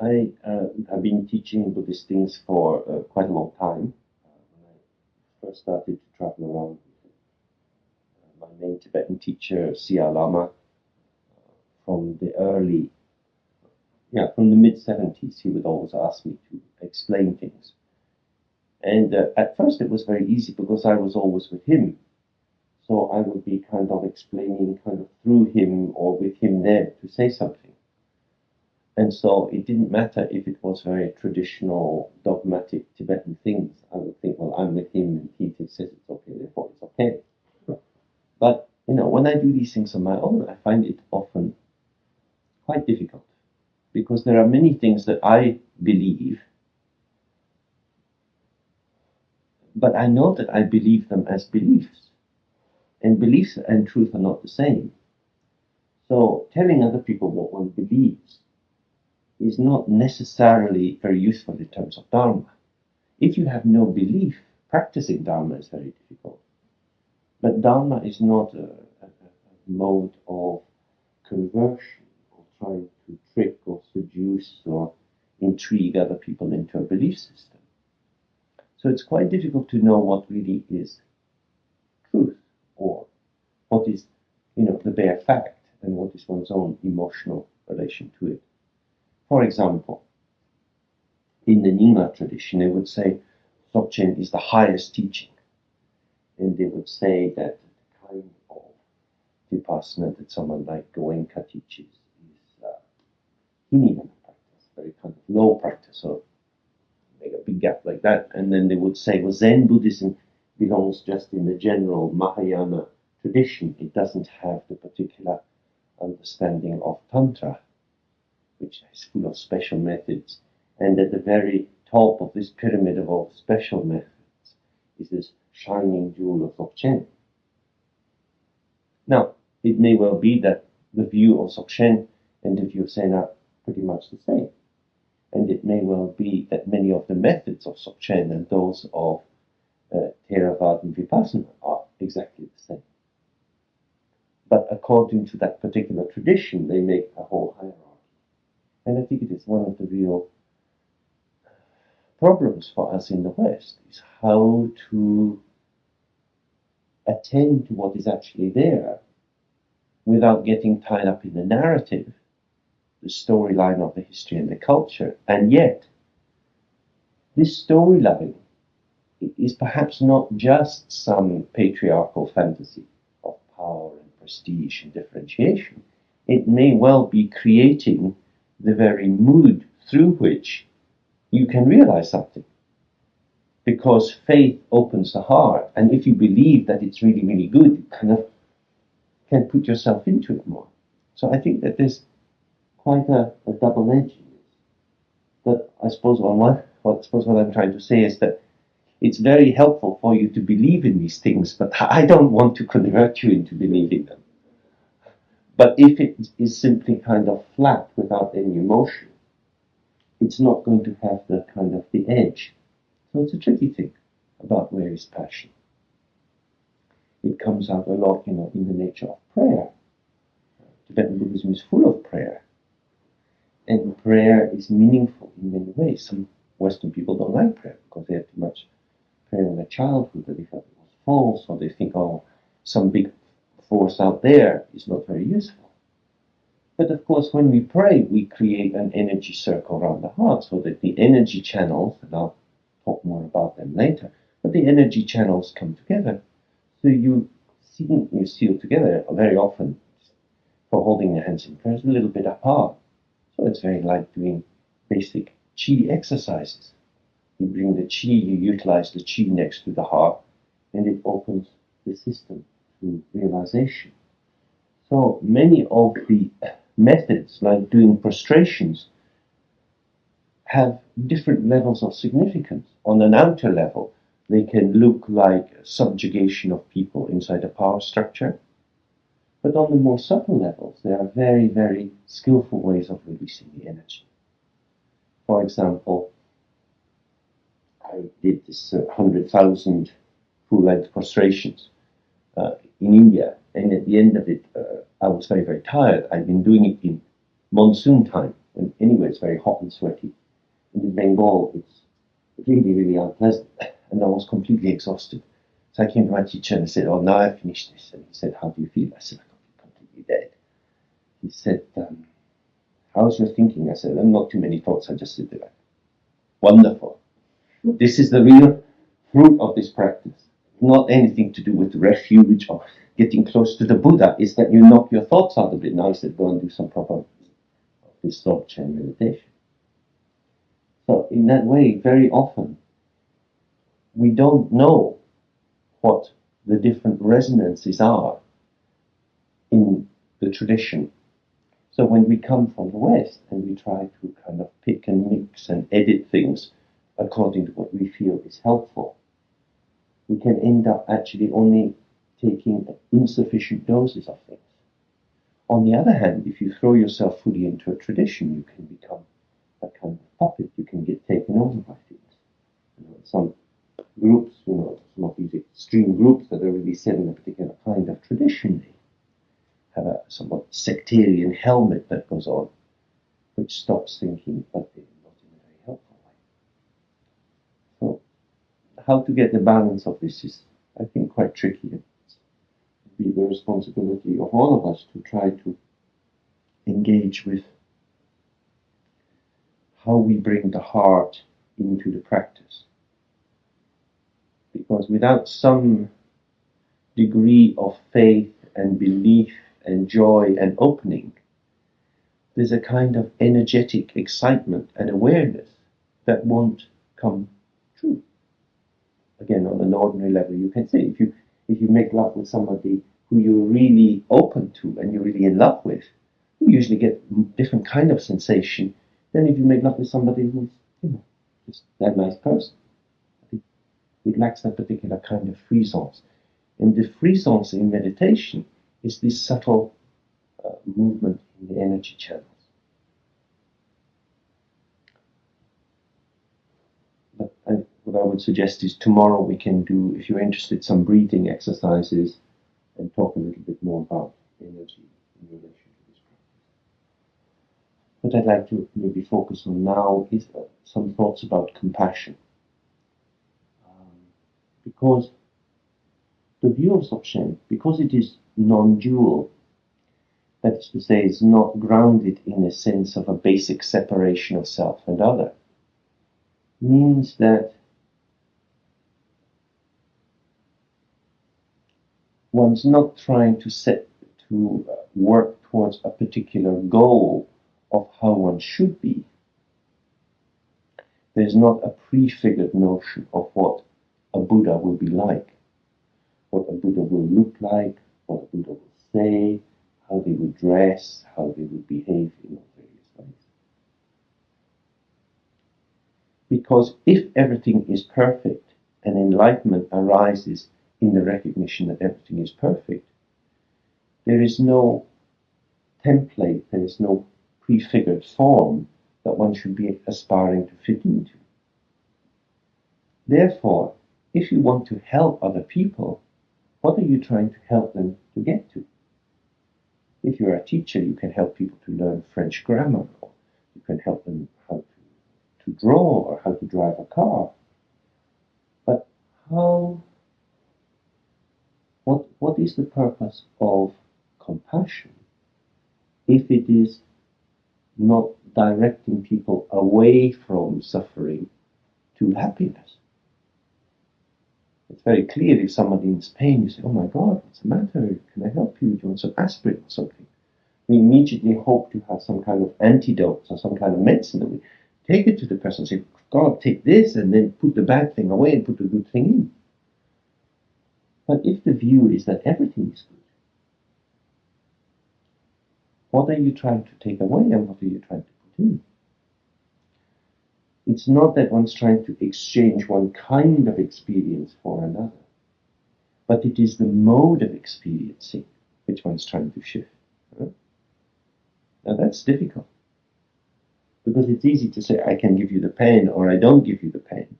I have been teaching Buddhist things for quite a long time. When I first started to travel around with my main Tibetan teacher, Sia Lama, from the from the mid-70s, he would always ask me to explain things. And at first it was very easy because I was always with him. So I would be kind of explaining kind of through him or with him there to say something. And so it didn't matter if it was very traditional, dogmatic Tibetan things. I would think, well, I'm with him and he says it's okay, therefore it's okay. But, when I do these things on my own, I find it often quite difficult because there are many things that I believe, but I know that I believe them as beliefs. And beliefs and truth are not the same. So telling other people what one believes is not necessarily very useful in terms of Dharma. If you have no belief, practicing Dharma is very difficult. But Dharma is not a mode of conversion or trying to trick or seduce or intrigue other people into a belief system. So it's quite difficult to know what really is truth or what is, the bare fact and what is one's own emotional relation to it. For example, in the Nyingma tradition, they would say Dzogchen is the highest teaching. And they would say that the kind of vipassana that someone like Goenka teaches is Hinayana practice, very kind of low practice, so make a big gap like that. And then they would say, well, Zen Buddhism belongs just in the general Mahayana tradition. It doesn't have the particular understanding of Tantra, which is full of special methods. And at the very top of this pyramid of all special methods is this shining jewel of Dzogchen. Now, it may well be that the view of Dzogchen and the view of Zen are pretty much the same. And it may well be that many of the methods of Dzogchen and those of Theravada and Vipassana are exactly the same. But according to that particular tradition, they make a whole hierarchy. And I think it is one of the real problems for us in the West, is how to attend to what is actually there without getting tied up in the narrative, the storyline of the history and the culture. And yet, this storyline is perhaps not just some patriarchal fantasy of power and prestige and differentiation. It may well be creating the very mood through which you can realize something. Because faith opens the heart, and if you believe that it's really, really good, you kind of can put yourself into it more. So I think that there's quite a double edge in this. But I suppose what I'm trying to say is that it's very helpful for you to believe in these things, but I don't want to convert you into believing them. But if it is simply kind of flat without any emotion, it's not going to have the kind of the edge. So it's a tricky thing about where is passion. It comes out a lot, in the nature of prayer. Tibetan Buddhism is full of prayer. And prayer is meaningful in many ways. Some Western people don't like prayer because they have too much prayer in their childhood that they felt it was false, or they think, some big force out there is not very useful. But of course, when we pray, we create an energy circle around the heart so that the energy channels, and I'll talk more about them later, but the energy channels come together. So you seal together very often for holding your hands in prayer a little bit apart. So it's very like doing basic chi exercises. You bring the chi, you utilize the chi next to the heart, and it opens the system to realization. So many of the methods, like doing prostrations, have different levels of significance. On an outer level, they can look like subjugation of people inside a power structure. But on the more subtle levels, there are very, very skillful ways of releasing the energy. For example, I did this 100,000 full-length prostrations in India, and at the end of it, I was very, very tired. I'd been doing it in monsoon time, And anyway, it's very hot and sweaty. And in Bengal, it's really, really unpleasant. And I was completely exhausted. So I came to my teacher and I said, oh, now I've finished this. And he said, how do you feel? I said, I'm completely dead. He said, how's your thinking? I said, not too many thoughts. I just sit there like, wonderful. This is the real fruit of this practice. Not anything to do with refuge or getting close to the Buddha. It's that you knock your thoughts out of it. Now he said, go and do some proper this Dzogchen meditation. So in that way, very often, we don't know what the different resonances are in the tradition. So when we come from the West and we try to kind of pick and mix and edit things according to what we feel is helpful, we can end up actually only taking insufficient doses of things. On the other hand, if you throw yourself fully into a tradition, you can become a kind of puppet. You can get taken over by things. Some groups, some of these extreme groups that are really set in a particular kind of tradition, they have a somewhat sectarian helmet that goes on, which stops thinking, but not in a very helpful way. So, how to get the balance of this is, I think, quite tricky. It's be the responsibility of all of us to try to engage with how we bring the heart into the practice. Because without some degree of faith and belief and joy and opening, there's a kind of energetic excitement and awareness that won't come true. Again, on an ordinary level, you can say, if you make love with somebody who you're really open to and you're really in love with, you usually get different kind of sensation than if you make love with somebody who's, just that nice person. It lacks that particular kind of frisance. And the frisance in meditation is this subtle movement in the energy channels. But what I would suggest is tomorrow we can do, if you're interested, some breathing exercises and talk a little bit more about energy in relation to this practice. What I'd like to maybe focus on now is some thoughts about compassion. Because the view of Dzogchen, because it is non-dual, that is to say, it's not grounded in a sense of a basic separation of self and other, means that one's not trying to work towards a particular goal of how one should be. There's not a prefigured notion of what a Buddha will be like, what a Buddha will look like, what a Buddha will say, how they would dress, how they would behave in various ways. Because if everything is perfect and enlightenment arises in the recognition that everything is perfect, there is no template, there is no prefigured form that one should be aspiring to fit into. Therefore, if you want to help other people, what are you trying to help them to get to? If you're a teacher, you can help people to learn French grammar, or you can help them how to draw or how to drive a car. But what is the purpose of compassion if it is not directing people away from suffering to happiness? It's very clear if somebody is in pain, you say, oh my God, what's the matter? Can I help you? Do you want some aspirin or something? We immediately hope to have some kind of antidote or some kind of medicine, and we take it to the person and say, God, take this, and then put the bad thing away and put the good thing in. But if the view is that everything is good, what are you trying to take away and what are you trying to put in? It's not that one's trying to exchange one kind of experience for another, but it is the mode of experiencing which one's trying to shift. Right? Now that's difficult, because it's easy to say, I can give you the pain or I don't give you the pain,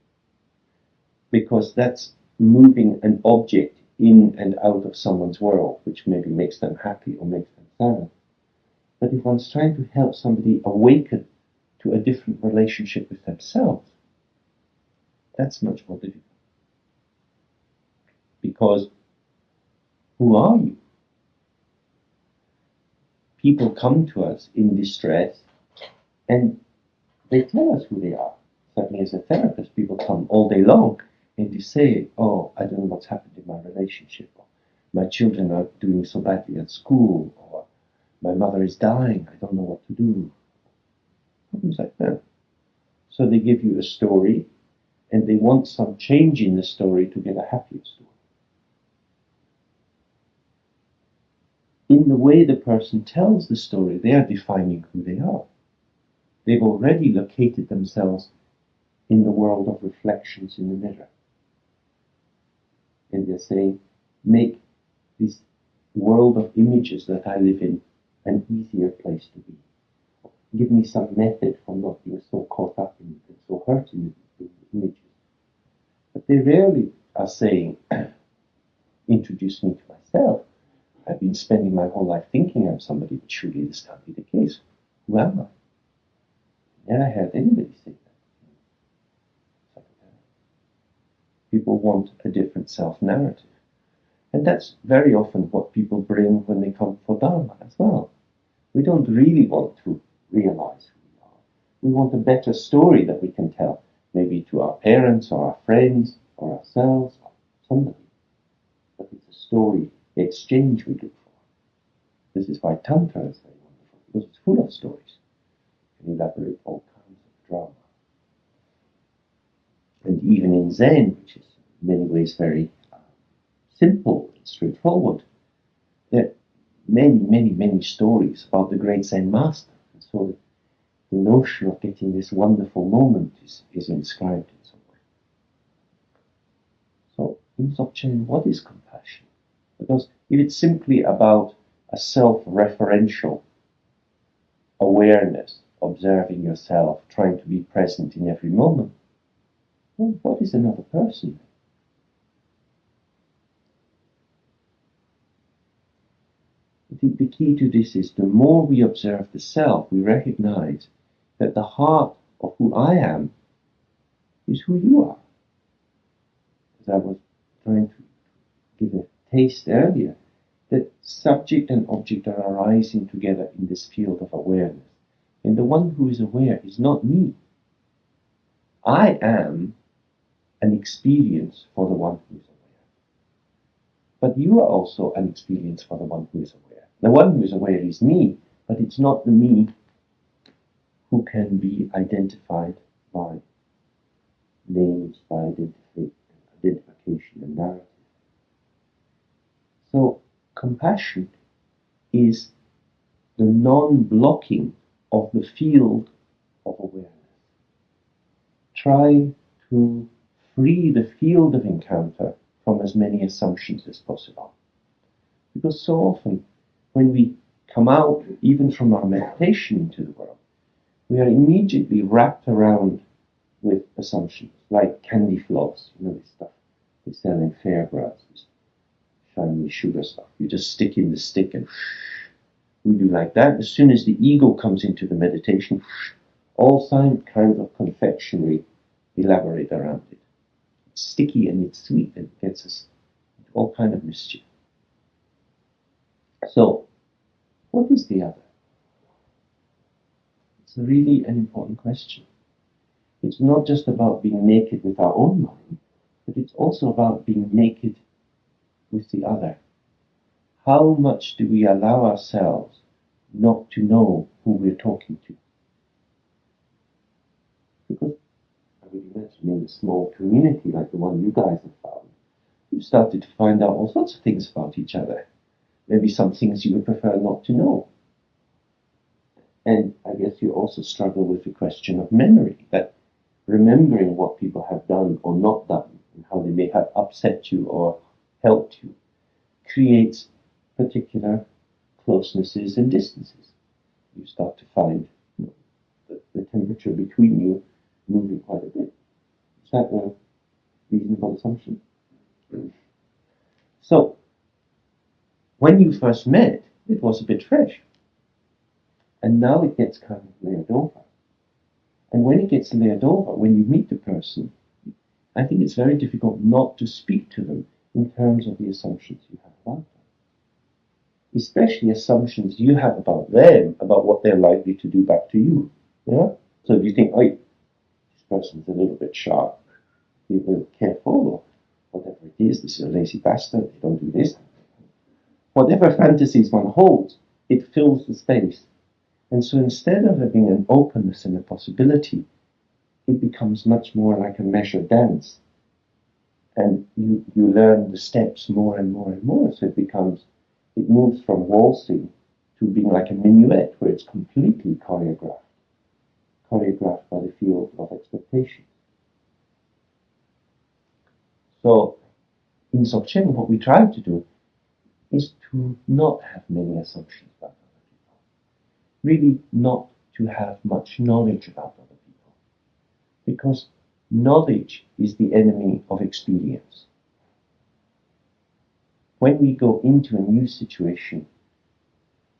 because that's moving an object in and out of someone's world, which maybe makes them happy or makes them sad. But if one's trying to help somebody awaken to a different relationship with themselves, that's much more difficult. Because who are you? People come to us in distress and they tell us who they are. Certainly as a therapist, people come all day long and they say, oh, I don't know what's happened in my relationship, or my children are doing so badly at school, or my mother is dying, I don't know what to do. Things like that. So they give you a story and they want some change in the story to get a happier story. In the way the person tells the story, they are defining who they are. They've already located themselves in the world of reflections in the mirror. And they're saying, make this world of images that I live in an easier place to be. Give me some method for not being so caught up in it and so hurt in the images. But they rarely are saying, introduce me to myself. I've been spending my whole life thinking I'm somebody, but surely this can't be the case. Who am I? Never heard anybody say that. People want a different self-narrative. And that's very often what people bring when they come for Dharma as well. We don't really want to realize who we are. We want a better story that we can tell, maybe to our parents or our friends or ourselves or somebody. But it's a story exchange we look for. This is why Tantra is very wonderful, because it's full of stories. You can elaborate all kinds of drama. And even in Zen, which is in many ways very simple and straightforward, there are many, many, many stories about the great Zen master. And so the notion of getting this wonderful moment is inscribed in some way. So in Dzogchen, what is compassion? Because if it's simply about a self-referential awareness, observing yourself, trying to be present in every moment, well, what is another person? I think the key to this is the more we observe the self, we recognize that the heart of who I am is who you are. As I was trying to give a taste earlier, that subject and object are arising together in this field of awareness. And the one who is aware is not me. I am an experience for the one who is aware. But you are also an experience for the one who is aware. The one who is aware is me, but it's not the me who can be identified by names, by identification and narrative. So compassion is the non-blocking of the field of awareness. Try to free the field of encounter from as many assumptions as possible. Because so often, when we come out, even from our meditation into the world, we are immediately wrapped around with assumptions, like candy floss, this stuff they sell in fairgrounds, this shiny sugar stuff. You just stick in the stick and we do like that. As soon as the ego comes into the meditation, all kinds of confectionery elaborate around it. It's sticky and it's sweet and it gets us into all kind of mischief. So, what is the other? It's really an important question. It's not just about being naked with our own mind, but it's also about being naked with the other. How much do we allow ourselves not to know who we're talking to? Because I would imagine in a small community like the one you guys have found, you've started to find out all sorts of things about each other. Maybe some things you would prefer not to know. And I guess you also struggle with the question of memory, that remembering what people have done or not done, and how they may have upset you or helped you, creates particular closenesses and distances. You start to find the temperature between you moving quite a bit. Is that a reasonable assumption? So, when you first met, it was a bit fresh. And now it gets kind of layered over. And when it gets layered over, when you meet the person, I think it's very difficult not to speak to them in terms of the assumptions you have about them. Especially assumptions you have about them, about what they're likely to do back to you. Yeah? So if you think, oh, this person's a little bit sharp, be a little careful, or whatever it is, this is a lazy bastard, they don't do this. Whatever fantasies one holds, it fills the space. And so instead of there being an openness and a possibility, it becomes much more like a measured dance. And you learn the steps more and more and more. So it moves from waltzing to being like a minuet, where it's completely choreographed by the field of expectation. So in Dzogchen, what we try to do is to not have many assumptions about other people. Really not to have much knowledge about other people. Because knowledge is the enemy of experience. When we go into a new situation,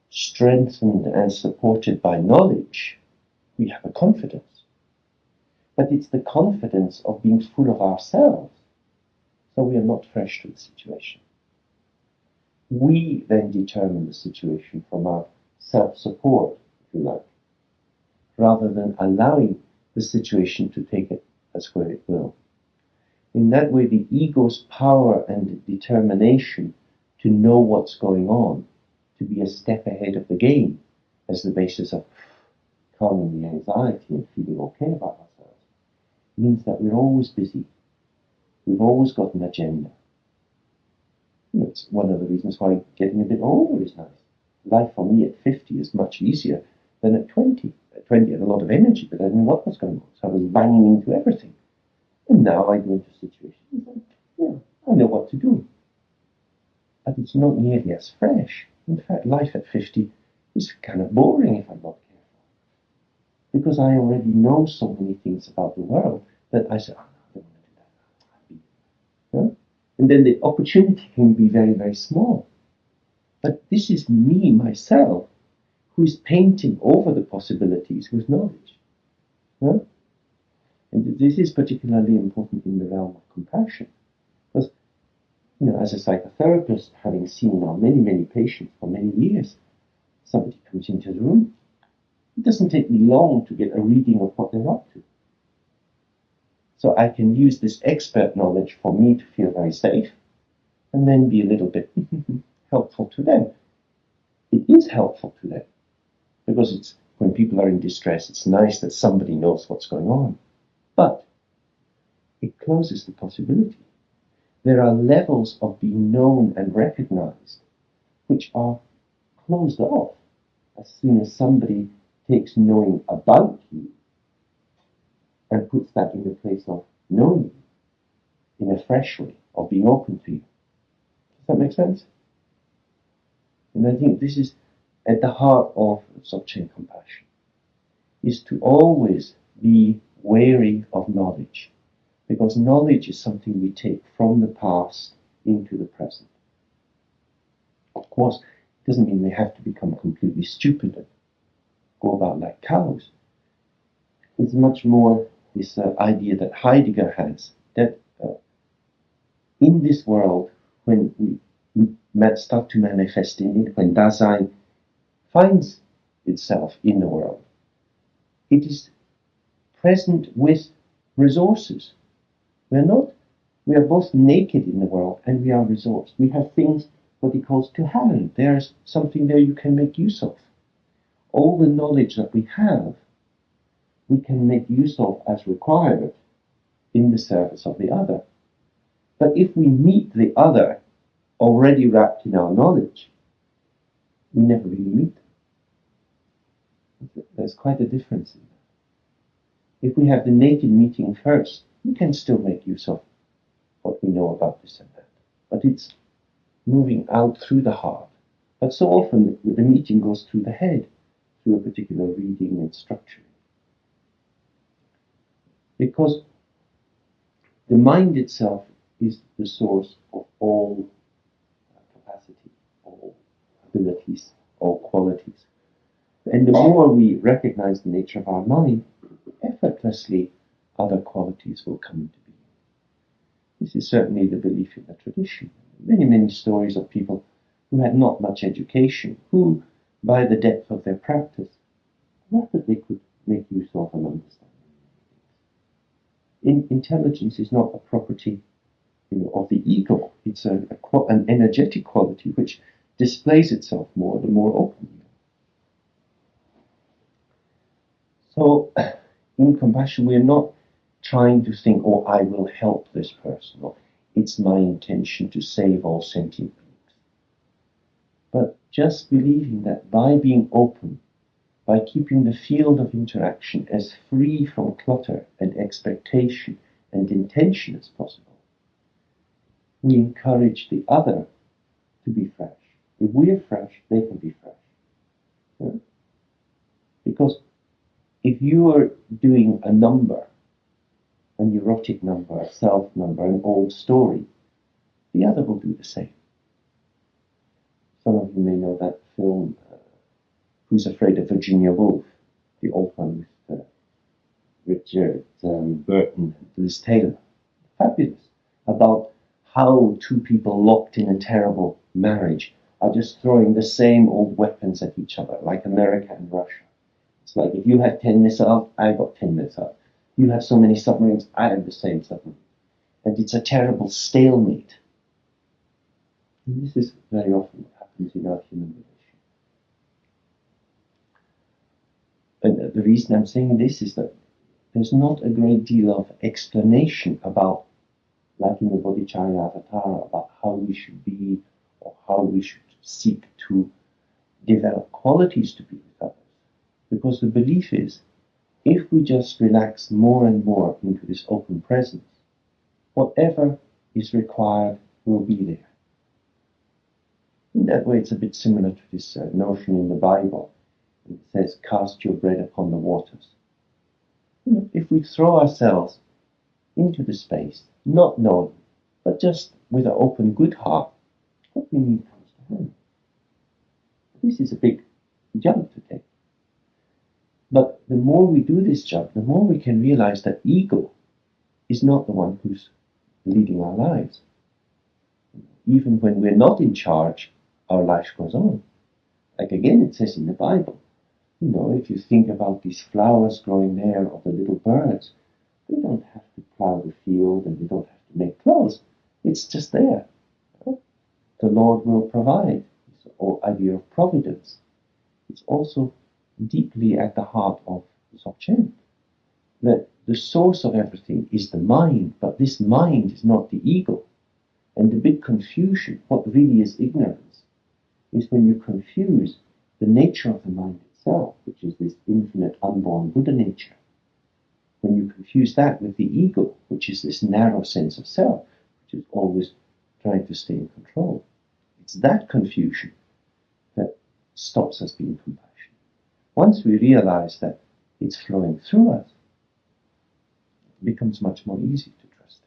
strengthened and supported by knowledge, we have a confidence. But it's the confidence of being full of ourselves, so we are not fresh to the situation. We then determine the situation from our self-support, if you like, rather than allowing the situation to take it as where it will. In that way, the ego's power and determination to know what's going on, to be a step ahead of the game, as the basis of calming the anxiety and feeling okay about ourselves, means that we're always busy. We've always got an agenda. It's one of the reasons why getting a bit older is nice. Life for me at 50 is much easier than at 20. At 20 I had a lot of energy, but I didn't know what was going on, so I was banging into everything. And now I go into situations and, I know what to do. But it's not nearly as fresh. In fact, life at 50 is kind of boring if I'm not careful. Because I already know so many things about the world that I say, I don't want to do that. Yeah? And then the opportunity can be very, very small. But this is me, myself, who is painting over the possibilities with knowledge. Yeah? And this is particularly important in the realm of compassion. Because, as a psychotherapist, having seen now many, many patients for many years, somebody comes into the room, it doesn't take me long to get a reading of what they're up to. So I can use this expert knowledge for me to feel very safe, and then be a little bit helpful to them. It is helpful to them, because it's when people are in distress, it's nice that somebody knows what's going on. But it closes the possibility. There are levels of being known and recognized which are closed off as soon as somebody takes knowing about you and puts that in the place of knowing you in a fresh way, of being open to you. Does that make sense? And I think this is at the heart of Dzogchen compassion, is to always be wary of knowledge, because knowledge is something we take from the past into the present. Of course, it doesn't mean we have to become completely stupid and go about like cows. It's much more this idea that Heidegger has, that in this world, when we start to manifest in it, when Dasein finds itself in the world, it is present with resources. We are both naked in the world and we are resourced. We have things, what he calls to hand. There's something there you can make use of. All the knowledge that we have, we can make use of as required in the service of the other. But if we meet the other already wrapped in our knowledge, we never really meet them. There's quite a difference in that. If we have the naked meeting first, we can still make use of what we know about this and that. But it's moving out through the heart. But so often the meeting goes through the head, through a particular reading and structuring. Because the mind itself is the source of all capacity, all abilities, all qualities. And the more we recognize the nature of our mind, effortlessly other qualities will come into being. This is certainly the belief in the tradition. Many, many stories of people who had not much education, who, by the depth of their practice, rapidly could make use of and understand. Intelligence is not a property, of the ego. It's an energetic quality which displays itself more the more openly. So, in compassion, we are not trying to think, oh, I will help this person, or it's my intention to save all sentient beings. But just believing that by being open, by keeping the field of interaction as free from clutter and expectation and intention as possible, we encourage the other to be fresh. If we are fresh, they can be fresh. Yeah? Because if you are doing a number, a neurotic number, a self number, an old story, the other will do the same. Some of you may know that film, Who's Afraid of Virginia Woolf, the old one with Richard Burton and Liz Taylor. Fabulous. About how two people locked in a terrible marriage are just throwing the same old weapons at each other, like America and Russia. It's like, if you have 10 missiles, I got 10 missiles. You have so many submarines, I have the same submarine. And it's a terrible stalemate. And this is very often what happens in our human relation. And the reason I'm saying this is that there's not a great deal of explanation about, like in the Bodhicharya Avatar, about how we should be or how we should seek to develop qualities to be with others. Because the belief is, if we just relax more and more into this open presence, whatever is required will be there. In that way, it's a bit similar to this notion in the Bible. It says, cast your bread upon the waters. If we throw ourselves into the space, not knowing, but just with an open, good heart, what we need comes to hand. This is a big jump to take. But the more we do this jump, the more we can realize that ego is not the one who's leading our lives. Even when we're not in charge, our life goes on. Like again, it says in the Bible, if you think about these flowers growing there or the little birds, they don't have to plow the field and they don't have to make clothes. It's just there. The Lord will provide. This whole idea of providence. It's also deeply at the heart of Dzogchen. That the source of everything is the mind, but this mind is not the ego. And the big confusion, what really is ignorance, is when you confuse the nature of the mind itself, which is this infinite unborn Buddha nature. When you confuse that with the ego, which is this narrow sense of self, which is always trying to stay in control. It's that confusion that stops us being compassionate. Once we realize that it's flowing through us, it becomes much more easy to trust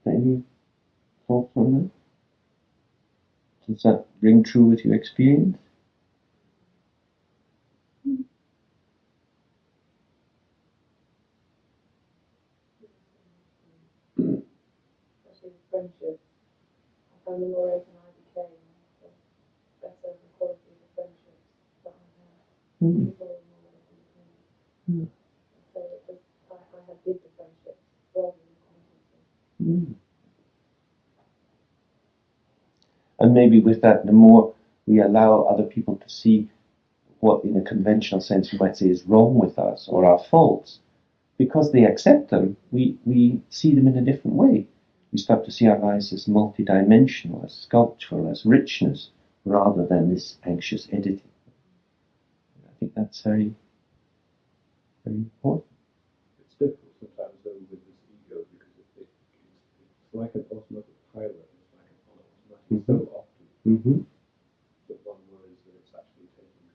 it. Any thoughts on that? Does that ring true with your experience? Especially friendship. I found the more open I became, the better the quality of the friendships that I had. People were more open to me. So I had deeper friendships rather than quantity. And maybe with that, the more we allow other people to see what in a conventional sense you might say is wrong with us or our faults, because they accept them, we see them in a different way. We start to see our lives as multidimensional, as sculptural, as richness, rather than this anxious editing. I think that's very, very important. It's difficult sometimes though with this ego because it's like an automatic pilot, it's like an automatic so often that one worries that it's actually taking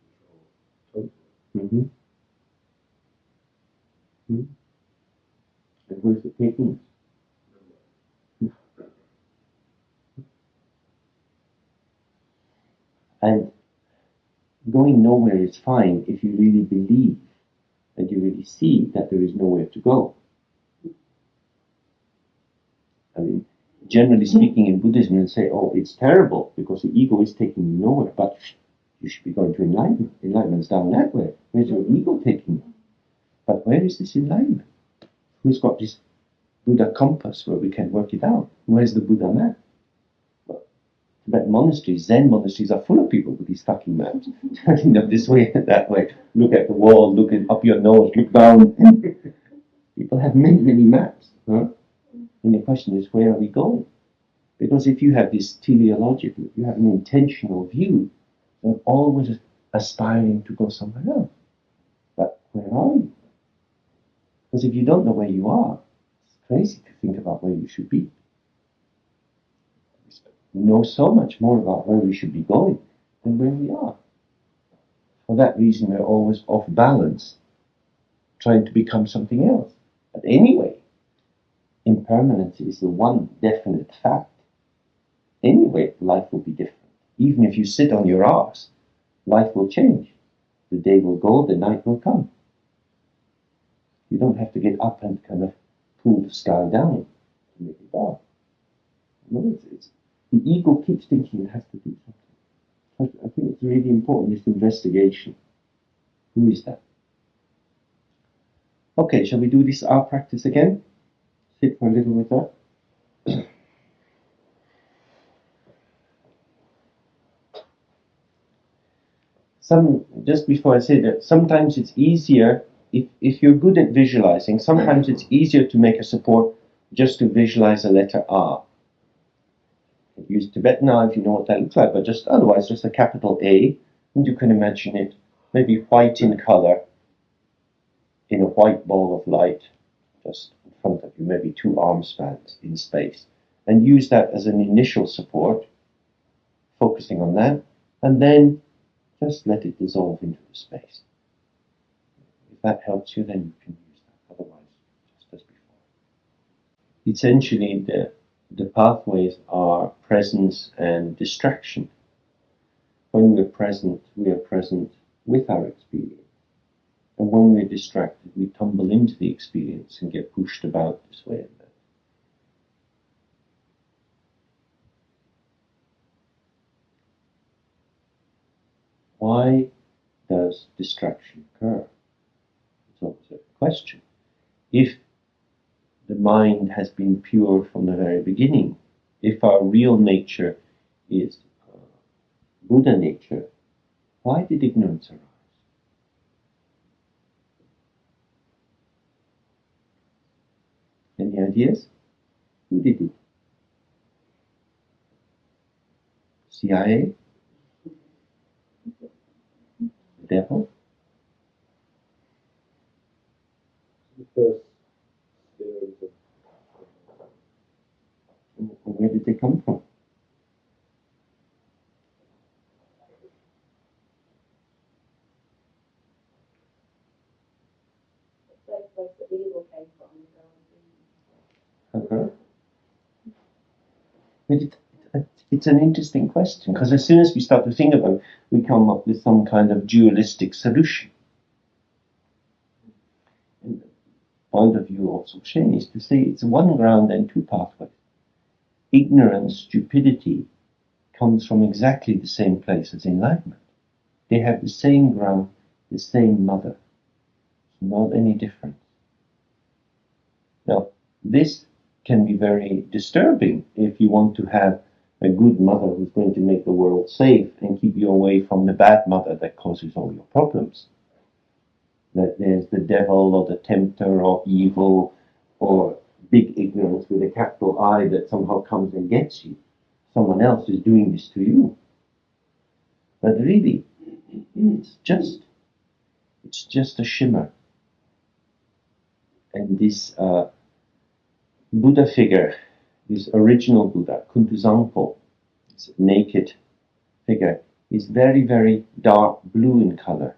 control totally. And where's it taking us? And going nowhere is fine if you really believe and you really see that there is nowhere to go. I mean, generally speaking in Buddhism, you say, oh, it's terrible because the ego is taking you nowhere, but you should be going to enlightenment. Enlightenment's down that way. Where's your ego taking you? But where is this enlightenment? Who's got this Buddha compass where we can work it out? Where's the Buddha map? Well, Tibetan monasteries, Zen monasteries are full of people with these fucking maps. Turning them this way and that way. Look at the wall, look up your nose, look down. People have many, many maps. Huh? And the question is, where are we going? Because if you have this teleological, if you have an intentional view, you're always aspiring to go somewhere else. But where are you? Because if you don't know where you are, it's crazy to think about where you should be. We know so much more about where we should be going than where we are. For that reason, we're always off balance, trying to become something else. But anyway, impermanence is the one definite fact. Anyway, life will be different. Even if you sit on your arse, life will change. The day will go, the night will come. You don't have to get up and kind of pull the sky down to make it dark. No, the ego keeps thinking it has to do something. I think it's really important, this investigation. Who is that? Okay, shall we do this hour practice again? Sit for a little with that. Just before I say that, sometimes it's easier, if you're good at visualizing, sometimes it's easier to make a support just to visualize a letter R. Use Tibetan R if you know what that looks like, but just otherwise just a capital A, and you can imagine it maybe white in color, in a white ball of light, just in front of you, maybe 2 arm spans in space, and use that as an initial support, focusing on that, and then just let it dissolve into the space. If that helps you, then you can use that. Otherwise, just as before. Essentially, the pathways are presence and distraction. When we're present with our experience. And when we're distracted, we tumble into the experience and get pushed about this way and that. Why does distraction occur? It's always a question. If the mind has been pure from the very beginning, if our real nature is Buddha nature, why did ignorance arise? Any ideas? Who did it? CIA? The devil? The first theories of Where did they come from? The same place that evil came from. Okay. It's an interesting question, because as soon as we start to think about it, we come up with some kind of dualistic solution. And the point of view of Dzogchen is to say it's one ground and 2 pathways. Ignorance, stupidity, comes from exactly the same place as enlightenment. They have the same ground, the same mother. Not any difference. Now, this can be very disturbing if you want to have a good mother who's going to make the world safe and keep you away from the bad mother that causes all your problems. That there's the devil or the tempter or evil or big ignorance with a capital I that somehow comes and gets you. Someone else is doing this to you. But really, it's just a shimmer. And this Buddha figure, this original Buddha, Kuntuzangpo, this naked figure, is very, very dark blue in color.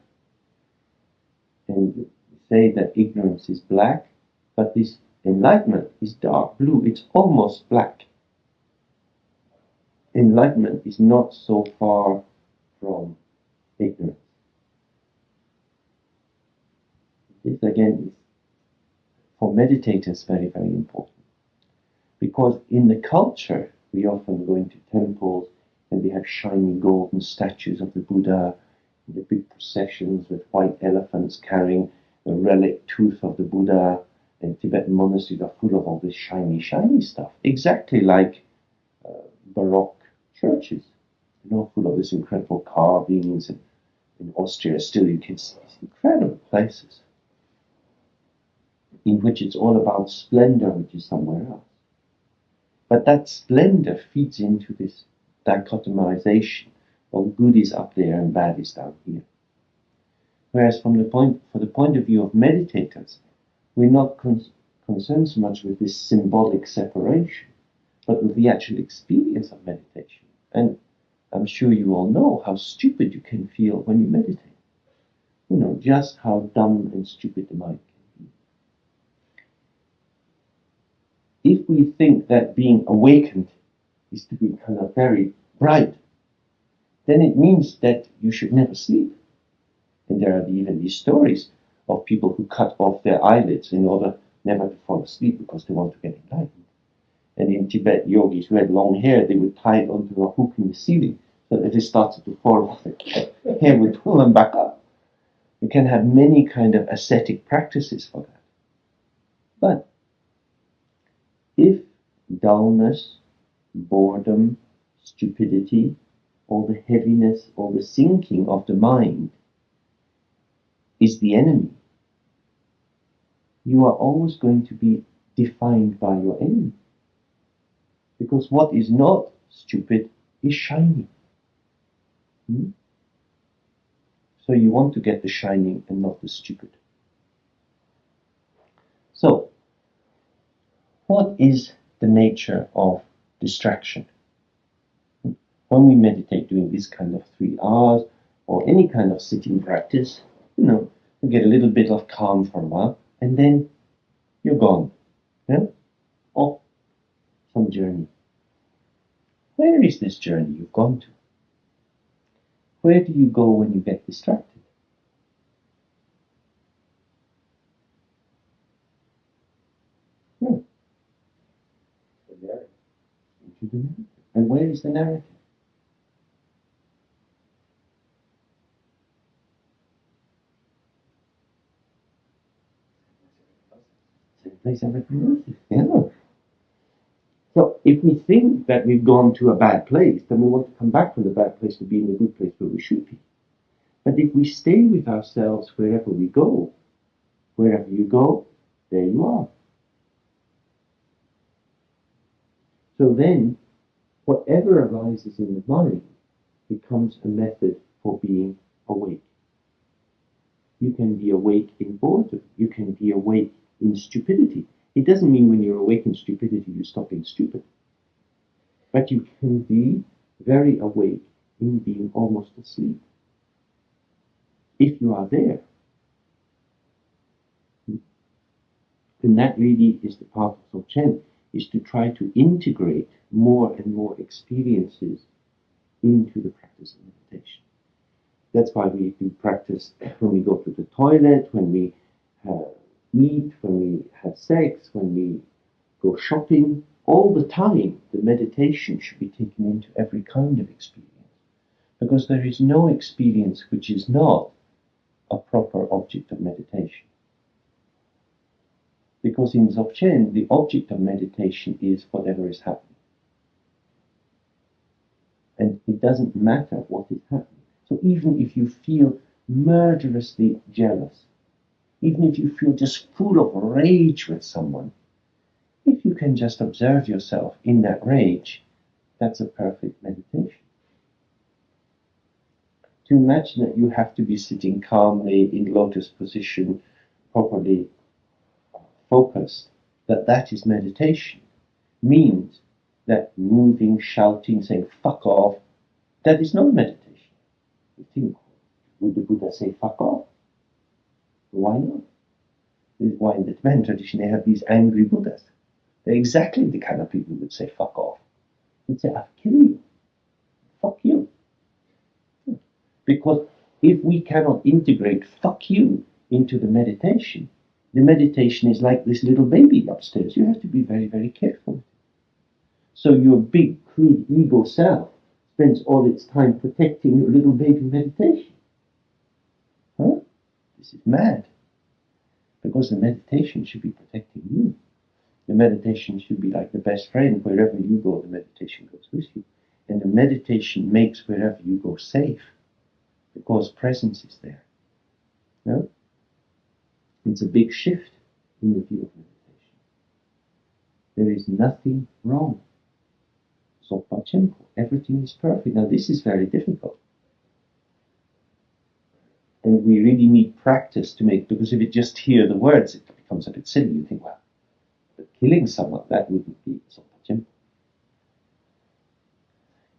And we say that ignorance is black, but this enlightenment is dark blue. It's almost black. Enlightenment is not so far from ignorance. This again is for meditators very, very important. Because in the culture, we often go into temples and they have shiny golden statues of the Buddha, the big processions with white elephants carrying the relic tooth of the Buddha, and Tibetan monasteries are full of all this shiny, shiny stuff. Exactly like Baroque churches, full of this incredible carvings. And in Austria, still you can see these incredible places in which it's all about splendor, which is somewhere else. But that splendor feeds into this dichotomization of good is up there and bad is down here. Whereas for the point of view of meditators, we're not concerned so much with this symbolic separation, but with the actual experience of meditation. And I'm sure you all know how stupid you can feel when you meditate. Just how dumb and stupid the mind can be. If we think that being awakened is to be kind of very bright, then it means that you should never sleep. And there are even these stories of people who cut off their eyelids in order never to fall asleep because they want to get enlightened. And in Tibet, yogis who had long hair, they would tie it onto a hook in the ceiling so that if it started to fall off, the hair would pull them back up. You can have many kind of ascetic practices for that. But if dullness, boredom, stupidity, or the heaviness or the sinking of the mind is the enemy, you are always going to be defined by your enemy. Because what is not stupid is shiny. So you want to get the shining and not the stupid. So, what is the nature of distraction? When we meditate doing this kind of 3 hours or any kind of sitting practice, you get a little bit of calm for a while and then you're gone. Off some journey. Where is this journey you've gone to? Where do you go when you get distracted? Into the narrative. And where is the narrative? Same place everything else is. Yeah. So if we think that we've gone to a bad place, then we want to come back from the bad place to be in the good place where we should be. But if we stay with ourselves wherever we go, wherever you go, there you are. So then, whatever arises in the mind becomes a method for being awake. You can be awake in boredom. You can be awake in stupidity. It doesn't mean when you're awake in stupidity you stop being stupid. But you can be very awake in being almost asleep. If you are there. And that really is the path of Dzogchen, is to try to integrate more and more experiences into the practice of meditation. That's why we do practice when we go to the toilet, when we eat, when we have sex, when we go shopping. All the time, the meditation should be taken into every kind of experience. Because there is no experience which is not a proper object of meditation. Because in Dzogchen, the object of meditation is whatever is happening. And it doesn't matter what is happening. So even if you feel murderously jealous, even if you feel just full of rage with someone, if you can just observe yourself in that rage, that's a perfect meditation. To imagine that you have to be sitting calmly in lotus position, properly focused, that is meditation, means that moving, shouting, saying fuck off, that is not meditation. You think, would the Buddha say fuck off? Why not? This is why in the Tibetan tradition they have these angry Buddhas. They're exactly the kind of people who would say fuck off. They'd say, I'll kill you. Fuck you. Because if we cannot integrate fuck you into the meditation is like this little baby upstairs. You have to be very, very careful. So your big, crude ego self spends all its time protecting your little baby meditation. Huh? This is mad. Because the meditation should be protecting you. The meditation should be like the best friend. Wherever you go, the meditation goes with you. And the meditation makes wherever you go safe. Because presence is there. No? It's a big shift in the view of meditation. There is nothing wrong. Sopa Chimpo. Everything is perfect. Now this is very difficult. And we really need practice to make, because if you just hear the words, it becomes a bit silly. You think, well, but killing someone, that wouldn't be Sopa Chimpo.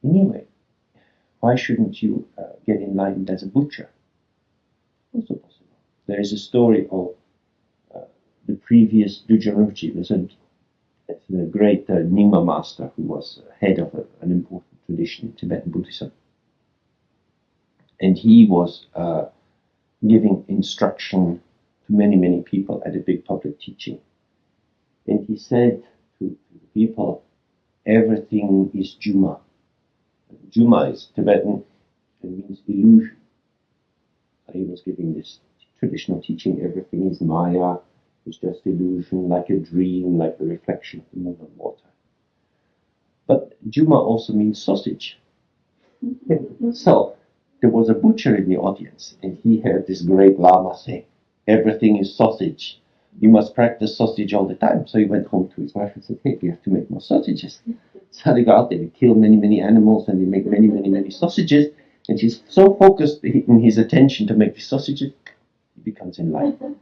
Anyway, why shouldn't you get enlightened as a butcher? Also possible. There is a story of the previous Dualized Perception. It's a great Nyingma master who was head of an important tradition in Tibetan Buddhism. And he was giving instruction to many, many people at a big public teaching. And he said to the people, everything is Juma. Juma is Tibetan and means illusion. So he was giving this traditional teaching, everything is Maya, it's just illusion, like a dream, like the reflection of the moon on water. But Juma also means sausage. So there was a butcher in the audience, and he heard this great Lama say, everything is sausage. You must practice sausage all the time. So he went home to his wife and said, hey, you have to make more sausages. So they go out there, they kill many, many animals, and they make many, many, many sausages. And he's so focused in his attention to make the sausages, he becomes enlightened.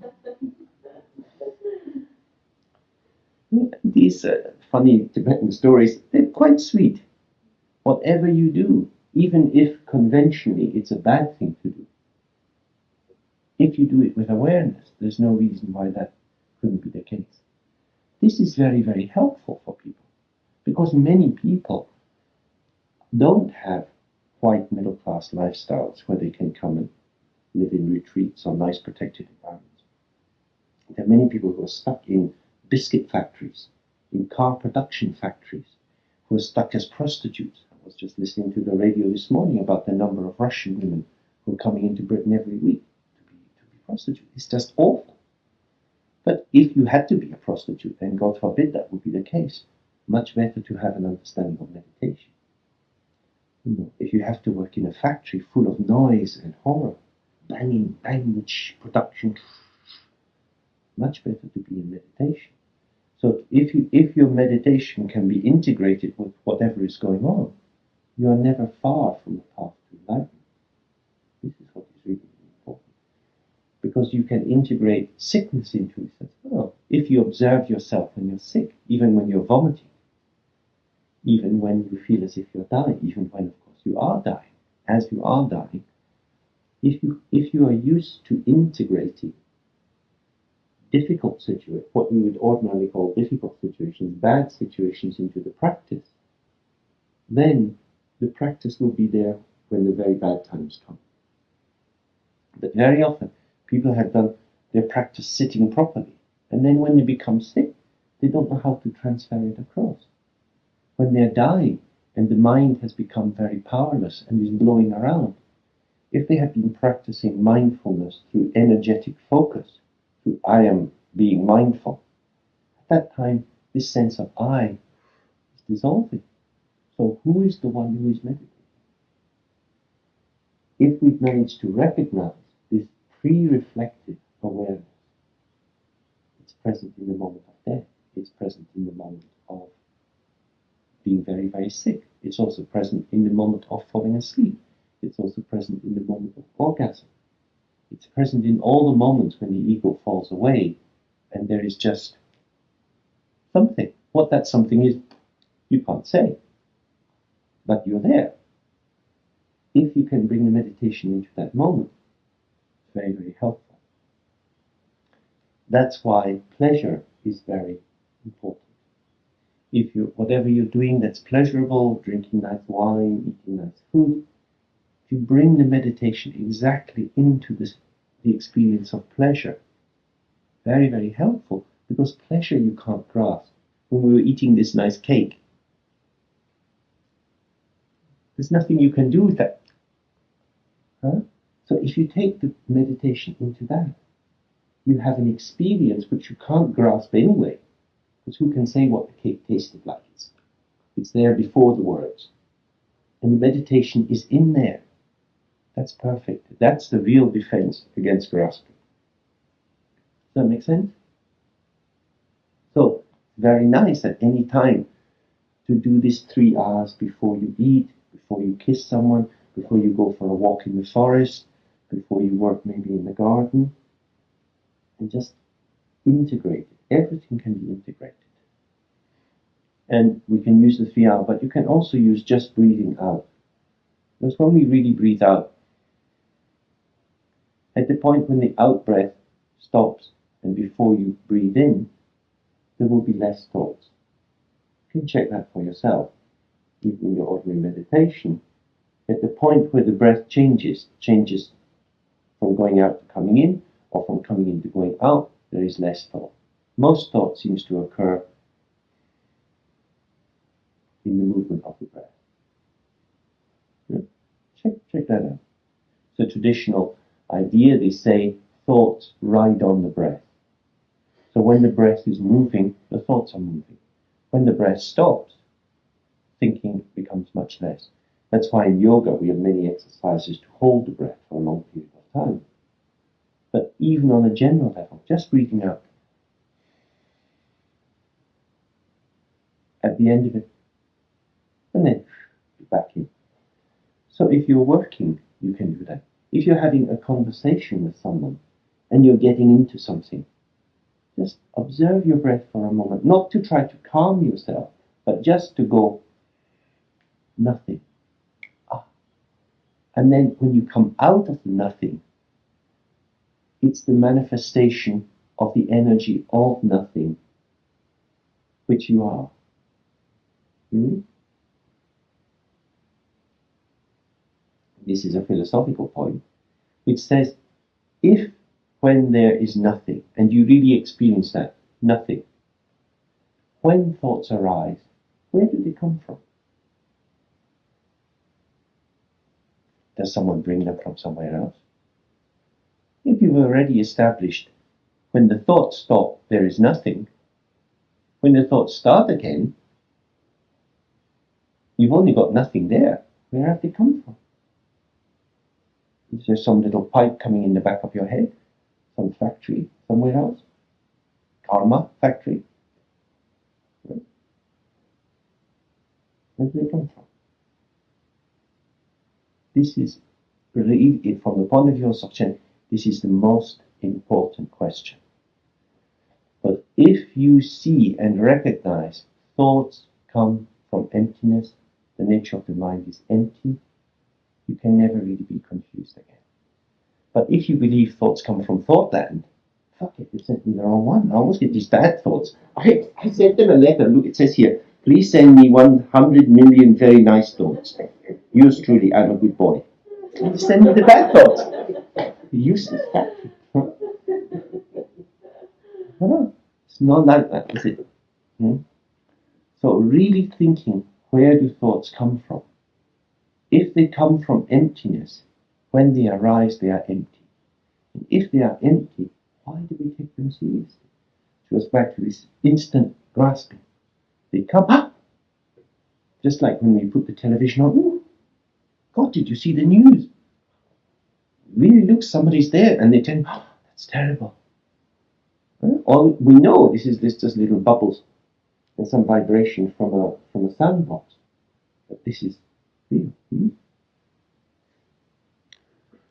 These funny Tibetan stories, they're quite sweet. Whatever you do, even if conventionally it's a bad thing to do, if you do it with awareness, there's no reason why that couldn't be the case. This is very, very helpful for people, because many people don't have white middle-class lifestyles where they can come and live in retreats or nice protected environments. There are many people who are stuck in biscuit factories, in car production factories, who are stuck as prostitutes. I was just listening to the radio this morning about the number of Russian women who are coming into Britain every week to be prostitutes. It's just awful. But if you had to be a prostitute, then God forbid that would be the case, much better to have an understanding of meditation. If you have to work in a factory full of noise and horror, banging, production, much better to be in meditation. So if your meditation can be integrated with whatever is going on, you are never far from the path to enlightenment. This is what is really important. Because you can integrate sickness into it. Well, if you observe yourself when you're sick, even when you're vomiting, even when you feel as if you're dying, even when, of course, you are dying, as you are dying, if you are used to integrating difficult situations, what we would ordinarily call difficult situations, bad situations into the practice, then the practice will be there when the very bad times come. But very often, people have done their practice sitting properly, and then when they become sick, they don't know how to transfer it across. When they're dying, and the mind has become very powerless and is blowing around, if they have been practicing mindfulness through energetic focus, through I am being mindful, at that time this sense of I is dissolving. So who is the one who is meditating? If we've managed to recognize this pre-reflective awareness, it's present in the moment of death, it's present in the moment of being very, very sick, it's also present in the moment of falling asleep, it's also present in the moment of orgasm. It's present in all the moments when the ego falls away and there is just something. What that something is, you can't say, but you're there. If you can bring the meditation into that moment, it's very, very helpful. That's why pleasure is very important. Whatever you're doing that's pleasurable, drinking nice wine, eating nice food, if you bring the meditation exactly into the experience of pleasure, very, very helpful, because pleasure you can't grasp. When we were eating this nice cake, there's nothing you can do with that. Huh? So if you take the meditation into that, you have an experience which you can't grasp anyway, because who can say what the cake tasted like? It's there before the words. And the meditation is in there. That's perfect. That's the real defense against grasping. Does that make sense? So, very nice at any time to do this 3 hours before you eat, before you kiss someone, before you go for a walk in the forest, before you work maybe in the garden, and just integrate it. Everything can be integrated. And we can use the 3 hours, but you can also use just breathing out. Because when we really breathe out, at the point when the out breath stops and before you breathe in, there will be less thoughts. You can check that for yourself, even in your ordinary meditation. At the point where the breath changes from going out to coming in, or from coming in to going out, there is less thought. Most thought seems to occur in the movement of the breath. Yeah? Check that out. It's a traditional idea. They say thoughts ride on the breath. So when the breath is moving, the thoughts are moving. When the breath stops, thinking becomes much less. That's why in yoga we have many exercises to hold the breath for a long period of time. But even on a general level, just breathing out, at the end of it, and then back in. So if you're working, you can do that. If you're having a conversation with someone and you're getting into something, just observe your breath for a moment, not to try to calm yourself, but just to go, nothing. And then when you come out of the nothing, it's the manifestation of the energy of nothing, which you are. This is a philosophical point, which says, if when there is nothing, and you really experience that, nothing, when thoughts arise, where do they come from? Does someone bring them from somewhere else? If you've already established when the thoughts stop, there is nothing, when the thoughts start again, you've only got nothing there. Where have they come from? Is there some little pipe coming in the back of your head? Some factory somewhere else? Karma factory? Where do they come from? This is, really, from the point of view of Dzogchen, this is the most important question. But if you see and recognize thoughts come from emptiness, the nature of the mind is empty, you can never really be confused again. But if you believe thoughts come from Thoughtland, fuck it, they sent me the wrong one. I always get these bad thoughts. I sent them a letter. Look, it says here, please send me 100 million very nice thoughts. Yours truly, I'm a good boy. And send me the bad thoughts. Useless factory. No, it's not like that, is it? So really thinking, where do thoughts come from? If they come from emptiness, when they arise, they are empty. And if they are empty, why do we take them seriously? It goes back to this instant grasping. They come up, just like when we put the television on. Ooh, God, did you see the news? Really, look, somebody's there, and they tell, oh, that's terrible. All we know this is just little bubbles and some vibration from a sound box. But this is real.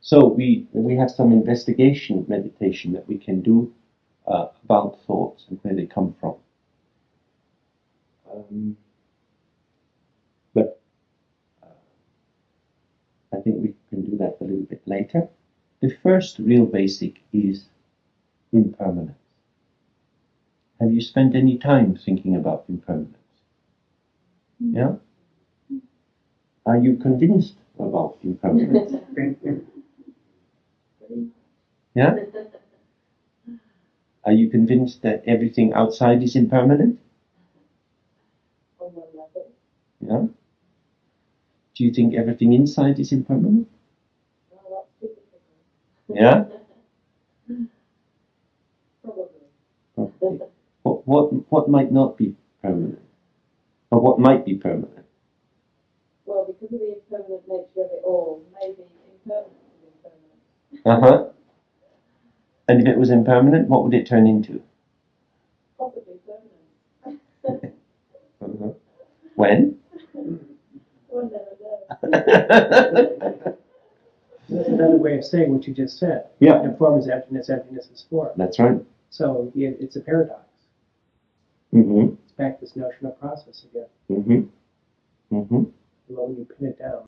So we have some investigation meditation that we can do about thoughts and where they come from. But I think we can do that a little bit later. The first real basic is impermanence. Have you spent any time thinking about impermanence? Yeah? Are you convinced about impermanence? Yeah? Are you convinced that everything outside is impermanent? On one level. Yeah? Do you think everything inside is impermanent? No, that's difficult. Yeah? Probably. Okay. What might not be permanent? Or what might be permanent? Well, because of the impermanent nature of it all, maybe impermanence is impermanent. Uh-huh. And if it was impermanent, what would it turn into? Possibly permanent. Uh-huh. When? One never knows. That's another way of saying what you just said. Yeah. And form is emptiness, emptiness is form. That's right. So it's a paradox. Mm-hmm. It's back to this notion of process again. Mm-hmm. Mm-hmm. The moment you pin it down.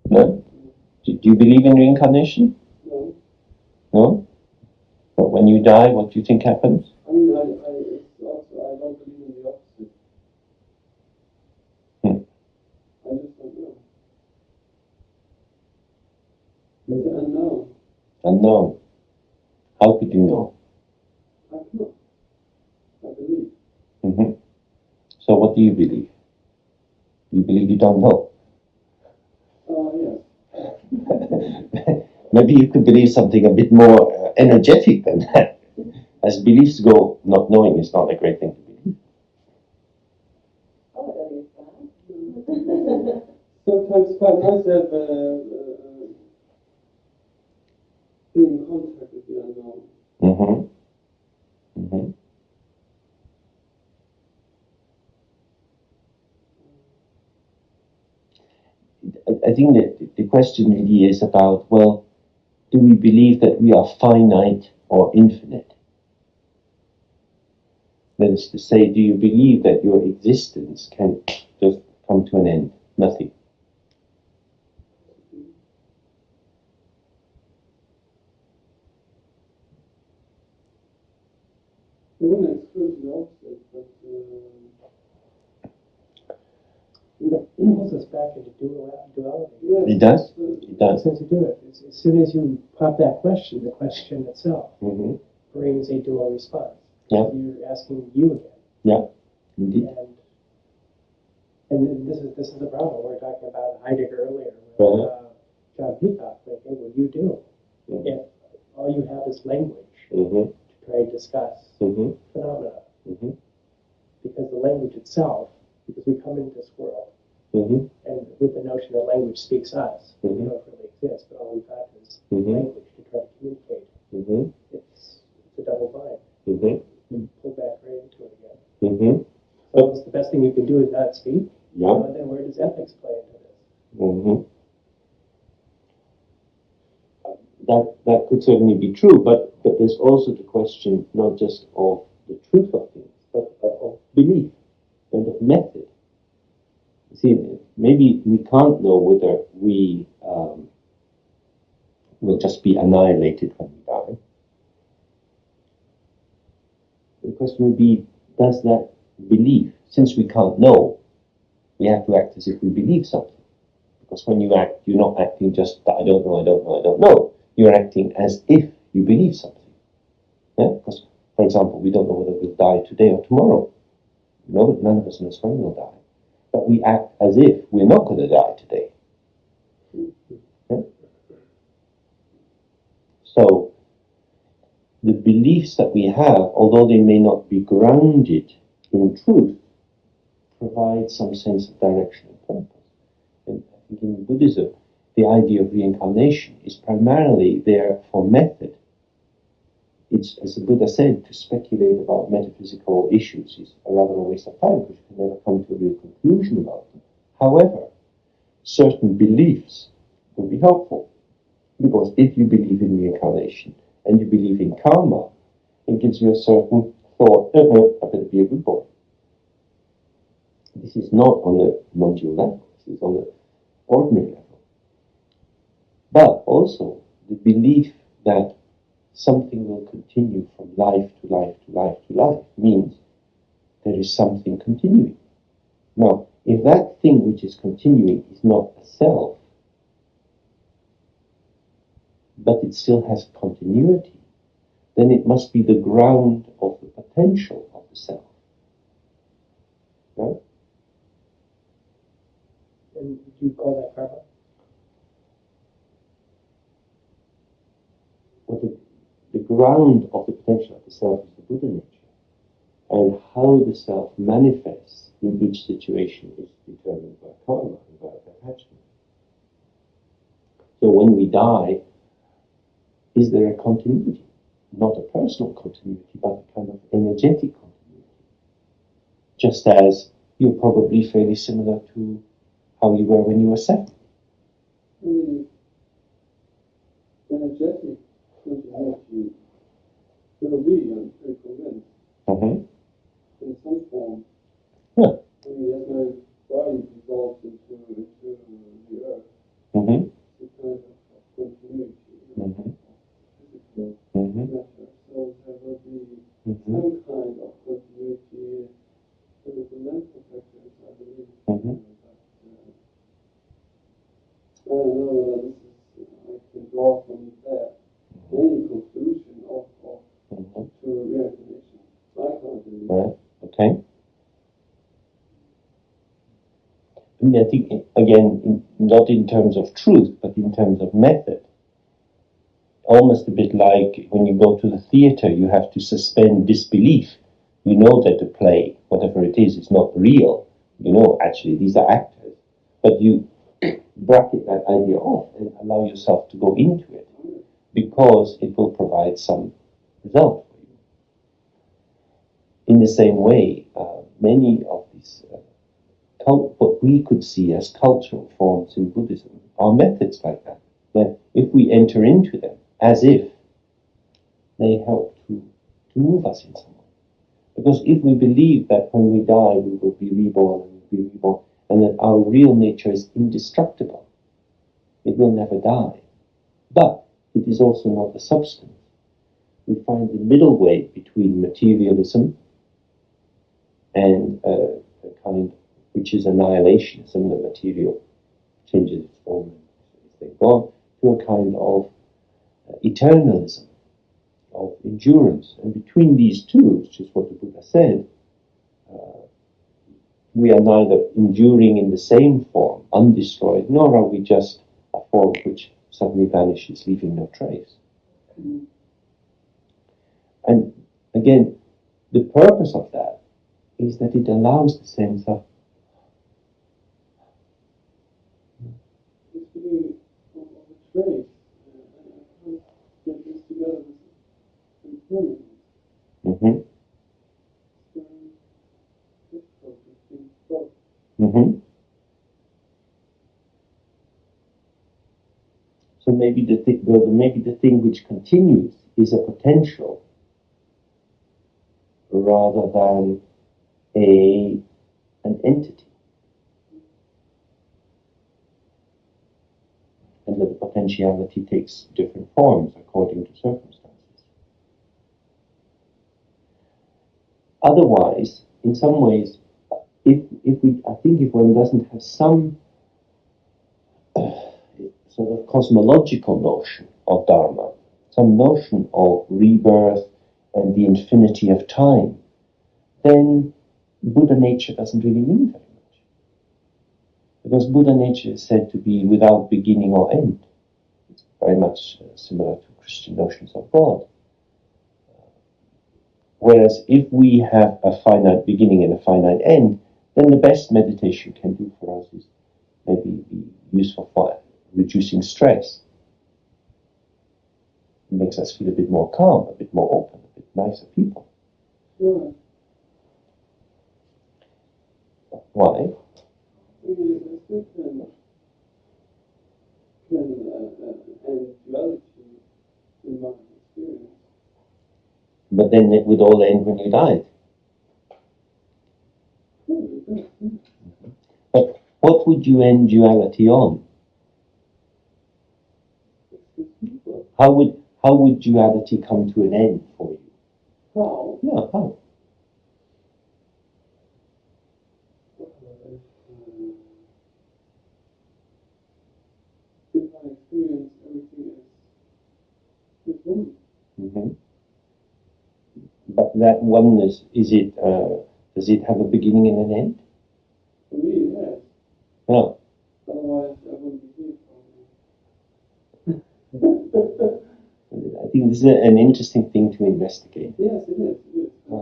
No? Do you believe in reincarnation? No. No? But when you die, what do you think happens? I mean, it's also, I don't believe in the opposite. I just don't know. It's unknown. Unknown. How could you know? I cannot. I believe. Mm-hmm. So what do you believe? You believe you don't know? Yes. Maybe you could believe something a bit more energetic than that. As beliefs go, not knowing is not a great thing to believe. Oh, I don't think it's bad. Sometimes it's quite nice to have be in contact with the unknown. Mm-hmm. Mm-hmm. I think that the question really is about, well, do we believe that we are finite or infinite? That is to say, do you believe that your existence can just come to an end? Nothing. I wouldn't exclude the opposite, but It pulls us back into duality. yes, It does? It does. Since you do it, as soon as you pop that question, the question itself Mm-hmm. brings a dual response. Yeah. You're asking you again. Yeah, indeed. And this is the problem. We were talking about Heidegger earlier. Uh-huh. John Peacock thinking, what do you do Mm-hmm. if all you have is language Mm-hmm. to try to discuss Mm-hmm. phenomena? Mm-hmm. Because the language itself, because we come into this world, Mm-hmm. and with the notion that language speaks us, we Mhm. don't really exist, but all we've got is Mhm. language to try to communicate. Mm-hmm. It's a double bind. Mm-hmm. You pull back right into it again. Mm-hmm. So it's the best thing you can do is not speak. Yeah. And then where does ethics play into this? Mm-hmm. That could certainly be true, but there's also the question not just of the truth of things, but of belief and of method. See, maybe we can't know whether we will just be annihilated when we die. The question would be, does that belief, since we can't know, we have to act as if we believe something. Because when you act, you're not acting just that I don't know, I don't know, I don't know. You're acting as if you believe something. Yeah? Because, for example, we don't know whether we'll die today or tomorrow. We know that none of us knows when we'll die. But we act as if we're not going to die today. Yeah? So, the beliefs that we have, although they may not be grounded in truth, provide some sense of direction and purpose. And I think in Buddhism, the idea of reincarnation is primarily there for method. It's, as the Buddha said, to speculate about metaphysical issues is a rather a waste of time because you can never come to a real conclusion about them. However, certain beliefs will be helpful. Because if you believe in reincarnation and you believe in karma, it gives you a certain thought, I better be a good boy. This is not on the non-dual level, this is on the ordinary level. But also the belief that something will continue from life to life to life to life means there is something continuing. Now, if that thing which is continuing is not a self, but it still has continuity, then it must be the ground of the potential of the self. Right? And would you call that karma? Well, the ground of the potential of the self is the Buddha nature. And how the self manifests in each situation is determined by karma and by attachment. So when we die, is there a continuity? Not a personal continuity, but a kind of energetic continuity. Just as you're probably fairly similar to how you were when you were 7. Energetic continuity will be, I'm very convinced, in some form. Yeah. As my body dissolves into the earth, it's a kind of continuity, physical matter. So there will be some kind of continuity. There is a mental factors, I believe. But I don't know whether this is, I can draw from that any conclusion of to reincarnation. I can't believe. Right. Okay. I mean, I think, again, not in terms of truth, but in terms of method. Almost a bit like when you go to the theatre, you have to suspend disbelief. You know that the play, whatever it is not real. You know, actually, these are actors. But you bracket that idea off and allow yourself to go into it because it will provide some result for you. In the same way, many of these what we could see as cultural forms in Buddhism are methods like that. That if we enter into them as if they help to move us in some way. Because if we believe that when we die we will be reborn and that our real nature is indestructible, it will never die. But it is also not a substance. We find the middle way between materialism and a kind which is annihilationism, the material changes its form as they go, to a kind of eternalism, of endurance. And between these two, which is what the Buddha said, we are neither enduring in the same form, undestroyed, nor are we just a form which suddenly vanishes, leaving no trace. And again, the purpose of that is that it allows the sense of a trace. I can't get this together with impermanence. It's very difficult to think both. So maybe the thing which continues is a potential rather than an entity. And that the potentiality takes different forms according to circumstances. Otherwise, in some ways, I think if one doesn't have some sort of cosmological notion of Dharma, some notion of rebirth and the infinity of time, then Buddha nature doesn't really mean very much. Because Buddha nature is said to be without beginning or end. It's very much similar to Christian notions of God. Whereas if we have a finite beginning and a finite end, then the best meditation can do for us is maybe be useful for reducing stress. It makes us feel a bit more calm, a bit more open, a bit nicer people. Sure. Why? There's this kind of and duality in my experience. But then it would all end when you died. But what would you end duality on? How would duality come to an end for you? How? Yeah, how? if I experience everything as one. Mm-hmm. But that oneness, is it? Does it have a beginning and an end? For me, yes. No. Otherwise, I wouldn't be here probably. I think this is an interesting thing to investigate. Yes, it is. It is. I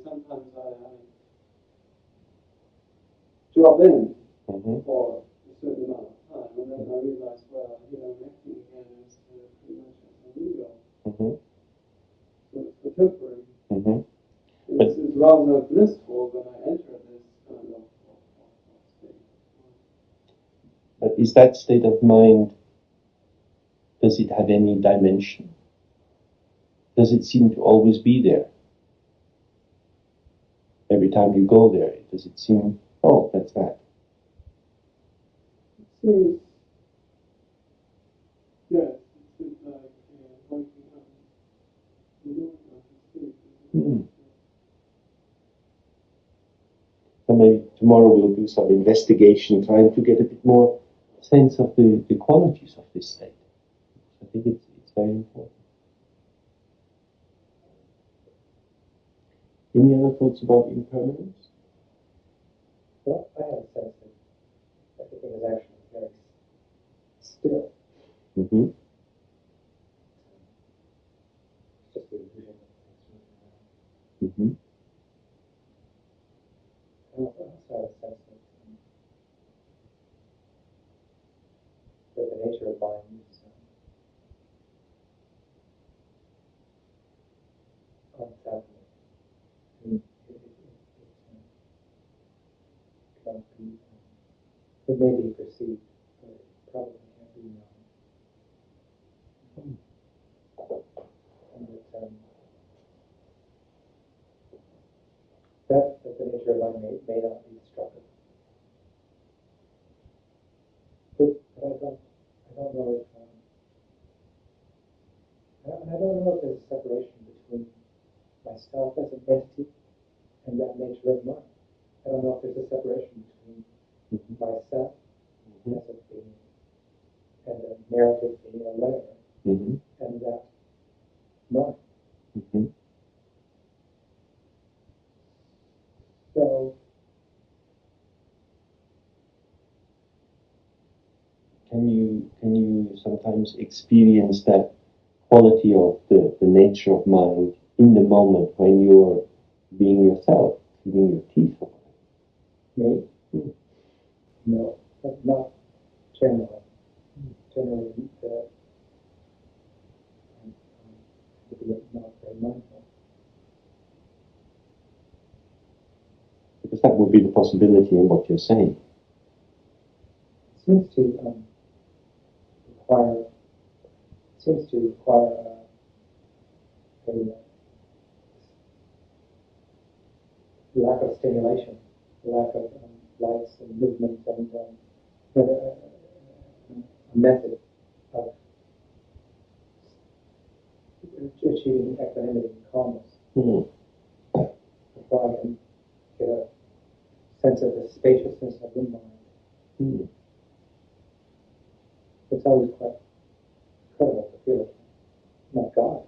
sometimes drop in for a certain amount of time, and then I realize, well, here I'm acting again as pretty much as an ego. So it's contemporary. It's rather blissful when I enter this kind of state. But is that state of mind, does it have any dimension? Does it seem to always be there? Every time you go there, does it seem, oh, that's that? It seems, yes, it's like waking up. You know what to sleep. So maybe tomorrow we'll do some investigation, trying to get a bit more sense of the qualities of this state. I think it's very important. Any other thoughts about impermanence? Well, I have a sense that everything is actually very still. Mm-hmm. It's just the illusion of things moving around. Mm-hmm. I also have a sense that the nature of mind is unfathomable. It may be perceived, but it probably can't be known. And that the nature of mind may not be destructive. But I don't know if I don't know if there's a separation between myself as an entity and that nature of mind. I don't know if there's a separation between myself as a being and a narrative being or whatever, and that mind. So can you sometimes experience that quality of the nature of mind in the moment when you're being yourself, cleaning your teeth or whatever? me? No, but not generally. Generally, I'm not very mindful. Because that would be the possibility in what you're saying. It seems to require a lack of stimulation, a lack of lights and movement, and a method of achieving equanimity and calmness. Before I can get a sense of the spaciousness of the mind. It's always quite incredible to feel it. Not God.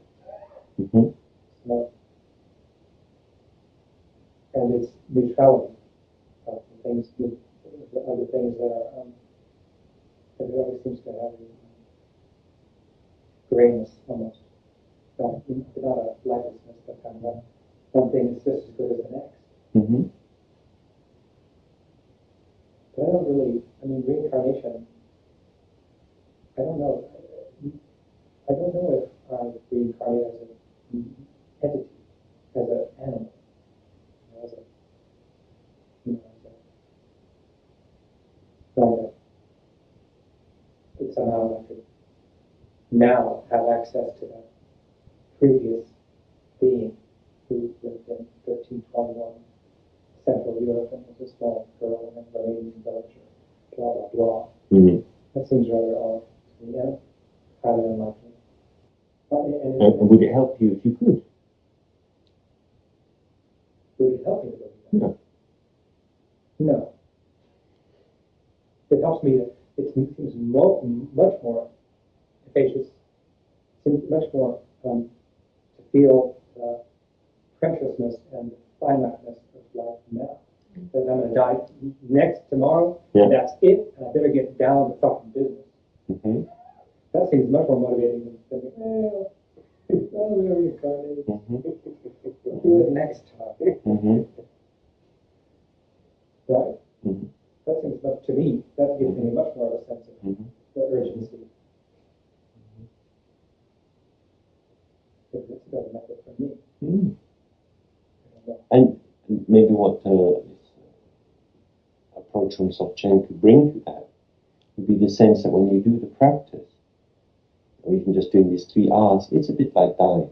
And its neutrality of the things, the other things that are, that it always seems to have a grayness almost. Not a lifelessness, but kind of one thing is just as good as the next. But I don't really, reincarnation, I don't know if I reincarnate as an entity, as an animal, as a that somehow I could now have access to that previous being who lived in 1321 Central Europe and was a small girl and remained in Belgium, blah, blah, blah. That seems rather odd to me, and highly unlikely. And would it help you if you could? Would it help me to do that? Yeah. No. It helps me that it seems much more efficacious, seems much more to feel the preciousness and the finiteness of life now. That I'm going to die next tomorrow, that's it, and I better get down to fucking business. Mm-hmm. That seems much more motivating than thinking, we are reincarnated. We'll do it next time. Mm-hmm. Right? Mm-hmm. That seems much, to me, that gives me much more of a sense of the urgency. Because it's a better method for me. Mm. And maybe what this approach from Dzogchen could bring to that would be the sense that when you do the practice, or even just doing these 3 hours, it's a bit like dying.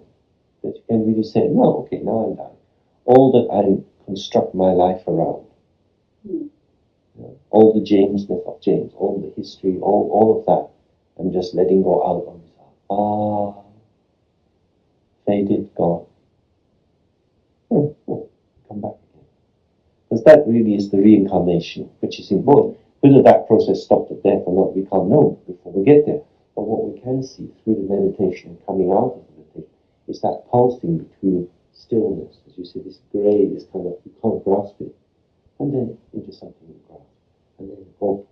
That you can really say, no, okay, now I'm dying. All that I construct my life around, all the Jamesness of James, all the history, all of that, I'm just letting go out on this. Faded, gone. Come back again. Because that really is the reincarnation, which is important. Whether that process stopped at death or not, we can't know before we get there. But what we can see through the meditation and coming out of the meditation is that pulsing between stillness, as you say, this grey, this kind of, you can't grasp it, and then into something you grasp, and then open,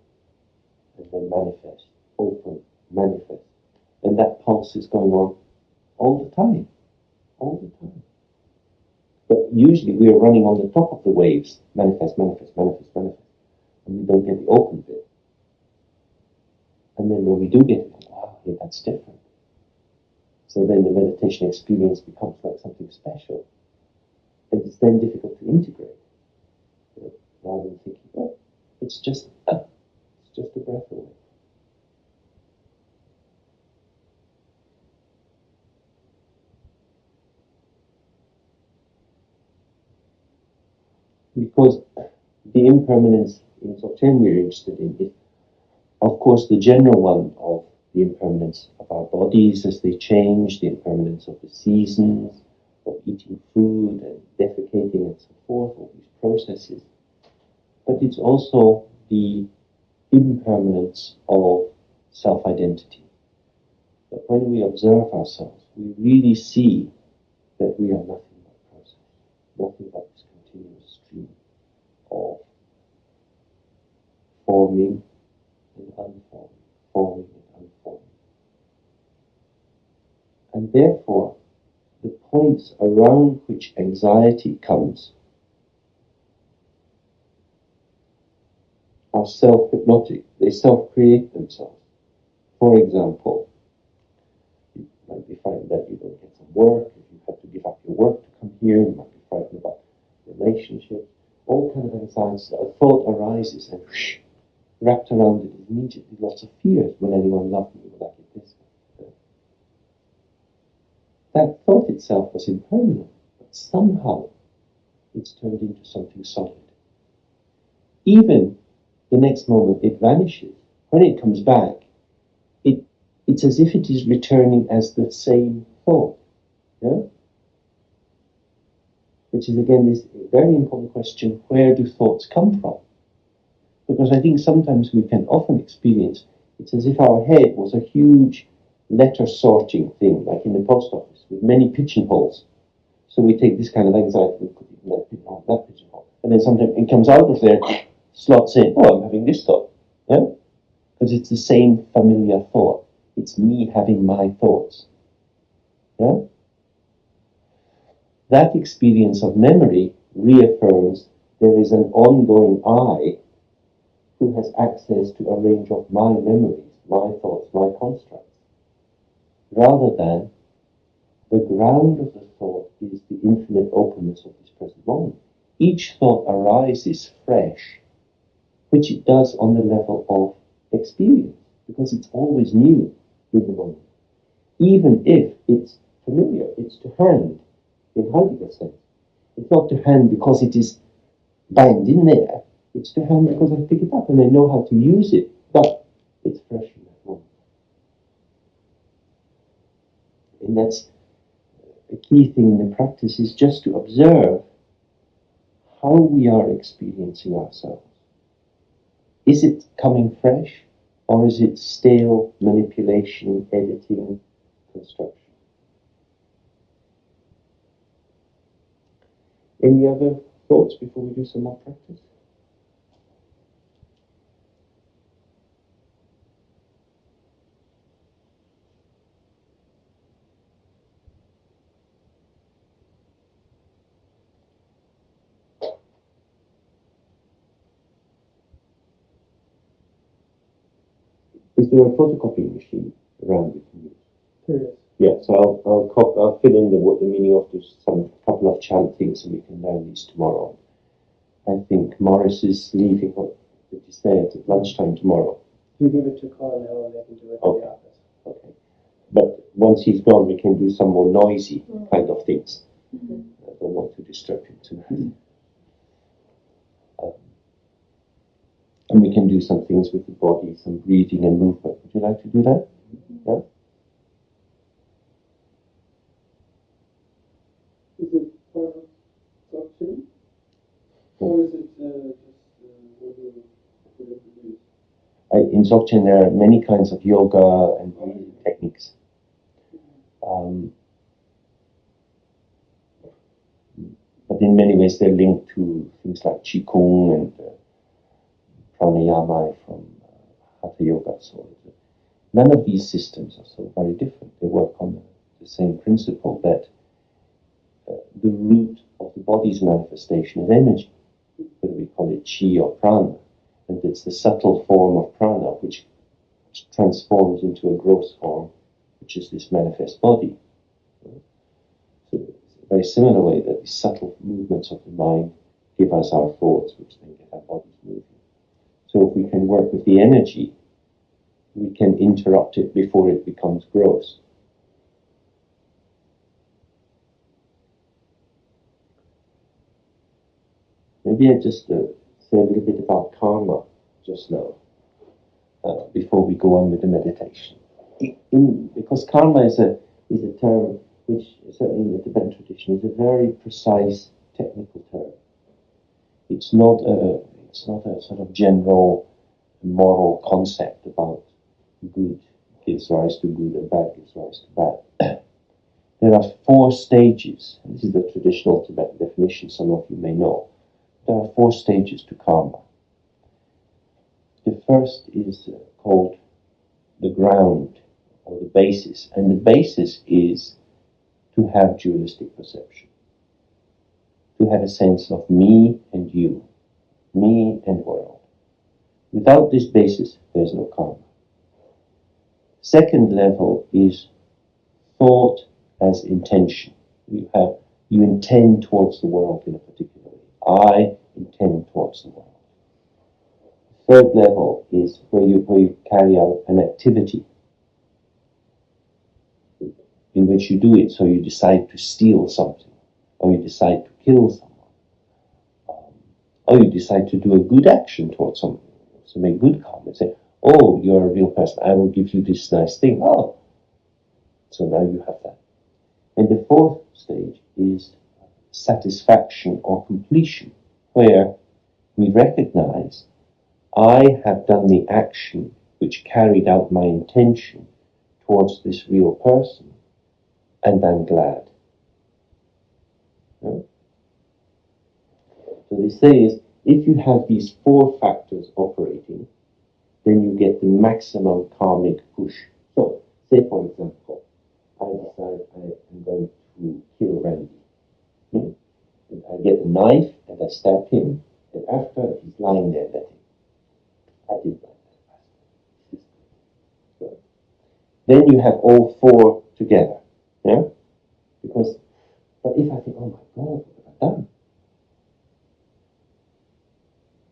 and then manifest, open, manifest. And that pulse is going on all the time. But usually we are running on the top of the waves, manifest, manifest, manifest, manifest, and we don't get the open bit. And then when we do get it, wow, okay, that's different. So then the meditation experience becomes like something special. And it's then difficult to integrate. Rather than thinking, oh, it's just a breath away. Because the impermanence in Dzogchen we're interested in is, of course, the general one of the impermanence of our bodies as they change, the impermanence of the seasons, of eating food and defecating and so forth, all these processes. But it's also the impermanence of self-identity. That when we observe ourselves, we really see that we are nothing but process, nothing but this continuous stream of forming and unforming, forming and unforming. And therefore, the points around which anxiety comes are self-hypnotic. They self-create themselves. For example, you might be frightened that you don't get some work, if you have to give up your work to come here, you might be frightened about relationships, all kind of anxieties. A thought arises and wrapped around it is immediately lots of fears. Will anyone love me? Will I get this? That thought itself was impermanent, but somehow it's turned into something solid. Even the next moment it vanishes. When it comes back, it's as if it is returning as the same thought. Yeah? Which is again this very important question, where do thoughts come from? Because I think sometimes we can often experience, it's as if our head was a huge letter sorting thing, like in the post office, with many pigeonholes. So we take this kind of anxiety, we put it in that pigeonhole, and then sometimes it comes out of there, slots in, oh, I'm having this thought. Yeah? Because it's the same familiar thought. It's me having my thoughts. Yeah? That experience of memory reaffirms there is an ongoing I who has access to a range of my memories, my thoughts, my constructs, rather than the ground of the thought is the infinite openness of this present moment. Each thought arises fresh, which it does on the level of experience, because it's always new in the moment. Even if it's familiar, it's to hand in Heidegger's sense. It's not to hand because it is bound in there, it's to hand because I pick it up and I know how to use it, but it's fresh in that moment. And that's a key thing in the practice, is just to observe how we are experiencing ourselves. Is it coming fresh, or is it stale manipulation, editing, construction? Any other thoughts before we do some more practice? Is there a photocopying machine around we can use? There is. Yeah, so I'll fill in the meaning of this, some couple of chantings, and we can learn these tomorrow. I think Morris is leaving. What did you say at lunchtime tomorrow? You give it to Carl and they can do it in the office. Okay. But once he's gone, we can do some more noisy kind of things. I don't want to disturb him tonight. And we can do some things with the body, some breathing and movement. Would you like to do that? Yeah? Is it part of Dzogchen? Or is it just what you use? In Dzogchen, there are many kinds of yoga and breathing techniques. But in many ways, they're linked to things like Qigong and pranayama from Hatha Yoga. So none of these systems are so very different. They work on the same principle that the root of the body's manifestation is energy, whether we call it chi or prana, and it's the subtle form of prana which transforms into a gross form, which is this manifest body. So it's a very similar way that the subtle movements of the mind give us our thoughts, which then get our bodies moving. So if we can work with the energy, we can interrupt it before it becomes gross. Maybe I just say a little bit about karma just now, before we go on with the meditation. Because karma is a term which, certainly in the Tibetan tradition, is a very precise technical term. It's not a sort of general moral concept about good gives rise to good and bad gives rise to bad. There are 4 stages, and this is the traditional Tibetan definition, some of you may know. There are 4 stages to karma. The first is called the ground, or the basis, and the basis is to have dualistic perception, to have a sense of me and you, me and world. Without this basis, there's no karma. Second level is thought as intention. You intend towards the world in a particular way. I intend towards the world. Third level is where you carry out an activity in which you do it, so you decide to steal something, or you decide to kill someone, or you decide to do a good action towards someone, so make good karma. Say, oh, you're a real person, I will give you this nice thing. Oh, so now you have that. And the fourth stage is satisfaction or completion, where we recognize I have done the action which carried out my intention towards this real person, and I'm glad. Yeah? So they say is, if you have these 4 factors operating, then you get the maximum karmic push. So, say for example, I decide I am going to kill Wendy. And I get a knife and I stab him, and after he's lying there, let him. I did that. So, then you have all 4 together. Yeah? But if I think, oh my God, what have I done?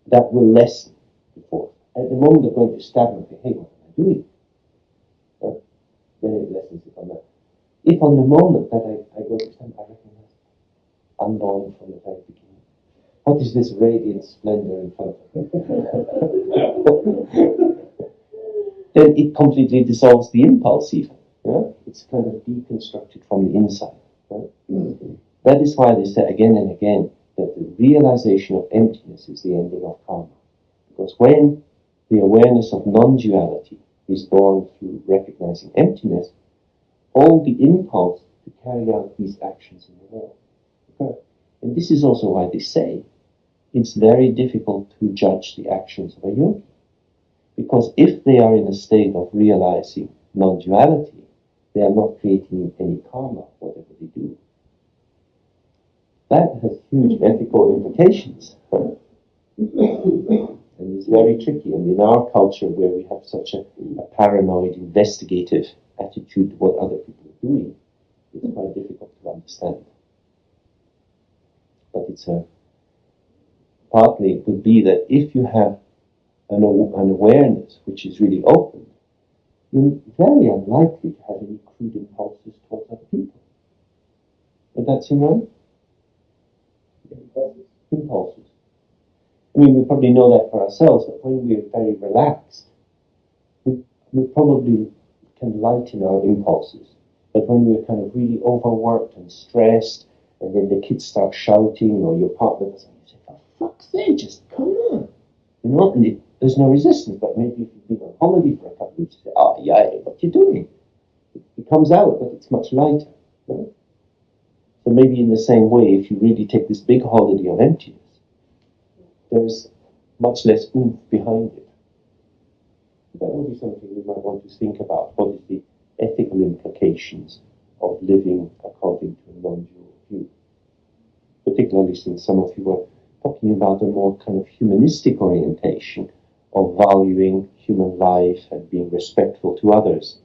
That will lessen the 4th. At the moment I'm going to stab him, I think, hey, what am I doing? Then it lessens it on that. If on the moment that I go to stand, I recognize I'm born from the very beginning. What is this radiant splendor in front of me? Then it completely dissolves the impulse even. Yeah? It's kind of deconstructed from the inside. Right? That is why they say again and again, that the realization of emptiness is the ending of karma. Because when the awareness of non-duality is born through recognizing emptiness, all the impulse to carry out these actions in the world occur. And this is also why they say it's very difficult to judge the actions of a yogi. Because if they are in a state of realizing non-duality, they are not creating any karma, whatever they do. That has huge ethical implications. And it's very tricky. And in our culture, where we have such a paranoid, investigative attitude to what other people are doing, it's quite difficult to understand. But partly it could be that if you have an awareness which is really open, you're very unlikely to have any crude impulses towards other people. Would that seem right? Impulses. I mean, we probably know that for ourselves, that when we're very relaxed, we probably can lighten our impulses. But when we're kind of really overworked and stressed, and then the kids start shouting, or your partner does something, you say, for fuck's sake, just come on. You know, and there's no resistance. But maybe if you've been on holiday for a couple of weeks, you say, oh, yeah, what you doing? It comes out, but it's much lighter. Right? So maybe in the same way, if you really take this big holiday of emptiness, there's much less oomph behind it. That would be something we might want to think about. What is the ethical implications of living according to a non-dual view? Particularly since some of you were talking about a more kind of humanistic orientation of valuing human life and being respectful to others.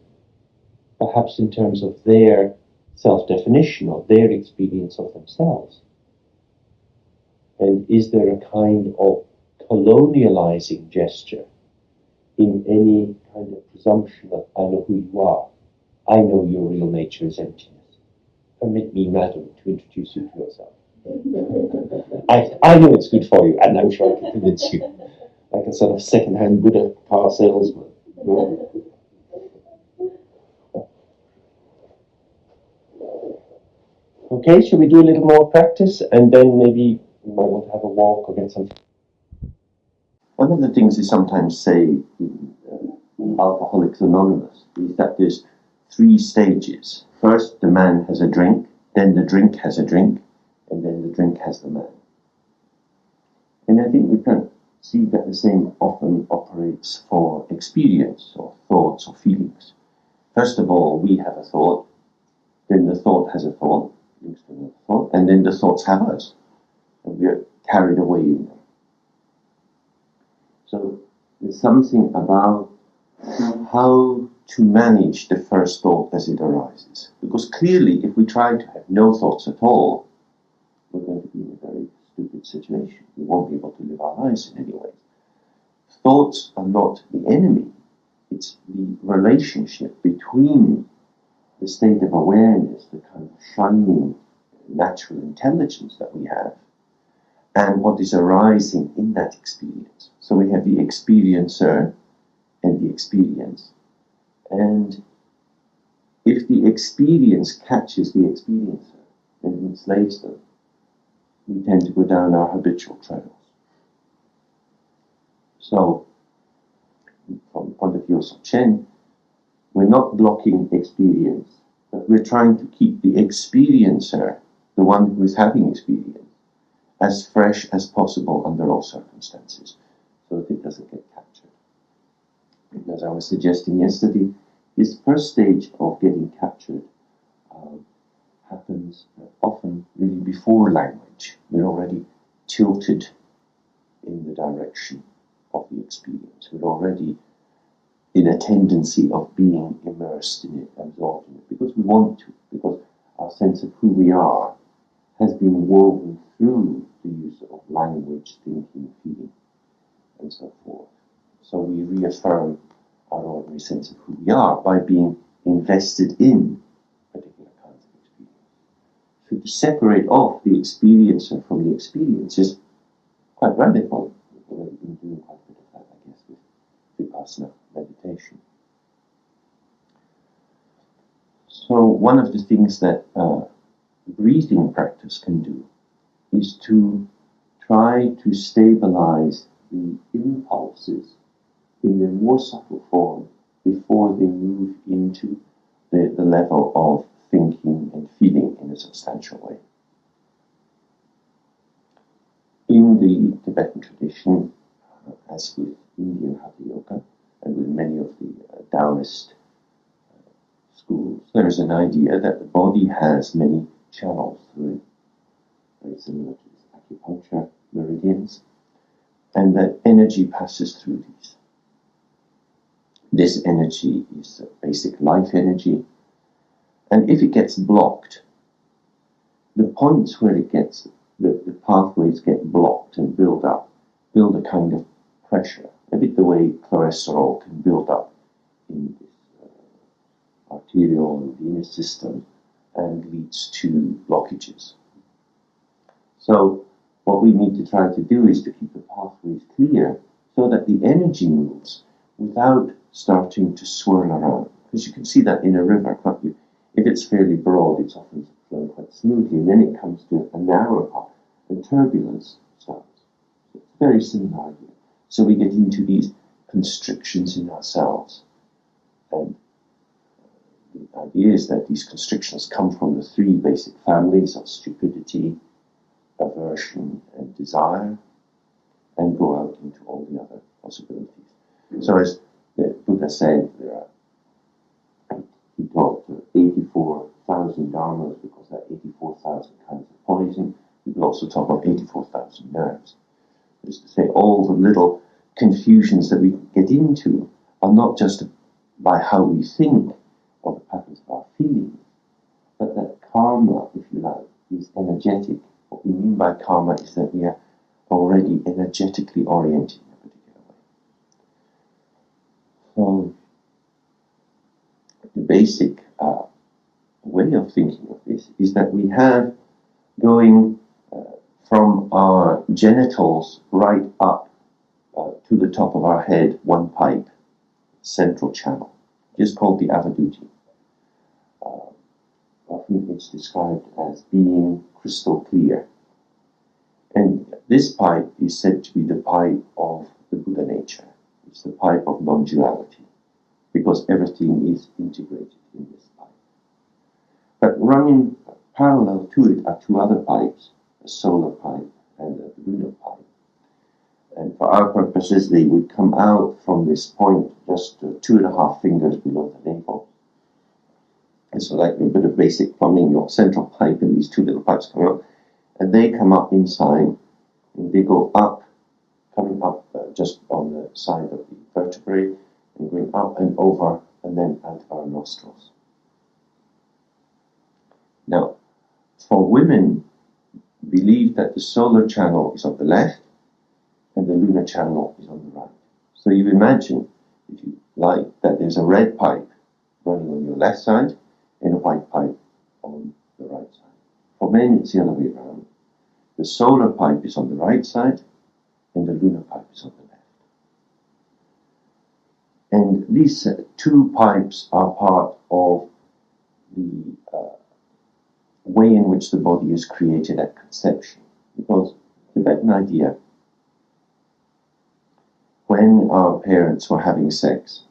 Perhaps in terms of their self-definition, of their experience of themselves. And is there a kind of colonializing gesture in any kind of presumption that I know who you are, I know your real nature is emptiness. Permit me, madam, to introduce you to yourself. I know it's good for you, and I'm sure I can convince you. Like a sort of second-hand Buddha car salesman. Okay, shall we do a little more practice, and then maybe we might want to have a walk or get something. One of the things they sometimes say in Alcoholics Anonymous is that there's 3 stages. First, the man has a drink, then the drink has a drink, and then the drink has the man. And I think we can see that the same often operates for experience, or thoughts, or feelings. First of all, we have a thought, then the thought has a thought, links to another thought, and then the thoughts have us, and we are carried away in them. So there's something about how to manage the first thought as it arises. Because clearly, if we try to have no thoughts at all, we're going to be in a very stupid situation. We won't be able to live our lives in any way. Thoughts are not the enemy. It's the relationship between the state of awareness, the kind of shining natural intelligence that we have, and what is arising in that experience. So we have the experiencer and the experience. And if the experience catches the experiencer and enslaves them, we tend to go down our habitual trails. So, from the point of view of Dzogchen, we're not blocking experience, but we're trying to keep the experiencer, the one who is having experience, as fresh as possible under all circumstances, so that it doesn't get captured. And as I was suggesting yesterday, this first stage of getting captured happens often really before language. We're already tilted in the direction of the experience. We're already in a tendency of being immersed in it, absorbed in it, because we want to, because our sense of who we are has been woven through the use of language, thinking, feeling, and so forth. So we reaffirm our ordinary sense of who we are by being invested in particular kinds of experience. So to separate off the experiencer from the experience is quite radical. We've already been doing quite a bit of that, I guess, with Vipassana meditation. So one of the things that breathing practice can do is to try to stabilize the impulses in their more subtle form before they move into the level of thinking and feeling in a substantial way. In the Tibetan tradition, as with Indian Hatha Yoga and with many of the Taoist schools, there is an idea that the body has many channels through it, very similar to acupuncture meridians, and that energy passes through these. This energy is basic life energy, and if it gets blocked, the points where it gets, the pathways get blocked and build a kind of pressure, a bit the way cholesterol can build up in this arterial and venous system and leads to blockages. So what we need to try to do is to keep the pathways clear so that the energy moves without starting to swirl around. Because you can see that in a river, can't you? If it's fairly broad, it's often flowing quite smoothly, and then it comes to a narrow path, and turbulence starts. It's a very similar idea. So we get into these constrictions in ourselves. And the idea is that these constrictions come from the three basic families of stupidity, aversion, and desire, and go out into all the other possibilities. So as the Buddha said, he taught 84,000 dharmas because there are 84,000 kinds of poison. We could also talk about 84,000 nerves. That is to say, all the little confusions that we get into are not just by how we think or the patterns of our feelings, but that karma, if you like, is energetic. What we mean by karma is that we are already energetically oriented in a particular way. So, the basic way of thinking of this is that we have going from our genitals right up to the top of our head, one pipe, central channel, just called the avaduti. Often it's described as being crystal clear. And this pipe is said to be the pipe of the Buddha nature. It's the pipe of non-duality, because everything is integrated in this pipe. But running parallel to it are two other pipes, a solar pipe and a lunar pipe. And for our purposes, they would come out from this point just 2.5 fingers below the navel. And so like a bit of basic plumbing, your central pipe and these two little pipes come out, and they come up inside, and they go up, coming up just on the side of the vertebrae, and going up and over, and then out of our nostrils. Now, for women, believe that the solar channel is on the left, and the lunar channel is on the right. So you imagine, if you like, that there's a red pipe running on your left side, and a white pipe on the right side. For men, it's the other way around. The solar pipe is on the right side, and the lunar pipe is on the left. And these two pipes are part of the way in which the body is created at conception. Because the Tibetan idea, when our parents were having sex,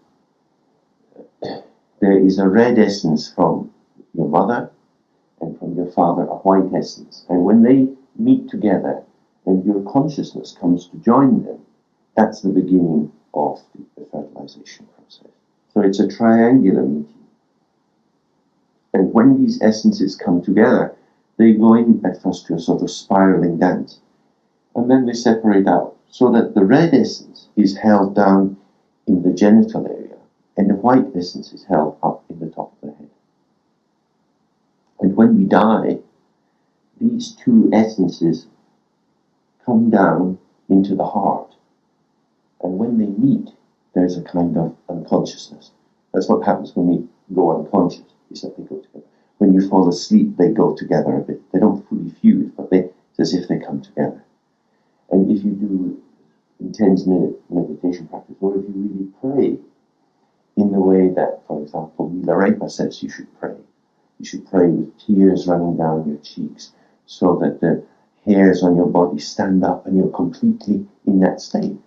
there is a red essence from your mother and from your father, a white essence. And when they meet together and your consciousness comes to join them, that's the beginning of the fertilization process. So it's a triangular meeting. And when these essences come together, they go in at first to a sort of spiraling dance. And then they separate out, so that the red essence is held down in the genital area, and the white essence is held up in the top of the head. And when we die, these two essences come down into the heart. And when they meet, there's a kind of unconsciousness. That's what happens when we go unconscious, is that they go together. When you fall asleep, they go together a bit. They don't fully fuse, but it's as if they come together. And if you do intense meditation practice, or if you really pray in the way that, for example, Milarepa says you should pray with tears running down your cheeks, so that the hairs on your body stand up and you're completely in that state.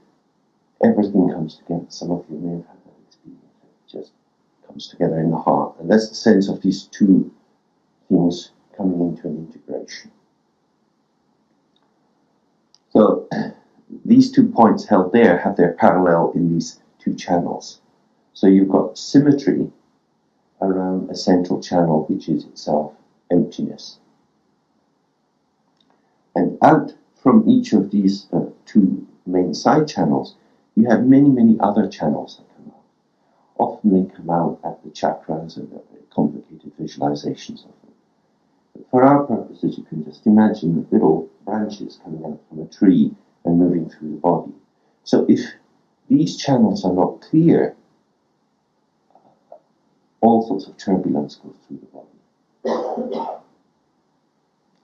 Everything comes together. Some of you may have had that experience. It just comes together in the heart. And that's the sense of these two things coming into an integration. So these 2 points held there have their parallel in these 2 channels. So you've got symmetry around a central channel, which is itself emptiness. And out from each of these 2 main side channels, you have many, many other channels that come out. Often they come out at the chakras and very complicated visualizations of them. But for our purposes, you can just imagine little branches coming out from a tree and moving through the body. So if these channels are not clear, all sorts of turbulence goes through the body.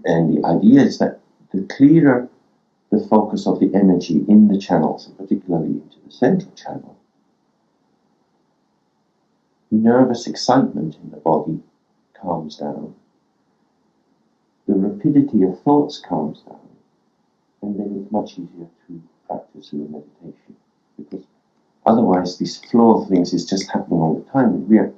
And the idea is that the clearer the focus of the energy in the channels, and particularly into the central channel, nervous excitement in the body calms down, the rapidity of thoughts calms down, and then it's much easier to practice through meditation. Because otherwise this flow of things is just happening all the time. We are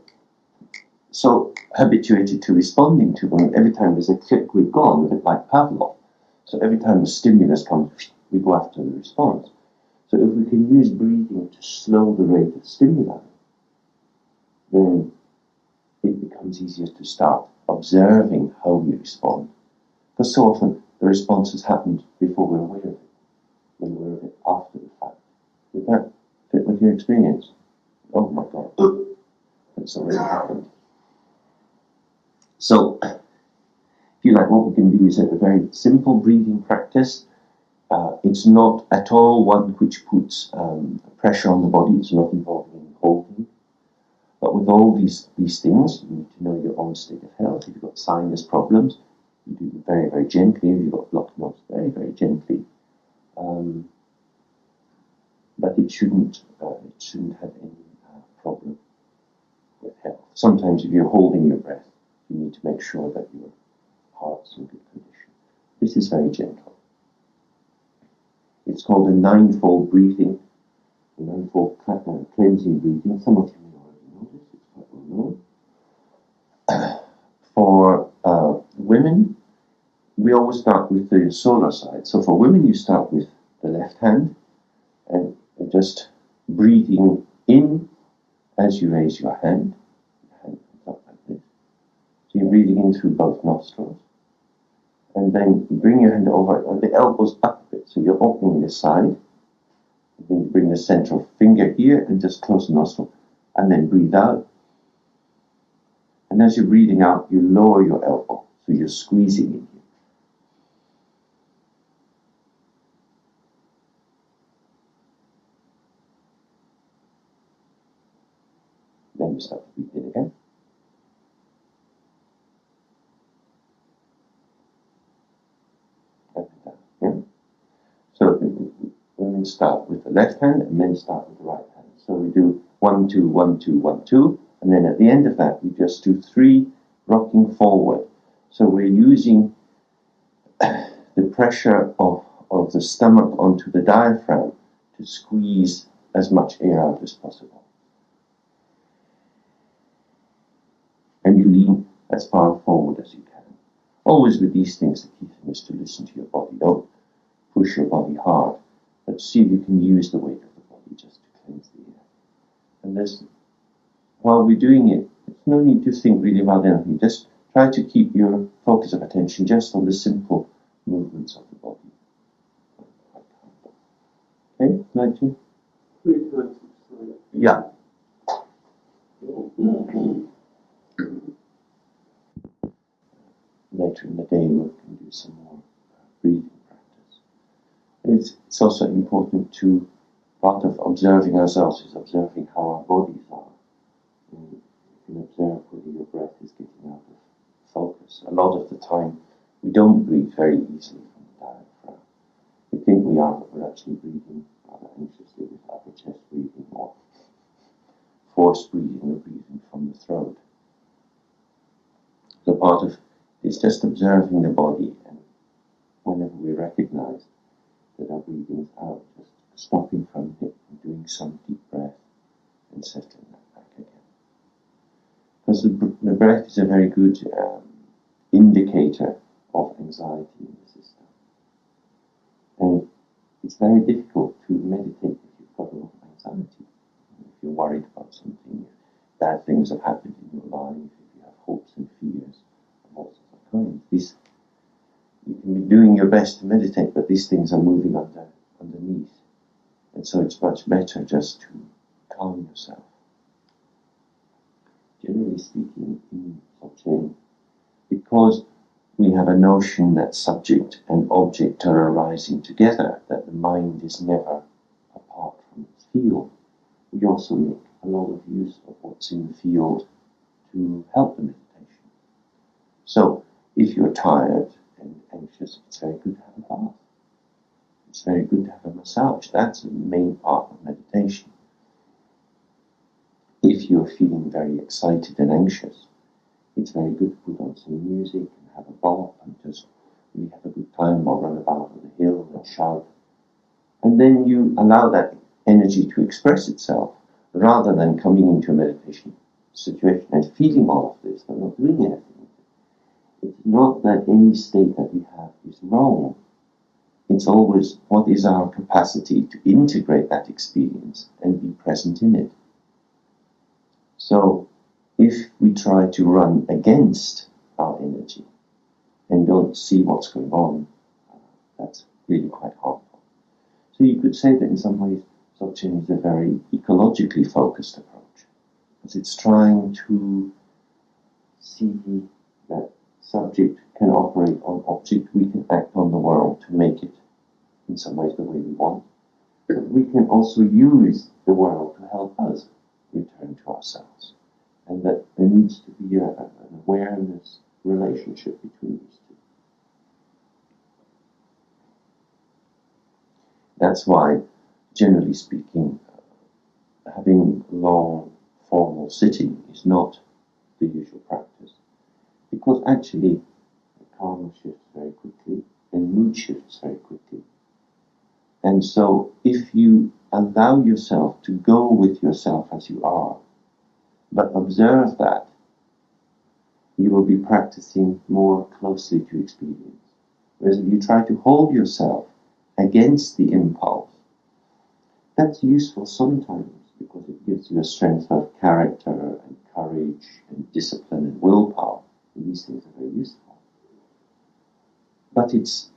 so habituated to responding to them. Every time there's a click, we've gone, a bit like Pavlov. So every time a stimulus comes, we go after the response. So if we can use breathing to slow the rate of stimuli, then it becomes easier to start observing how we respond. Because so often the responses happen before we're aware of it. We're aware of it after the fact. Would that fit with your experience? Oh my God, that's already happened. So, if you like, what we can do is a very simple breathing practice. It's not at all one which puts pressure on the body. It's not involving any holding. But with all these things, you need to know your own state of health. If you've got sinus problems, you do it very, very gently. If you've got blocked nose, very, very gently. But it shouldn't have any problem with health. Sometimes if you're holding your breath, you need to make sure that your heart's in good condition. This is very gentle. It's called a ninefold breathing, a ninefold cleansing breathing. Some of you may already know this, it's quite well known. For women, we always start with the solar side. So for women, you start with the left hand and just breathing in as you raise your hand. Your hand comes up like this. So you're breathing in through both nostrils. And then you bring your hand over and the elbows up a bit. So you're opening this side. And then you bring the central finger here and just close the nostril. And then breathe out. And as you're breathing out, you lower your elbow. So you're squeezing in here. Then you start to breathe in again. Up and down. Yeah? So women start with the left hand and men start with the right hand. So we do 1, 2, 1, 2, 1, 2. And then at the end of that, we just do 3 rocking forward. So we're using the pressure of the stomach onto the diaphragm to squeeze as much air out as possible. And you lean as far forward as you can. Always with these things, the key thing is to listen to your body. Don't push your body hard, but see if you can use the weight of the body just to cleanse the air. And while we're doing it, there's no need to think really about anything. Just try to keep your focus of attention just on the simple movements of the body. Okay, like to? 3 times each side. Yeah. Later in the day, we can do some more breathing practice. It's also important to, part of observing ourselves is observing how our bodies are. And you can observe whether your breath is getting out of focus. A lot of the time, we don't breathe very easily from the diaphragm. We think we are, but we're actually breathing rather anxiously with upper chest breathing or forced breathing or breathing from the throat. So part of it's just observing the body, and whenever we recognize that our breathing's out, just stopping from it and doing some deep breath and settling that back again. Because the breath is a very good indicator of anxiety in the system. And it's very difficult to meditate if you've got a lot of anxiety. If you're worried about something, if bad things have happened in your life, if you have hopes and fears of all sorts of kinds. You can be doing your best to meditate, but these things are moving underneath. And so it's much better just to calm yourself. Generally speaking, in Dzogchen, because we have a notion that subject and object are arising together, that the mind is never apart from its field, we also make a lot of use of what's in the field to help the meditation. So, if you're tired and anxious, it's very good to have a bath. It's very good to have a massage. That's the main part of meditation. If you're feeling very excited and anxious, it's very good to put on some music and have a bop and just really have a good time or run about on the hill and shout. And then you allow that energy to express itself rather than coming into a meditation situation and feeling all of this but not doing anything. It's not that any state that we have is wrong. It's always what is our capacity to integrate that experience and be present in it. So, if we try to run against our energy and don't see what's going on, that's really quite harmful. So you could say that in some ways Dzogchen is a very ecologically focused approach, because it's trying to see that subject can operate on object, we can act on the world to make it in some ways the way we want, but we can also use the world to help us return to ourselves. And that there needs to be an awareness relationship between these two. That's why, generally speaking, having long formal sitting is not the usual practice. Because actually, karma shifts very quickly and mood shifts very quickly. And so, if you allow yourself to go with yourself as you are, but observe that, you will be practicing more closely to experience. Whereas if you try to hold yourself against the impulse, that's useful sometimes because it gives you a strength of character and courage and discipline and willpower. And these things are very useful. But it's,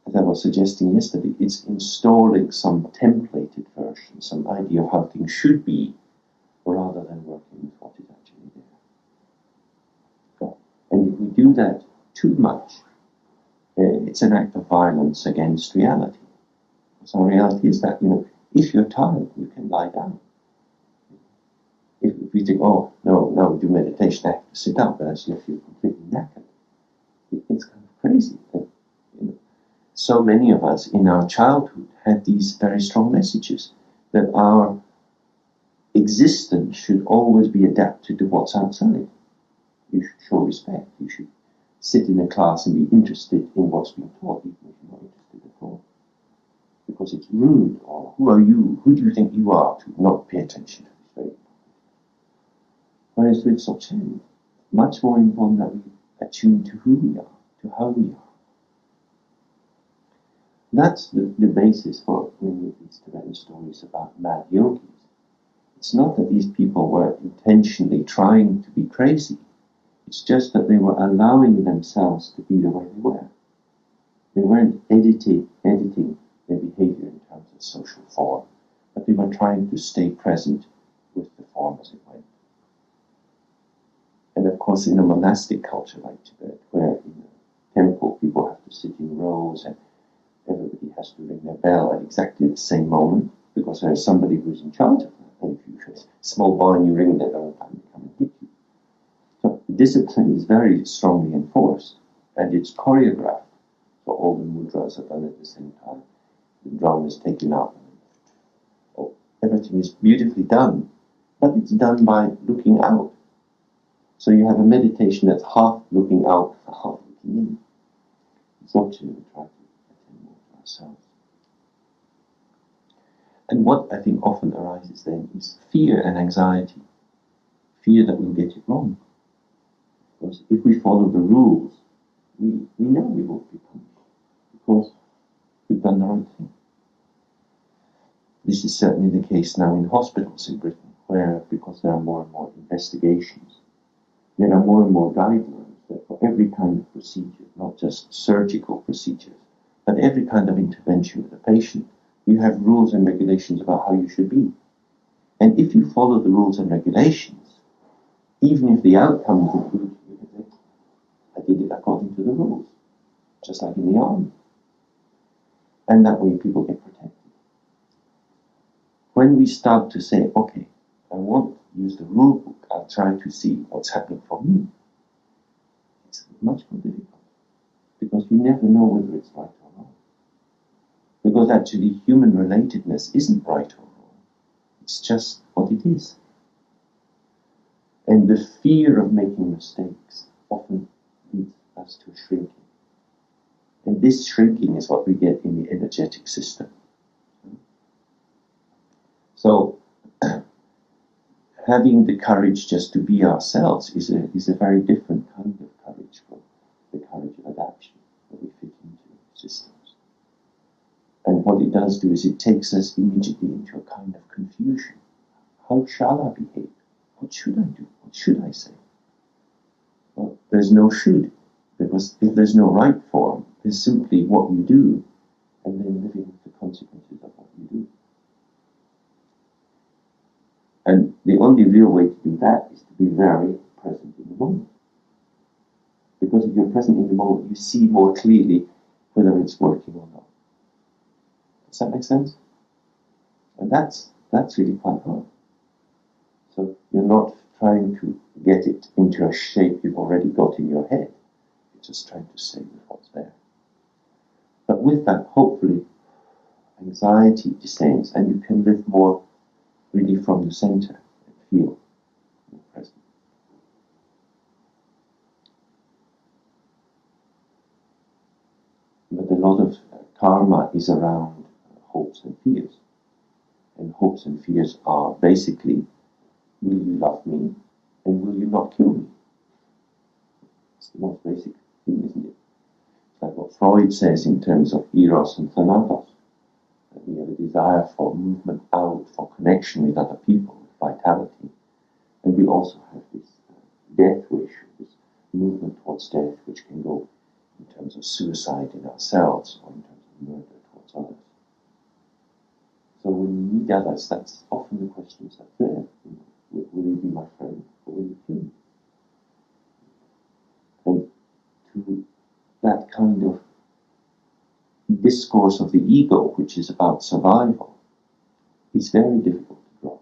as I was suggesting yesterday, it's installing some templated version, some idea of how things should be, rather than working with what is actually there. And if we do that too much, it's an act of violence against reality. So reality is that, if you're tired, you can lie down. If we think, oh, no, we do meditation, I have to sit up, but actually I feel completely knackered. It's kind of crazy. So many of us in our childhood had these very strong messages that our existence should always be adapted to what's outside. You should show respect. You should sit in a class and be interested in what's being taught, even if you're not interested at all. Because it's rude, or who are you? Who do you think you are to not pay attention to this very important? Whereas with Dzogchen, much more important that we attune to who we are, to how we are. That's the basis for many of these Tibetan stories about mad yogis. It's not that these people were intentionally trying to be crazy. It's just that they were allowing themselves to be the way they were. They weren't editing their behavior in terms of social form, but they were trying to stay present with the form as it went. And of course, in a monastic culture like Tibet, where in a temple people have to sit in rows and everybody has to ring their bell at exactly the same moment, because there is somebody who's in charge of that. And if you're a small boy and you ring their bell, time to come and hit you. So discipline is very strongly enforced, and it's choreographed. So all the mudras are done at the same time. The drum is taken up. Everything is beautifully done, but it's done by looking out. So you have a meditation that's half looking out, half looking in. Dzogchen, we try to attend more to ourselves. And what I think often arises then is fear and anxiety. Fear that we'll get it wrong. Because if we follow the rules, we know we won't be punished because we've done the right thing. This is certainly the case now in hospitals in Britain, where, because there are more and more investigations, there are more and more guidelines that for every kind of procedure, not just surgical procedures, but every kind of intervention with a patient, you have rules and regulations about how you should be. And if you follow the rules and regulations, even if the outcome isn't good, you can say, I did it according to the rules, just like in the army. And that way people get protected. When we start to say, okay, I won't use the rule book, I'll try to see what's happening for me, it's much more difficult. Because you never know whether it's right or wrong. Because actually human relatedness isn't right or wrong. It's just what it is. And the fear of making mistakes often leads us to shrinking. And this shrinking is what we get in the energetic system. So, having the courage just to be ourselves is a very different kind of courage from the courage of adaptation that we fit into systems. And what it does do is it takes us immediately into a kind of confusion. How shall I behave? What should I do? What should I say? Well, there's no should, because if there's no right form, there's simply what you do, and then living with the consequences of what you do. And the only real way to do that is to be very present in the moment. Because if you're present in the moment, you see more clearly whether it's working or not. Does that make sense? And that's really quite hard. So you're not trying to get it into a shape you've already got in your head. You're just trying to stay with what's there. But with that, hopefully, anxiety descends and you can live more really from the center and feel more present. But a lot of karma is around hopes and fears. And hopes and fears are basically, will you love me and will you not kill me? It's the most basic thing, isn't it? It's like what Freud says in terms of eros and thanatos. That we have a desire for movement out, for connection with other people, with vitality. And we also have this death wish, this movement towards death, which can go in terms of suicide in ourselves or in terms of murder towards others. So when we meet others, that's often the questions that are there. Will you be my friend or will you kill me? And to that kind of discourse of the ego, which is about survival, is very difficult to drop.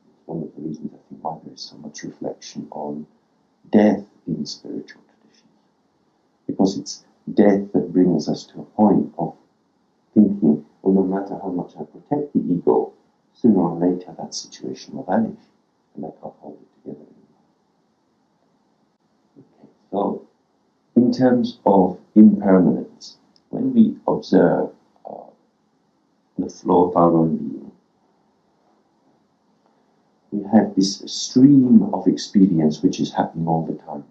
It's one of the reasons I think why there is so much reflection on death in spiritual traditions. Because it's death that brings us to a point of thinking, well, no matter how much I protect the ego, sooner or later that situation will vanish, and I can't hold it together anymore. Okay, so in terms of impermanence, when we observe the flow of our own being, we have this stream of experience which is happening all the time.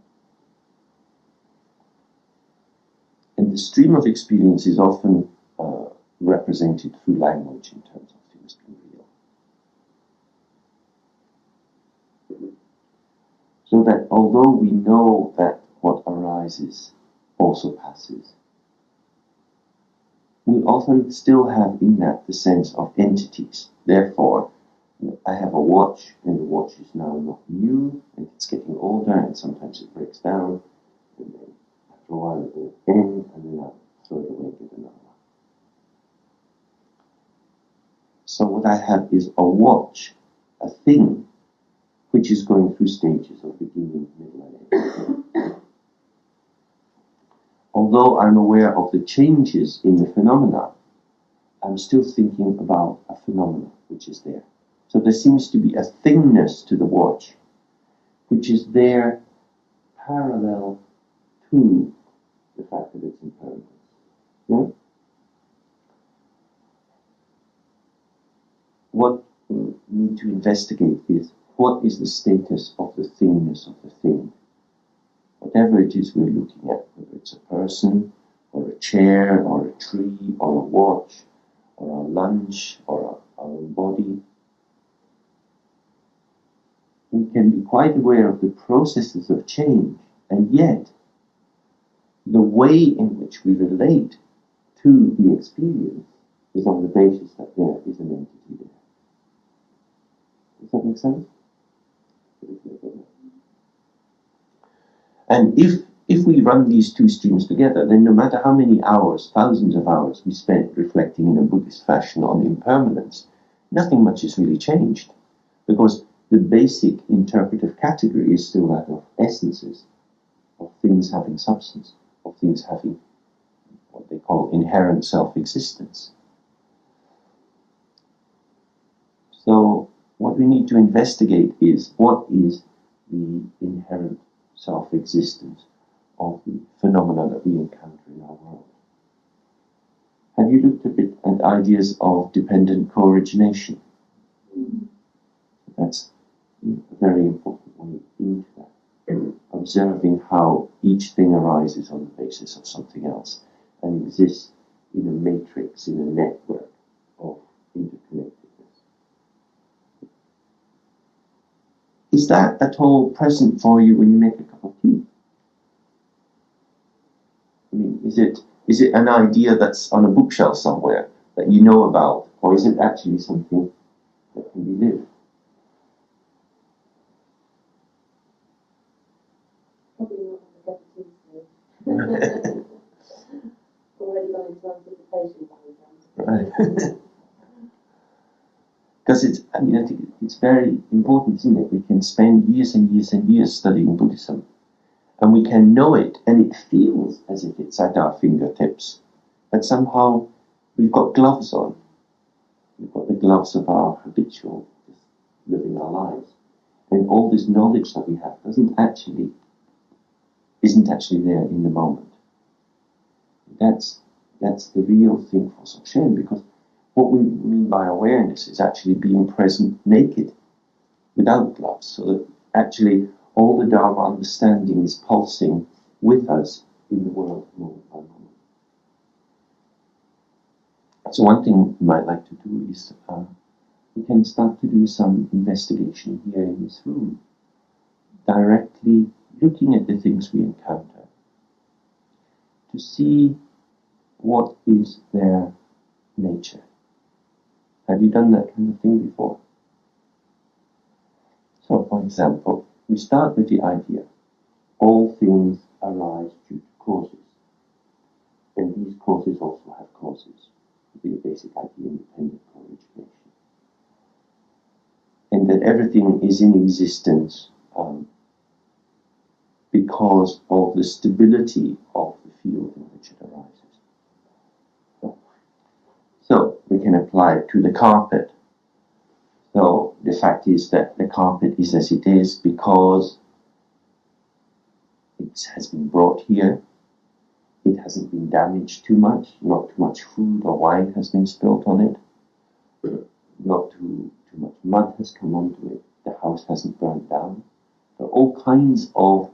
And the stream of experience is often represented through language in terms of things being real. So that although we know that what arises also passes, we often still have in that the sense of entities. Therefore, I have a watch, and the watch is now not new, and it's getting older, and sometimes it breaks down, and then after a while it will end, and then I'll throw it away and get another one. So what I have is a watch, a thing, which is going through stages of beginning, middle, and end. Although I'm aware of the changes in the phenomena, I'm still thinking about a phenomena which is there. So there seems to be a thingness to the watch, which is there parallel to the fact that it's impermanence. Yeah? What we need to investigate is what is the status of the thingness of the thing. Whatever it is we're looking at, whether it's a person, or a chair, or a tree, or a watch, or our lunch, or our own body, we can be quite aware of the processes of change, and yet the way in which we relate to the experience is on the basis that there is an entity there. Does that make sense? And if we run these two streams together, then no matter how many hours, thousands of hours we spent reflecting in a Buddhist fashion on impermanence, nothing much has really changed. Because the basic interpretive category is still that of essences, of things having substance, of things having what they call inherent self-existence. So what we need to investigate is what is the inherent self-existence of the phenomena that we encounter in our world. Have you looked a bit at ideas of dependent co-origination? That's a very important way into that. Observing how each thing arises on the basis of something else and exists in a matrix, in a network of interconnectedness. Is that at all present for you when you make a cup of tea? I mean, is it an idea that's on a bookshelf somewhere that you know about, or is it actually something that can be lived? Probably not on the cup of tea stage. Already gone into anticipation by Right. Because I think it's very important, isn't it? We can spend years and years and years studying Buddhism, and we can know it, and it feels as if it's at our fingertips, but somehow we've got gloves on. We've got the gloves of our habitual living our lives, and all this knowledge that we have isn't actually there in the moment. That's the real thing for Dzogchen, because what we mean by awareness is actually being present naked, without gloves, so that actually all the Dharma understanding is pulsing with us in the world moment by moment. So one thing we might like to do is we can start to do some investigation here in this room, directly looking at the things we encounter, to see what is their nature. Have you done that kind of thing before? So, for example, we start with the idea, all things arise due to causes. And these causes also have causes. The basic idea, independent co-origination. And that everything is in existence because of the stability of the field in which it arises. So we can apply it to the carpet. So the fact is that the carpet is as it is because it has been brought here. It hasn't been damaged too much. Not too much food or wine has been spilt on it. Not too much mud has come onto it. The house hasn't burnt down. There are all kinds of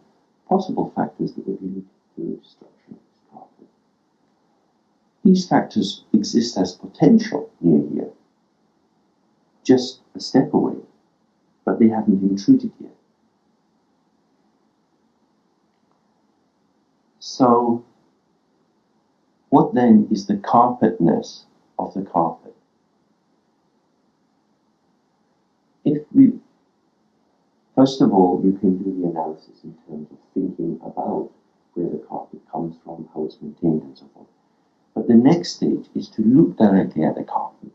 possible factors that would lead to the destruction of this carpet. These factors exist as potential near here, just a step away, but they haven't intruded yet. So, what then is the carpetness of the carpet? First of all, you can do the analysis in terms of thinking about where the carpet comes from, how it's maintained, and so forth. But the next stage is to look directly at the carpet.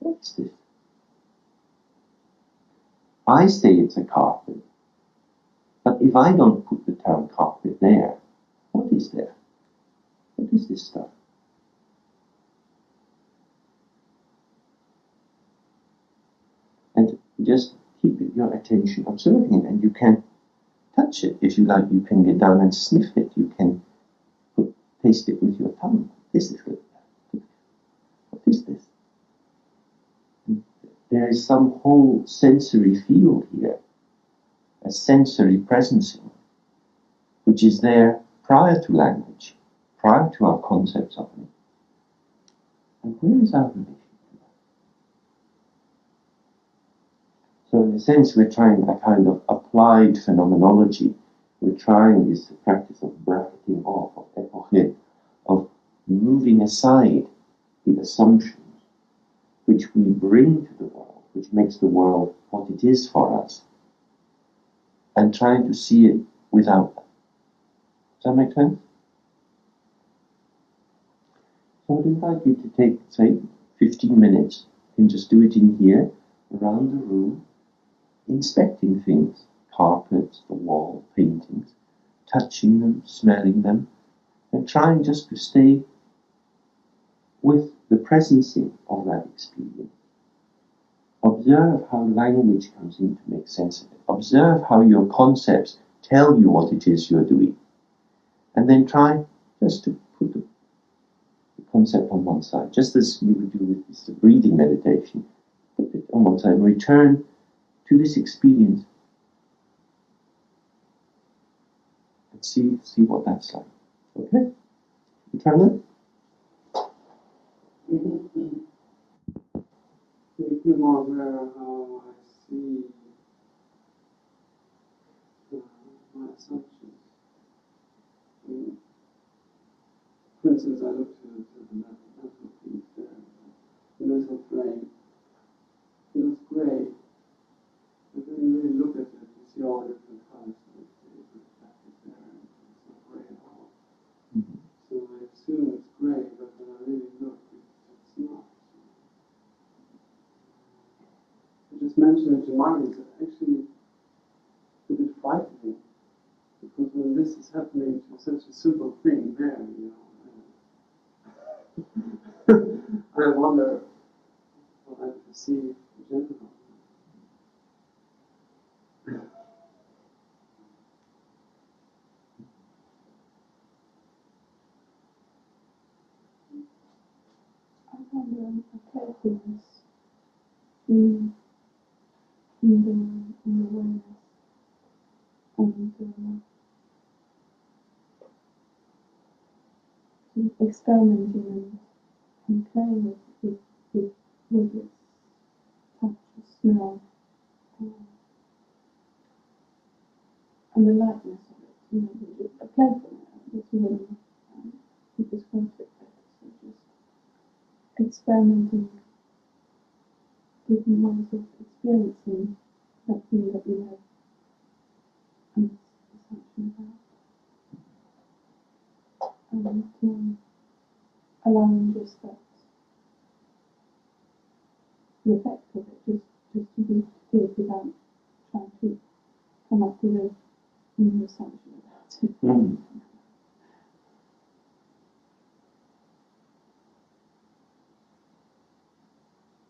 What's this? I say it's a carpet, but if I don't put the term carpet there, what is there? What is this stuff? And just keep your attention observing it, and you can touch it. If you like, you can get down and sniff it. You can taste it with your tongue. This is good. What is this? There is some whole sensory field here, a sensory presence in it, which is there prior to language, prior to our concepts of it. And where is our relation to that? So in a sense, we're trying a kind of applied phenomenology. We're trying this practice of bracketing off, of epoche, of moving aside the assumptions which we bring to the world, which makes the world what it is for us, and trying to see it without them. Does that make sense? So I'd invite you to take, say, 15 minutes. You can just do it in here, around the room, inspecting things, carpets, the wall, paintings, touching them, smelling them, and trying just to stay with the presencing of that experience. Observe how language comes in to make sense of it. Observe how your concepts tell you what it is you're doing. And then try just to put the concept on one side, just as you would do with this breathing meditation. Put it on one side and return to this experience and see what that's like. Okay? You try that? Make me more aware of how I see my assumptions. For instance, I look to the metal piece there, the metal frame. It looks grey, but when you really look at it, you see all the different colors that it's reflected there, and it's not grey at all. So I assume it's grey, but when I really look, it's not. I just mentioned it to Margaret, it's actually a bit frightening, because when this is happening to such a simple thing there, I wonder what I perceive in general. I found a playfulness in the awareness and experimenting and playing with its touch, smell, and the lightness of it. A playfulness. That's really it describes it better. So just experimenting, different ways of experiencing that thing that you have an assumption about, and allowing just that the effect of it, just to be still without trying to come up with a new assumption about it.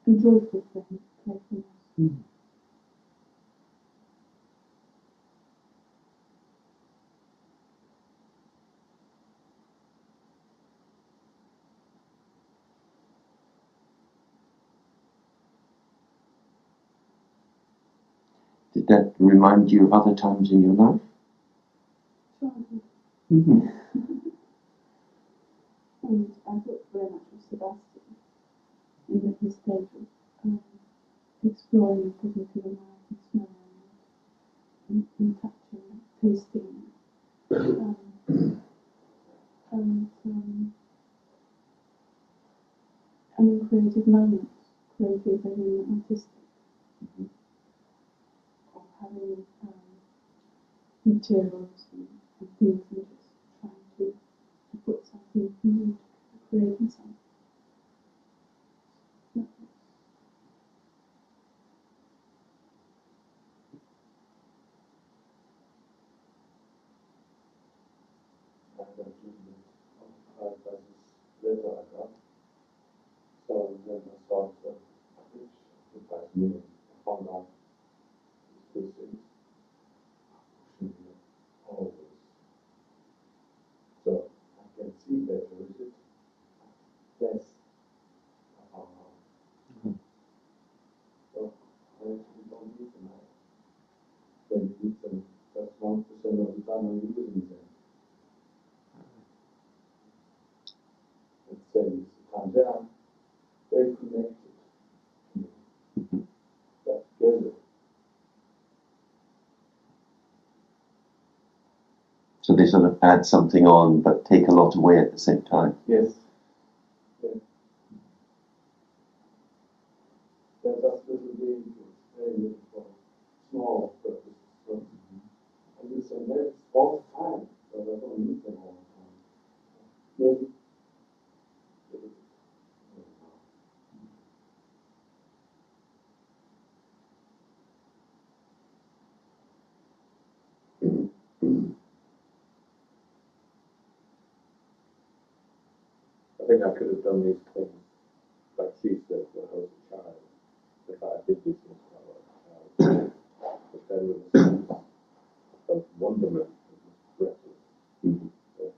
And joyful playfulness. Did that remind you of other times in your life? Childhood. Mm-hmm. And I thought very much of Sebastian in his stage of exploring and putting to the mouth and smelling and touching, tasting, and in creative moments, creative and artistic, of having materials and things and just trying to put something new, creating something. So then I started to found out these things. at the same time, they are very connected. That's together. So they sort of add something on, but take a lot away at the same time. Yes. Yes. They're just little vehicles, very little, small purposes. So, and you say that's all the time, so I don't need them all the time. Maybe. I think I could have done these things, like she said, when I was a child. If I did these things when I was a child. But then with a sense of wonderment, it was breathless. Yeah.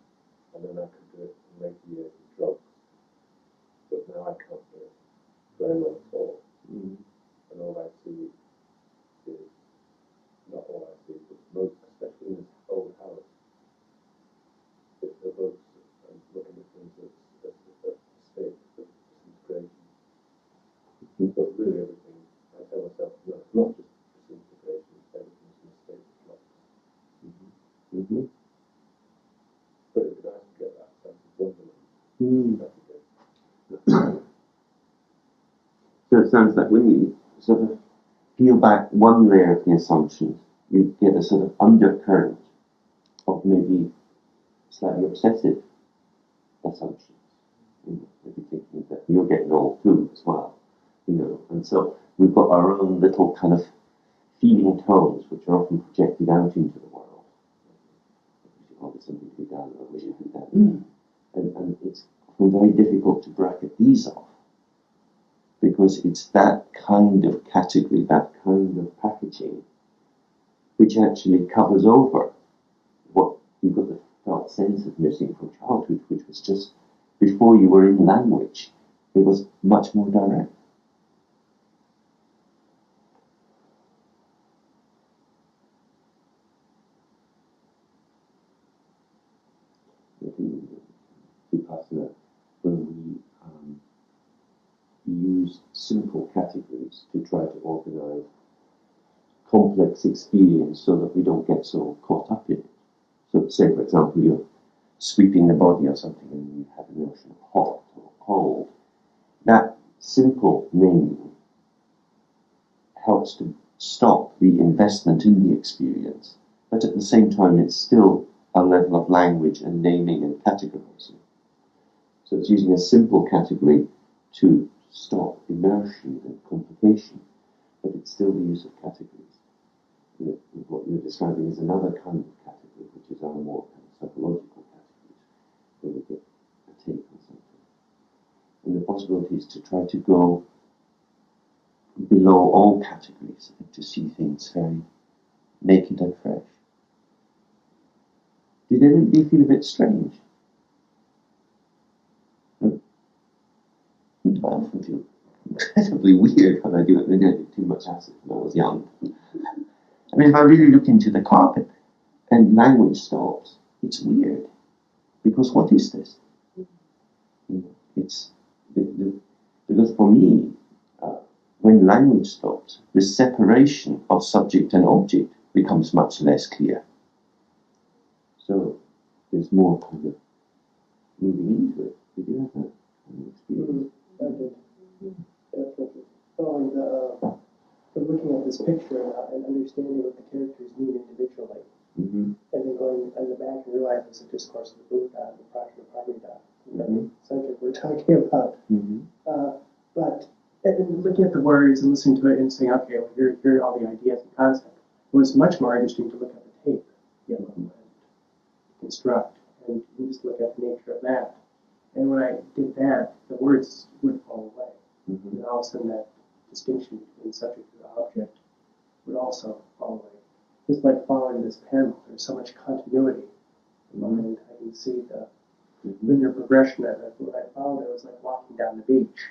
And then I could do it in later years with drugs. But now I can't do it very well at all. And all I see is, not all I see, but most, especially in this old house, it evokes and looking at things as a state of disintegration. But really everything, I tell myself, no, it's not just disintegration, everything's in a state of flux. But it's nice to get that sense of wonderment. That's good. So it sounds like when you sort of peel back one layer of the assumptions, you get a sort of undercurrent of maybe slightly obsessive assumptions. Maybe thinking that you're getting old too as well. And so we've got our own little kind of feeling tones which are often projected out into the world. Oh, there's something to be done, or we should do that. And it's often very difficult to bracket these off, because it's that kind of category, that kind of packaging, which actually covers over what you've got the felt sense of missing from childhood, which was just before you were in language, it was much more direct. Vipassana, when we use simple categories to try to organize complex experience so that we don't get so caught up in it. So say, for example, you're sweeping the body or something and you have a notion of hot or cold. That simple naming helps to stop the investment in the experience, but at the same time it's still a level of language and naming and categorizing. So it's using a simple category to stop immersion and complication, but it's still the use of categories. What you're describing is another kind of category, which is our more kind of psychological categories, where we get a take on something. And the possibility is to try to go below all categories and to see things very naked and fresh. Did anybody feel a bit strange? I often feel incredibly weird when I do it. Maybe I did too much acid when I was young. I mean, if I really look into the carpet and language stops, it's weird. Because what is this? It's because for me, when language stops, the separation of subject and object becomes much less clear. So there's more kind of moving into it. Did you have that experience? I did. Definitely. So looking at this picture and understanding what the characters mean individually, and then going in the back and realize it's a discourse of the Buddha and the Prajnaparamita, the subject we're talking about. But and looking at the words and listening to it and saying, okay, well, here are all the ideas and concepts. It was much more interesting to look at the tape, and construct, and just look at the nature of that. And when I did that, the words would fall away. And all of a sudden that distinction between subject and object would also fall away. Just like following this panel, there's so much continuity. And I can see the linear progression of it. When I followed it, was like walking down the beach.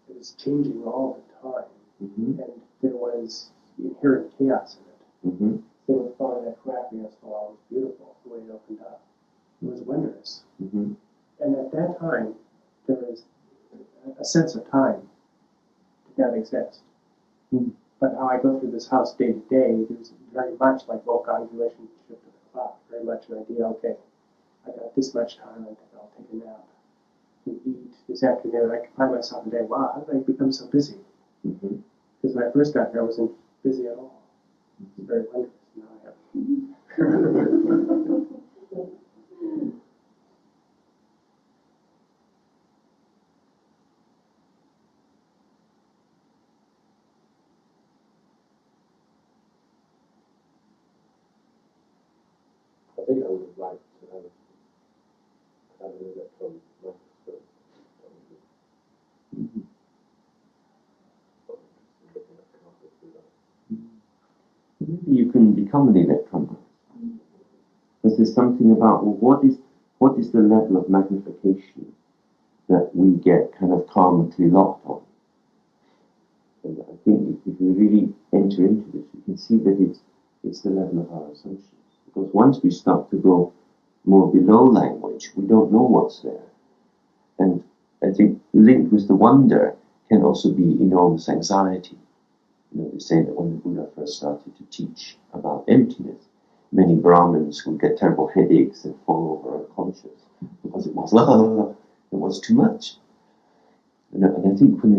It was changing all the time. And there was inherent chaos in it. Same with following that crack, it was beautiful the way it opened up. It was wondrous. And at that time, there was a sense of time did not exist. Mm. But how I go through this house day to day, there's very much like Wolfgang's relationship to the clock, very much an idea, okay, I got this much time, I think I'll take a nap and eat this afternoon. I can find myself a day, wow, how did I become so busy? Mm-hmm. Because when I first got here, I wasn't busy at all. It's very wondrous. Now I have. I think I would have liked to have an electron microscope. Mm-hmm. Looking at carpet through that. Maybe you can become an electron. Because there's something about, well, what is the level of magnification that we get kind of karmically locked on? And I think if we really enter into this, we can see that it's the level of our assumptions. Because once we start to go more below language, we don't know what's there. And I think linked with the wonder can also be enormous anxiety. You know, they say that when the Buddha first started to teach about emptiness, many Brahmins would get terrible headaches and fall over unconscious because it was too much. And I think when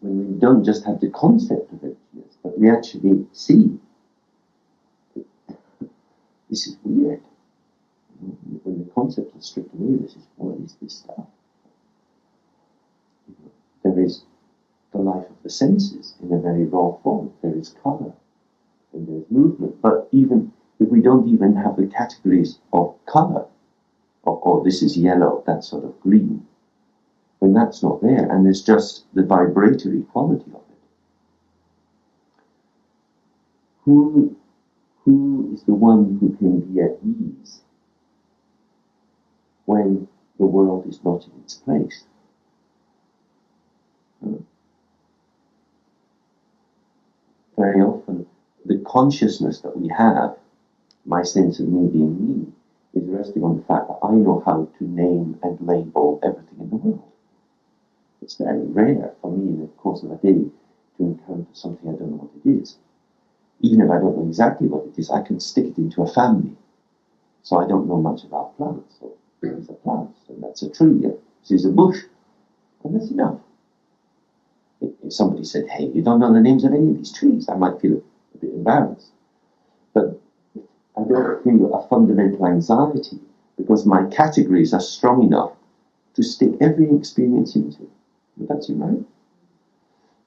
we don't just have the concept of emptiness, but we actually see, this is weird. When the concept is stripped away, what is this stuff? There is the life of the senses in a very raw form. There is colour and there is movement. But even if we don't even have the categories of colour, oh, this is yellow, that's sort of green, when that's not there, and there's just the vibratory quality of it. Who is the one who can be at ease when the world is not in its place? Very often, the consciousness that we have, my sense of me being me, is resting on the fact that I know how to name and label everything in the world. It's very rare for me in the course of a day to encounter something I don't know what it is. Even if I don't know exactly what it is, I can stick it into a family. So I don't know much about plants. So these are plants, and that's a tree, and this is a bush, and that's enough. If somebody said, hey, you don't know the names of any of these trees, I might feel a bit embarrassed. But I don't feel a fundamental anxiety because my categories are strong enough to stick every experience into. But that's it, right?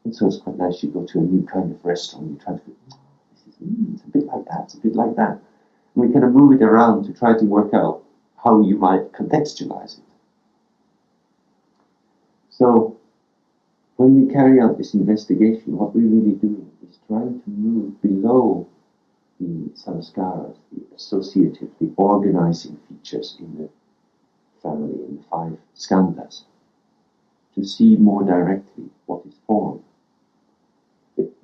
And so it's quite nice. You go to a new kind of restaurant, you try to think, it's a bit like that, it's a bit like that. And we kind of move it around to try to work out how you might contextualize it. So when we carry out this investigation, what we're really doing is trying to move below the samskaras, the associative, the organizing features in the family, in the 5 skandhas, to see more directly what is form.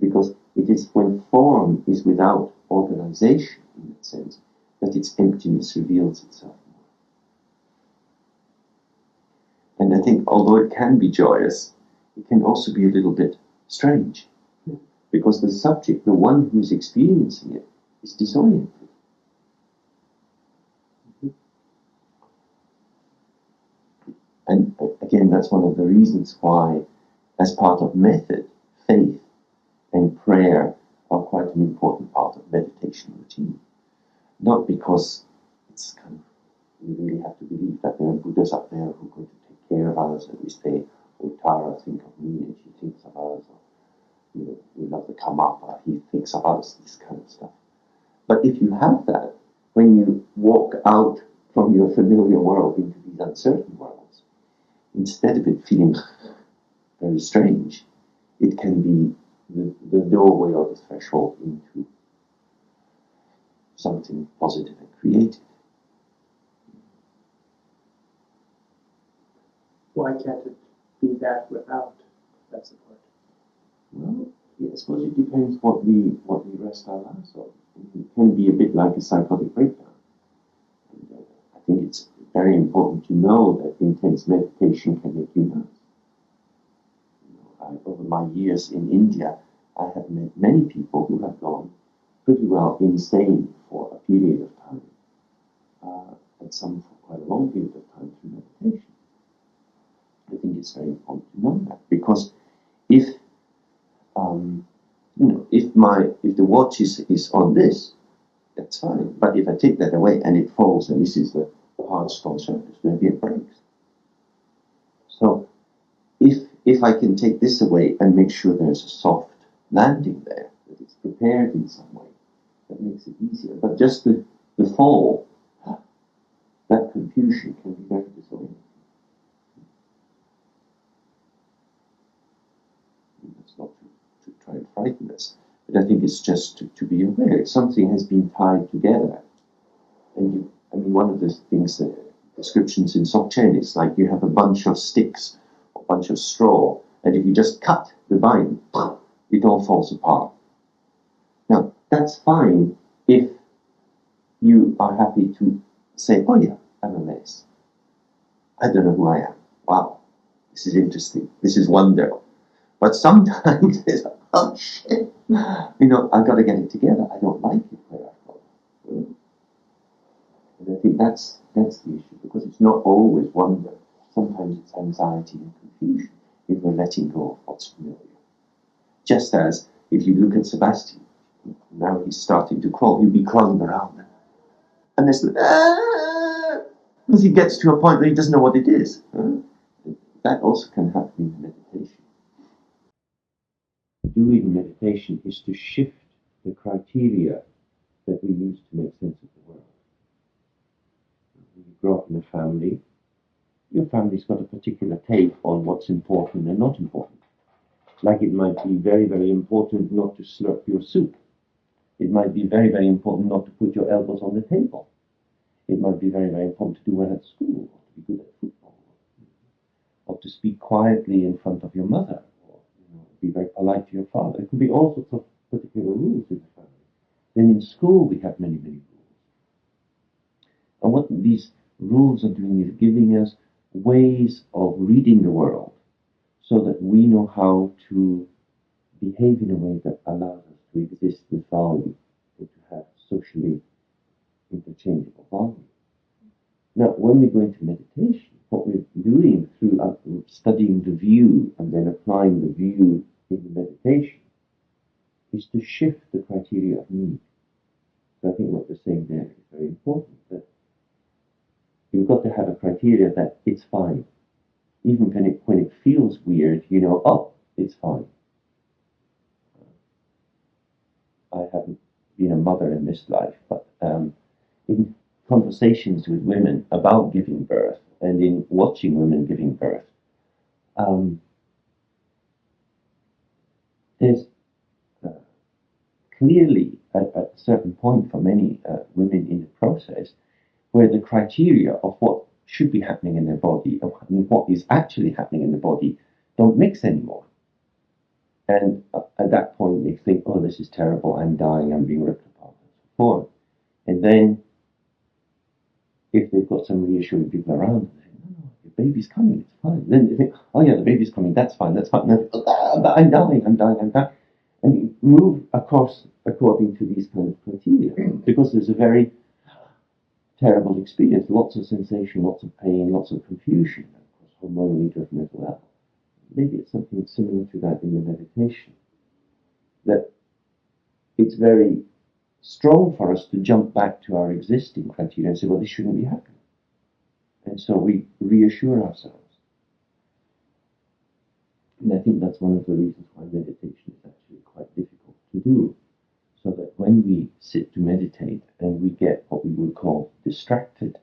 Because it is when form is without organization, in that sense, that its emptiness reveals itself more. And I think, although it can be joyous, it can also be a little bit strange. Because the subject, the one who is experiencing it, is disoriented. And again, that's one of the reasons why, as part of method, faith and prayer are quite an important part of meditation routine. Not because it's kind of, we really have to believe that there are Buddhas up there who are going to take care of us, and we say, oh, Tara, think of me, and she thinks of us, or you know, we love to come up, or he thinks of us, this kind of stuff. But if you have that, when you walk out from your familiar world into these uncertain worlds, instead of it feeling very strange, it can be the doorway or the threshold into something positive and creative. Why can't it be that without that support? Well, yeah, I suppose it depends what we rest our lives on. It can be a bit like a psychotic breakdown. And, I think it's very important to know that intense meditation can make you nuts. Over my years in India, I have met many people who have gone pretty well insane for a period of time, and some for quite a long period of time through meditation. I think it's very important to know that, because if if the watch is on this, that's fine. But if I take that away and it falls, and this is the hard, strong surface, maybe it breaks. So if I can take this away and make sure there's a soft landing there, that it's prepared in some way, that makes it easier. But just the fall, that confusion can be very disorienting. That's not to try and frighten us, but I think it's just to be aware. Something has been tied together. And one of the things, that descriptions in Dzogchen, it's like you have a bunch of sticks, or a bunch of straw, and if you just cut the vine, it all falls apart. Now, that's fine if you are happy to say, oh yeah, I'm a mess. I don't know who I am. Wow, this is interesting. This is wonder. But sometimes it's, oh shit, I've got to get it together. I don't like it where I've got it. And I think that's the issue, because it's not always wonder. Sometimes it's anxiety and confusion if we're letting go of what's familiar. Just as if you look at Sebastian, now he's starting to crawl, he'll be crawling around. And this, because he gets to a point where he doesn't know what it is. That also can happen in meditation. Doing meditation is to shift the criteria that we use to make sense of the world. When you grow up in a family, your family's got a particular take on what's important and not important. Like it might be very, very important not to slurp your soup. It might be very, very important not to put your elbows on the table. It might be very, very important to do well at school, or to be good at football, or to speak quietly in front of your mother, or be very polite to your father. It could be all sorts of particular rules in the family. Then in school we have many, many rules. And what these rules are doing is giving us ways of reading the world so that we know how to behave in a way that allows us to exist with value and to have socially interchangeable value. Now, when we go into meditation, what we're doing through studying the view and then applying the view in the meditation is to shift the criteria of need. So I think what we're saying there is very important, that you've got to have a criteria that it's fine. Even when it feels weird, oh, it's fine. I haven't been a mother in this life, but in conversations with women about giving birth and in watching women giving birth, there's clearly at a certain point for many women in the process where the criteria of what should be happening in their body and what is actually happening in the body don't mix anymore. And at that point they think, oh, this is terrible, I'm dying, I'm being ripped apart, and so forth. And then if they've got some reassuring people around them, they think, no, your baby's coming, it's fine. Then they think, oh yeah, the baby's coming, that's fine. And then, but I'm dying. And you move across according to these kind of criteria, because there's a very terrible experience, lots of sensation, lots of pain, lots of confusion, of course, hormonally driven as well. Maybe it's something similar to that in the meditation, that it's very strong for us to jump back to our existing criteria and say, well, this shouldn't be happening. And so we reassure ourselves. And I think that's one of the reasons why meditation is actually quite difficult to do. So that when we sit to meditate and we get what we would call distracted,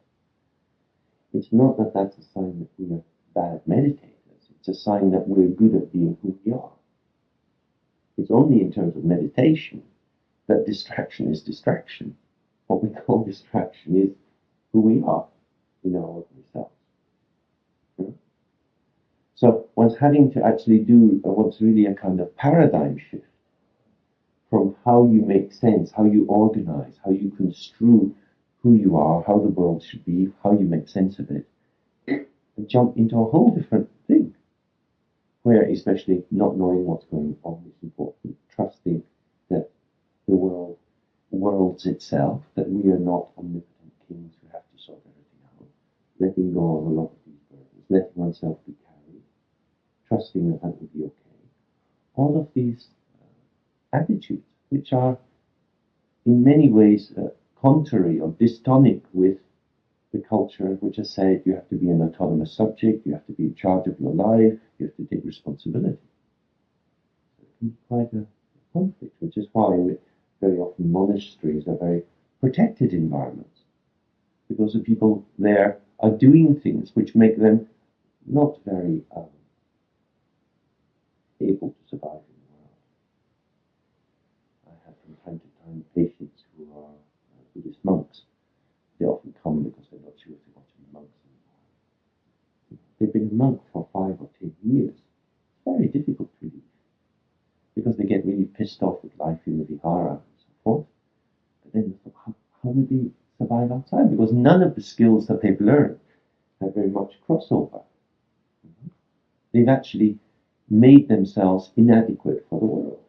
it's not that that's a sign that we are bad meditators. It's a sign that we're good at being who we are. It's only in terms of meditation that distraction is distraction. What we call distraction is who we are in our ordinary selves. So one's having to actually do what's really a kind of paradigm shift from how you make sense, how you organize, how you construe who you are, how the world should be, how you make sense of it, and jump into a whole different thing, where especially not knowing what's going on is important, trusting that the world's itself, that we are not omnipotent kings who have to sort everything out, letting go of a lot of these burdens, letting oneself be carried, trusting that that will be okay. All of these attitudes, which are in many ways contrary or dystonic with the culture which has said you have to be an autonomous subject, you have to be in charge of your life, you have to take responsibility. So it can be quite a conflict, which is why very often monasteries are very protected environments, because the people there are doing things which make them not very able to survive in the world. I have from time to time patients who are Buddhist monks. They often come because they're not sure if they want to be monks anymore. They've been a monk for 5 or 10 years. It's very difficult to leave, because they get really pissed off with life in the vihara and so forth. But then how would they survive outside? Because none of the skills that they've learned have very much crossover. They've actually made themselves inadequate for the world.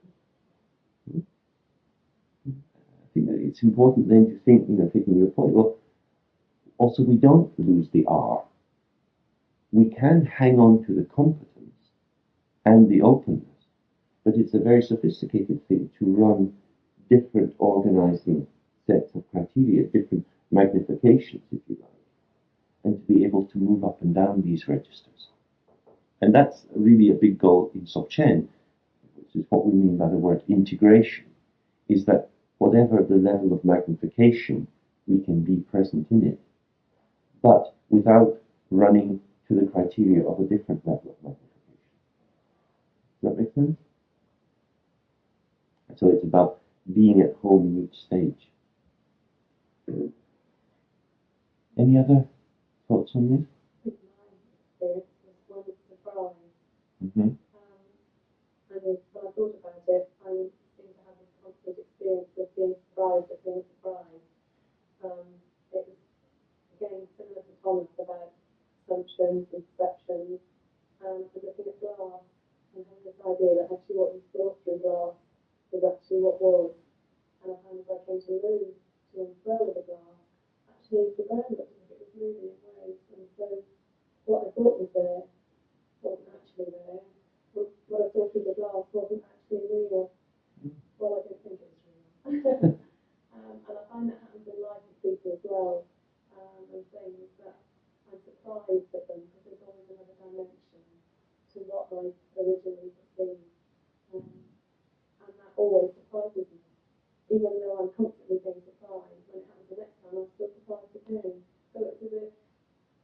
I think that it's important then to think, taking your point, well, also we don't lose the R. We can hang on to the competence and the openness, but it's a very sophisticated thing to run different organizing sets of criteria, different magnifications, if you like, and to be able to move up and down these registers. And that's really a big goal in Dzogchen, which is what we mean by the word integration, is that whatever the level of magnification, we can be present in it, but without running to the criteria of a different level of magnification. Does that make sense? So it's about being at home in each stage. Any other thoughts on this? I think my experience was one of surprise. Mm-hmm. And when I thought about it, I seem to have this constant experience of being surprised at being surprised. It was, again, similar to Thomas about assumptions and perceptions, and looking at glass and having this idea that actually what you saw through glass was actually what was. And I found as I came to move to and fro with the glass, actually the ground looked like it was moving in waves, and so what I thought was there wasn't actually there. What I saw through the glass wasn't actually real. Well, I didn't think it was real. And I find that happens in life with people as well, and things that I'm surprised at them because there's always another dimension to what I originally perceived. And that always surprises me. Even though I'm constantly being surprised, when it happens the next time, I'm still surprised again. So it's as if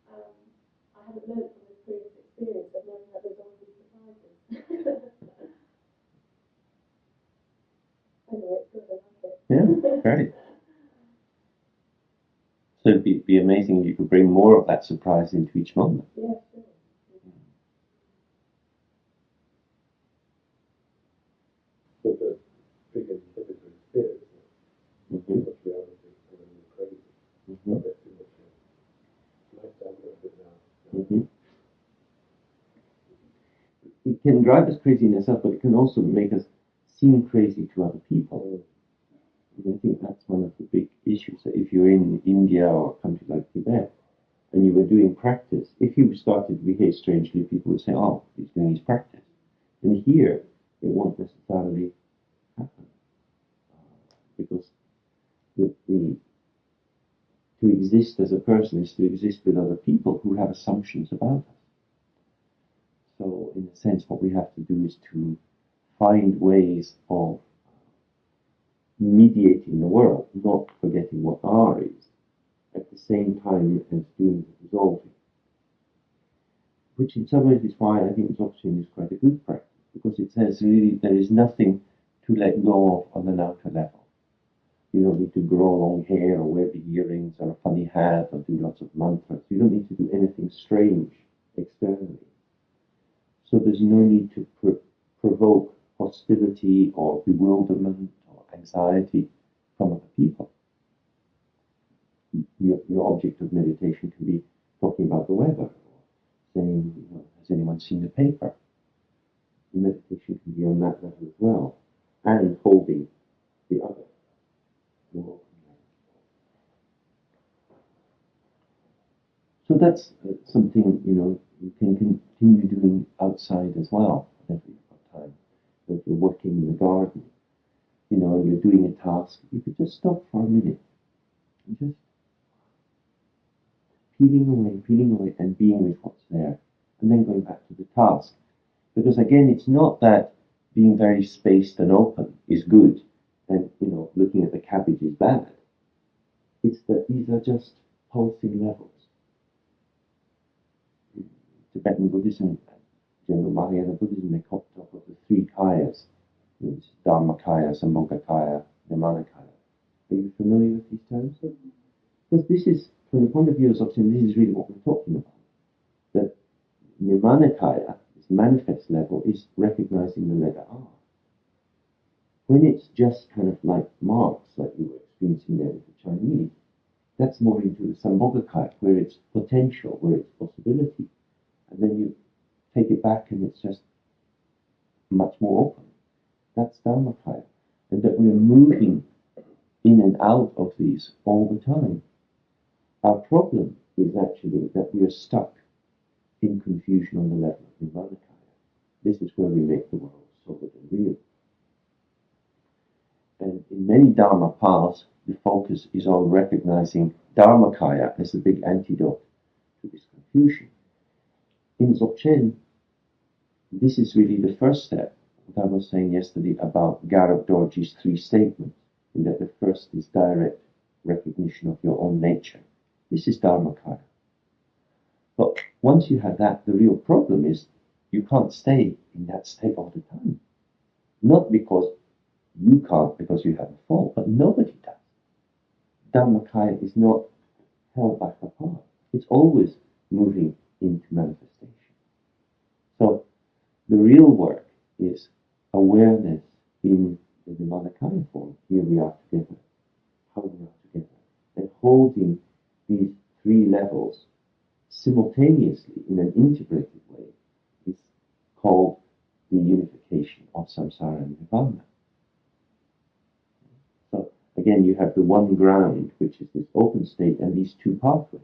I haven't learned from this previous experience of knowing that there's always these surprises. Anyway, it's good, I like it. Yeah, great. So it'd be amazing if you could bring more of that surprise into each moment. Yeah, sure. But the big inhibitor is fear, isn't it? Too much reality and then you're crazy. Mm-hmm. A bit too much. It's nice to have a little bit now. Mm-hmm. It can drive us crazy in itself, but it can also make us seem crazy to other people. And I think that's one of the big issues. That if you're in India or a country like Tibet, and you were doing practice, if you started to behave strangely, people would say, oh, he's doing his practice. And here, it won't necessarily happen. Because to exist as a person is to exist with other people who have assumptions about us. So, in a sense, what we have to do is to find ways of mediating the world, not forgetting what R is, at the same time as doing the dissolving. Which in some ways is why I think Dzogchen is quite a good practice, because it says really there is nothing to let go of on an outer level. You don't need to grow long hair or wear big earrings or a funny hat or do lots of mantras. You don't need to do anything strange externally. So there's no need to provoke hostility or bewilderment or anxiety from other people. your object of meditation can be talking about the weather, or saying, has anyone seen the paper? The meditation can be on that level as well, and holding the other. So that's something, you can continue doing outside as well, whenever you've got time. So if you're working in the garden, and you're doing a task, you could just stop for a minute and just peeling away, and being with what's there, and then going back to the task. Because again, it's not that being very spaced and open is good, and looking at the cabbage is bad. It's that these are just pulsing levels. In Tibetan Buddhism, general Mahayana Buddhism, they talk of the three kayas. It's Dharmakaya, Sambhogakaya, Nirmanakaya. Are you familiar with these terms? Because this is, from the point of view of Dzogchen, this is really what we're talking about. That Nirmanakaya, this manifest level, is recognizing the letter R. When it's just kind of like marks, like you were experiencing there with the Chinese, that's more into the Sambhogakaya, where it's potential, where it's possibility. And then you take it back and it's just much more open. That's Dharmakaya. And that we're moving in and out of these all the time. Our problem is actually that we are stuck in confusion on the level of Nirmanakaya. This is where we make the world solid and real. And in many Dharma paths, the focus is on recognizing Dharmakaya as the big antidote to this confusion. In Dzogchen, this is really the first step. What I was saying yesterday about Garab Dorji's three statements, in that the first is direct recognition of your own nature. This is Dharmakaya. But once you have that, the real problem is you can't stay in that state all the time. Not because you can't, because you have a fault, but nobody does. Dharmakaya is not held back apart. It's always moving into manifestation. So the real work is awareness in the Nirmanakaya form. Here we are together, how we are together, and holding these three levels simultaneously in an integrated way is called the unification of samsara and nirvana. So again, you have the one ground, which is this open state, and these two pathways.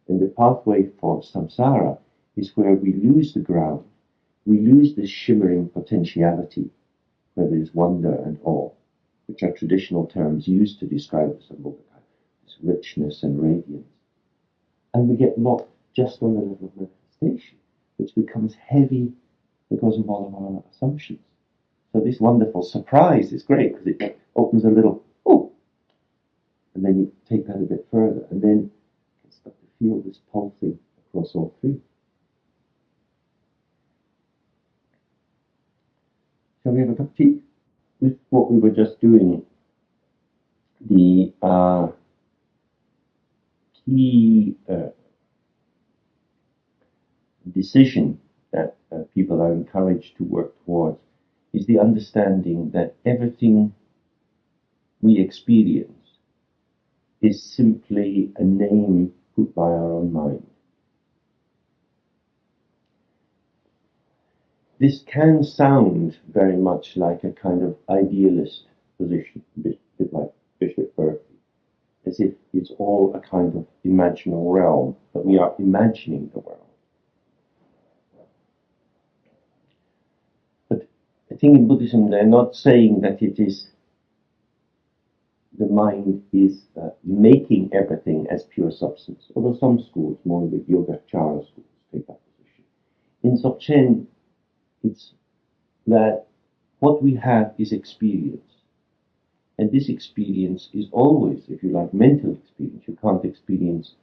And the pathway for samsara is where we lose the ground, we lose this shimmering potentiality, where there is wonder and awe, which are traditional terms used to describe the Sambhogakaya, this richness and radiance. And we get locked just on the level of manifestation, which becomes heavy because of all of our assumptions. So this wonderful surprise is great, because it opens a little, and then you take that a bit further, and then you start to feel this pulsing across all three. Shall we have a cup of tea? With what we were just doing, the key decision that people are encouraged to work towards is the understanding that everything we experience is simply a name put by our own mind. This can sound very much like a kind of idealist position, a bit like Bishop Berkeley, as if it's all a kind of imaginal realm, that we are imagining the world. But I think in Buddhism they're not saying that it is the mind is making everything as pure substance, although some schools, more the Yogacara schools, take that position. In Dzogchen, it's that what we have is experience. And this experience is always, if you like, mental experience. You can't experience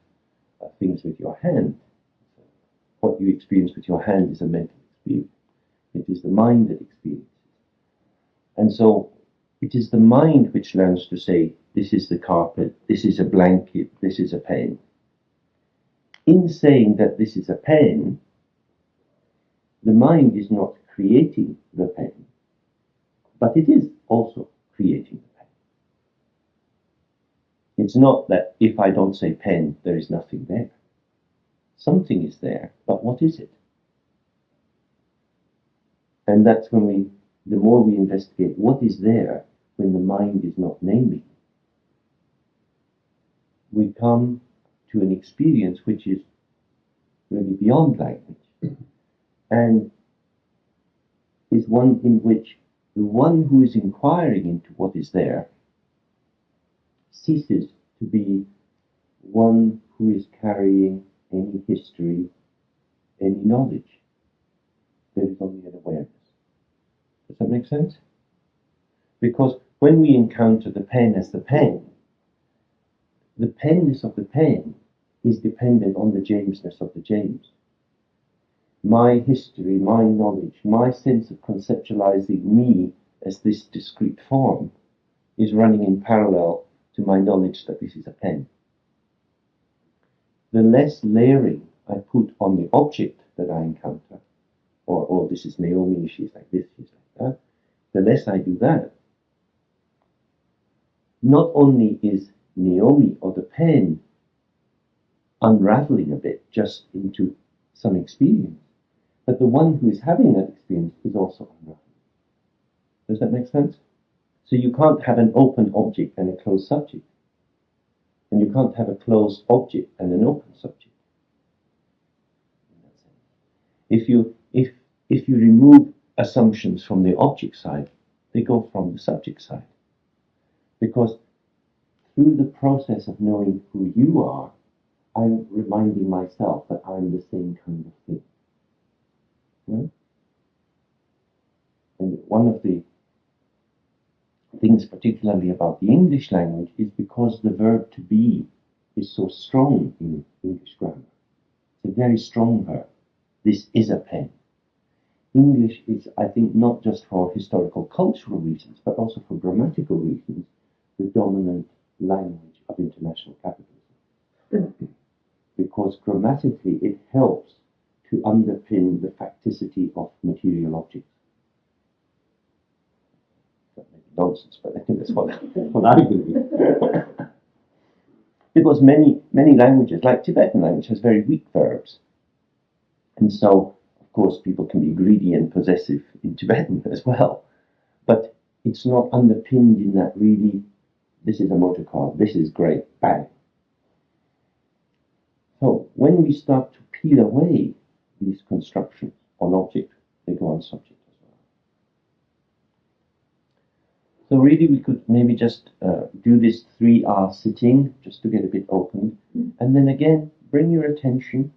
things with your hand. What you experience with your hand is a mental experience. It is the mind that experiences. And so it is the mind which learns to say, this is the carpet, this is a blanket, this is a pen. In saying that this is a pen, the mind is not creating the pen, but it is also creating the pen. It's not that if I don't say pen, there is nothing there. Something is there, but what is it? And that's when the more we investigate what is there when the mind is not naming, we come to an experience which is really beyond language, and is one in which the one who is inquiring into what is there ceases to be one who is carrying any history, any knowledge. There is only an awareness. Does that make sense? Because when we encounter the pen as the penness of the pen is dependent on the Jamesness of the James. My history, my knowledge, my sense of conceptualizing me as this discrete form is running in parallel to my knowledge that this is a pen. The less layering I put on the object that I encounter, or oh, this is Naomi, she's like this, she's like that, the less I do that, not only is Naomi or the pen unraveling a bit just into some experience, but the one who is having that experience is also unraveling. Does that make sense? So you can't have an open object and a closed subject. And you can't have a closed object and an open subject. If you remove assumptions from the object side, they go from the subject side. Because through the process of knowing who you are, I'm reminding myself that I'm the same kind of thing. Right? And one of the things particularly about the English language is because the verb to be is so strong in English grammar. It's a very strong verb. This is a pen. English is, I think, not just for historical cultural reasons, but also for grammatical reasons, the dominant language of international capitalism. Because grammatically it helps to underpin the facticity of material objects. That may be nonsense, but I think that's what I believe. Because many languages, like Tibetan language, has very weak verbs. And so, of course, people can be greedy and possessive in Tibetan as well. But it's not underpinned in that really, this is a motor car, this is great, bang. So when we start to peel away these constructions on object, they go on subject as well. So really we could maybe just do this 3-hour sitting, just to get a bit open. And then again, bring your attention,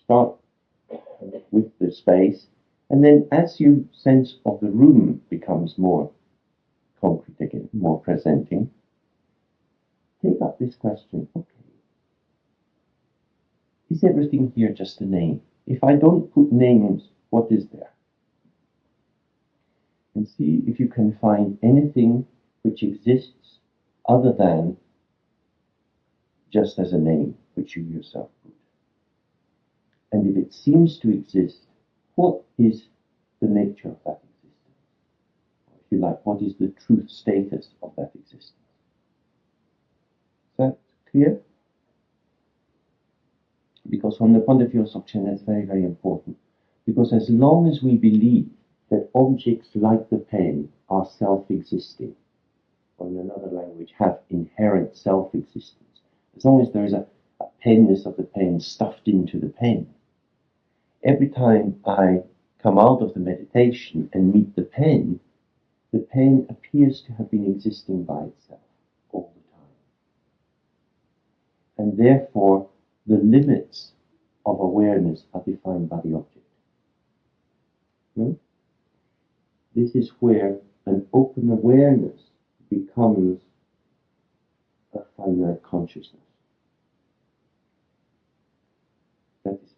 start with the space, and then as your sense of the room becomes more concrete again, more presenting, take up this question, okay, is everything here just a name? If I don't put names, what is there? And see if you can find anything which exists other than just as a name which you yourself put. And if it seems to exist, what is the nature of that existence? Or if you like, what is the truth status of that existence? Is that clear? Because from the point of view of Dzogchen, that's very, very important. Because as long as we believe that objects like the pen are self-existing, or in another language, have inherent self-existence, as long as there is a penness of the pen stuffed into the pen, every time I come out of the meditation and meet the pen appears to have been existing by itself all the time. And therefore, the limits of awareness are defined by the object. This is where an open awareness becomes a finite consciousness. That is,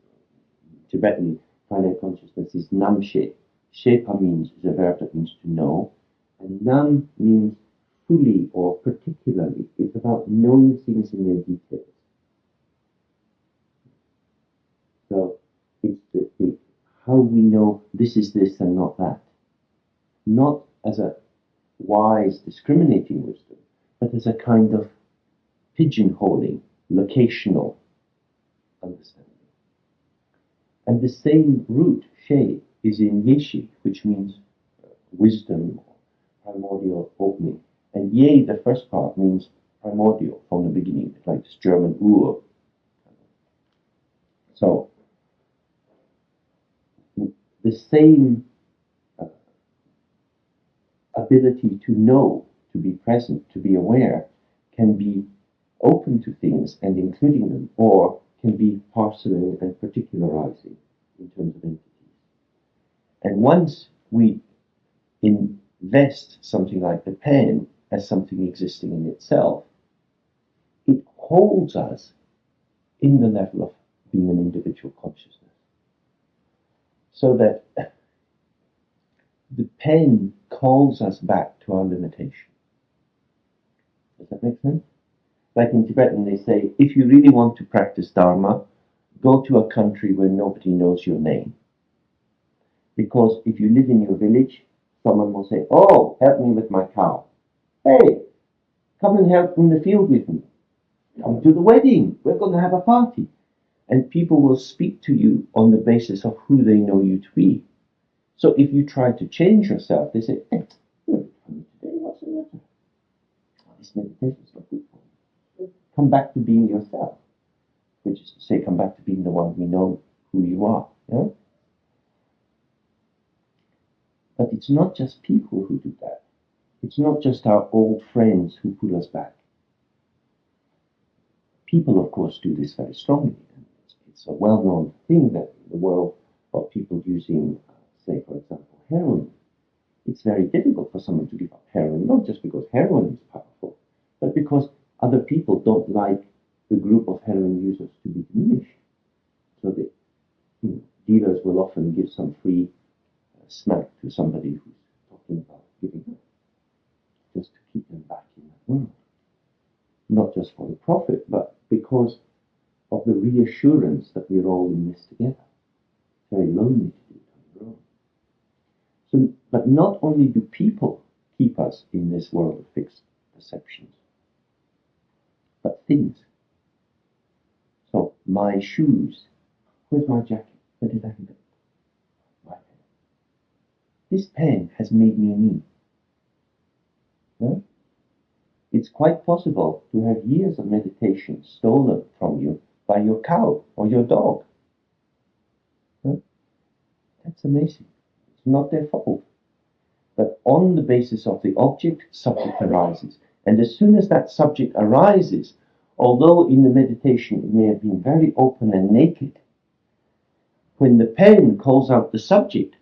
Tibetan finite consciousness is namshe. Shepa means, is a verb that means to know, and nam means fully or particularly. It's about knowing things in their details. So it's how we know this is this and not that. Not as a wise discriminating wisdom, but as a kind of pigeonholing, locational understanding. And the same root, she, is in yeshi, which means wisdom, primordial opening. And ye, the first part, means primordial, from the beginning. It's like this German Ur. So, the same ability to know, to be present, to be aware, can be open to things and including them, or can be parceling and particularizing in terms of entities. And once we invest something like the pen as something existing in itself, it holds us in the level of being an individual consciousness. So that the pen calls us back to our limitation. Does that make sense? Like in Tibetan, they say, if you really want to practice Dharma, go to a country where nobody knows your name. Because if you live in your village, someone will say, oh, help me with my cow. Hey, come and help in the field with me. Come to the wedding. We're going to have a party. And people will speak to you on the basis of who they know you to be. So if you try to change yourself, they say, hey, you're a bit funny today, what's the matter? Oh, this meditation is not good for you. Come back to being yourself, which is to say, come back to being the one we know who you are. Yeah? But it's not just people who do that. It's not just our old friends who pull us back. People, of course, do this very strongly. It's a well-known thing that in the world of people using, say, for example, heroin, it's very difficult for someone to give up heroin, not just because heroin is powerful, but because other people don't like the group of heroin users to be diminished. So the dealers will often give some free smack to somebody who's talking about giving up, just to keep them back in that world. Not just for the profit, but because of the reassurance that we're all in this together. It's very lonely to do it on your own. So, but not only do people keep us in this world of fixed perceptions, but things. So, my shoes. Where's my jacket? Where did I get it? My pen. This pen has made me me. Yeah? It's quite possible to have years of meditation stolen from you by your cow or your dog. Huh? That's amazing. It's not their fault. But on the basis of the object, subject arises. And as soon as that subject arises, although in the meditation it may have been very open and naked, when the pen calls out the subject,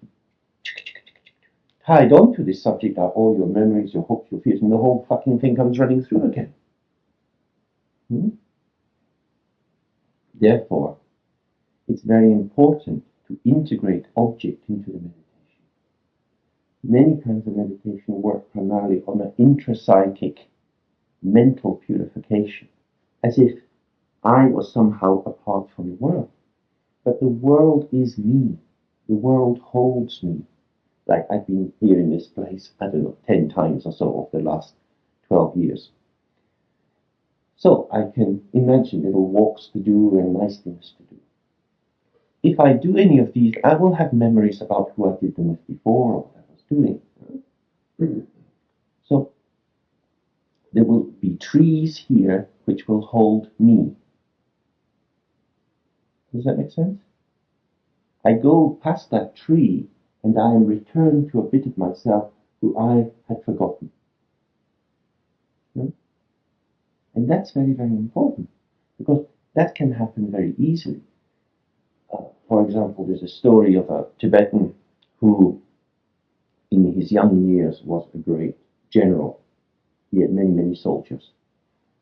tied onto this subject are all your memories, your hopes, your fears, and the whole fucking thing comes running through again. Therefore, it's very important to integrate object into the meditation. Many kinds of meditation work primarily on an intrapsychic mental purification, as if I was somehow apart from the world. But the world is me. The world holds me. Like I've been here in this place, I don't know, 10 times or so over the last 12 years. So I can imagine little walks to do and nice things to do. If I do any of these, I will have memories about who I did them with before or what I was doing. So there will be trees here which will hold me. Does that make sense? I go past that tree and I am returned to a bit of myself who I had forgotten. And that's very, very important, because that can happen very easily. For example, there's a story of a Tibetan who, in his young years, was a great general. He had many, many soldiers.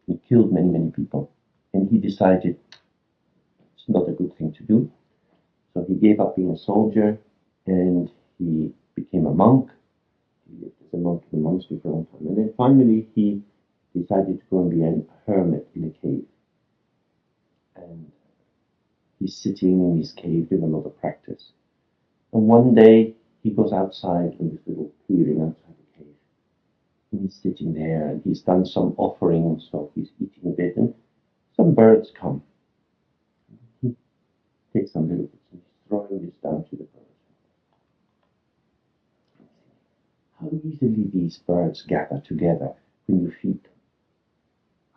He killed many, many people. And he decided it's not a good thing to do. So he gave up being a soldier and he became a monk. He lived as a monk in a monastery for a long time. And then finally he decided to go and be a hermit in a cave. And he's sitting in his cave doing a lot of practice. And one day he goes outside in this little clearing outside the cave. And he's sitting there and he's done some offering and stuff. He's eating teaching a bit, and some birds come. He takes some little bits and he's throwing this down to the birds. How easily these birds gather together when you feed them.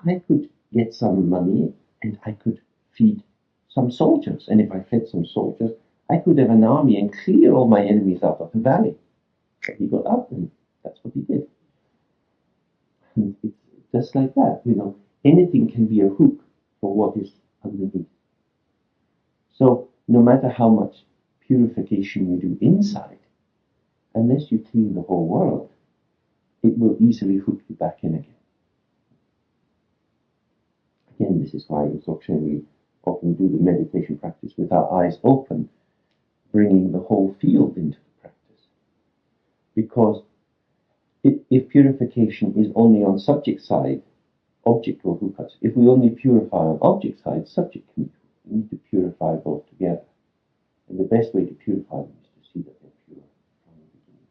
I could get some money and I could feed some soldiers, and if I fed some soldiers, I could have an army and clear all my enemies out of the valley. But he got up and that's what he did. And it's just like that, anything can be a hook for what is underneath. So no matter how much purification you do inside, unless you clean the whole world, it will easily hook you back in again. Again, this is why in Dzogchen we often do the meditation practice with our eyes open, bringing the whole field into the practice. Because if purification is only on subject side, object will hook us. If we only purify on object side, subject can be hooked. We need to purify both together. And the best way to purify them is to see that they're pure from the beginning.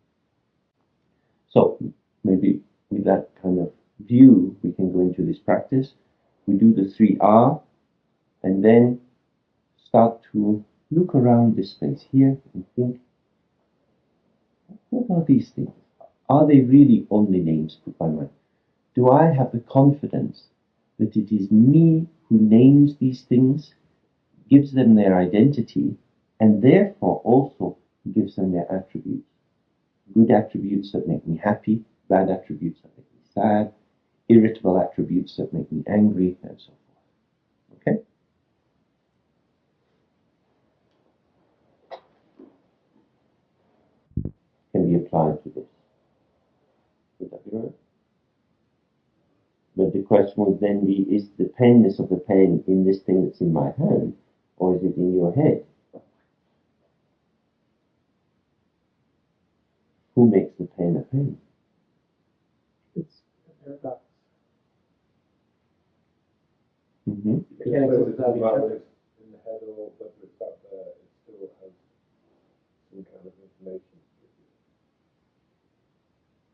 So maybe with that kind of view, we can go into this practice. We do the 3R and then start to look around this space here and think, what are these things? Are they really only names put by mind? Do I have the confidence that it is me who names these things, gives them their identity, and therefore also gives them their attributes? Good attributes that make me happy, bad attributes that make me sad, irritable attributes that make me angry, and so forth. Okay? Can be applied to this. Would that be right? But the question would then be, is the penness of the pen in this thing that's in my hand, or is it in your head? Who makes the pen a pen? It's a paradox. Mm-hmm. Whether it's in the head or whether it's out there, it still has some kind of information.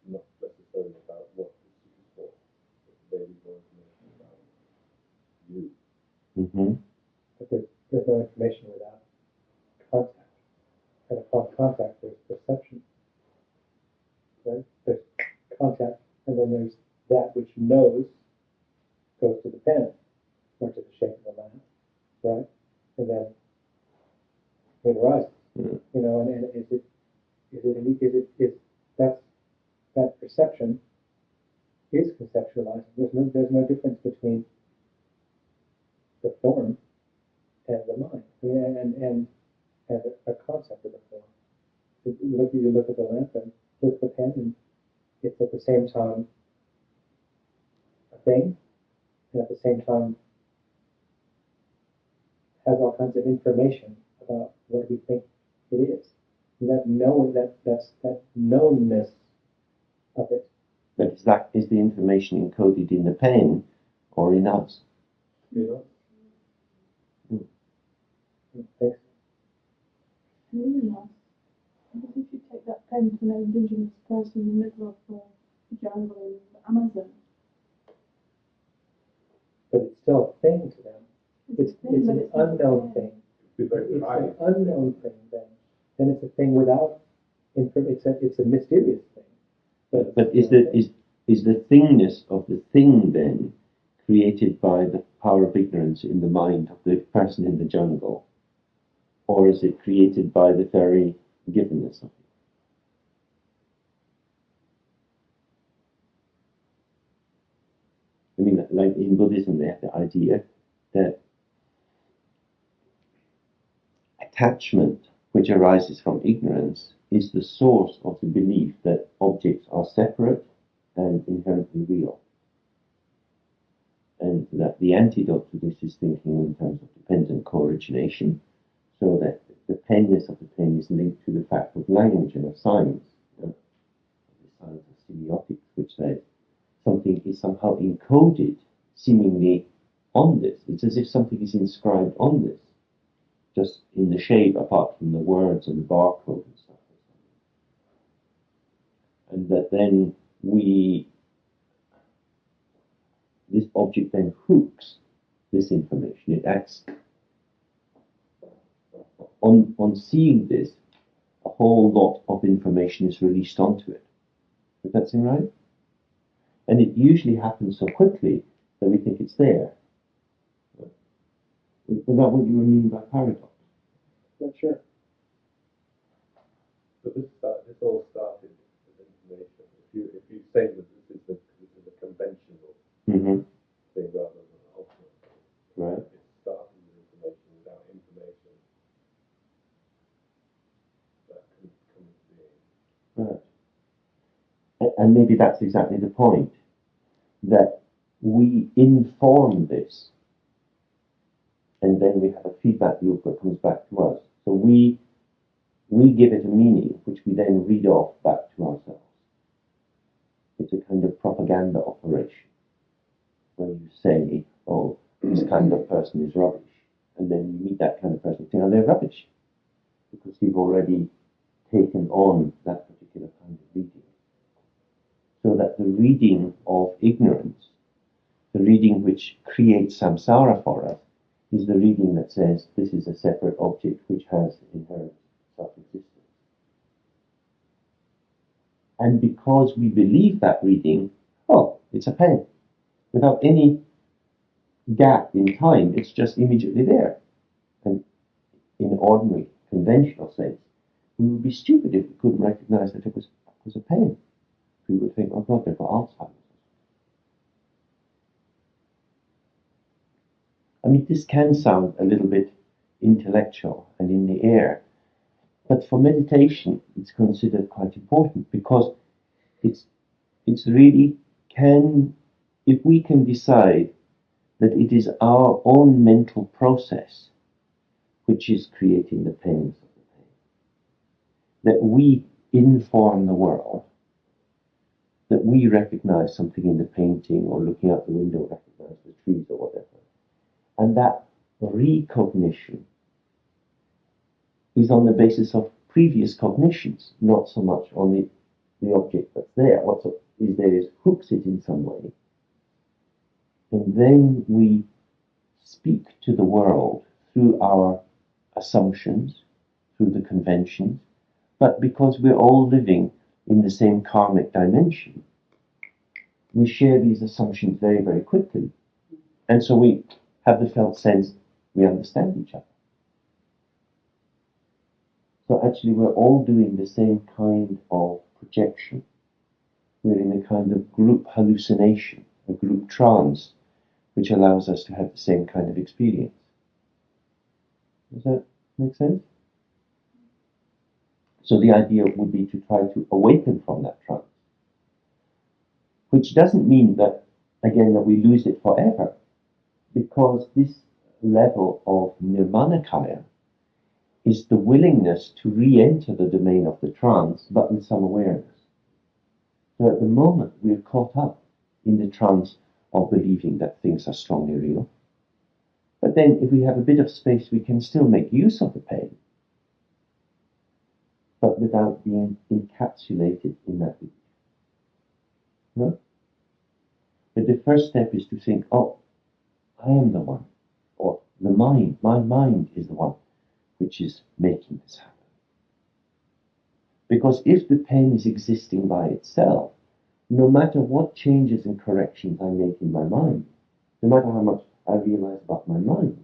Not necessarily about what it's used for, but maybe more information about you. Mm-hmm. But there's no information without contact. And upon contact, there's perception. Right? There's contact, and then there's that which knows goes to the pen, or to the shape of the lamp, right? And then it arises. Mm-hmm. And that perception is conceptualizing. There's no difference between the form and the mind, and a concept of the form. You look at the lamp and look at the pen, and it's at the same time a thing, and at the same time has all kinds of information about what we think it is. And that knownness of it. But is the information encoded in the pen or in us? You know? Thanks. Really nice. Because if you take that pen to an indigenous person in the middle of the jungle in the Amazon, But it's still a thing to them. It's an unknown thing. It's an unknown thing then. Then it's a thing without it's a mysterious thing. But is the thingness of the thing then created by the power of ignorance in the mind of the person in the jungle? Or is it created by the very givenness of it? I mean, like in Buddhism, they have the idea that attachment, which arises from ignorance, is the source of the belief that objects are separate and inherently real. And that the antidote to this is thinking in terms of dependent co-origination, so that the penness of the pen is linked to the fact of language and of signs. The signs of semiotics, which says something is somehow encoded, seemingly on this. It's as if something is inscribed on this, just in the shape, apart from the words and the barcode and stuff. And that then we this object then hooks this information. It acts on seeing this, a whole lot of information is released onto it. Does that seem right? And it usually happens so quickly that we think it's there. Is that what you mean by paradox? Not sure. But this all started with information. If you say that this is a conventional Mm-hmm. thing rather than an ultimate thing, Right. it started with information. Without information, that couldn't come into being. Right. And maybe that's exactly the point, that we inform this, and then we have a feedback loop that comes back to us. So we give it a meaning, which we then read off back to ourselves. It's a kind of propaganda operation, where you say, oh, this kind of person is rubbish. And then you meet that kind of person and think, oh, they're rubbish. Because you've already taken on that particular kind of reading. So that the reading of ignorance, the reading which creates samsara for us, is the reading that says this is a separate object which has inherent self-existence. And because we believe that reading, oh, it's a pen. Without any gap in time, it's just immediately there. And in ordinary, conventional sense, we would be stupid if we couldn't recognize that it was a pen. We would think, oh God, they've got Alzheimer's. I mean, this can sound a little bit intellectual and in the air, but for meditation, it's considered quite important because it's really if we can decide that it is our own mental process which is creating the pains of the pain, that we inform the world, that we recognize something in the painting or looking out the window, recognize the trees or whatever, and that recognition is on the basis of previous cognitions, not so much on the object that's there. What is there is hooks it in some way. And then we speak to the world through our assumptions, through the conventions, but because we're all living in the same karmic dimension, we share these assumptions very, very quickly. And so we have the felt sense we understand each other. So actually we're all doing the same kind of projection. We're in a kind of group hallucination, a group trance, which allows us to have the same kind of experience. Does that make sense? So the idea would be to try to awaken from that trance, which doesn't mean that, again, that we lose it forever, because this level of nirmanakaya is the willingness to re-enter the domain of the trance, but with some awareness. So at the moment, we're caught up in the trance of believing that things are strongly real. But then, if we have a bit of space, we can still make use of the pain, but without being encapsulated in that belief. No? But the first step is to think, oh, I am the one, or the mind, my mind is the one which is making this happen. Because if the pain is existing by itself, no matter what changes and corrections I make in my mind, no matter how much I realize about my mind,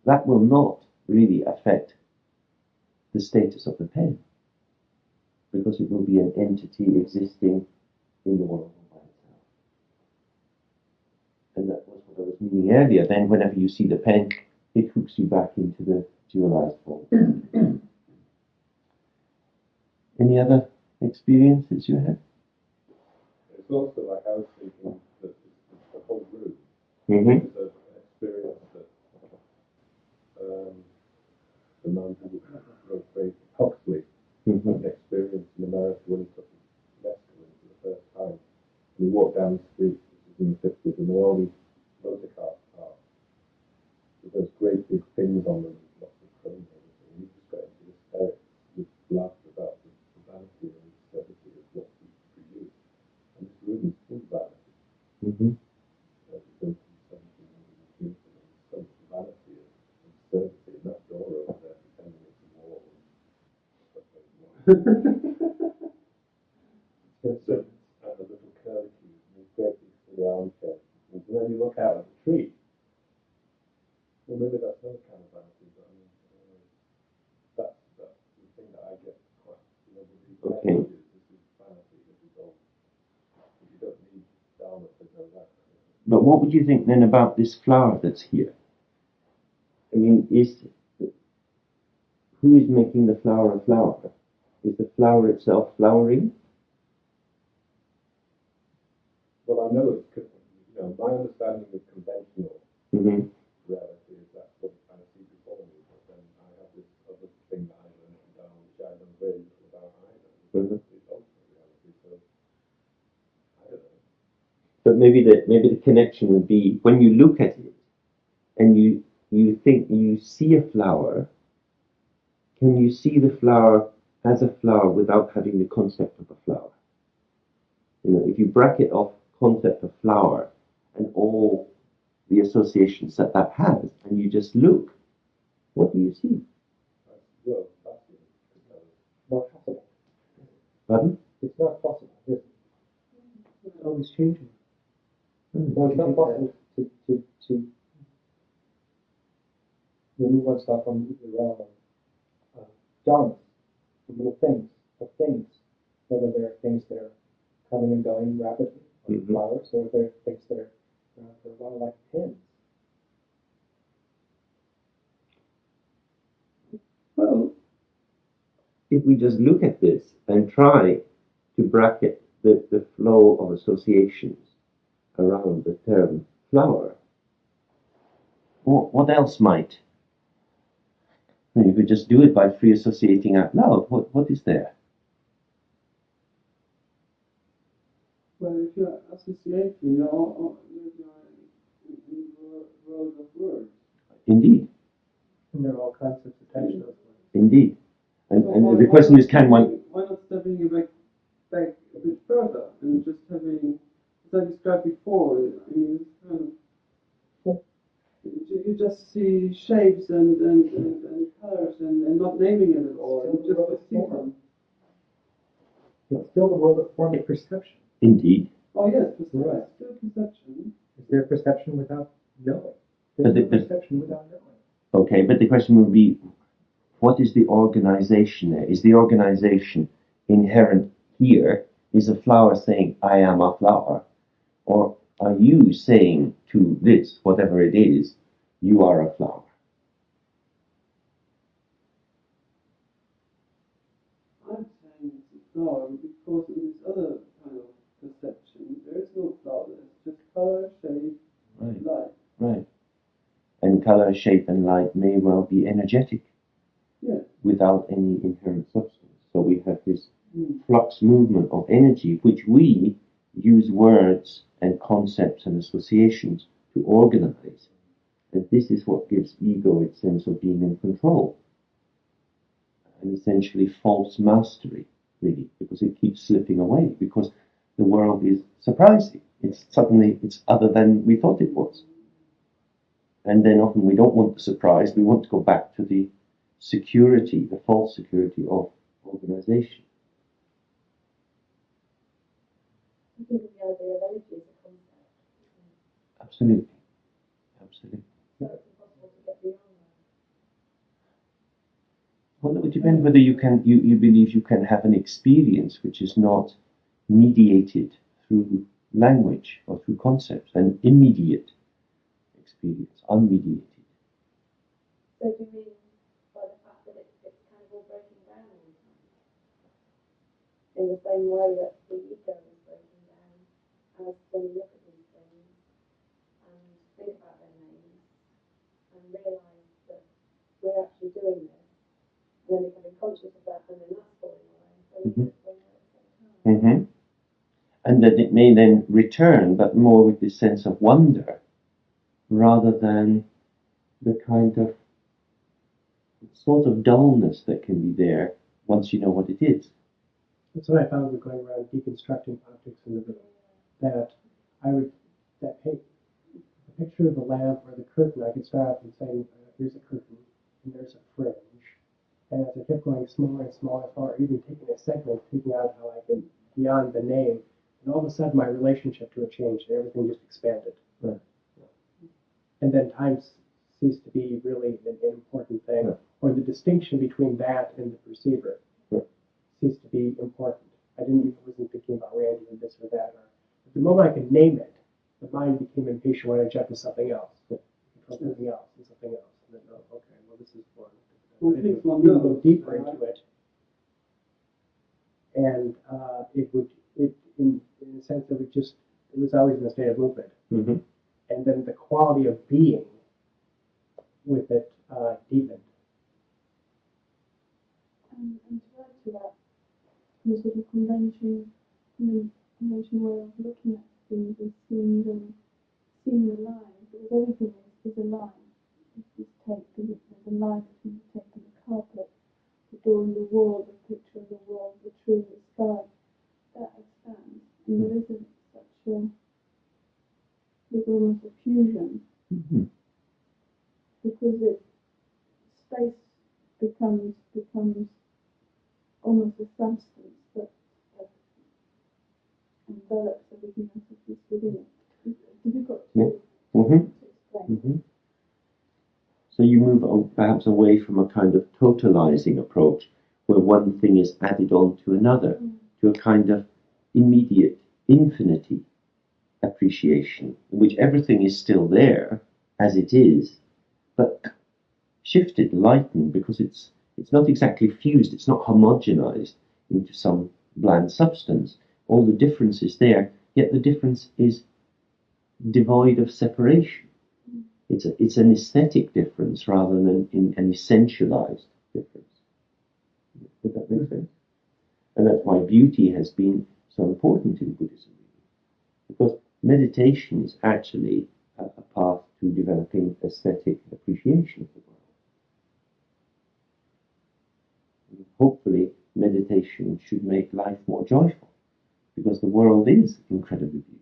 that will not really affect the status of the pain, because it will be an entity existing in the world by itself. And that was what I was meaning earlier. Then whenever you see the pen, it hooks you back into the dualized form. Any other experiences you had? It's also like I was thinking that the whole group Mm-hmm. is an experience that the man who wrote Huxley had an experience in America when he took mescaline for the first time. And he walked down the street, this is in the 50s, and there were all these motor cars with those great big things on them, with lots of chrome and everything. And he just got into hysterics, with laughter about the vanity and absurdity of what we produce. And this room is full of vanity. Mm-hmm. Because And a little curlicue, and it's great big for the armchair. And then you look out at the tree. Well, maybe that's another kind of vanity, but I mean, that's the thing that I get quite, with these Okay. messages, this is vanity, this is all. You don't need Dharma to know that. But what would you think then about this flower that's here? I mean, who is making the flower a flower? Is the flower itself flowering? Well, I know it's, my understanding of conventional Mm-hmm. reality is that's what I see before me, but then I have this other thing that I learned from Dharma, which I know very little about either. Mhm. It's ultimate reality, so I don't know. But maybe the connection would be when you look at it and you think you see a flower. Can you see the flower as a flower without having the concept of a flower? If you bracket off concept of flower and all the associations that has, and you just look, what do you see? Well, that's Not possible. Pardon? It's not possible. It's always changing. No, it's not possible to remove oneself from the realm of dharma, the little things, whether there are things that are coming and going rapidly, like Mhm. flowers, or there are things that are like pins. Well, if we just look at this and try to bracket the flow of associations around the term flower, what else might? You could just do it by free associating out loud. What is there? Well, if you're associating, you're in the world of words. Indeed, And there are all concepts attached to those words. indeed. And, So and the question is, can one? Why not stepping it back a bit further and just having, as I described before, I mean, it's kind of, you just see shapes and colors and not naming it at all, and just see them. It's still the world of form and perception. Indeed. Oh yes, Right. still perception. Is there perception without knowing? But There's no perception without knowing. Okay, but the question would be, what is the organization there? Is the organization inherent here? Is a flower saying, I am a flower? Or are you saying to this, whatever it is, you are a flower? I'm saying it's a flower because in this other kind of perception, there is no flower. It's just color, shape, Right, light. right. And color, shape, and light may well be energetic Yes. without any inherent substance. So we have this Mm. flux movement of energy, which we use words and concepts and associations to organize. And this is what gives ego its sense of being in control. And essentially false mastery, really, because it keeps slipping away, because the world is surprising. It's other than we thought it was. And then often we don't want the surprise, we want to go back to the security, the false security of organization. I think of the idea of energy as a concept. Absolutely. Absolutely. So it's impossible to get beyond that. Well, it would depend whether you believe you can have an experience which is not mediated through language or through concepts, an immediate experience, unmediated. So do you mean by the fact that it's kind of all breaking down all the time? In the same way that the ego is breaking down as when you look at these things and think about their names and realise that we're actually doing this, and then becoming conscious of that, and then that's falling away. So it's Mhm. just falling away at the same time. Mm-hmm. And that it may then return, but more with this sense of wonder, rather than the kind of sort of dullness that can be there once you know what it is. That's what I found with going around deconstructing objects in the room. Hey, the picture of the lamp or the curtain, I could start off and saying, here's a curtain, and there's a fringe, And as I kept going smaller and smaller, or even taking a segment, figuring out how I can beyond the name, and all of a sudden my relationship to it changed, and everything just expanded. Right. And then time ceased to be really an important thing, or the distinction between that and the perceiver ceased to be important. I wasn't thinking about Randy or this or that. Or the moment I could name it, the mind became impatient when I jumped to something else, something else, and something else. And then, oh, okay, well, this is fun. Well, I things didn't like go that. deeper into it, and in a sense, it was always in a state of movement. Mm-hmm. And then the quality of being with it deepened. And to add to that, the sort of conventional way of looking at things is seeing the line, because everything is a line. There's a line between the tape and the carpet, the door and the wall, the picture of the wall, the tree, the sky. That expands, and there isn't such a there's almost a fusion, because space becomes almost a substance that envelops everything else that is within it. It's difficult to explain. Mm-hmm. So you move perhaps away from a kind of totalizing approach, where one thing is added on to another, to a kind of immediate infinity appreciation, in which everything is still there as it is, but shifted, lightened, because it's not exactly fused, it's not homogenized into some bland substance. All the difference is there, yet the difference is devoid of separation. It's an aesthetic difference rather than an essentialized difference. Does that make sense? And that's why beauty has been so important in Buddhism, because meditation is actually a path to developing aesthetic appreciation of the world. And hopefully, meditation should make life more joyful, because the world is incredibly beautiful.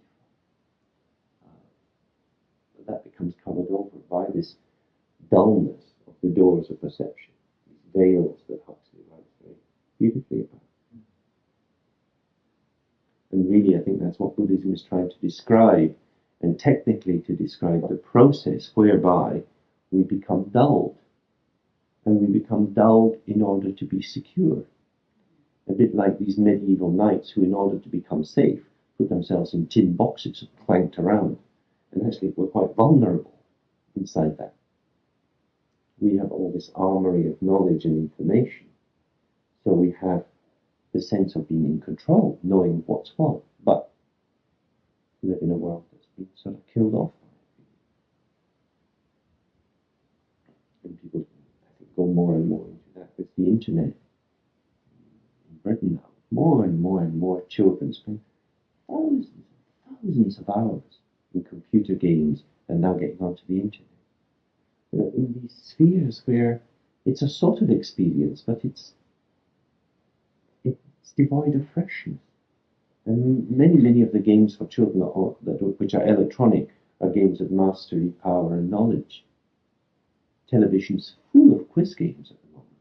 But that becomes covered over by this dullness of the doors of perception, these veils that Huxley writes very beautifully about. And really, I think that's what Buddhism is trying to describe, and technically to describe the process whereby we become dulled. And we become dulled in order to be secure. A bit like these medieval knights who, in order to become safe, put themselves in tin boxes and clanked around. And actually were quite vulnerable inside that. We have all this armory of knowledge and information. So we have the sense of being in control, knowing what's what, but we live in a world that's been sort of killed off by it. And people, I think, go more and more into that with the internet. In Britain now, more and more children spend thousands of hours in computer games and now getting onto the internet. You know, in these spheres where it's a sort of experience, but it's devoid of freshness. And many of the games for children which are electronic are games of mastery, power, and knowledge. Television's full of quiz games at the moment,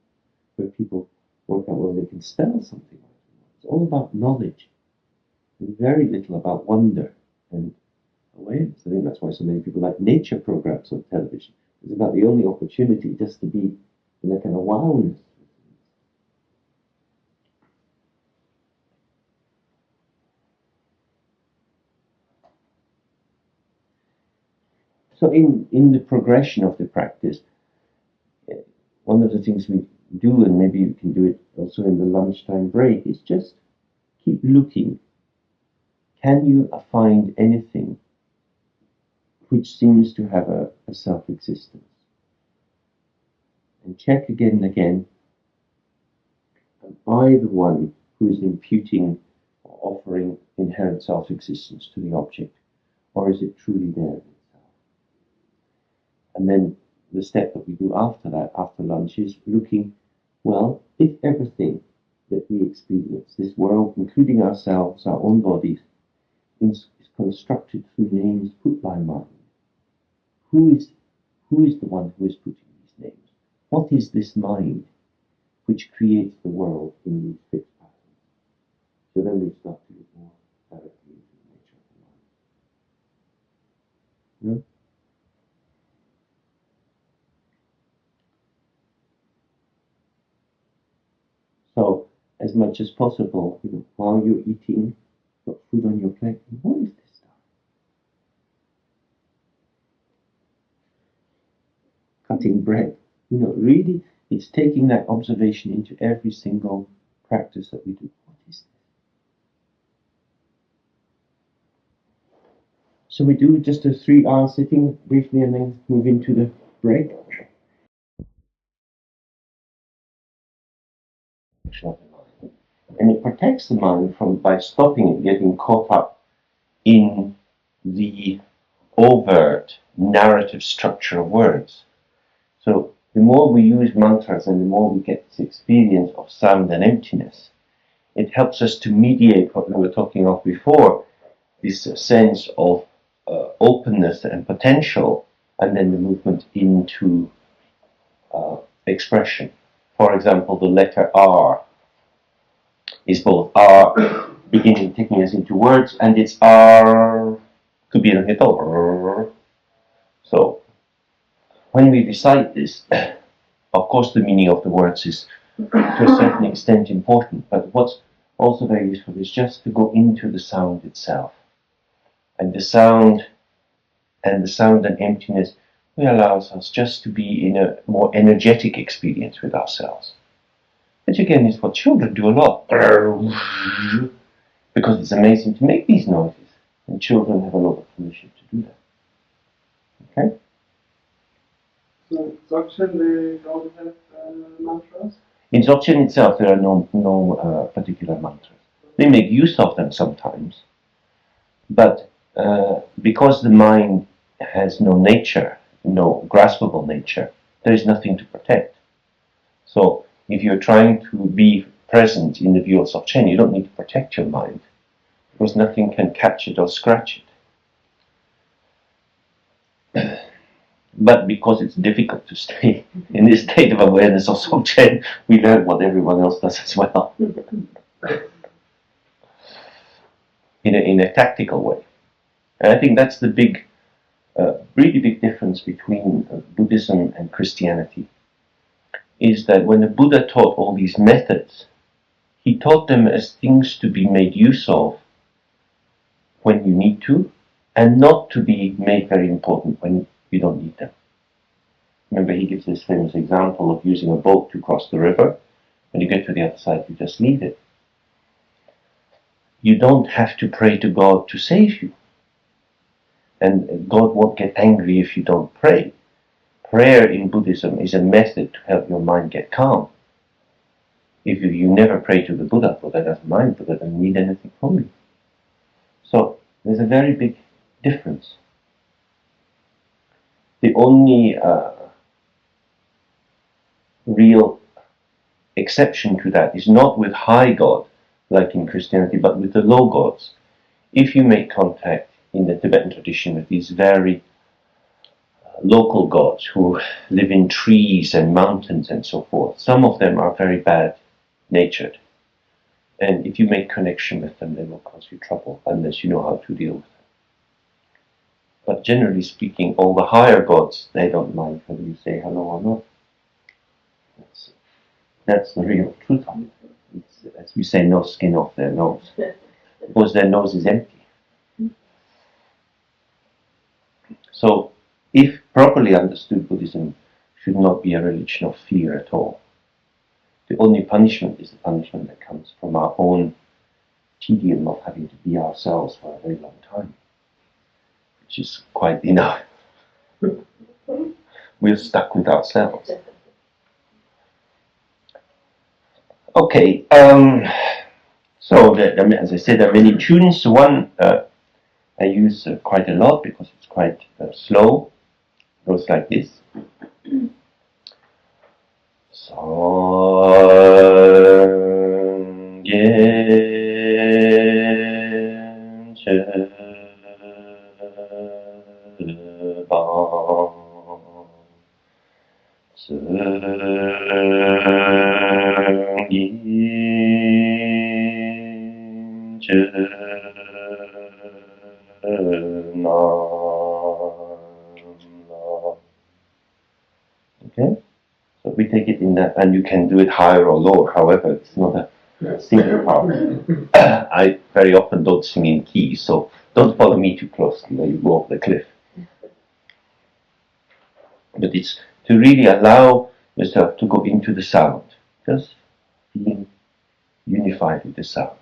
where people work out whether they can spell something. It's all about knowledge, and very little about wonder and awareness. I think that's why so many people like nature programs on television. It's about the only opportunity just to be in that kind of wowness. So in the progression of the practice, one of the things we do, and maybe you can do it also in the lunchtime break, is just keep looking. Can you find anything which seems to have a self-existence? And check again and again, am I the one who is imputing or offering inherent self-existence to the object, or is it truly there in itself? And then the step that we do after that, after lunch, is looking, well, if everything that we experience, this world, including ourselves, our own bodies, is constructed through names put by mind, who is the one who is putting these names? What is this mind which creates the world in these fixed patterns. So then we start to look more directly into the nature of the mind. So, as much as possible, while you're eating, got food on your plate, what is this stuff? Cutting bread. Really, it's taking that observation into every single practice that we do. What is this? So we do just a 3-hour sitting briefly and then move into the break. And it protects the mind by stopping it getting caught up in the overt narrative structure of words. So the more we use mantras and the more we get this experience of sound and emptiness, it helps us to mediate what we were talking of before, this sense of openness and potential, and then the movement into expression. For example, the letter R is both R beginning taking us into words, and it's R could be a little. So when we recite this, of course the meaning of the words is to a certain extent important, but what's also very useful is just to go into the sound itself. And the sound and emptiness allows us just to be in a more energetic experience with ourselves. Which again is what children do a lot. Because it's amazing to make these noises. And children have a lot of permission to do that. Okay? So Dzogchen, they don't have mantras? In Dzogchen itself, there are no particular mantras. They make use of them sometimes, but because the mind has no nature, no graspable nature, there is nothing to protect. So if you're trying to be present in the view of Dzogchen, you don't need to protect your mind, because nothing can catch it or scratch it. But because it's difficult to stay in this state of awareness of Dzogchen, we learn what everyone else does as well. in a tactical way. And I think that's the really big difference between Buddhism and Christianity, is that when the Buddha taught all these methods, he taught them as things to be made use of when you need to, and not to be made very important when you don't need them. Remember, he gives this famous example of using a boat to cross the river. When you get to the other side, you just leave it. You don't have to pray to God to save you. And God won't get angry if you don't pray. Prayer in Buddhism is a method to help your mind get calm. If you never pray to the Buddha doesn't mind, Buddha doesn't need anything from you. So there's a very big difference. The only real exception to that is not with high God, like in Christianity, but with the low gods. If you make contact in the Tibetan tradition with these very local gods who live in trees and mountains and so forth, some of them are very bad natured. And if you make connection with them, they will cause you trouble unless you know how to deal with them. But generally speaking, all the higher gods, they don't mind whether you say hello or not. That's the real truth of it. It's, as we say, no skin off their nose. Because their nose is empty. So, if properly understood, Buddhism should not be a religion of fear at all. The only punishment is the punishment that comes from our own tedium of having to be ourselves for a very long time, which is quite enough. We're stuck with ourselves. Okay, so as I said, there are many tunes. One I use quite a lot because it's quite slow. It goes like this. Okay? So we take it in that, and you can do it higher or lower, however, it's not a single part. I very often don't sing in key, so don't follow me too closely when you go off the cliff. But it's to really allow yourself to go into the sound, just being unified with the sound.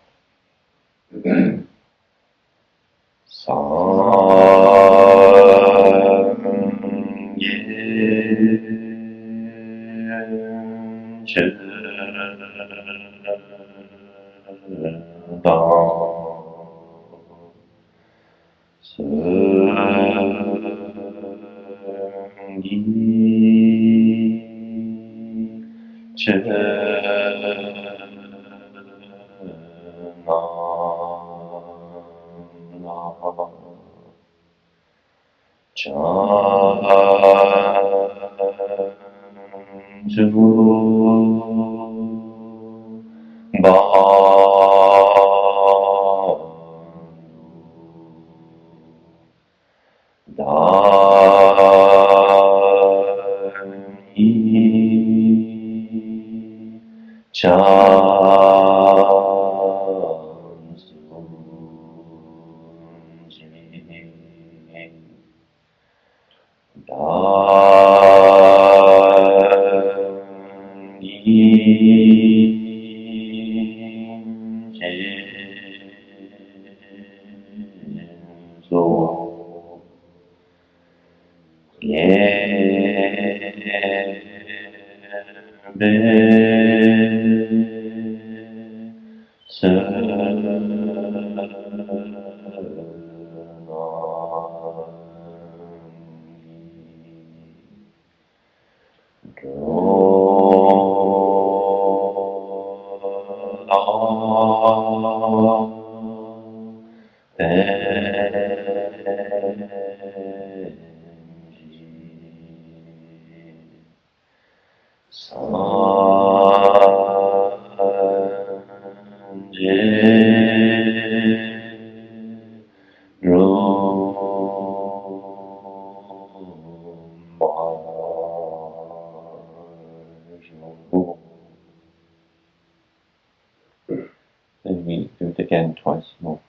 Then we do it again twice more.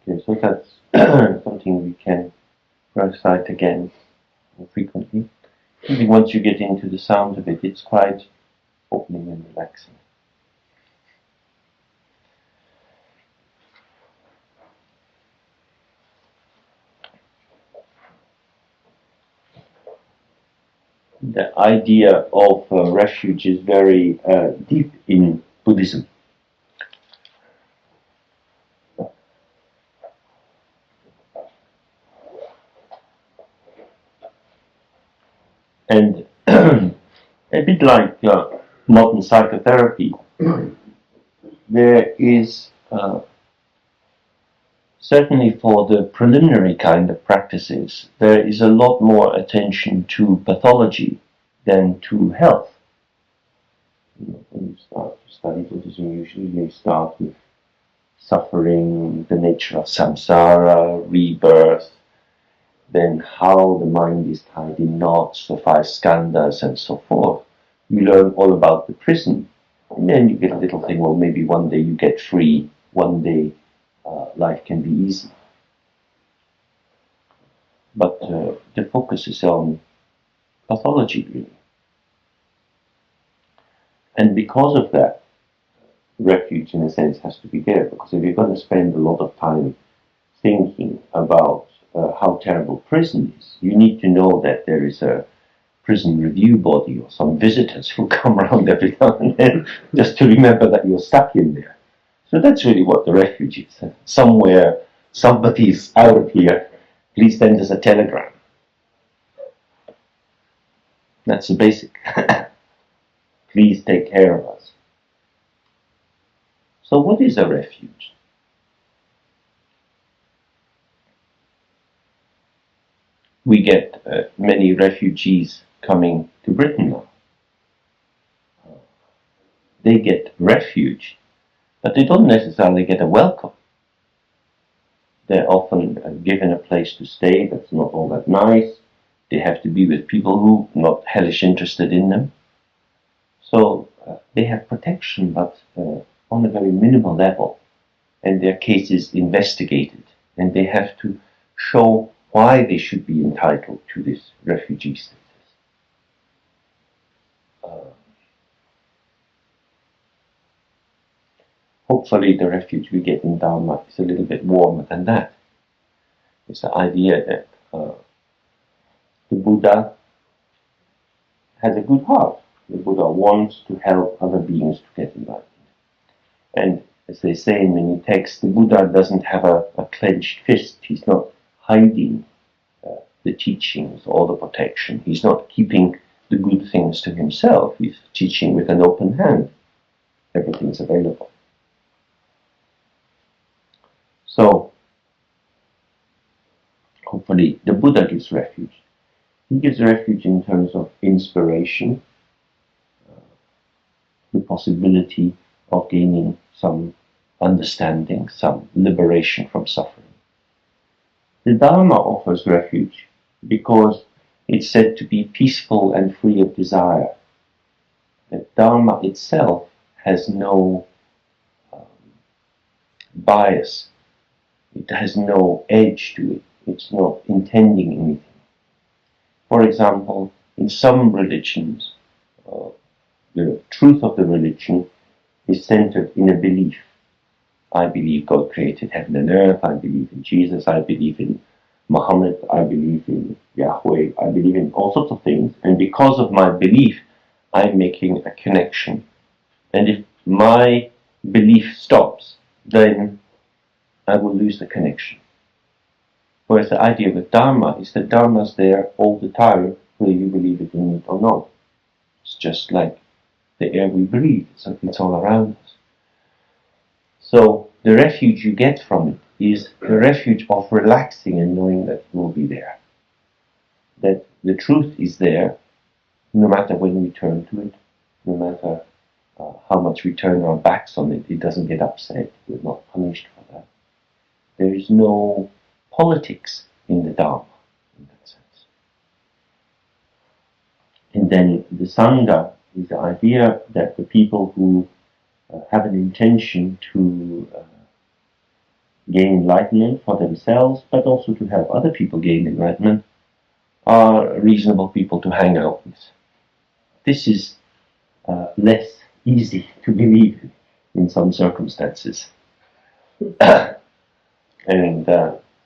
Okay, so that's something we can recite again more frequently. I think once you get into the sound of it, it's quite opening and relaxing. The idea of refuge is very deep in Buddhism. And a bit like modern psychotherapy, there is certainly for the preliminary kind of practices, there is a lot more attention to pathology than to health. When you start to study Buddhism, usually you start with suffering, the nature of samsara, rebirth, then how the mind is tied in knots, the 5 skandhas, and so forth. You learn all about the prison, and then you get a little thing, well, maybe one day you get free, one day life can be easy. But the focus is on pathology, really. And because of that, refuge, in a sense, has to be there, because if you're going to spend a lot of time thinking about how terrible prison is, you need to know that there is a prison review body or some visitors who come around every now and then just to remember that you're stuck in there. So that's really what the refuge is. Somewhere, somebody's out of here, please send us a telegram. That's the basic. Please take care of us. So what is a refuge? We get many refugees coming to Britain now. They get refuge, but they don't necessarily get a welcome. They're often given a place to stay that's not all that nice. They have to be with people who are not hellish interested in them. So they have protection, but on a very minimal level, and their case is investigated and they have to show why they should be entitled to this refugee status. Hopefully the refuge we get in Dharma is a little bit warmer than that. It's the idea that the Buddha has a good heart. The Buddha wants to help other beings to get enlightened. And as they say in many texts, the Buddha doesn't have a clenched fist. He's not hiding the teachings or the protection. He's not keeping the good things to himself. He's teaching with an open hand. Everything's available. So, hopefully, the Buddha gives refuge. He gives refuge in terms of inspiration, the possibility of gaining some understanding, some liberation from suffering. The Dharma offers refuge because it's said to be peaceful and free of desire. The Dharma itself has no bias. It has no edge to it. It's not intending anything. For example, in some religions, the truth of the religion is centered in a belief. I believe God created heaven and earth. I believe in Jesus. I believe in Muhammad. I believe in Yahweh. I believe in all sorts of things. And because of my belief, I'm making a connection. And if my belief stops, then I will lose the connection. Whereas the idea with Dharma is that Dharma's there all the time, whether you believe it in it or not. It's just like the air we breathe, so it's all around us. So the refuge you get from it is the refuge of relaxing and knowing that it will be there. That the truth is there, no matter when we turn to it, no matter how much we turn our backs on it, it doesn't get upset, we're not punished for that. There is no politics in the Dharma, in that sense. And then the Sangha is the idea that the people who have an intention to gain enlightenment for themselves, but also to help other people gain enlightenment, are reasonable people to hang out with. This is less easy to believe in some circumstances. And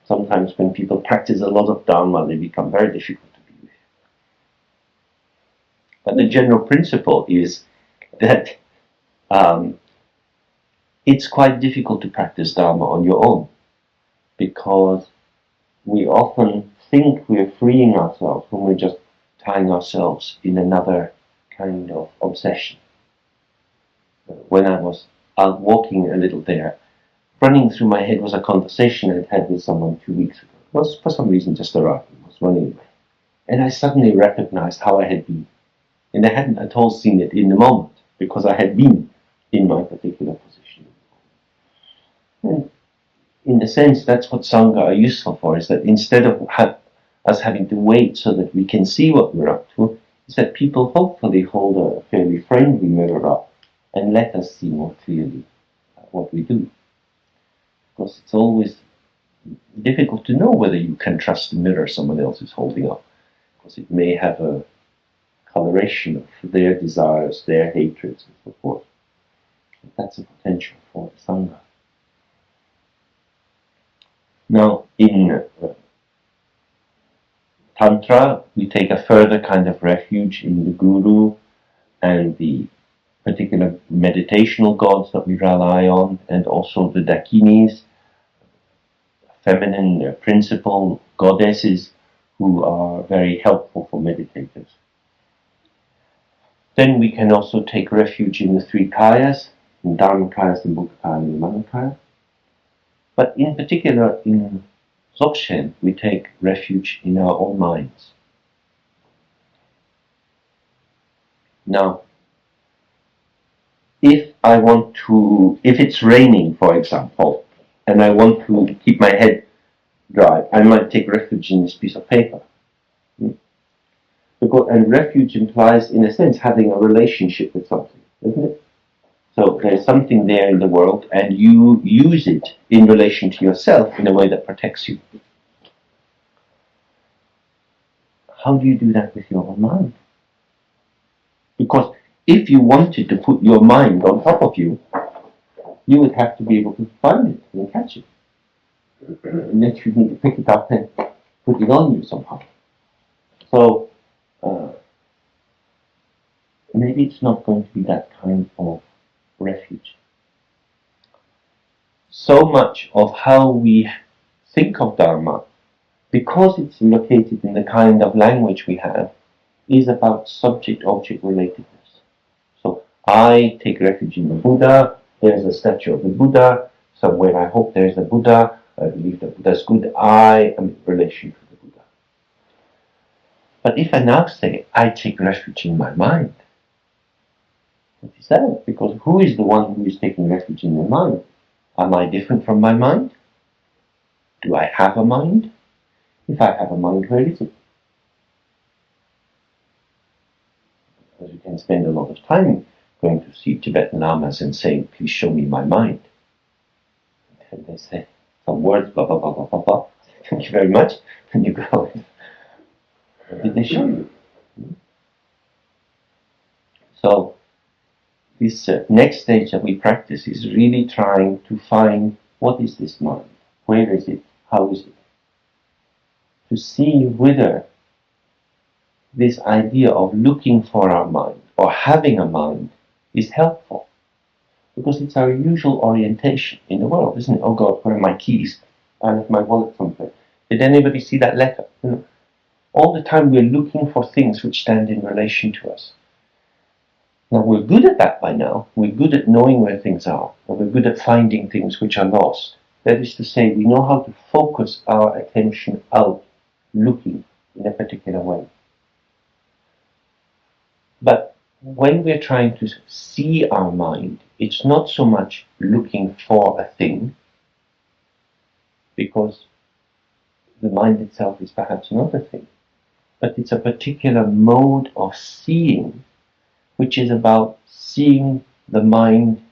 sometimes when people practice a lot of Dharma, they become very difficult to be with. But the general principle is that it's quite difficult to practice Dharma on your own, because we often think we're freeing ourselves when we're just tying ourselves in another kind of obsession. When I was out walking a little there, running through my head was a conversation I'd had with someone 2 weeks ago. It was for some reason just arriving, I was running away. And I suddenly recognized how I had been. And I hadn't at all seen it in the moment, because I had been in my particular position. And in a sense, that's what Sangha are useful for, is that instead of us having to wait so that we can see what we're up to, is that people hopefully hold a fairly friendly mirror up and let us see more clearly what we do. Because it's always difficult to know whether you can trust the mirror someone else is holding up, because it may have a coloration of their desires, their hatreds, and so forth. That's a potential for the Sangha. Now, in Tantra, we take a further kind of refuge in the Guru and the particular meditational gods that we rely on, and also the Dakinis, feminine principle goddesses who are very helpful for meditators. Then we can also take refuge in the three kayas, in Dharmakaya, Sambhogakaya, and Manakaya. But in particular, in Dzogchen, we take refuge in our own minds. Now, if it's raining, for example, and I want to keep my head dry, I might take refuge in this piece of paper. And refuge implies, in a sense, having a relationship with something, isn't it? So there's something there in the world, and you use it in relation to yourself in a way that protects you. How do you do that with your own mind? Because if you wanted to put your mind on top of you, you would have to be able to find it and catch it. And then you need to pick it up and put it on you somehow. So maybe it's not going to be that kind of refuge. So much of how we think of Dharma, because it's located in the kind of language we have, is about subject-object relatedness. So I take refuge in the Buddha, there's a statue of the Buddha, somewhere I hope there's a Buddha, I believe the Buddha is good, I am in relation to the Buddha. But if I now say, I take refuge in my mind, what is that? Because who is the one who is taking refuge in their mind? Am I different from my mind? Do I have a mind? If I have a mind, where is it? Because you can spend a lot of time going to see Tibetan lamas and saying, please show me my mind. And they say some words, blah, blah, blah, blah, blah, blah. Thank you very much. And you go, what did they show you? So this next stage that we practice is really trying to find what is this mind? Where is it? How is it? To see whether this idea of looking for our mind or having a mind is helpful. Because it's our usual orientation in the world, isn't it? Oh God, where are my keys? I left my wallet somewhere. Did anybody see that letter? You know, all the time we're looking for things which stand in relation to us. Now we're good at that by now. We're good at knowing where things are. And we're good at finding things which are lost. That is to say, we know how to focus our attention out, looking in a particular way. But when we're trying to see our mind, it's not so much looking for a thing, because the mind itself is perhaps not a thing, but it's a particular mode of seeing, which is about seeing the mind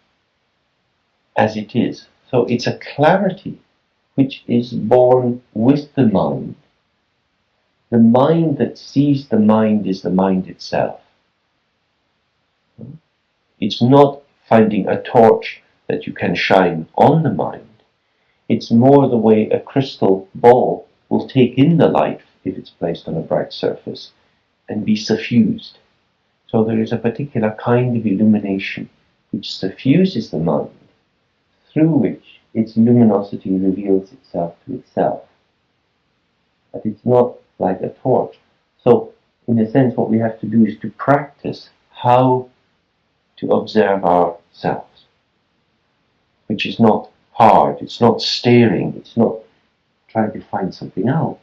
as it is. So it's a clarity which is born with the mind. The mind that sees the mind is the mind itself. It's not finding a torch that you can shine on the mind. It's more the way a crystal ball will take in the light if it's placed on a bright surface and be suffused. So there is a particular kind of illumination which suffuses the mind, through which its luminosity reveals itself to itself. But it's not like a torch. So, in a sense, what we have to do is to practice how to observe ourselves, which is not hard, it's not staring, it's not trying to find something out,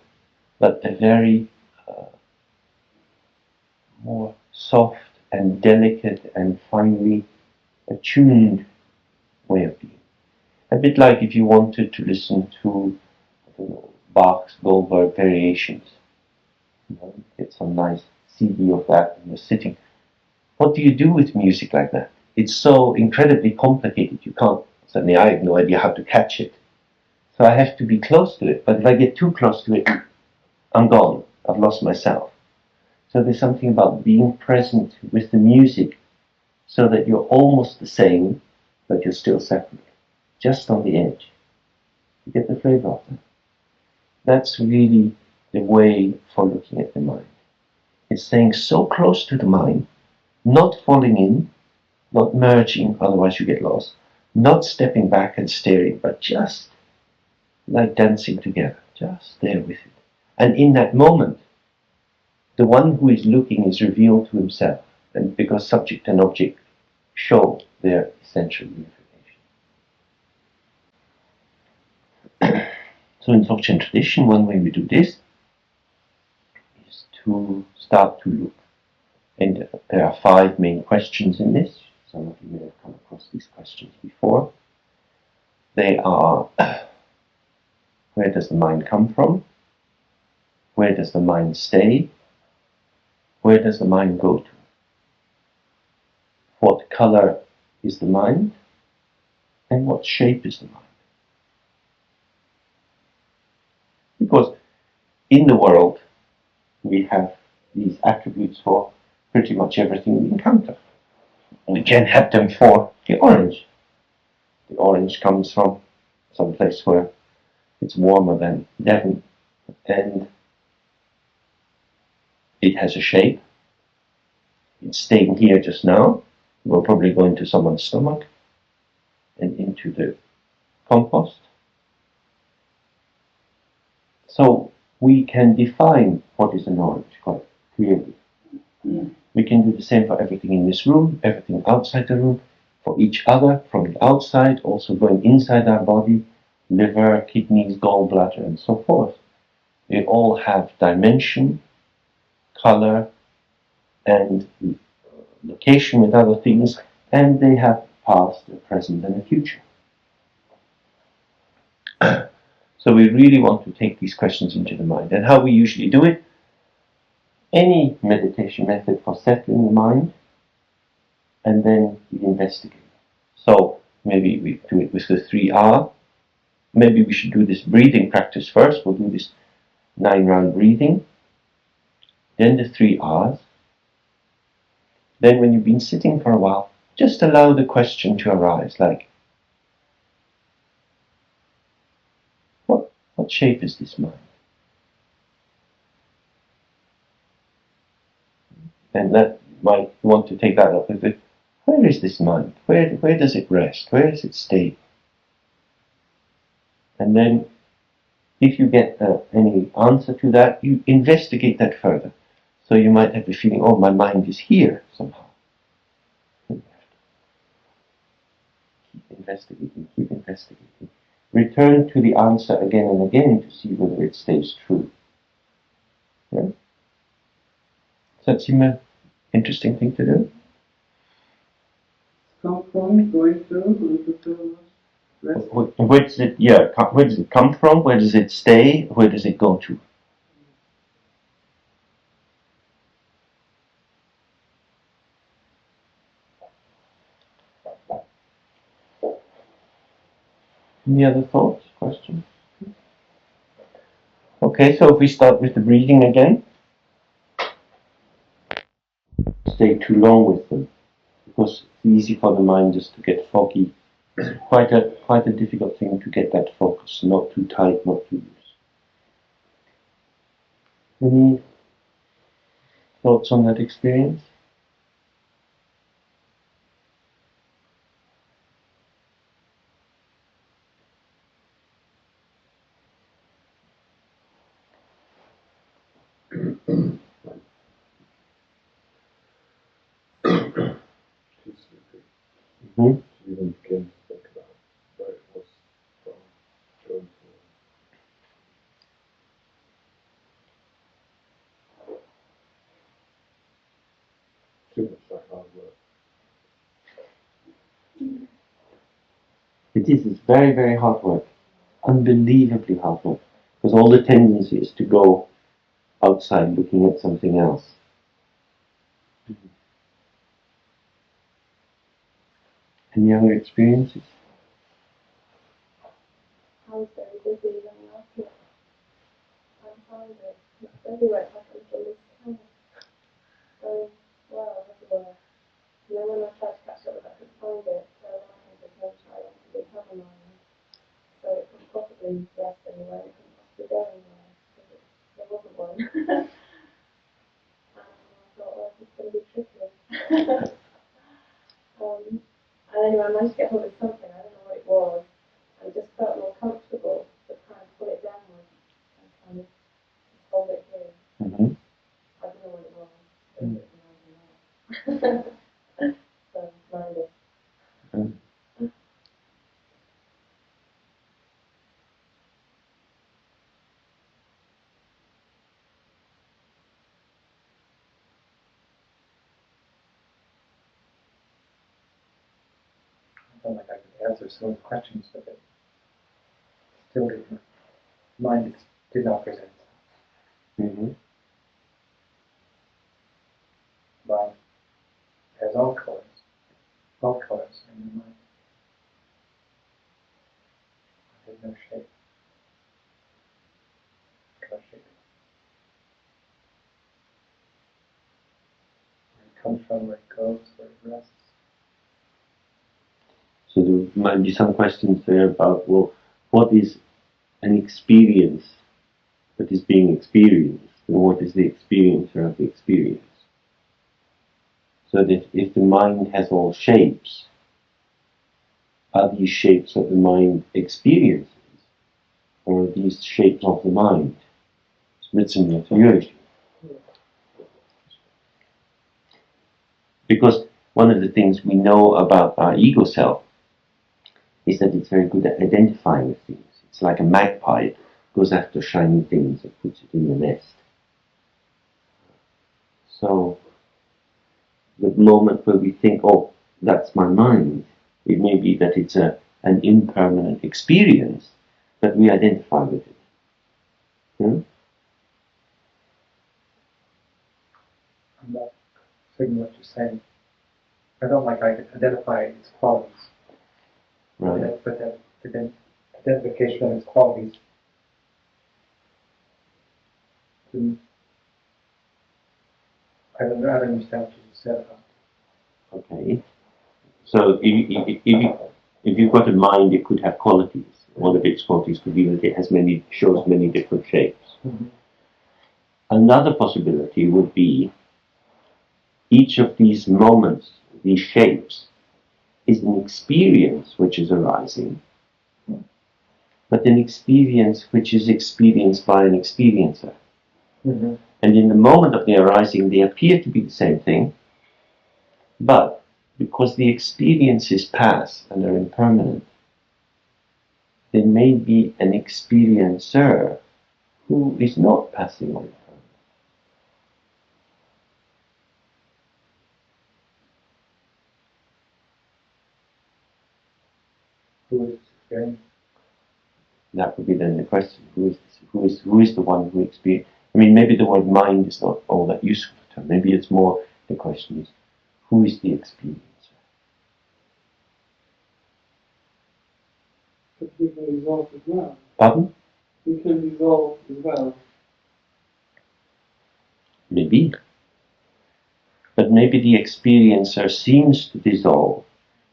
but a very more soft and delicate and finely attuned way of being. A bit like if you wanted to listen to, I don't know, Bach's Goldberg variations. You know, get some nice CD of that and you're sitting. What do you do with music like that? It's so incredibly complicated, you can't, certainly I have no idea how to catch it. So I have to be close to it, but if I get too close to it, I'm gone, I've lost myself. So there's something about being present with the music so that you're almost the same, but you're still separate, just on the edge. You get the flavor of that? That's really the way for looking at the mind. It's staying so close to the mind, not falling in, not merging, otherwise you get lost, not stepping back and staring, but just like dancing together, just there with it. And in that moment, the one who is looking is revealed to himself, and because subject and object show their essential unification. So in Dzogchen tradition, one way we do this is to start to look. And there are 5 main questions in this. Some of you may have come across these questions before. They are, where does the mind come from? Where does the mind stay? Where does the mind go to? What color is the mind and what shape is the mind. Because in the world we have these attributes for pretty much everything we encounter. We can have them for the orange. The orange comes from some place where it's warmer than Devon, and it has a shape. It's staying here just now. We'll probably go into someone's stomach and into the compost. So we can define what is an orange quite clearly. We can do the same for everything in this room, everything outside the room, for each other from the outside, also going inside our body, liver, kidneys, gallbladder, and so forth. They all have dimension, color, and location with other things, and they have past, a present, and a future. So we really want to take these questions into the mind. And how we usually do it, any meditation method for settling the mind, and then we investigate. So maybe we do it with the 3R. Maybe we should do this breathing practice first. We'll do this 9-round breathing. Then the 3Rs. Then when you've been sitting for a while, just allow the question to arise, like, what shape is this mind? And that might want to take that up with it. Where is this mind? Where does it rest? Where does it stay? And then, if you get any answer to that, you investigate that further. So you might have the feeling, oh, my mind is here somehow. Keep investigating. Return to the answer again and again to see whether it stays true. Yeah? Does that seem an interesting thing to do? Come from, going to rest. Where does it? Yeah, where does it come from? Where does it stay? Where does it go to? Any other thoughts, questions? Okay, so if we start with the breathing again, stay too long with them because it's easy for the mind just to get foggy. It's quite a difficult thing to get that focus, not too tight, not too loose. Any thoughts on that experience? Mm-hmm. You even begin to think about where it was from, going forward. Too much like hard work. It's very, very hard work. Unbelievably hard work. Because all the tendency is to go outside looking at something else. Any other experiences? I was very busy when you asked me. I found it. Everywhere I can feel this kind of going, wow, everywhere. And then when I tried to catch up with it, I couldn't find it. So when I came to attention, I wanted to become a mind. So it couldn't possibly rest anywhere, it couldn't possibly go anywhere, because there wasn't one. And I thought, well, this is going to be tricky. And anyway, I managed to get hold of something, I don't know what it was. I just felt more comfortable to kind of pull it downwards and kind of hold it here. Mm-hmm. I don't know what it was. But it was so, minded. I felt like I could answer some of the questions, but it still didn't. Mind did not present itself. Mm-hmm. Mind has all colors, and no shape. No shape. Where it comes from, where it goes, where it rests. So there might be some questions there about, well, what is an experience that is being experienced, and what is the experiencer of the experience? So that if the mind has all shapes, are these shapes of the mind experiences, or are these shapes of the mind? Because one of the things we know about our ego self is that it's very good at identifying with things. It's like a magpie, goes after shiny things and puts it in the nest. So the moment where we think, oh, that's my mind, it may be that it's an impermanent experience, but we identify with it. I'm not figuring what you're saying. I don't like identify its qualities. Right. But then identification of its qualities. I don't understand what you just said about. Okay. So if you've got a mind, it could have qualities. One of its qualities could be that it shows many different shapes. Mm-hmm. Another possibility would be each of these moments, these shapes, is an experience which is arising, but an experience which is experienced by an experiencer. Mm-hmm. And in the moment of the arising, they appear to be the same thing, but because the experiences pass and are impermanent, there may be an experiencer who is not passing or impermanent. Who is experiencing? That would be then the question: who is the one who experiences? I mean, maybe the word mind is not all that useful to term. Maybe it's more the question is, who is the experiencer? But we can dissolve as well. Pardon? We can dissolve as well. Maybe. But maybe the experiencer seems to dissolve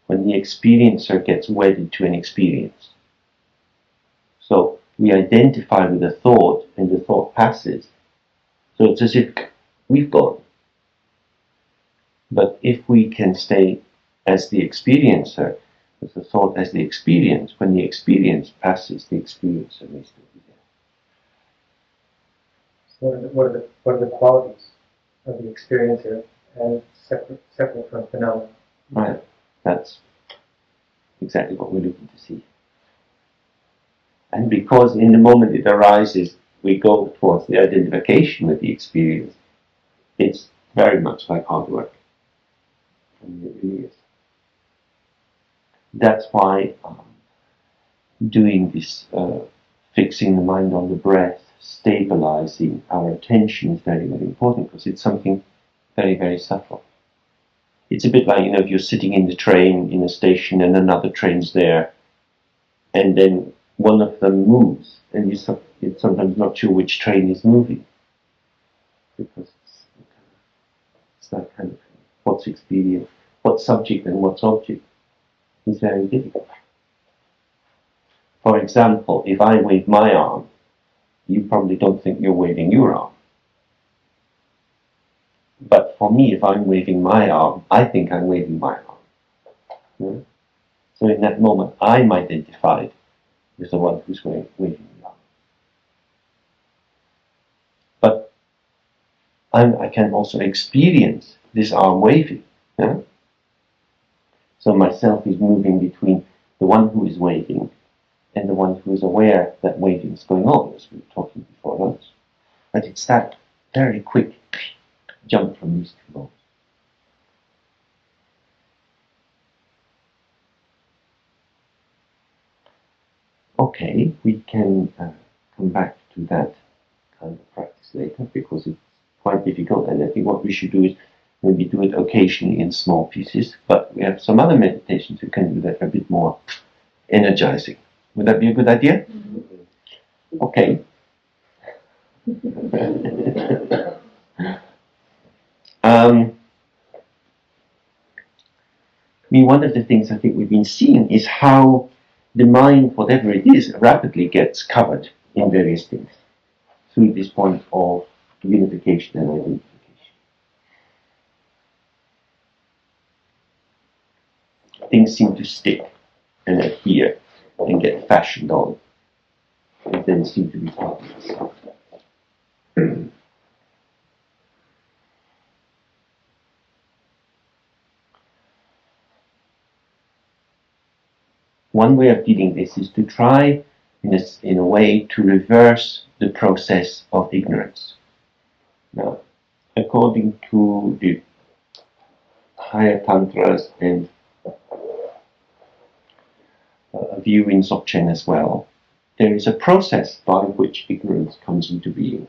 when the experiencer gets wedded to an experience. So we identify with a thought and the thought passes. So it's as if we've gone. But if we can stay as the experiencer, as the thought as the experience, when the experience passes, the experiencer may still be there. So what are the qualities of the experiencer and separate from phenomena? Right. That's exactly what we're looking to see. And because in the moment it arises, we go towards the identification with the experience, it's very much like hard work. I mean, it really is. That's why doing this, fixing the mind on the breath, stabilizing our attention is very, very important, because it's something very, very subtle. It's a bit like, if you're sitting in the train in a station and another train's there, and then one of them moves, and you're sometimes not sure which train is moving, because it's that kind of thing. What's experience, what's subject and what's object is very difficult. For example, if I wave my arm, you probably don't think you're waving your arm. But for me, if I'm waving my arm, I think I'm waving my arm. Yeah? So in that moment, I'm identified with the one who's waving the arm. But I can also experience this arm waving. Yeah? So myself is moving between the one who is waving and the one who is aware that waving is going on, as we were talking before lunch. But it's that very quick jump from these two modes. Okay, we can come back to that kind of practice later, because it's quite difficult, and I think what we should do is maybe do it occasionally in small pieces, but we have some other meditations who can do that a bit more energizing. Would that be a good idea? Okay. One of the things I think we've been seeing is how the mind, whatever it is, rapidly gets covered in various things through this point of unification and identification. Things seem to stick and adhere and get fashioned on, and then seem to be part of itself. One way of dealing with this is to try, in a way, to reverse the process of ignorance. Now, according to the higher tantras and a view in Dzogchen as well, there is a process by which ignorance comes into being,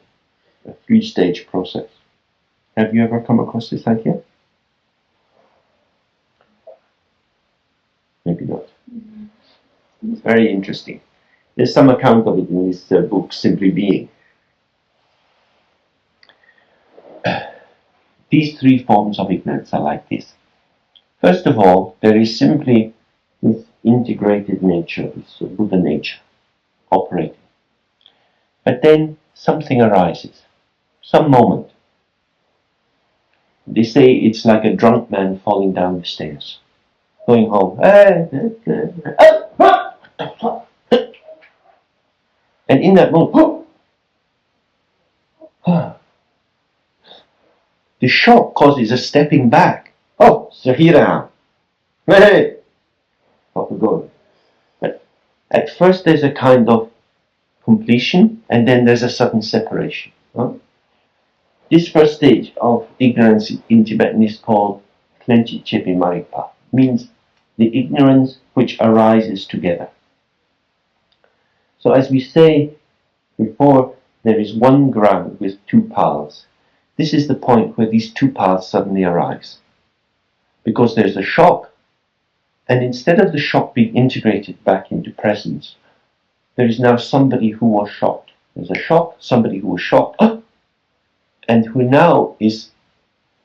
a 3-stage process. Have you ever come across this idea? Maybe not. It's very interesting. There's some account of it in this book, Simply Being. These 3 forms of ignorance are like this. First of all, there is simply this integrated nature, this Buddha nature, operating. But then something arises, some moment. They say it's like a drunk man falling down the stairs, going home. And in that moment, the shock causes a stepping back. Oh, so here I am. Hey! Off we go. But at first there's a kind of completion, and then there's a sudden separation. Huh? This first stage of ignorance in Tibetan is called Klenchi Chepi Marikpa, means the ignorance which arises together. So as we say before, there is one ground with 2 paths. This is the point where these 2 paths suddenly arise. Because there's a shock, and instead of the shock being integrated back into presence, there is now somebody who was shocked. There's a shock, somebody who was shocked, and who now is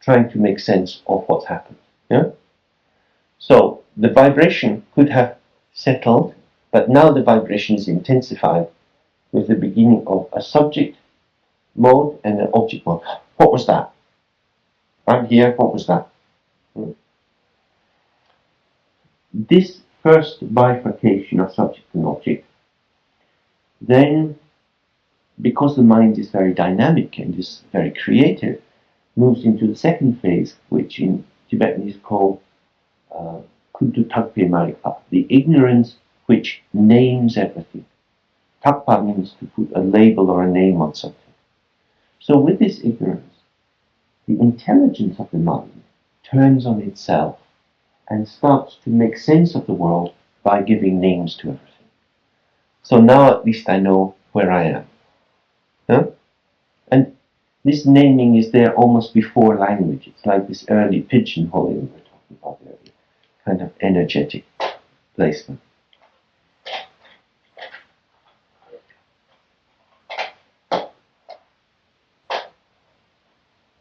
trying to make sense of what's happened. Yeah? So the vibration could have settled, but now the vibration is intensified with the beginning of a subject mode and an object mode. What was that? I'm here, what was that? This first bifurcation of subject and object, then, because the mind is very dynamic and is very creative, moves into the second phase, which in Tibetan is called Kuntu Takpe Marikpa, the ignorance which names everything. Takpa means to put a label or a name on something. So with this ignorance, the intelligence of the mind turns on itself and starts to make sense of the world by giving names to everything. So now at least I know where I am. Huh? And this naming is there almost before language. It's like this early pigeonholing we were talking about earlier, kind of energetic placement.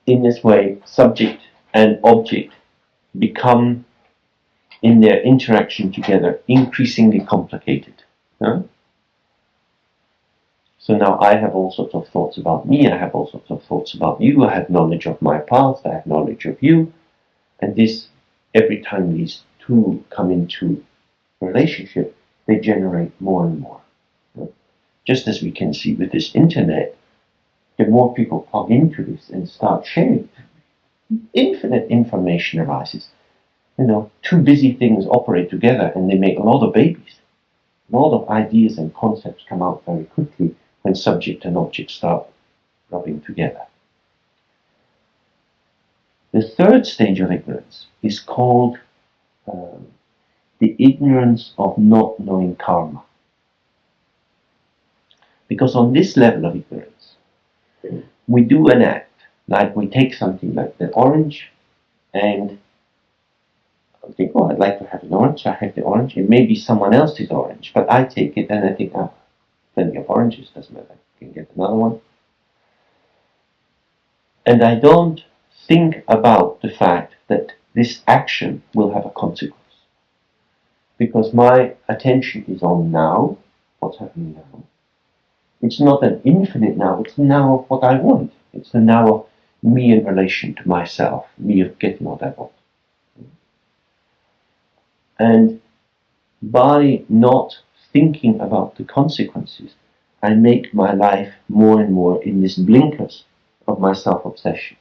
In this way, subject and object become, in their interaction together, increasingly complicated. Huh? So now I have all sorts of thoughts about me, I have all sorts of thoughts about you, I have knowledge of my past, I have knowledge of you, and this, every time these 2 come into relationship, they generate more and more. Just as we can see with this internet, the more people plug into this and start sharing, infinite information arises. 2 busy things operate together and they make a lot of babies. A lot of ideas and concepts come out very quickly when subject and object start rubbing together. The third stage of ignorance is called the ignorance of not knowing karma. Because on this level of ignorance, we do an act, like we take something like the orange and I think, oh, I'd like to have an orange. I have the orange. It may be someone else's orange, but I take it and I think, oh, plenty of oranges, doesn't matter. I can get another one. And I don't think about the fact that this action will have a consequence. Because my attention is on now, what's happening now. It's not an infinite now, it's now of what I want. It's the now of me in relation to myself, me of getting what I want. And by not thinking about the consequences, I make my life more and more in this blinkers of my self-obsession.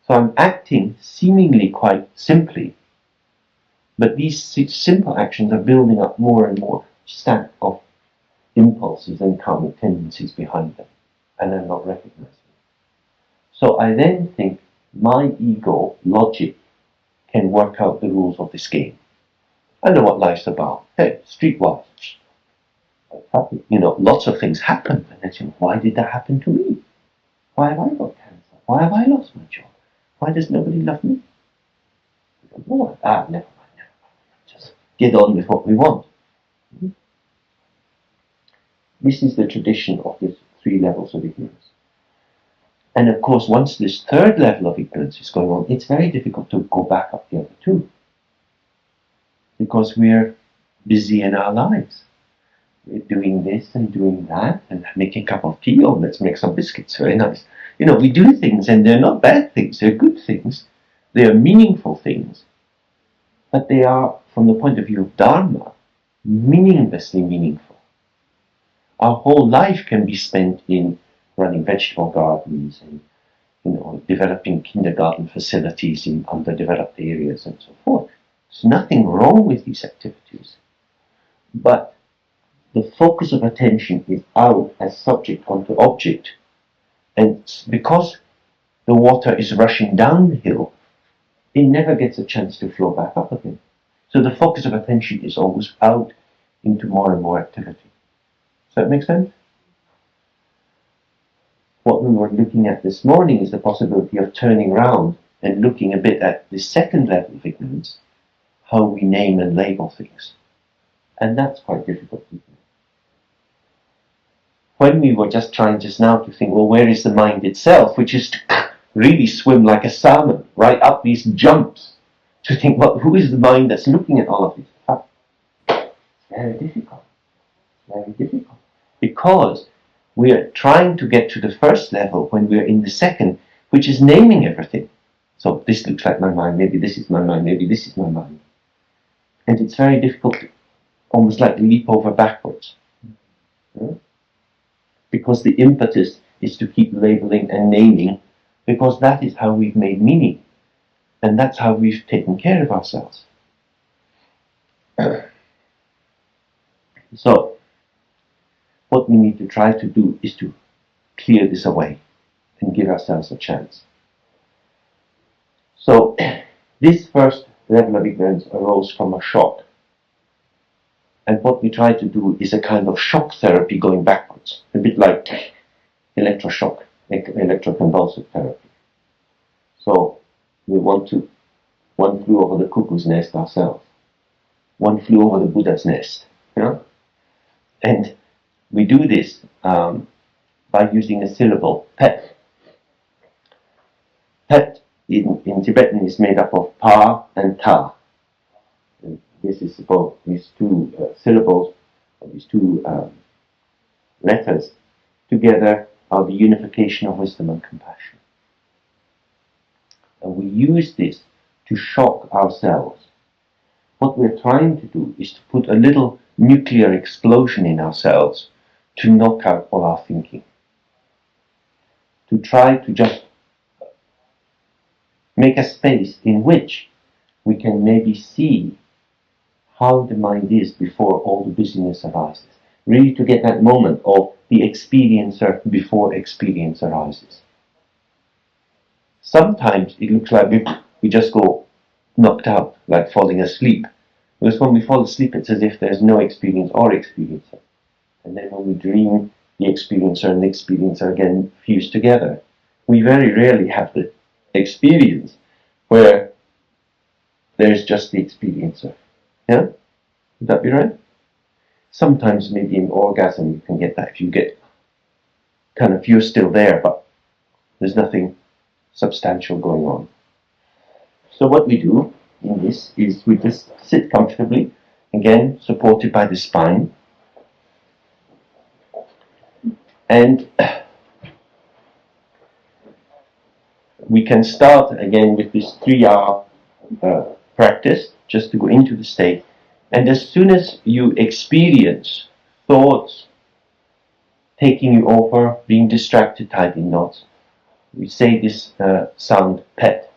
So I'm acting seemingly quite simply, but these simple actions are building up more and more stack of impulses and karmic tendencies behind them, and I'm not recognizing it. So I then think my ego logic can work out the rules of this game. I know what life's about. Hey, streetwise. Lots of things happen, and I think, why did that happen to me? Why have I got cancer? Why have I lost my job? Why does nobody love me? Never mind. Just get on with what we want. This is the tradition of these 3 levels of ignorance. And of course, once this 3rd level of ignorance is going on, it's very difficult to go back up the other 2. Because we're busy in our lives. We're doing this and doing that, and making a cup of tea, or let's make some biscuits, very nice. We do things, and they're not bad things, they're good things. They are meaningful things. But they are, from the point of view of Dharma, meaninglessly meaningful. Our whole life can be spent in running vegetable gardens and developing kindergarten facilities in underdeveloped areas and so forth. There's nothing wrong with these activities. But the focus of attention is out as subject onto object. And because the water is rushing downhill, it never gets a chance to flow back up again. So the focus of attention is always out into more and more activity. Does that make sense? What we were looking at this morning is the possibility of turning around and looking a bit at the 2nd level of ignorance, how we name and label things. And that's quite difficult. When we were just trying just now to think, well, where is the mind itself, which is to really swim like a salmon, right up these jumps, to think, well, who is the mind that's looking at all of this stuff? It's very difficult. Very difficult. Because we are trying to get to the 1st level when we're in the 2nd, which is naming everything. So this looks like my mind, maybe this is my mind, maybe this is my mind. And it's very difficult to almost like leap over backwards. Because the impetus is to keep labeling and naming, because that is how we've made meaning. And that's how we've taken care of ourselves. So, what we need to try to do is to clear this away and give ourselves a chance. So, this 1st level of ignorance arose from a shock. And what we try to do is a kind of shock therapy going backwards, a bit like electroshock, electroconvulsive therapy. So, we want to, one flew over the cuckoo's nest ourselves. One flew over the Buddha's nest. And we do this by using a syllable, pet. Pet in Tibetan is made up of pa and ta. And this is both these 2 syllables, or these 2 letters, together are the unification of wisdom and compassion. And we use this to shock ourselves. What we're trying to do is to put a little nuclear explosion in ourselves to knock out all our thinking. To try to just make a space in which we can maybe see how the mind is before all the busyness arises. Really to get that moment of the experiencer before experience arises. Sometimes it looks like we just go knocked out, like falling asleep. Because when we fall asleep, it's as if there's no experience or experiencer. And then when we dream, the experiencer and the experiencer again fuse together. We very rarely have the experience where there's just the experiencer. Yeah? Would that be right? Sometimes maybe in orgasm you can get that. If you get kind of, you're still there, but there's nothing substantial going on. So what we do in this is we just sit comfortably, again supported by the spine, and we can start again with this 3-hour practice, just to go into the state. And as soon as you experience thoughts taking you over, being distracted, tying knots, we say this sound pet.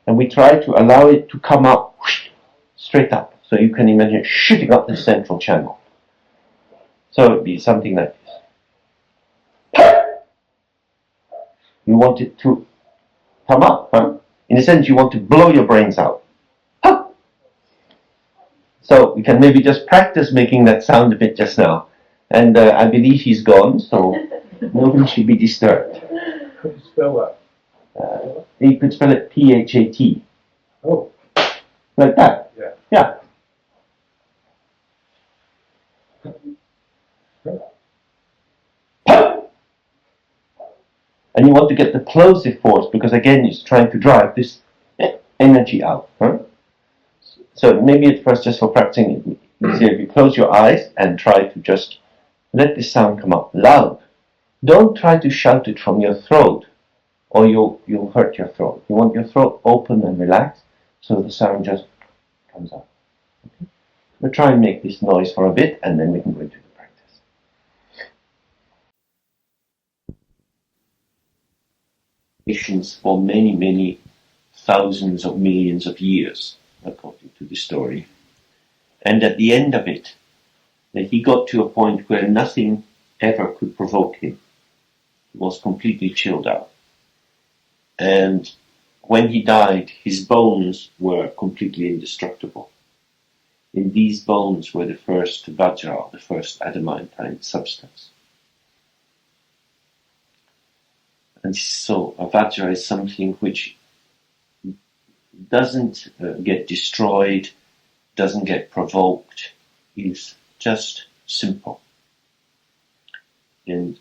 And we try to allow it to come up straight up. So you can imagine shooting up the central channel. So it would be something like this. You want it to come up, huh? In a sense, you want to blow your brains out. Huh? So we can maybe just practice making that sound a bit just now. And I believe he's gone, so nobody should be disturbed. How do you spell that? You could spell it P-H-A-T. Oh. Like that? Yeah. Yeah. And you want to get the plosive force, because again it's trying to drive this energy out. Huh? So maybe at first, just for practicing it easier, if you close your eyes and try to just let the sound come up loud. Don't try to shout it from your throat, or you'll hurt your throat. You want your throat open and relaxed, so the sound just comes out. Okay? We'll try and make this noise for a bit, and then we can go into the practice. For many, many thousands of millions of years, according to the story. And at the end of it, that he got to a point where nothing ever could provoke him. He was completely chilled out. And when he died, his bones were completely indestructible. In these bones were the first Vajra, the first adamantine substance. And so a Vajra is something which doesn't get destroyed, doesn't get provoked, is just simple. And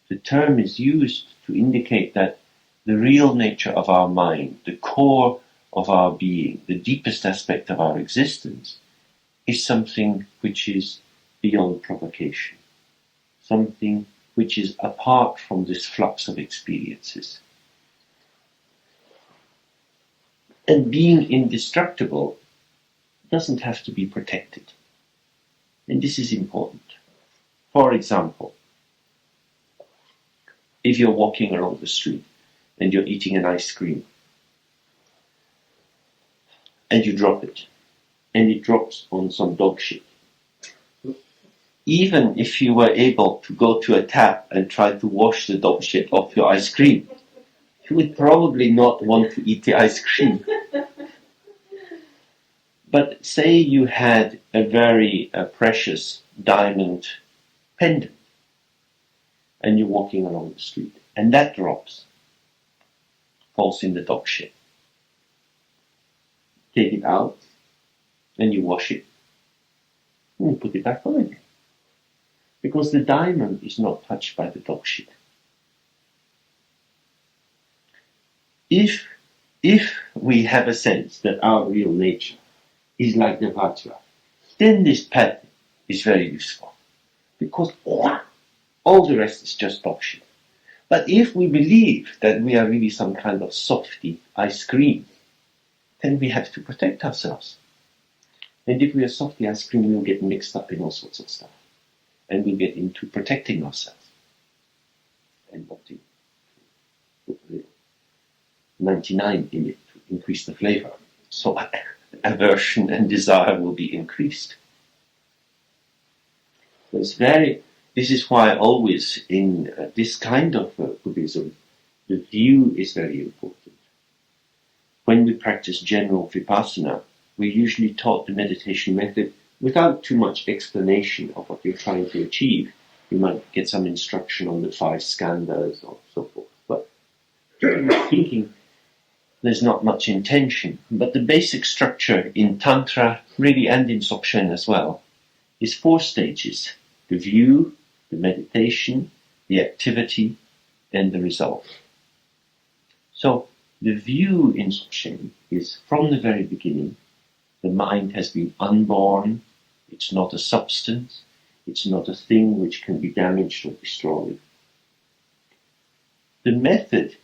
the term is used to indicate that the real nature of our mind, the core of our being, the deepest aspect of our existence, is something which is beyond provocation, something which is apart from this flux of experiences. And being indestructible doesn't have to be protected. And this is important. For example, if you're walking along the street and you're eating an ice cream and you drop it and it drops on some dog shit, even if you were able to go to a tap and try to wash the dog shit off your ice cream, you would probably not want to eat the ice cream. But say you had a very precious diamond pendant and you're walking along the street and that drops, falls in the dog shit. Take it out and you wash it and you put it back on again. Because the diamond is not touched by the dog shit. If we have a sense that our real nature is like the Vajra, then this pattern is very useful. Because all the rest is just dog shit. But if we believe that we are really some kind of softy ice cream, then we have to protect ourselves. And if we are softy ice cream, we'll get mixed up in all sorts of stuff. And we'll get into protecting ourselves. And wanting to put a little 99 in it to increase the flavor. So aversion and desire will be increased. So this is why always in this kind of Buddhism, the view is very important. When we practice general vipassana, we're usually taught the meditation method without too much explanation of what you're trying to achieve. You might get some instruction on the 5 skandhas or so forth. But generally speaking, there's not much intention. But the basic structure in Tantra, really, and in Dzogchen as well, is 4 stages: the view, the meditation, the activity, and the result. So the view in Dzogchen is from the very beginning. The mind has been unborn. It's not a substance. It's not a thing which can be damaged or destroyed. The method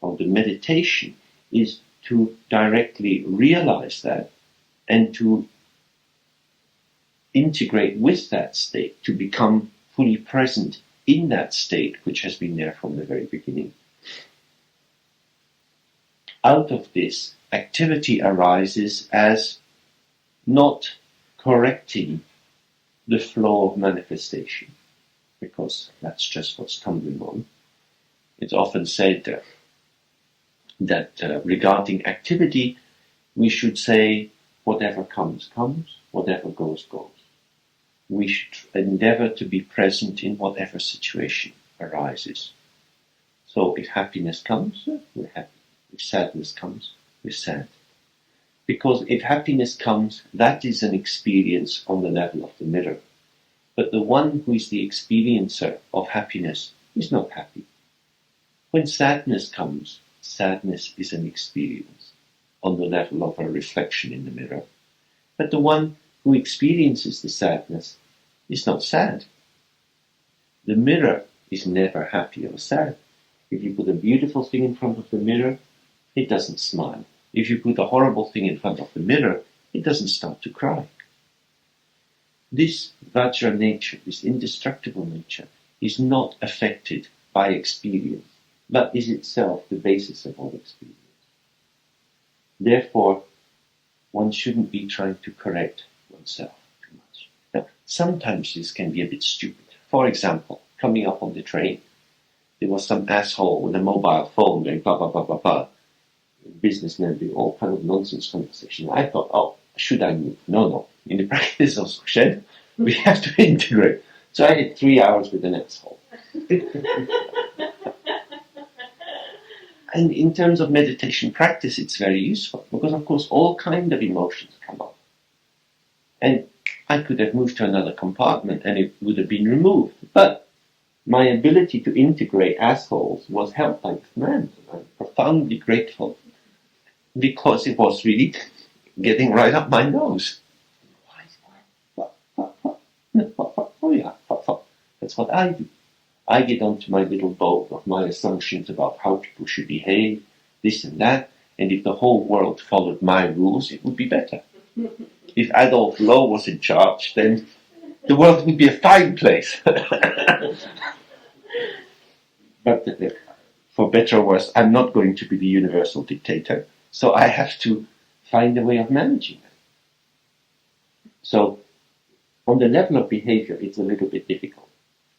of the meditation is to directly realize that and to integrate with that state, to become fully present in that state which has been there from the very beginning. Out of this, activity arises as not correcting the flow of manifestation, because that's just what's tumbling on. It's often said that regarding activity, we should say, whatever comes, comes, whatever goes, goes. We should endeavor to be present in whatever situation arises. So if happiness comes, we're happy. If sadness comes, we're sad. Because if happiness comes, that is an experience on the level of the mirror. But the one who is the experiencer of happiness is not happy. When sadness comes, sadness is an experience on the level of a reflection in the mirror. But the one who experiences the sadness is not sad. The mirror is never happy or sad. If you put a beautiful thing in front of the mirror, it doesn't smile. If you put a horrible thing in front of the mirror, it doesn't start to cry. This Vajra nature, this indestructible nature, is not affected by experience, but is itself the basis of all experience. Therefore, one shouldn't be trying to correct oneself too much. Now, sometimes this can be a bit stupid. For example, coming up on the train, there was some asshole with a mobile phone going blah, blah, blah, blah, blah. Businessmen do all kind of nonsense conversation. I thought, oh, should I move? No. In the practice of Dzogchen, we have to integrate. So I did 3 hours with an asshole. And in terms of meditation practice, it's very useful because, of course, all kinds of emotions come up. And I could have moved to another compartment and it would have been removed. But my ability to integrate assholes was helped by this man. I'm profoundly grateful because it was really getting right up my nose. That's what I do. I get onto my little boat of my assumptions about how people should behave, this and that, and if the whole world followed my rules, it would be better. If Adolf Lowe was in charge, then the world would be a fine place. But for better or worse, I'm not going to be the universal dictator, so I have to find a way of managing it. So, on the level of behavior, it's a little bit difficult.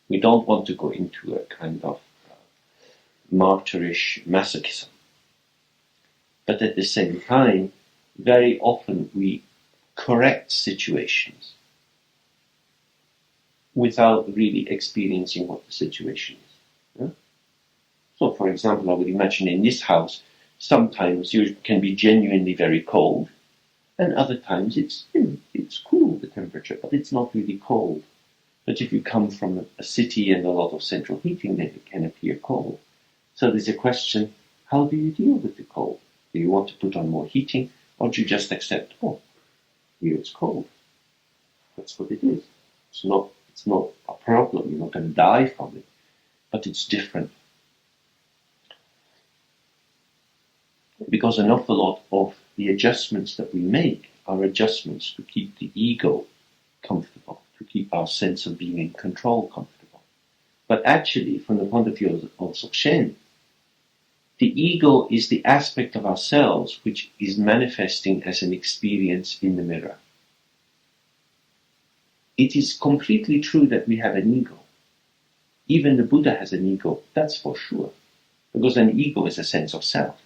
We don't want to go into a kind of martyrish masochism. But at the same time, very often we correct situations without really experiencing what the situation is. Yeah? So, for example, I would imagine in this house, sometimes you can be genuinely very cold, and other times it's cool, the temperature, but it's not really cold. But if you come from a city and a lot of central heating, then it can appear cold. So there's a question, how do you deal with the cold? Do you want to put on more heating, or do you just accept, oh, here it's cold? That's what it is. It's not a problem, you're not going to die from it, but it's different. Because an awful lot of the adjustments that we make are adjustments to keep the ego comfortable, to keep our sense of being in control comfortable. But actually, from the point of view of Dzogchen, the ego is the aspect of ourselves which is manifesting as an experience in the mirror. It is completely true that we have an ego. Even the Buddha has an ego, that's for sure. Because an ego is a sense of self.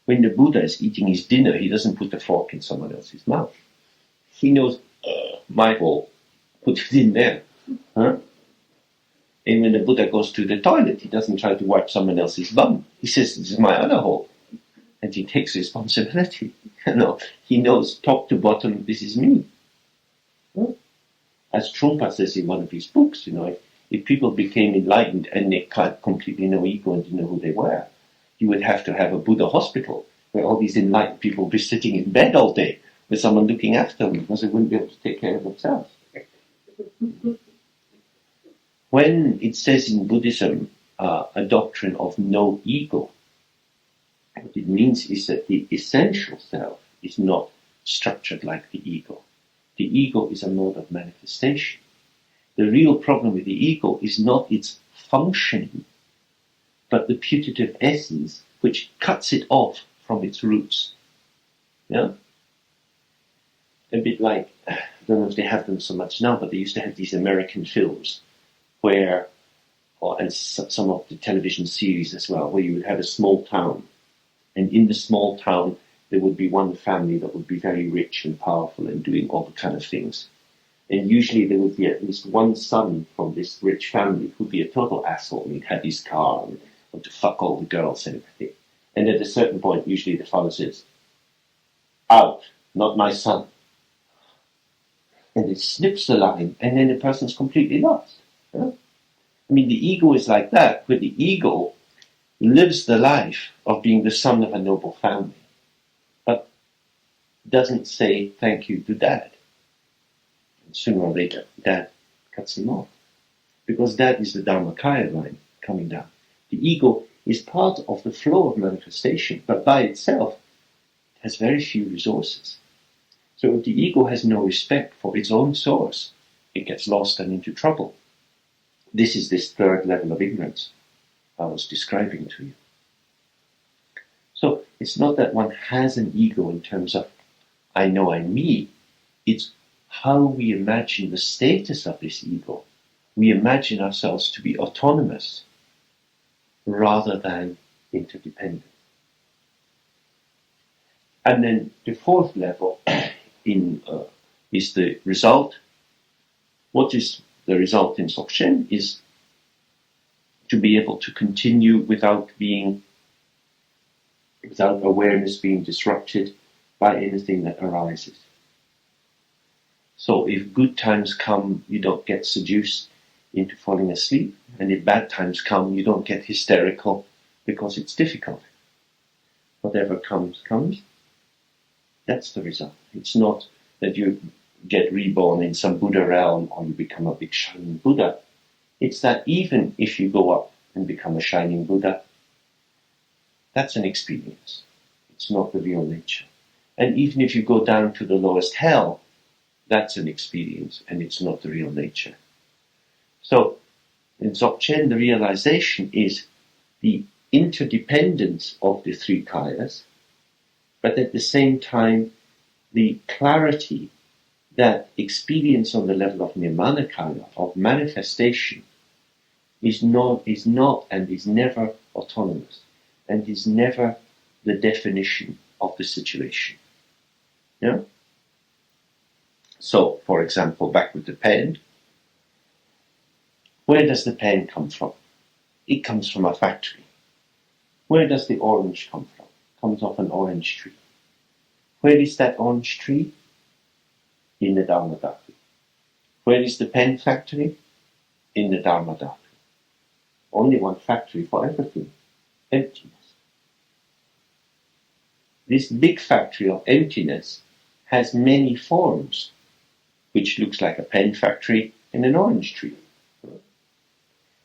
When the Buddha is eating his dinner, he doesn't put the fork in someone else's mouth. He knows, my hole, put it in there. Huh? And when the Buddha goes to the toilet, he doesn't try to wipe someone else's bum. He says, this is my other hole. And and he takes responsibility. He knows top to bottom, this is me. As Trungpa says in one of his books, if people became enlightened and they had completely no ego and didn't know who they were, you would have to have a Buddha hospital where all these enlightened people would be sitting in bed all day with someone looking after them because they wouldn't be able to take care of themselves. When it says in Buddhism a doctrine of no ego, what it means is that the essential self is not structured like the ego. The ego is a mode of manifestation. The real problem with the ego is not its functioning, but the putative essence which cuts it off from its roots. Yeah? A bit like, I don't know if they have them so much now, but they used to have these American films where, and some of the television series as well, where you would have a small town. And in the small town, there would be one family that would be very rich and powerful and doing all the kind of things. And usually there would be at least one son from this rich family who'd be a total asshole. He'd have his car and want to fuck all the girls and everything. And at a certain point, usually the father says, out, not my son. And it snips the line, and then the person's completely lost. Yeah? I mean, the ego is like that, where the ego lives the life of being the son of a noble family, but doesn't say thank you to dad. And sooner or later, dad cuts him off. Because that is the Dharmakaya line coming down. The ego is part of the flow of manifestation, but by itself it has very few resources. So if the ego has no respect for its own source, it gets lost and into trouble. This is this third level of ignorance I was describing to you. So it's not that one has an ego in terms of I know I'm me. It's how we imagine the status of this ego. We imagine ourselves to be autonomous rather than interdependent. And then the fourth level is the result. What is the result in Dzogchen is to be able to continue without awareness being disrupted by anything that arises. So if good times come, you don't get seduced into falling asleep, and if bad times come, you don't get hysterical because it's difficult. Whatever comes, comes. That's the result. It's not that you get reborn in some Buddha realm or you become a big shining Buddha. It's that even if you go up and become a shining Buddha, that's an experience. It's not the real nature. And even if you go down to the lowest hell, that's an experience and it's not the real nature. So in Dzogchen, the realization is the interdependence of the three kayas, but at the same time, the clarity that experience on the level of Nirmanakaya, of manifestation, is not and is never autonomous, and is never the definition of the situation. Yeah? So, for example, back with the pen, where does the pen come from? It comes from a factory. Where does the orange come from? It comes off an orange tree. Where is that orange tree? In the Dharma Dhatu. Where is the pen factory? In the Dharma Dhatu. Only one factory for everything. Emptiness. This big factory of emptiness has many forms, which looks like a pen factory and an orange tree.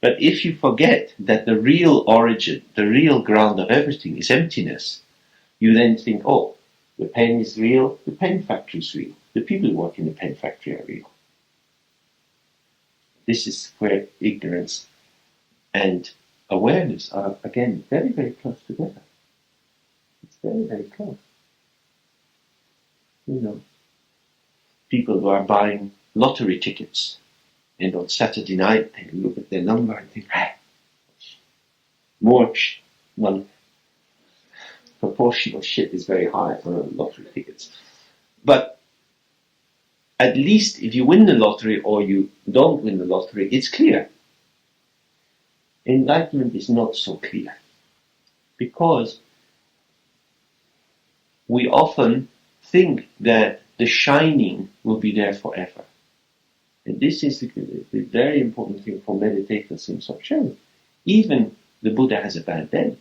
But if you forget that the real origin, the real ground of everything is emptiness, you then think, oh, the pen is real, the pen factory is real, the people who work in the pen factory are real. This is where ignorance and awareness are, again, very, very close together. It's very, very close. You know, people who are buying lottery tickets, and on Saturday night they look at their number and think, one proportion of shit is very high for lottery tickets. But at least if you win the lottery or you don't win the lottery, it's clear. Enlightenment is not so clear, because we often think that the shining will be there forever. And this is the very important thing for meditators in Dzogchen. Even the Buddha has a bad day.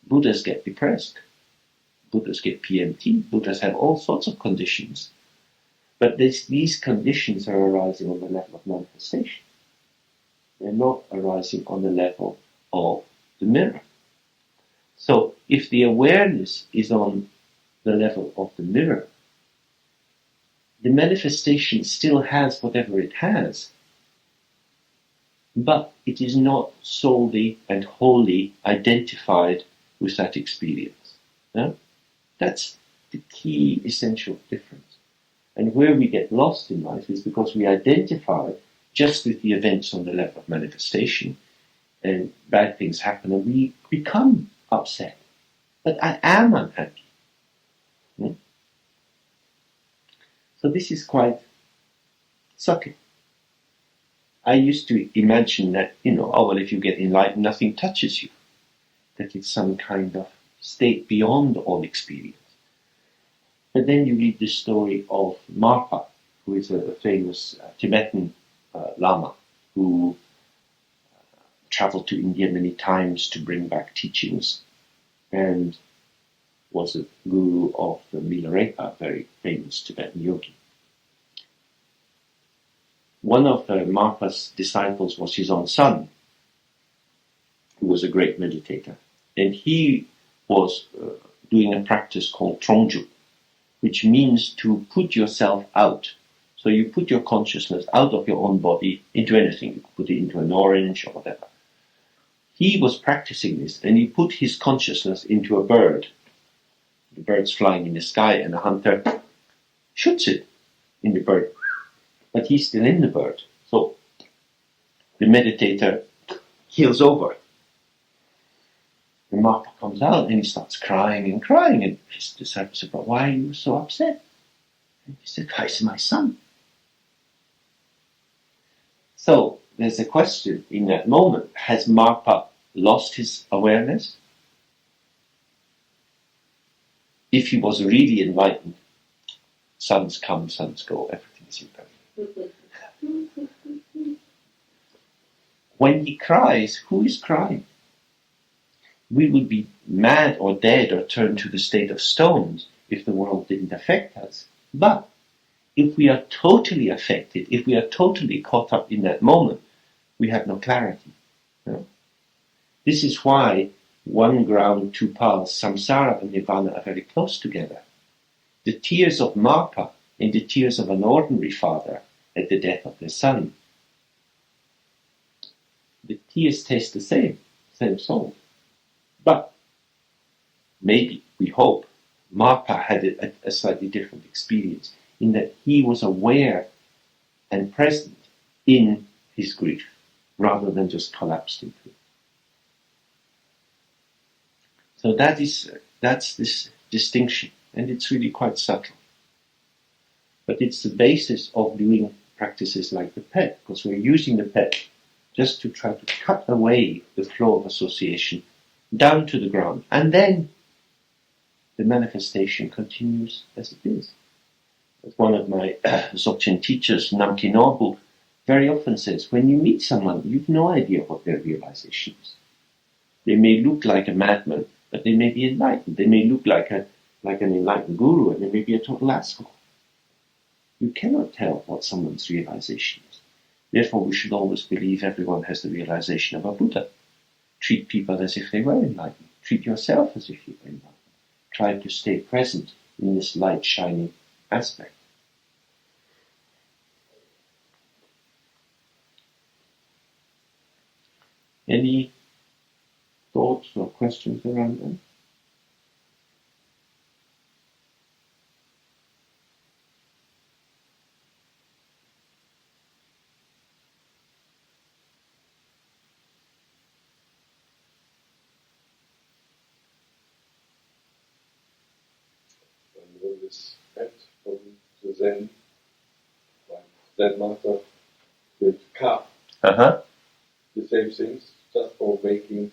Buddhas get depressed. Buddhas get PMT. Buddhas have all sorts of conditions. But these conditions are arising on the level of manifestation. They're not arising on the level of the mirror. So if the awareness is on the level of the mirror, the manifestation still has whatever it has, but it is not solely and wholly identified with that experience. Yeah? That's the key essential difference. And where we get lost in life is because we identify just with the events on the level of manifestation, and bad things happen, and we become upset. But I am unhappy. Hmm? So this is quite subtle. I used to imagine that, if you get enlightened, nothing touches you. That it's some kind of state beyond all experience. But then you read the story of Marpa, who is a famous Tibetan Lama, who traveled to India many times to bring back teachings, and was a guru of Milarepa, a very famous Tibetan yogi. One of Marpa's disciples was his own son, who was a great meditator. And he was doing a practice called Trongju, which means to put yourself out. So you put your consciousness out of your own body into anything. You put it into an orange or whatever. He was practicing this, and he put his consciousness into a bird. The bird's flying in the sky, and a hunter shoots it in the bird. But he's still in the bird. So the meditator heals over. The Marpa comes out and he starts crying, and his disciple said, "But why are you so upset?" And he said, "He's my son." So there's a question in that moment: has Marpa lost his awareness? If he was really enlightened, sons come, sons go, everything is imperfect. When he cries, who is crying? We would be mad or dead or turned to the state of stones if the world didn't affect us. But if we are totally affected, if we are totally caught up in that moment, we have no clarity. No? This is why one ground, two paths, samsara and nirvana, are very close together. The tears of Marpa and the tears of an ordinary father at the death of their son, the tears taste the same salt. But maybe, we hope, Marpa had a slightly different experience in that he was aware and present in his grief rather than just collapsed into it. So that's this distinction, and it's really quite subtle. But it's the basis of doing practices like the pet, because we're using the pet just to try to cut away the flow of association down to the ground, and then the manifestation continues as it is. As one of my Dzogchen teachers, Namki Norbu, very often says, when you meet someone, you've no idea what their realization is. They may look like a madman, but they may be enlightened. They may look like an enlightened guru, and they may be a total asshole. You cannot tell what someone's realization is. Therefore, we should always believe everyone has the realization of a Buddha. Treat people as if they were enlightened. Treat yourself as if you were enlightened. Try to stay present in this light shining aspect. Any thoughts or questions around that? And when this went from the Zen, like Zen master with Ka, the same things, just for waking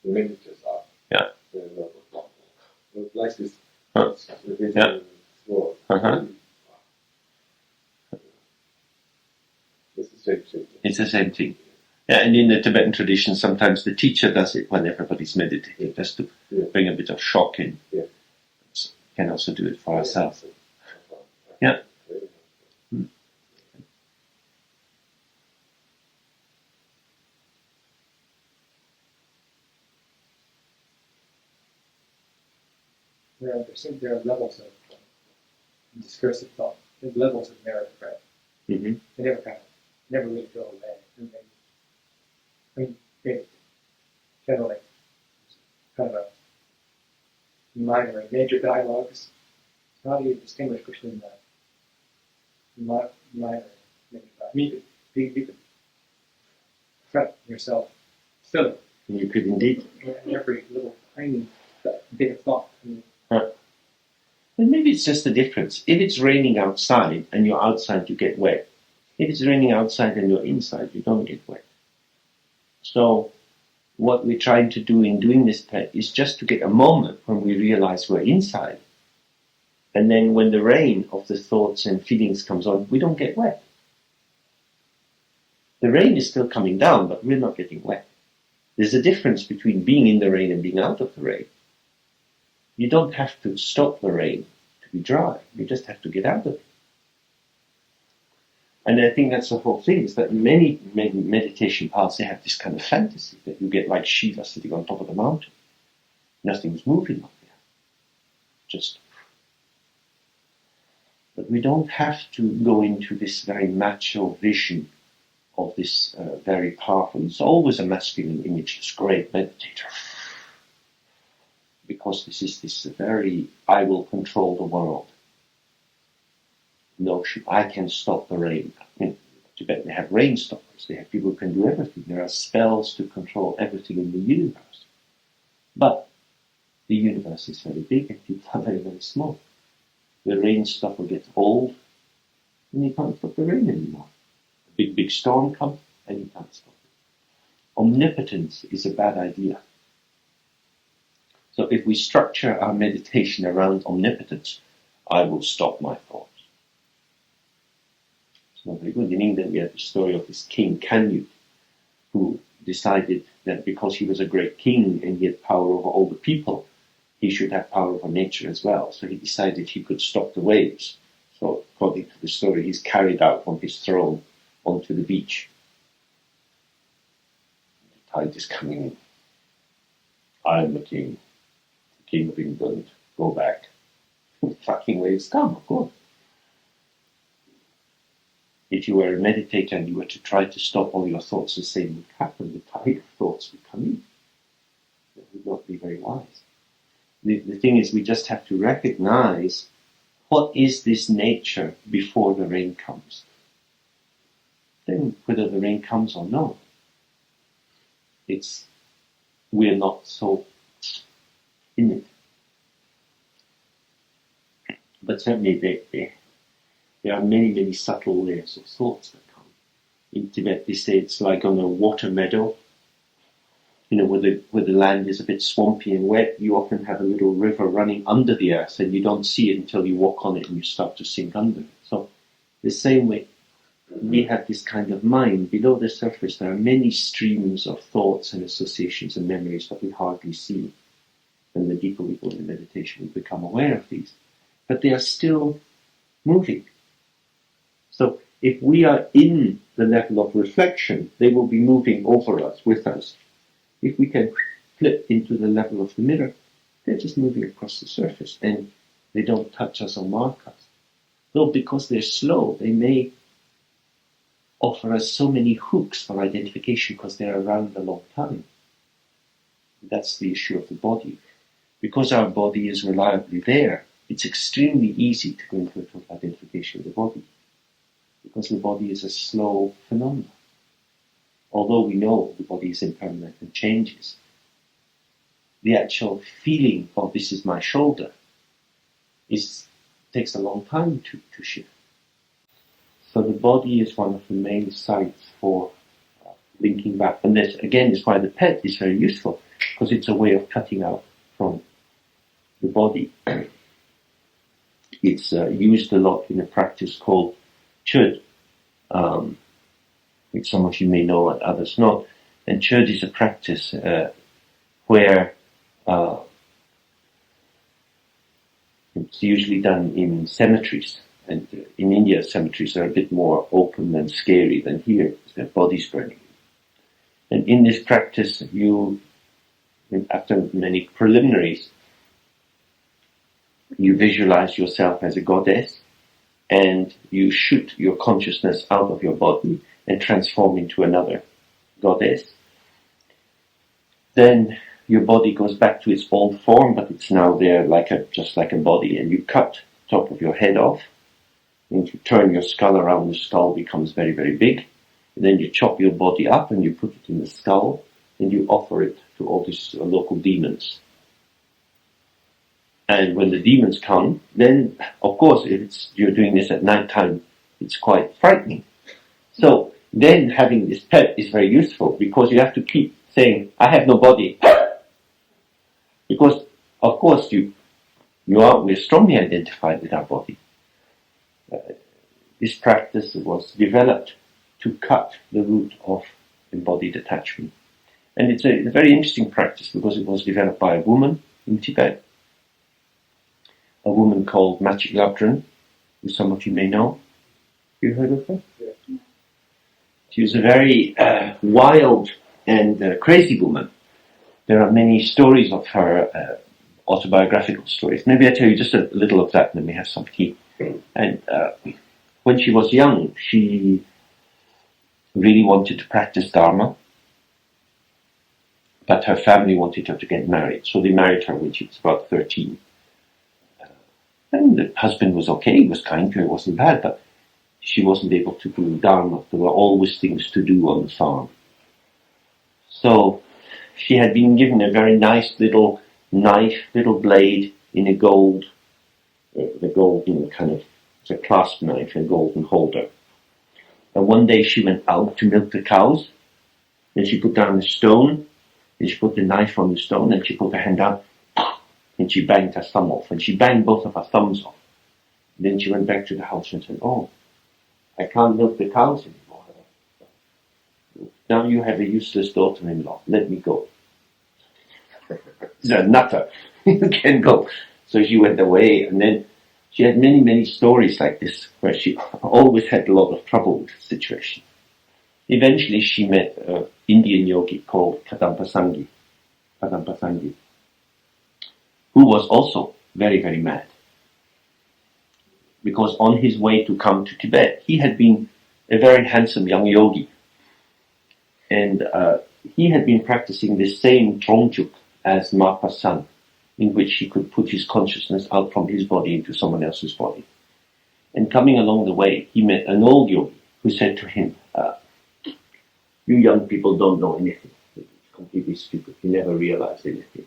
the meditors up. Yeah. So it's like this. Yeah. Small. Uh-huh. It's the same thing. It's the same thing. Yeah, and in the Tibetan tradition, sometimes the teacher does it when everybody's meditating, just to bring a bit of shock in. Yeah. So we can also do it for ourselves. Yeah. There are levels of discursive thought. There's levels of merit, right? Mm-hmm. They never really go away. And they generally, it's kind of a minor and major dialogues. So how do you distinguish between the minor and major dialogue? I mean, you could cut yourself silly. You could indeed. Every little tiny bit of thought. But maybe it's just the difference. If it's raining outside and you're outside, you get wet. If it's raining outside and you're inside, you don't get wet. So what we're trying to do in doing this is just to get a moment when we realize we're inside. And then when the rain of the thoughts and feelings comes on, we don't get wet. The rain is still coming down, but we're not getting wet. There's a difference between being in the rain and being out of the rain. You don't have to stop the rain to be dry. You just have to get out of it. And I think that's the whole thing, is that many meditation paths, they have this kind of fantasy that you get like Shiva sitting on top of the mountain. Nothing's moving up there. Just. But we don't have to go into this very macho vision of this very powerful, it's always a masculine image, this great meditator. Because this is this very, I will control the world notion. I can stop the rain. In Tibet, they have rain stoppers. They have people who can do everything. There are spells to control everything in the universe. But the universe is very big and people are very, very small. The rain stopper gets old and you can't stop the rain anymore. A big storm comes and you can't stop it. Omnipotence is a bad idea. So if we structure our meditation around omnipotence, I will stop my thoughts. It's not very good. In England, we had the story of this King Canute, who decided that because he was a great king and he had power over all the people, he should have power over nature as well. So he decided he could stop the waves. So according to the story, he's carried out from his throne onto the beach. The tide is coming in. I am the king. King of England, go back. Fucking waves come, of course. If you were a meditator and you were to try to stop all your thoughts, the same would happen. The tide of thoughts would come in. That would not be very wise. The thing is, we just have to recognize what is this nature before the rain comes. Then whether the rain comes or not, we're not so in it. But certainly there are many, many subtle layers of thoughts that come. In Tibet, they say it's like on a water meadow. You know, where the land is a bit swampy and wet, you often have a little river running under the earth and you don't see it until you walk on it and you start to sink under it. So the same way, we have this kind of mind. Below the surface, there are many streams of thoughts and associations and memories that we hardly see. And the deeper we go in meditation, we become aware of these. But they are still moving. So if we are in the level of reflection, they will be moving over us, with us. If we can flip into the level of the mirror, they're just moving across the surface and they don't touch us or mark us. Though because they're slow, they may offer us so many hooks for identification because they're around a long time. That's the issue of the body. Because our body is reliably there, it's extremely easy to go into a total identification with the body. Because the body is a slow phenomenon. Although we know the body is impermanent and changes, the actual feeling of this is my shoulder takes a long time to shift. So the body is one of the main sites for linking back. And this, again, is why the pet is very useful, because it's a way of cutting out from the body. It's used a lot in a practice called chud, which some of you may know and others not. And chud is a practice where it's usually done in cemeteries. And in India, cemeteries are a bit more open and scary than here, because their bodies burning. And in this practice, you, after many preliminaries, you visualize yourself as a goddess, and you shoot your consciousness out of your body and transform into another goddess. Then your body goes back to its old form, but it's now there just like a body, and you cut top of your head off, and you turn your skull around, the skull becomes very, very big, and then you chop your body up and you put it in the skull, and you offer it to all these local demons. And when the demons come, then, of course, if you're doing this at night time, it's quite frightening. So then having this pet is very useful, because you have to keep saying, I have no body. Because, of course, we're strongly identified with our body. This practice was developed to cut the root of embodied attachment. And it's a very interesting practice, because it was developed by a woman in Tibet, a woman called Machi Labdran, who some of you may know. You heard of her? Yeah. She was a very wild and crazy woman. There are many stories of her, autobiographical stories. Maybe I tell you just a little of that, and then we have some tea. And when she was young, she really wanted to practice Dharma, but her family wanted her to get married, so they married her when she was about 13. And the husband was okay, he was kind to her, it wasn't bad, but she wasn't able to do Dharma. There were always things to do on the farm. So she had been given a very nice little knife, little blade in a gold, the golden kind of, it's a clasp knife, a golden holder. And one day she went out to milk the cows, and she put down a stone, and she put the knife on the stone, and she put her hand out, and she banged her thumb off, and she banged both of her thumbs off. And then she went back to the house and said, oh, I can't milk the cows anymore. Now you have a useless daughter-in-law, let me go. She's a nutter, you can go. So she went away, and then she had many, many stories like this, where she always had a lot of trouble with the situation. Eventually she met an Indian yogi called Kadampasangi, who was also very, very mad. Because on his way to come to Tibet, he had been a very handsome young yogi. And he had been practicing the same Drongjuk as Marpa's son, in which he could put his consciousness out from his body into someone else's body. And coming along the way, he met an old yogi who said to him, you young people don't know anything. It's completely stupid. You never realize anything.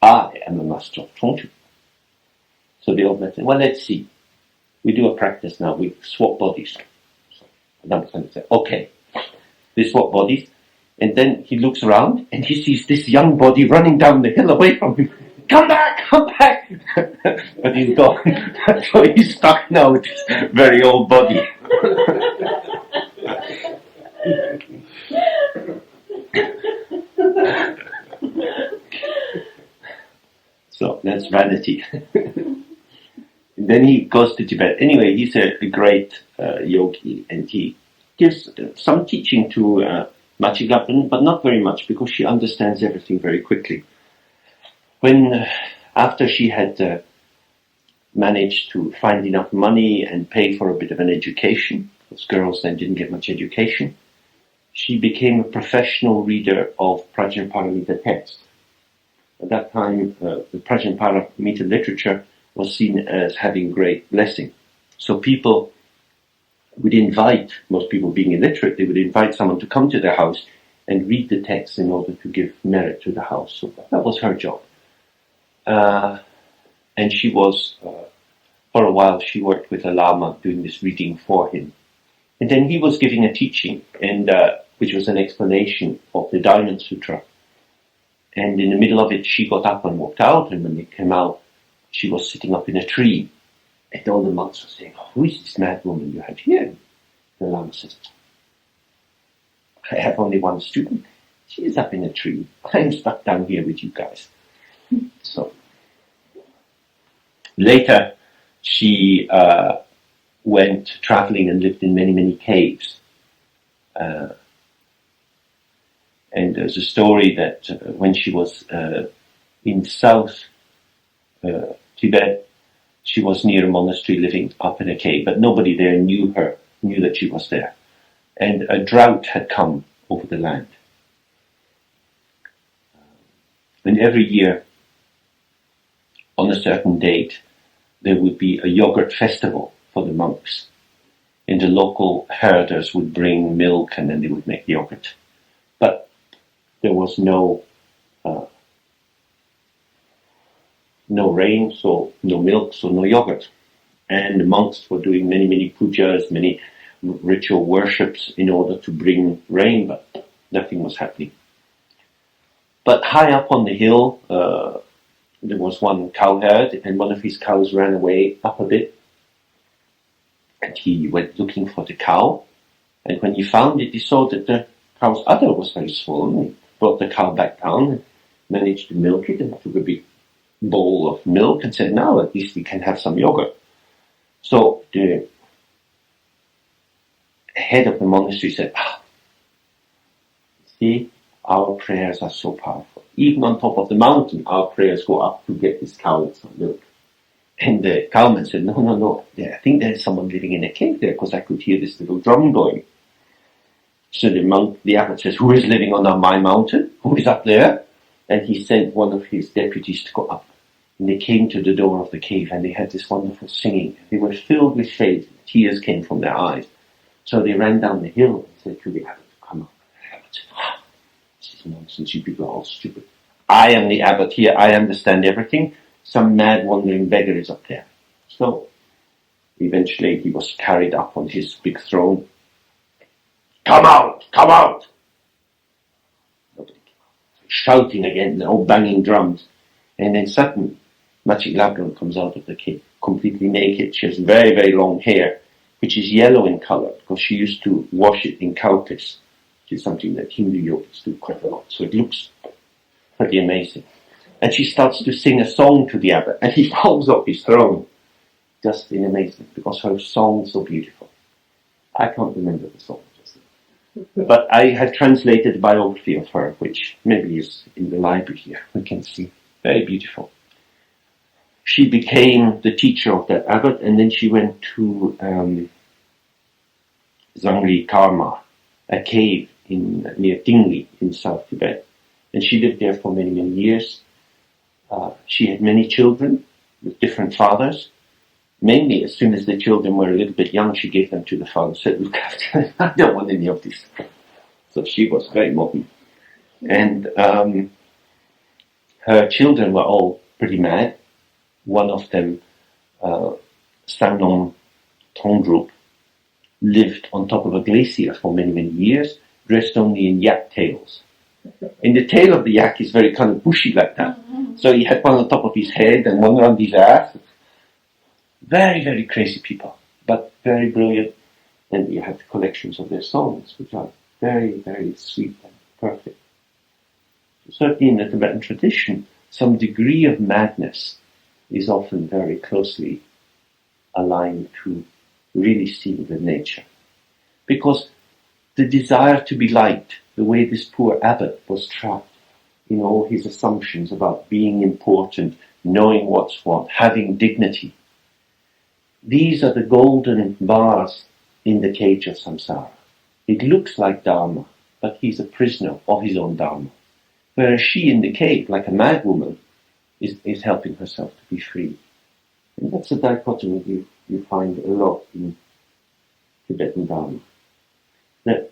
I am a master of Drongjuk. So the old man said, well, let's see. We do a practice now. We swap bodies. So Kadampasangi said, okay. They swap bodies. And then he looks around and he sees this young body running down the hill away from him. Come back, come back! But he's gone. So he's stuck now with this very old body. So that's vanity. And then he goes to Tibet. Anyway, he's a great yogi, and he gives some teaching to Machi Labdran, but not very much, because she understands everything very quickly. When, after she had managed to find enough money and pay for a bit of an education, because girls then didn't get much education, she became a professional reader of Prajnaparamita texts. At that time, the Prajnaparamita literature was seen as having great blessing. So people would invite, most people being illiterate, they would invite someone to come to their house and read the text in order to give merit to the house. So that was her job. And she was, for a while, she worked with a Lama doing this reading for him. And then he was giving a teaching, and which was an explanation of the Diamond Sutra. And in the middle of it, she got up and walked out, and when they came out, she was sitting up in a tree. And all the monks were saying, "Who is this mad woman you have here?" The Lama says, "I have only one student. She is up in a tree. I'm stuck down here with you guys." So later, she went traveling and lived in many, many caves. And there's a story that when she was in South Tibet, she was near a monastery living up in a cave, but nobody there knew that she was there. And a drought had come over the land. And every year, on a certain date, there would be a yogurt festival for the monks. And the local herders would bring milk and then they would make yogurt. But there was no rain, so no milk, so no yogurt. And the monks were doing many, many pujas, many ritual worships in order to bring rain, but nothing was happening. But high up on the hill, there was one cowherd, and one of his cows ran away up a bit. And he went looking for the cow. And when he found it, he saw that the cow's udder was very swollen. He brought the cow back down and managed to milk it, and took a big bowl of milk and said, "Now at least we can have some yogurt." So the head of the monastery said, "See, our prayers are so powerful. Even on top of the mountain, our prayers go up to get this cow some milk." And the cowman said, No. I think there's someone living in a cave there, because I could hear this little drum going. So the abbot says, "Who is living on my mountain? Who is up there?" And he sent one of his deputies to go up. And they came to the door of the cave, and they had this wonderful singing. They were filled with faith. Tears came from their eyes. So they ran down the hill and said to the abbot, "Come up." The abbot said, "This is nonsense. You people are all stupid. I am the abbot here. I understand everything. Some mad wandering beggar is up there." So eventually he was carried up on his big throne. "Come out! Come out!" Nobody came out. Shouting again, all banging drums. And then suddenly, Machik Labdron comes out of the cave, completely naked. She has very, very long hair, which is yellow in color, because she used to wash it in cow piss, which is something that Hindu yogis do quite a lot. So it looks pretty amazing. And she starts to sing a song to the abbot, and he falls off his throne, just in amazement, because her song is so beautiful. I can't remember the song just now. But I have translated a biography of her, which maybe is in the library here. We can see. Very beautiful. She became the teacher of that abbot, and then she went to Zangri Karma, a cave near Tingli in South Tibet. And she lived there for many, many years. She had many children with different fathers. Mainly, as soon as the children were a little bit young, she gave them to the father and said, "Look after them. I don't want any of this." So she was very modern. And her children were all pretty mad. One of them, Sangnom Tongdrup, lived on top of a glacier for many, many years, dressed only in yak tails. And the tail of the yak is very kind of bushy like that. So he had one on top of his head and one around his ass. Very, very crazy people, but very brilliant. And you have collections of their songs, which are very, very sweet and perfect. Certainly in the Tibetan tradition, some degree of madness is often very closely aligned to really seeing the nature. Because the desire to be liked, the way this poor abbot was trapped in all his assumptions about being important, knowing what's what, having dignity. These are the golden bars in the cage of samsara. It looks like Dharma, but he's a prisoner of his own Dharma. Whereas she in the cave, like a mad woman, is helping herself to be free. And that's a dichotomy you find a lot in Tibetan Dharma. That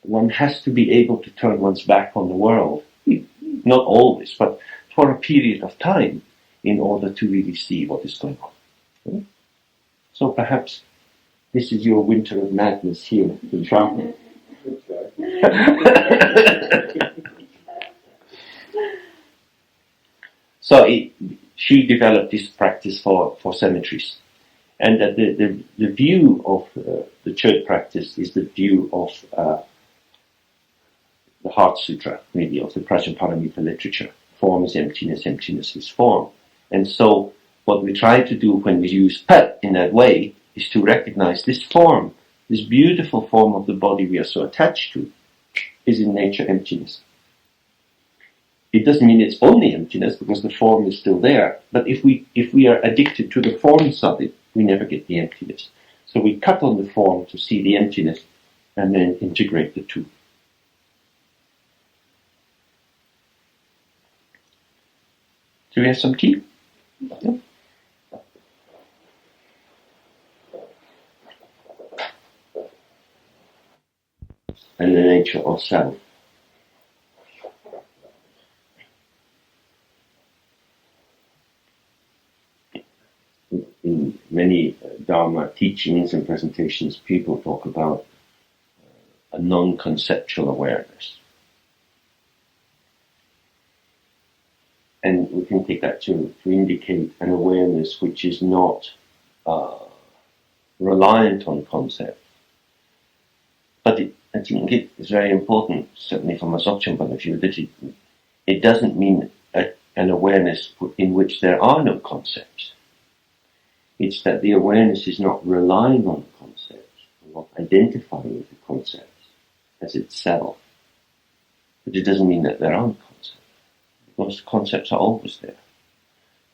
one has to be able to turn one's back on the world, not always, but for a period of time, in order to really see what is going on. So perhaps this is your winter of madness here in Sharpham. So she developed this practice for cemeteries. And the view of the church practice is the view of the Heart Sutra, really, of the Prajnaparamita literature. Form is emptiness, emptiness is form. And so what we try to do when we use pet in that way is to recognize this form, this beautiful form of the body we are so attached to, is in nature emptiness. It doesn't mean it's only emptiness because the form is still there, but if we are addicted to the forms of it, we never get the emptiness. So we cut on the form to see the emptiness and then integrate the two. Do we have some tea? Yeah. And the nature of self. In many Dharma teachings and presentations, people talk about a non-conceptual awareness. And we can take that to indicate an awareness which is not reliant on concept. But I think it is very important, certainly from a Dzogchen point of view, that it doesn't mean an awareness in which there are no concepts. It's that the awareness is not relying on the concepts, not identifying with the concepts as itself. But it doesn't mean that there aren't concepts, because concepts are always there.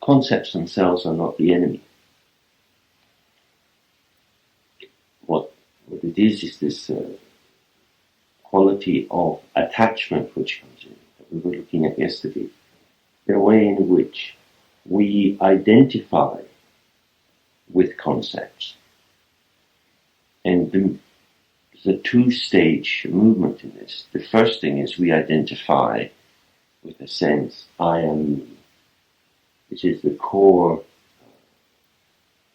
Concepts themselves are not the enemy. What it is this quality of attachment which comes in, that we were looking at yesterday. The way in which we identify with concepts. And there's a two-stage movement in this. The first thing is we identify with a sense, I am me, which is the core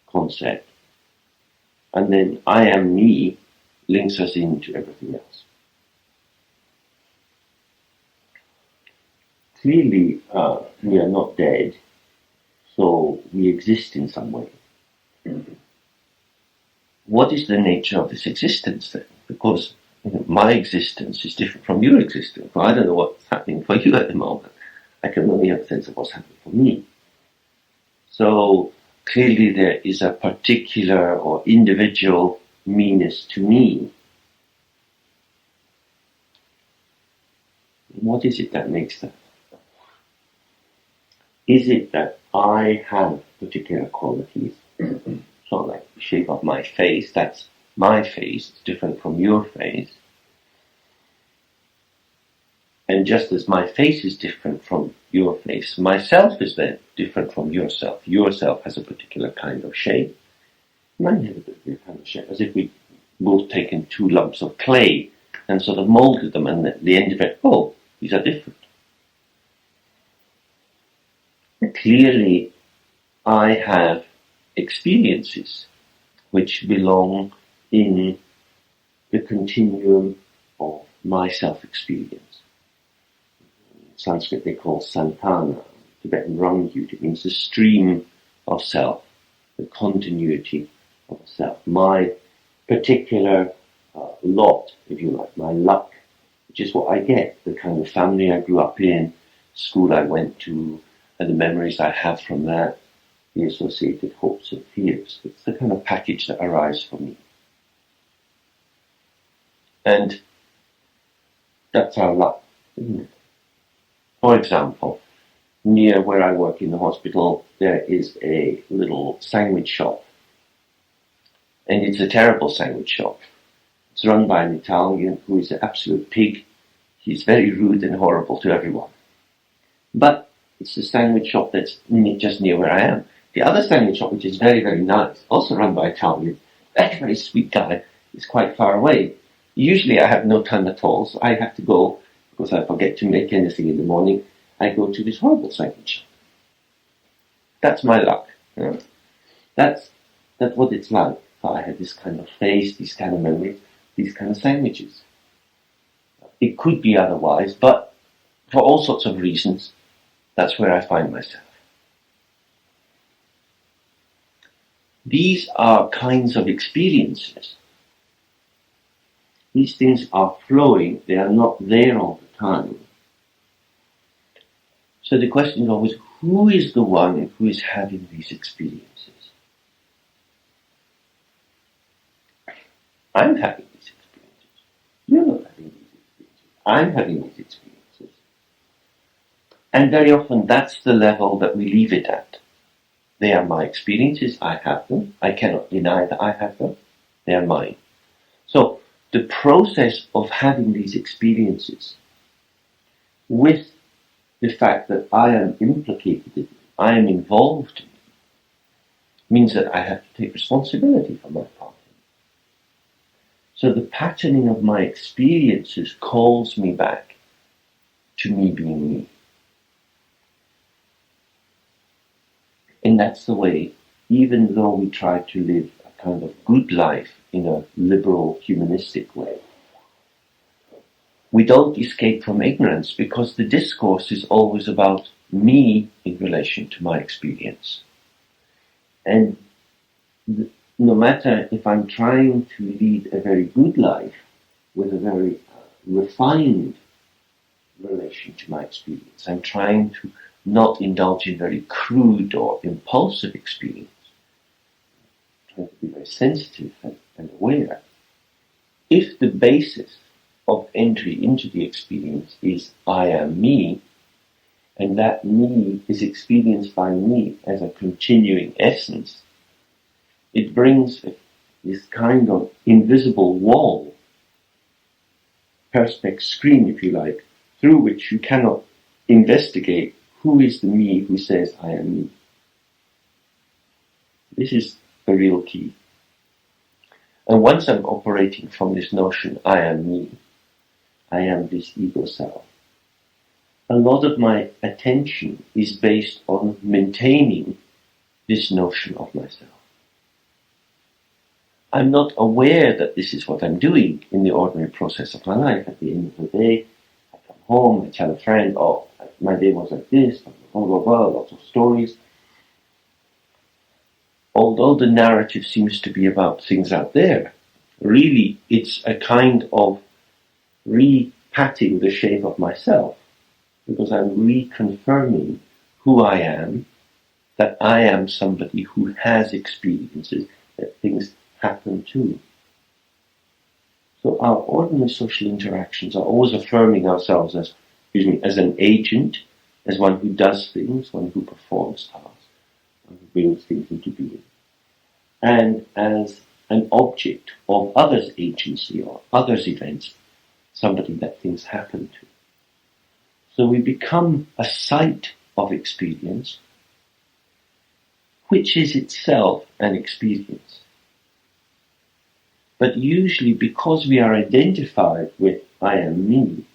concept. And then I am me links us into everything else. Clearly, we are not dead, so we exist in some way. What is the nature of this existence then? Because my existence is different from your existence. Well, I don't know what's happening for you at the moment. I can only have a sense of what's happening for me. So clearly there is a particular or individual meanness to me. What is it that makes that? Is it that I have particular qualities? So like the shape of my face, that's my face, it's different from your face. And just as my face is different from your face, myself is then different from yourself. Yourself has a particular kind of shape. Mine has a particular kind of shape, as if we both taken two lumps of clay and sort of molded them, and at the end of it, oh, these are different. Clearly, I have experiences which belong in the continuum of my self-experience. In Sanskrit they call santana, Tibetan rangyut. It means the stream of self, the continuity of self. My particular lot, if you like, my luck, which is what I get, the kind of family I grew up in, school I went to, and the memories I have from that, the associated hopes and fears. It's the kind of package that arrives for me. And that's our luck, isn't it? For example, near where I work in the hospital, there is a little sandwich shop. And it's a terrible sandwich shop. It's run by an Italian who is an absolute pig. He's very rude and horrible to everyone. But it's the sandwich shop that's just near where I am. The other sandwich shop, which is very, very nice, also run by Italian, very, very sweet guy, is quite far away. Usually I have no time at all, so I have to go, because I forget to make anything in the morning, I go to this horrible sandwich shop. That's my luck. You know? That's what it's like. So I have this kind of face, these kind of memories, these kind of sandwiches. It could be otherwise, but for all sorts of reasons, that's where I find myself. these are kinds of experiences. These things are flowing, they are not there all the time. So the question is always, who is the one who is having these experiences? I'm having these experiences. You're not having these experiences. I'm having these experiences. And very often that's the level that we leave it at. They are my experiences, I have them. I cannot deny that I have them. They are mine. So the process of having these experiences with the fact that I am implicated in them, I am involved in them, means that I have to take responsibility for my part. So the patterning of my experiences calls me back to me being me. And that's the way, even though we try to live a kind of good life in a liberal, humanistic way, we don't escape from ignorance because the discourse is always about me in relation to my experience. And no matter if I'm trying to lead a very good life with a very refined relation to my experience, I'm trying to not indulge in very crude or impulsive experience, I'm trying to be very sensitive and aware. If the basis of entry into the experience is I am me, and that me is experienced by me as a continuing essence, it brings this kind of invisible wall, perspex screen if you like, through which you cannot investigate who is the me who says I am me. This is the real key. And once I'm operating from this notion, I am me, I am this ego self, a lot of my attention is based on maintaining this notion of myself. I'm not aware that this is what I'm doing in the ordinary process of my life. At the end of the day, I come home, I tell a friend, oh, my day was like this, blah, blah, blah, lots of stories. Although the narrative seems to be about things out there, really it's a kind of repatting the shape of myself, because I'm reconfirming who I am, that I am somebody who has experiences, that things happen to. So our ordinary social interactions are always affirming ourselves as an agent, as one who does things, one who performs tasks, one who brings things into being, and as an object of others' agency or others' events, somebody that things happen to. So we become a site of experience, which is itself an experience. But usually because we are identified with I am me,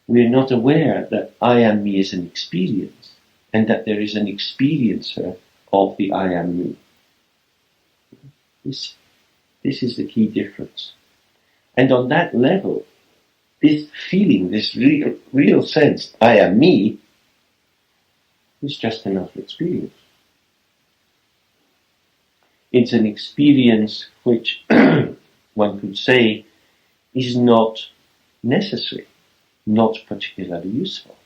we are not aware that I am me is an experience, and that there is an experiencer of the I am me. This is the key difference. And on that level, this feeling, this real sense, I am me, is just enough experience. It's an experience which one could say is not necessary, not particularly useful.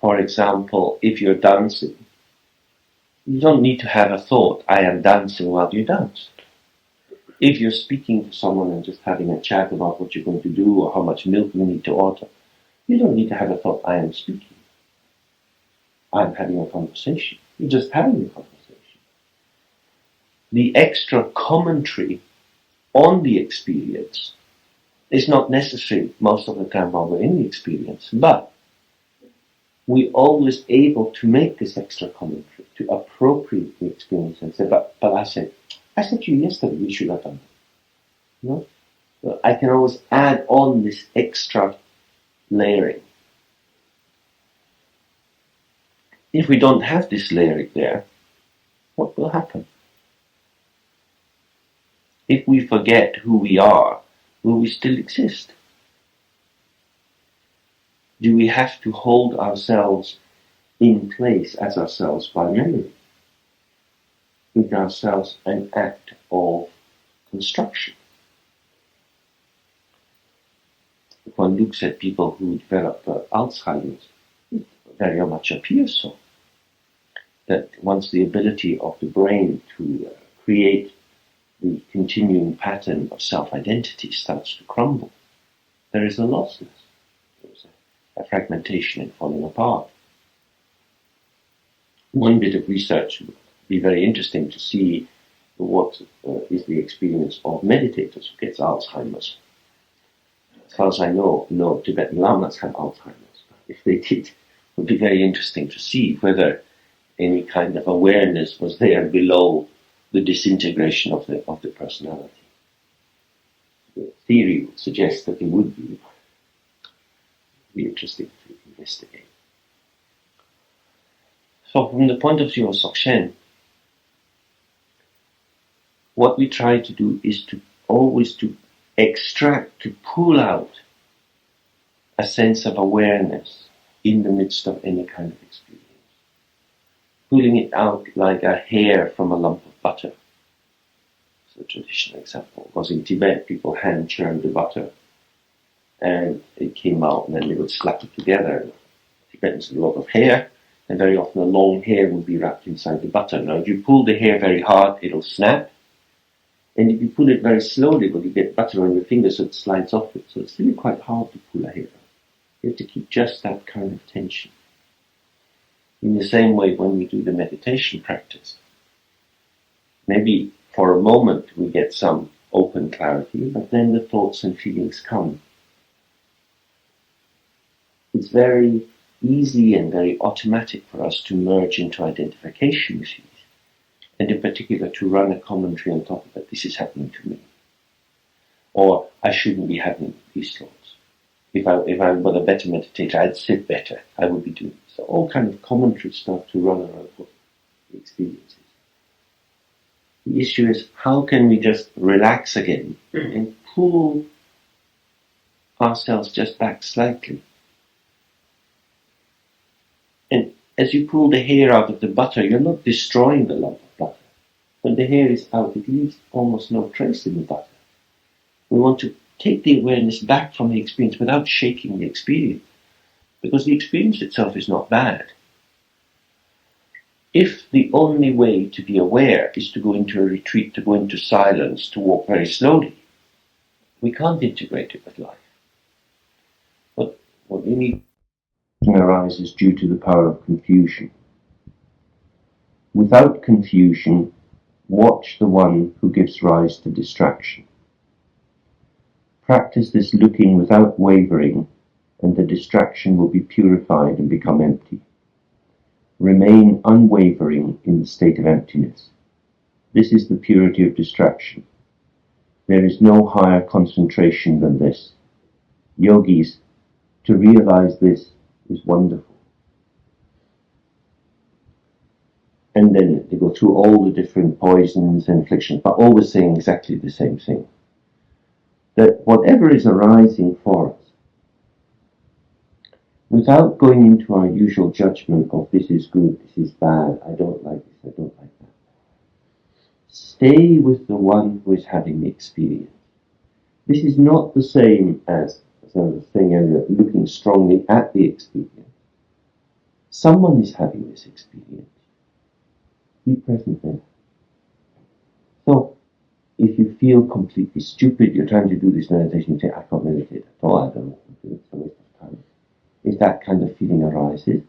For example, if you're dancing, you don't need to have a thought, I am dancing while you dance. If you're speaking to someone and just having a chat about what you're going to do or how much milk you need to order, you don't need to have a thought, I am speaking. I'm having a conversation. You're just having a conversation. The extra commentary on the experience is not necessary most of the time while we're in the experience, but we're always able to make this extra commentary, to appropriate the experience and say, but I said to you yesterday we should have done that. You know? So I can always add on this extra layering. If we don't have this layering there, what will happen? If we forget who we are, will we still exist? Do we have to hold ourselves in place as ourselves by memory? with ourselves an act of construction. If one looks at people who develop Alzheimer's, it very much appears so. That once the ability of the brain to create the continuing pattern of self-identity starts to crumble, there is a lostness. There's a fragmentation and falling apart. One bit of research would be very interesting to see what is the experience of meditators who get Alzheimer's. As far as I know, no Tibetan Lamas have Alzheimer's. If they did, it would be very interesting to see whether any kind of awareness was there below the disintegration of the personality. The theory would suggest that it would be. It would be interesting to investigate. So from the point of view of Dzogchen, what we try to do is to always to extract, to pull out a sense of awareness in the midst of any kind of experience. Pulling it out like a hair from a lump of butter. It's a traditional example. Because in Tibet, people hand churned the butter and it came out and then they would slap it together. Tibetans had a lot of hair, and very often a long hair would be wrapped inside the butter. Now, if you pull the hair very hard, it'll snap. And if you pull it very slowly, well, you get butter on your fingers, so it slides off it. So it's really quite hard to pull a hair out. You have to keep just that kind of tension. In the same way, when we do the meditation practice, maybe for a moment we get some open clarity, but then the thoughts and feelings come. It's very easy and very automatic for us to merge into identification with these, and in particular to run a commentary on top of it. This is happening to me, or I shouldn't be having these thoughts. If I were a better meditator, I'd sit better. I would be doing so. All kind of commentaries start to run around what the experiences. The issue is, how can we just relax again and pull ourselves just back slightly? And as you pull the hair out of the butter, you're not destroying the lump of butter. When the hair is out, it leaves almost no trace in the butter. We want to take the awareness back from the experience without shaking the experience, because the experience itself is not bad. If the only way to be aware is to go into a retreat, to go into silence, to walk very slowly, we can't integrate it with life. But what we need arises due to the power of confusion. Without confusion, watch the one who gives rise to distraction. Practice this looking without wavering, and the distraction will be purified and become empty. Remain unwavering in the state of emptiness. This is the purity of distraction. There is no higher concentration than this. Yogis, to realize this is wonderful. And then they go through all the different poisons and afflictions, but always saying exactly the same thing. That whatever is arising for us, without going into our usual judgment of this is good, this is bad, I don't like this, I don't like that, stay with the one who is having the experience. This is not the same as I was saying earlier, looking strongly at the experience. Someone is having this experience. Be present there. So, if you feel completely stupid, you're trying to do this meditation, you say, I can't meditate at all, I don't know what to do, it's a waste of time. If that kind of feeling arises,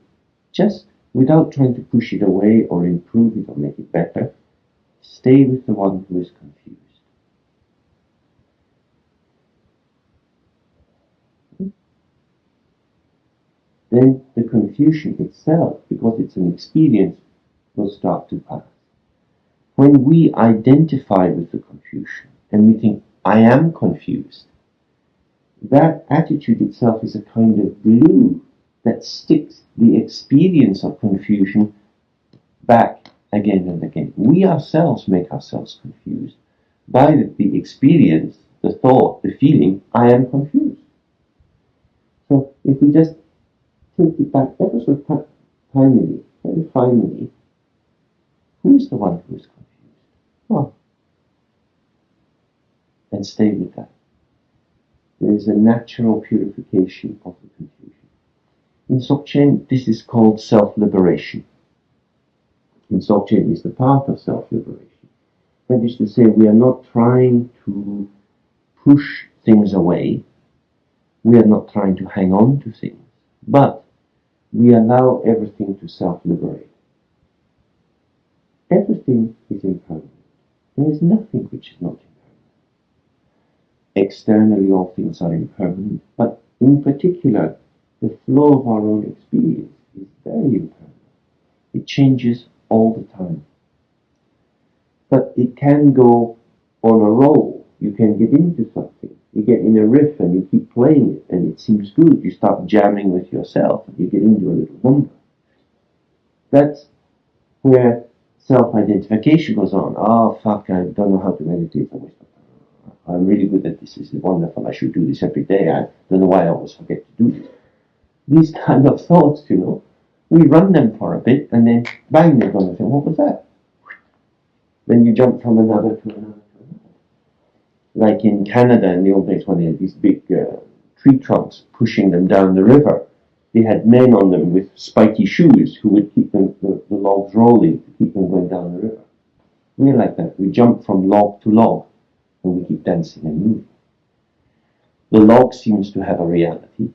just without trying to push it away or improve it or make it better, stay with the one who is confused. Then the confusion itself, because it's an experience, will start to pass. When we identify with the confusion and we think, I am confused, that attitude itself is a kind of glue that sticks the experience of confusion back again and again. We ourselves make ourselves confused by the experience, the thought, the feeling, I am confused. So if we just take it back ever so tinily, very finely, who is the one who is confused? And stay with that. There is a natural purification of the confusion. In Dzogchen, this is called self-liberation. In Dzogchen is the path of self-liberation. That is to say, we are not trying to push things away. We are not trying to hang on to things. But we allow everything to self-liberate. Everything is impermanent. There is nothing which is not impermanent. Externally, all things are impermanent, but in particular, the flow of our own experience is very impermanent. It changes all the time. But it can go on a roll. You can get into something. You get in a riff and you keep playing it and it seems good. You start jamming with yourself and you get into a little number. That's where self-identification goes on. Oh, fuck, I don't know how to meditate. I'm really good at this. This is wonderful. I should do this every day. I don't know why I always forget to do this. These kind of thoughts, we run them for a bit and then bang, they're going to say, what was that? Then you jump from another to another to another. Like in Canada in the old days when they had these big tree trunks pushing them down the river, they had men on them with spiky shoes who would keep the logs rolling to keep them going down the river. We're like that. We jump from log to log and we keep dancing and moving. The log seems to have a reality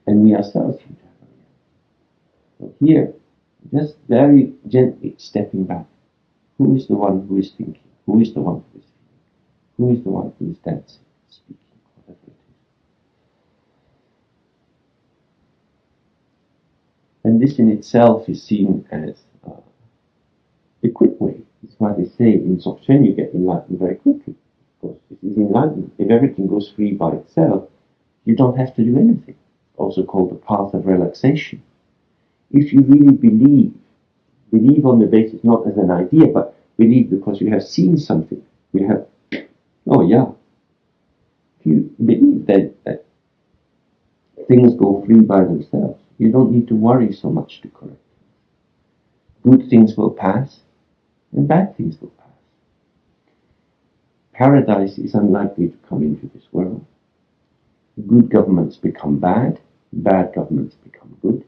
and we ourselves seem to have a reality. So here, just very gently stepping back. Who is the one who is thinking? Who is the one who is feeling? Who is the one who is dancing, speaking, whatever it is? And this in itself is seen as the quick way. That's why they say in Dzogchen you get enlightened very quickly. Because this is enlightenment. If everything goes free by itself, you don't have to do anything. Also called the path of relaxation. If you really believe on the basis not as an idea, but believe because you have seen something. You have, if you believe that things go free by themselves, you don't need to worry so much to correct things. Good things will pass, and bad things will pass. Paradise is unlikely to come into this world. Good governments become bad governments become good.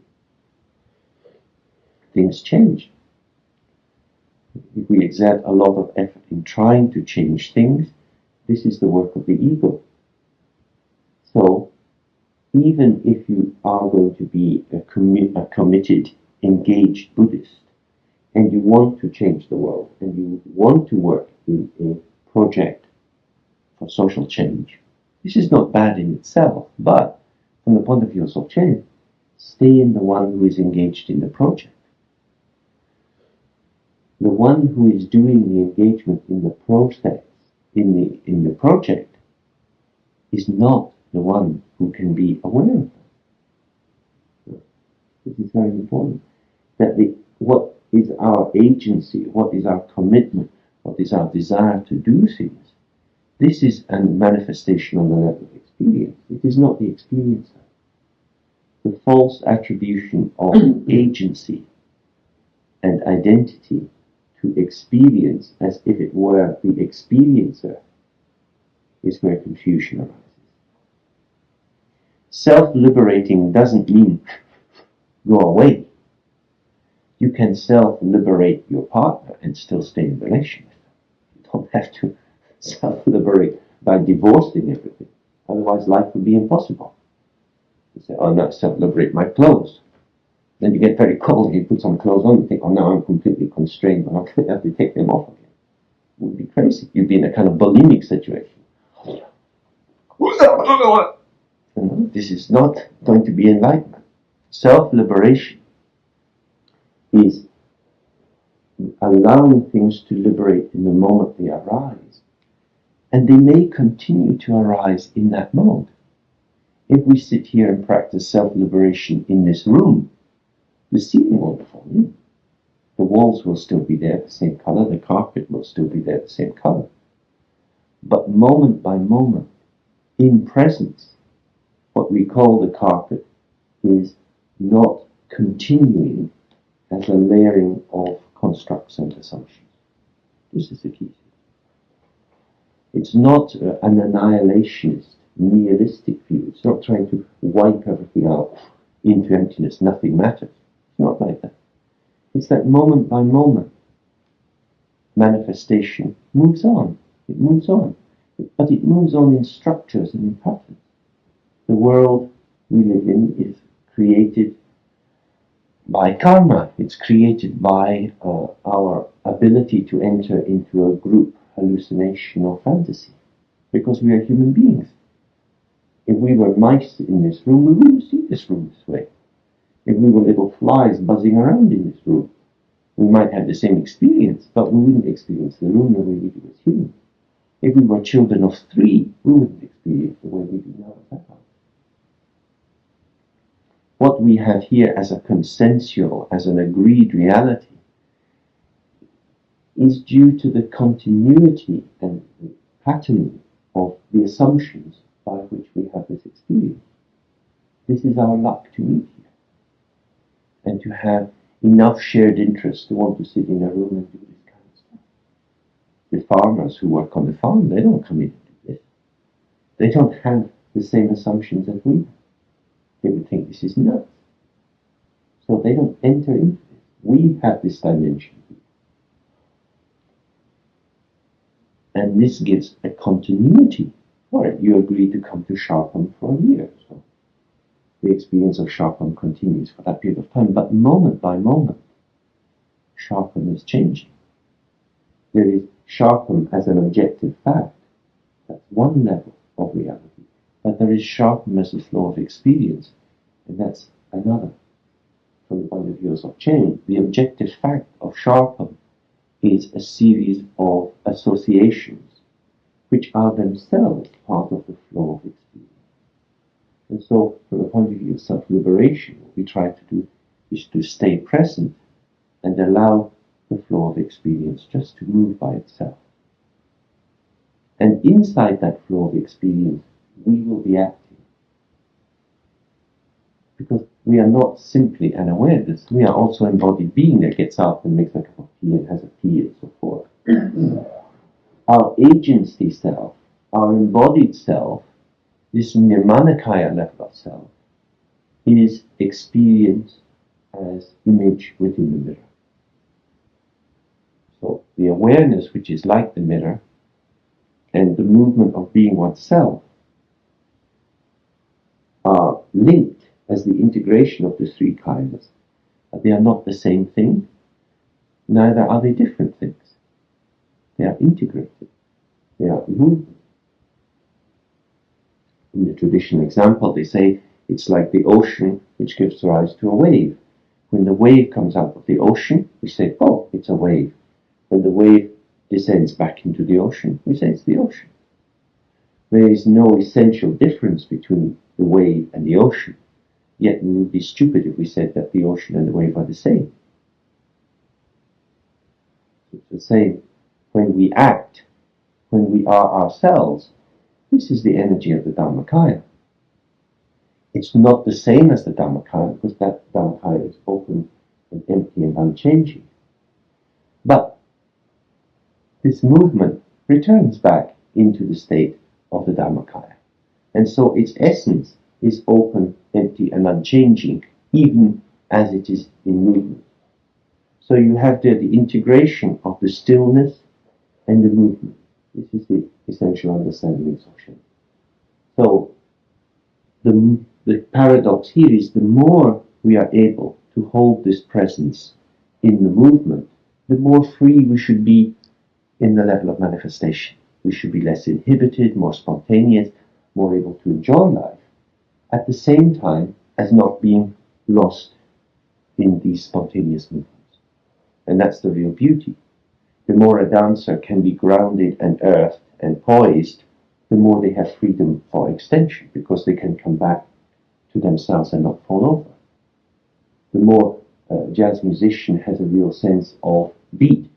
Things change. If we exert a lot of effort in trying to change things, this is the work of the ego. So, even if you are going to be a committed, engaged Buddhist, and you want to change the world, and you want to work in a project for social change, this is not bad in itself, but from the point of view of Dzogchen, stay in the one who is engaged in the project. The one who is doing the engagement in the process, in the project, is not the one who can be aware of it. This is very important. That what is our agency, what is our commitment, what is our desire to do things, this is a manifestation on the level of experience. It is not the experiencer. The false attribution of agency and identity to experience as if it were the experiencer is where confusion arises. Self-liberating doesn't mean go away. You can self-liberate your partner and still stay in relation with them. You don't have to self-liberate by divorcing everything. Otherwise life would be impossible. You say, oh, now self-liberate my clothes. Then you get very cold, you put some clothes on, you think, oh, now I'm completely constrained, I'm going to have to take them off again. It would be crazy. You'd be in a kind of bulimic situation. This is not going to be enlightenment. Self-liberation is allowing things to liberate in the moment they arise. And they may continue to arise in that mode. If we sit here and practice self-liberation in this room, the ceiling won't fall in. The walls will still be there, the same color. The carpet will still be there, the same color. But moment by moment, in presence, what we call the carpet is not continuing as a layering of constructs and assumptions. This is the key thing. It's not an annihilationist, nihilistic view. It's not trying to wipe everything out into emptiness, nothing matters. It's not like that. It's that moment by moment manifestation moves on. It moves on. But it moves on in structures and in patterns. The world we live in is created by karma. It's created by our ability to enter into a group hallucination or fantasy, because we are human beings. If we were mice in this room, we wouldn't see this room this way. If we were little flies buzzing around in this room, we might have the same experience, but we wouldn't experience the room the way we do as humans. If we were children of 3, we wouldn't experience the way we do now as adults. What we have here as a consensual, as an agreed reality, is due to the continuity and the patterning of the assumptions by which we have this experience. This is our luck to meet here, and to have enough shared interest to want to sit in a room and do this kind of stuff. The farmers who work on the farm, they don't come in and do this. They don't have the same assumptions as we have. They would think this is nuts. So they don't enter into this. We have this dimension. And this gives a continuity. All right, you agree to come to Sharpham for a year. So the experience of Sharpham continues for that period of time. But moment by moment, Sharpham is changing. There is Sharpham as an objective fact. That's one level of reality. But there is Sharpham as a flow of experience. And that's another. From the point of view of Dzogchen, the objective fact of Sharpham is a series of associations which are themselves part of the flow of experience. And so, from the point of view of self-liberation, what we try to do is to stay present and allow the flow of experience just to move by itself. And inside that flow of experience, we will be acting. Because we are not simply an awareness, we are also an embodied being that gets up and makes a cup of tea and has a tea and so forth. Our agency self, our embodied self, this Nirmanakaya level of self, is experienced as image within the mirror. So the awareness, which is like the mirror, and the movement of being oneself are linked as the integration of the 3 kayas. They are not the same thing, neither are they different things. They are integrated. They are movement. In the traditional example, they say it's like the ocean which gives rise to a wave. When the wave comes out of the ocean, we say, oh, it's a wave. When the wave descends back into the ocean, we say it's the ocean. There is no essential difference between the wave and the ocean. Yet we would be stupid if we said that the ocean and the wave are the same. It's the same when we act, when we are ourselves. This is the energy of the Dharmakaya. It's not the same as the Dharmakaya, because that Dharmakaya is open and empty and unchanging. But this movement returns back into the state of the Dharmakaya. And so its essence is open, empty and unchanging, even as it is in movement. So you have there the integration of the stillness and the movement. This is the essential understanding of Dzogchen. So the paradox here is the more we are able to hold this presence in the movement, the more free we should be in the level of manifestation. We should be less inhibited, more spontaneous, more able to enjoy life, at the same time as not being lost in these spontaneous movements. And that's the real beauty. The more a dancer can be grounded and earthed and poised, the more they have freedom for extension, because they can come back to themselves and not fall over. The more a jazz musician has a real sense of beat,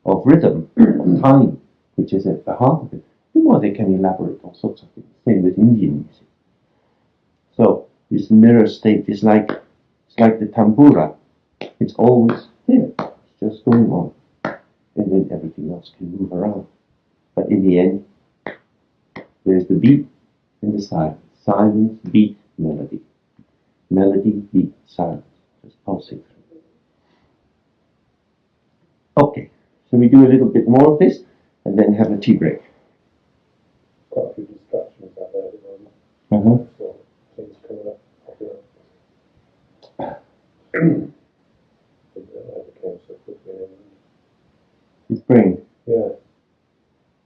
of rhythm, of time, which is at the heart of it, the more they can elaborate all sorts of things. Same with Indian music. So this mirror state is like the tambura. It's always there. It's just going on. and then everything else can move around. But in the end, there's the beat and the silence. Silence, beat, melody. Melody, beat, silence. Just pulsing through. Okay, so we do a little bit more of this and then have a tea break. Quite a few distractions out there at the moment. So things coming up. Didn't realise it came so quickly in England. The spring. Yeah.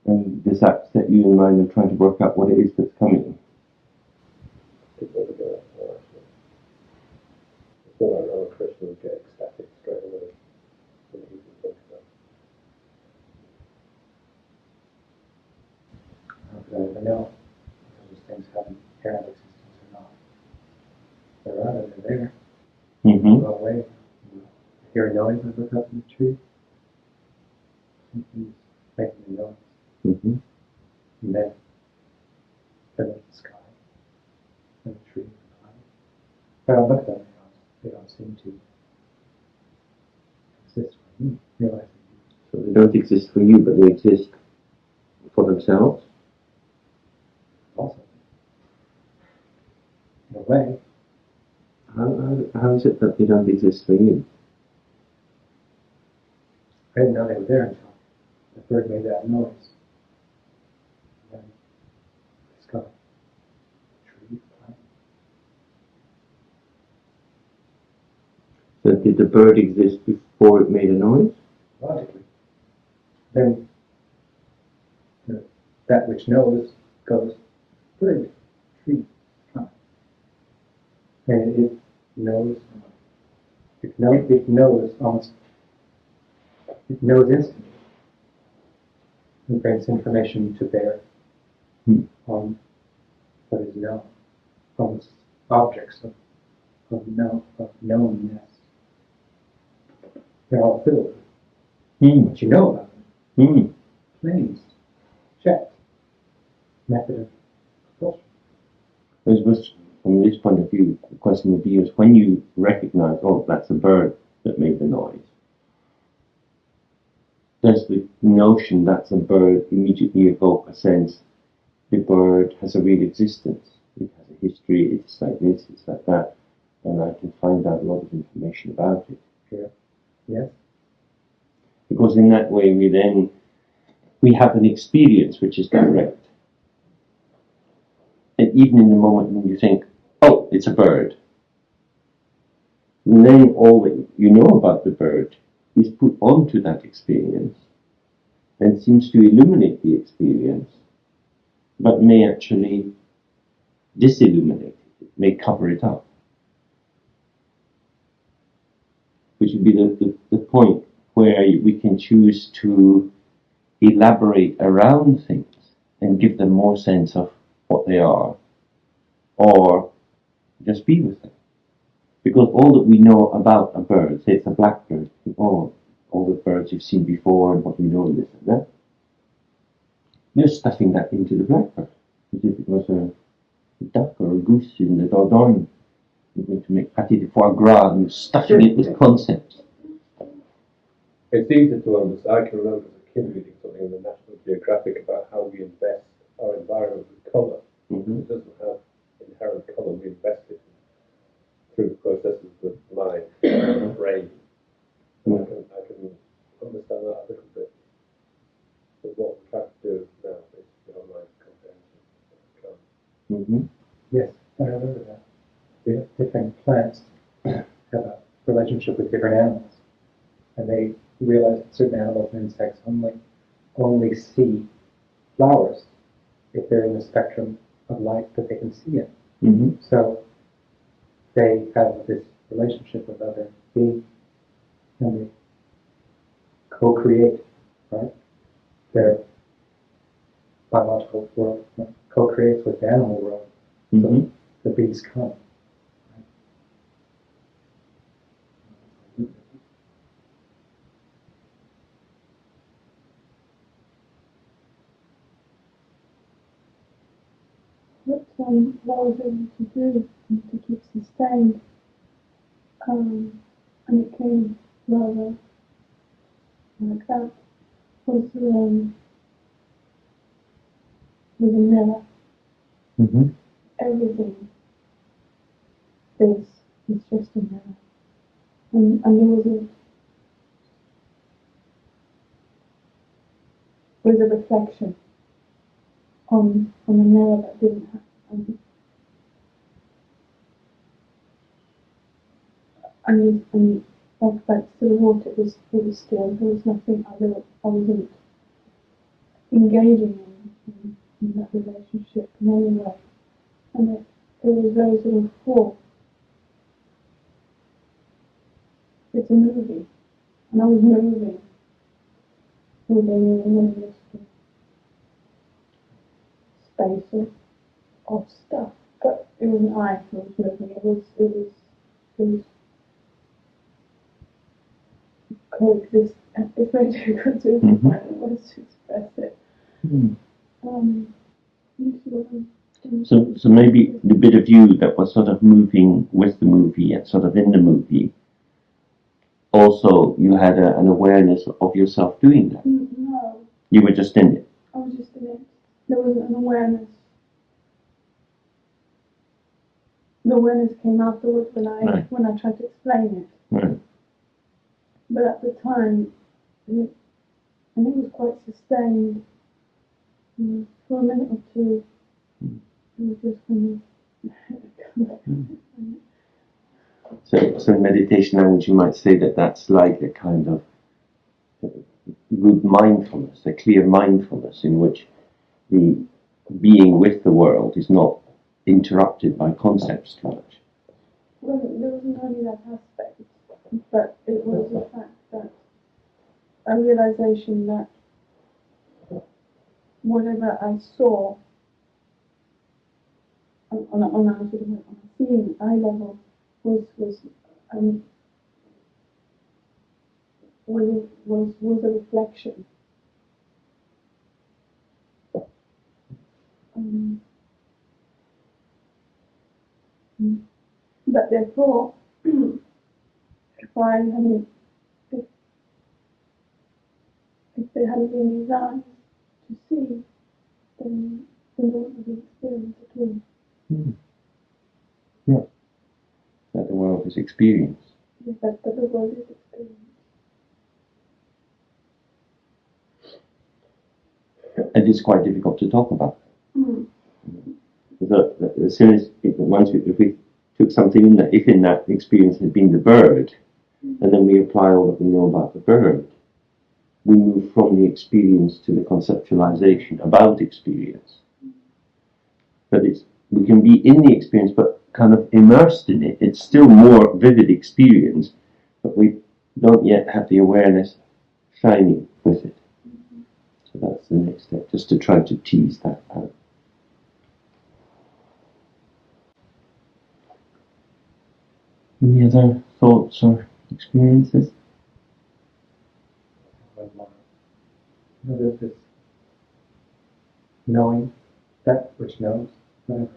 And does that set you in mind of trying to work out what it is that's coming? Didn't ever get that far, actually. I feel like Ramakrishna would get ecstatic straight away when he can think about it. How could I ever know if those things have existence or not? They're out, they're there. Mm-hmm. Go away. I hear a noise, I look up in the tree. Something's making a noise. Mm-hmm. And then there's the sky, and the tree, and the cloud. But I look at them, they don't seem to exist for me, realizing. So they don't exist for you, but they exist for themselves? Also, in a way, How is it that they don't exist for you? I didn't know they were there until the bird made that noise. And then the sky, the tree, the cloud. So did the bird exist before it made a noise? Logically. Then that which knows goes, bird, tree, cloud. And it knows, it knows almost, it knows instantly. It brings information to bear on what is known, on objects of knownness. They're all filled with what you know about them. Planes, jets, method of propulsion. I suppose from this point of view, the question would be is when you recognize, oh, that's a bird that made the noise, does the notion that's a bird immediately evoke a sense the bird has a real existence? It has a history, it's like this, it's like that, and I can find out a lot of information about it. Yeah. Yes. Because in that way we have an experience which is direct. And even in the moment when you think, oh, it's a bird, and then all that you know about the bird is put onto that experience and seems to illuminate the experience, but may actually disilluminate it, may cover it up. Which would be the point where we can choose to elaborate around things and give them more sense of what they are, or just be with them. Because all that we know about a bird, say it's a blackbird, all the birds you've seen before and what you know and this and that, you're stuffing that into the blackbird, as if it was a duck or a goose in the Dordogne. You're going to make pâté de foie gras and you're stuffing it with concepts. It's easy to understand. I can remember as a kid reading something in the National Geographic about how we invest our environment with colour. It doesn't have inherent colour. We invest it through the processes of the mind and the brain. And I can understand that a little bit. But what we're trying to do now is the online comprehension. Yes, I remember that. The different plants have a relationship with different animals, and they realize that certain animals and insects only see flowers if they're in the spectrum of light that they can see it. So they have this relationship with other beings, and they co-create, right? Their biological world co-creates with the animal world. So the bees come. What I was able to do to keep sustained, and it came rather like that. was a mirror. Mm-hmm. Everything is just a mirror. And there was a reflection on the mirror that didn't have. And like still water, it was still. There was nothing other. I wasn't engaging in that relationship in any way. And it was very sort of full. It's a movie, and I was moving within this space of stuff. But it wasn't I who was moving. It was coexist. It's very difficult to find words to express it. So maybe the bit of you that was sort of moving with the movie and sort of in the movie, also you had an awareness of yourself doing that. No. You were just in it. I was just in it. There wasn't an awareness. The awareness came afterwards when I tried to explain it. Right. But at the time, and it was quite sustained. For a minute or two, it was just kind of. So in meditation language, you might say that that's like a kind of good mindfulness, a clear mindfulness in which the being with the world is not interrupted by concepts too much. Well, there wasn't only that aspect, but it was the fact that a realization that whatever I saw on a seeing eye level was a reflection. But therefore, if there hadn't been these eyes to see, then there wouldn't be experience at all. Yeah. That the world is experience. Yes, that the world is experience. And it's quite difficult to talk about. So, as soon as if we took something in that, if in that experience had been the bird, and then we apply all that we know about the bird, we move from the experience to the conceptualization about experience. But we can be in the experience, but kind of immersed in it. It's still more vivid experience, but we don't yet have the awareness shining with it. So that's the next step, just to try to tease that out. Any other thoughts or experiences? There's this knowing, that which knows, whatever.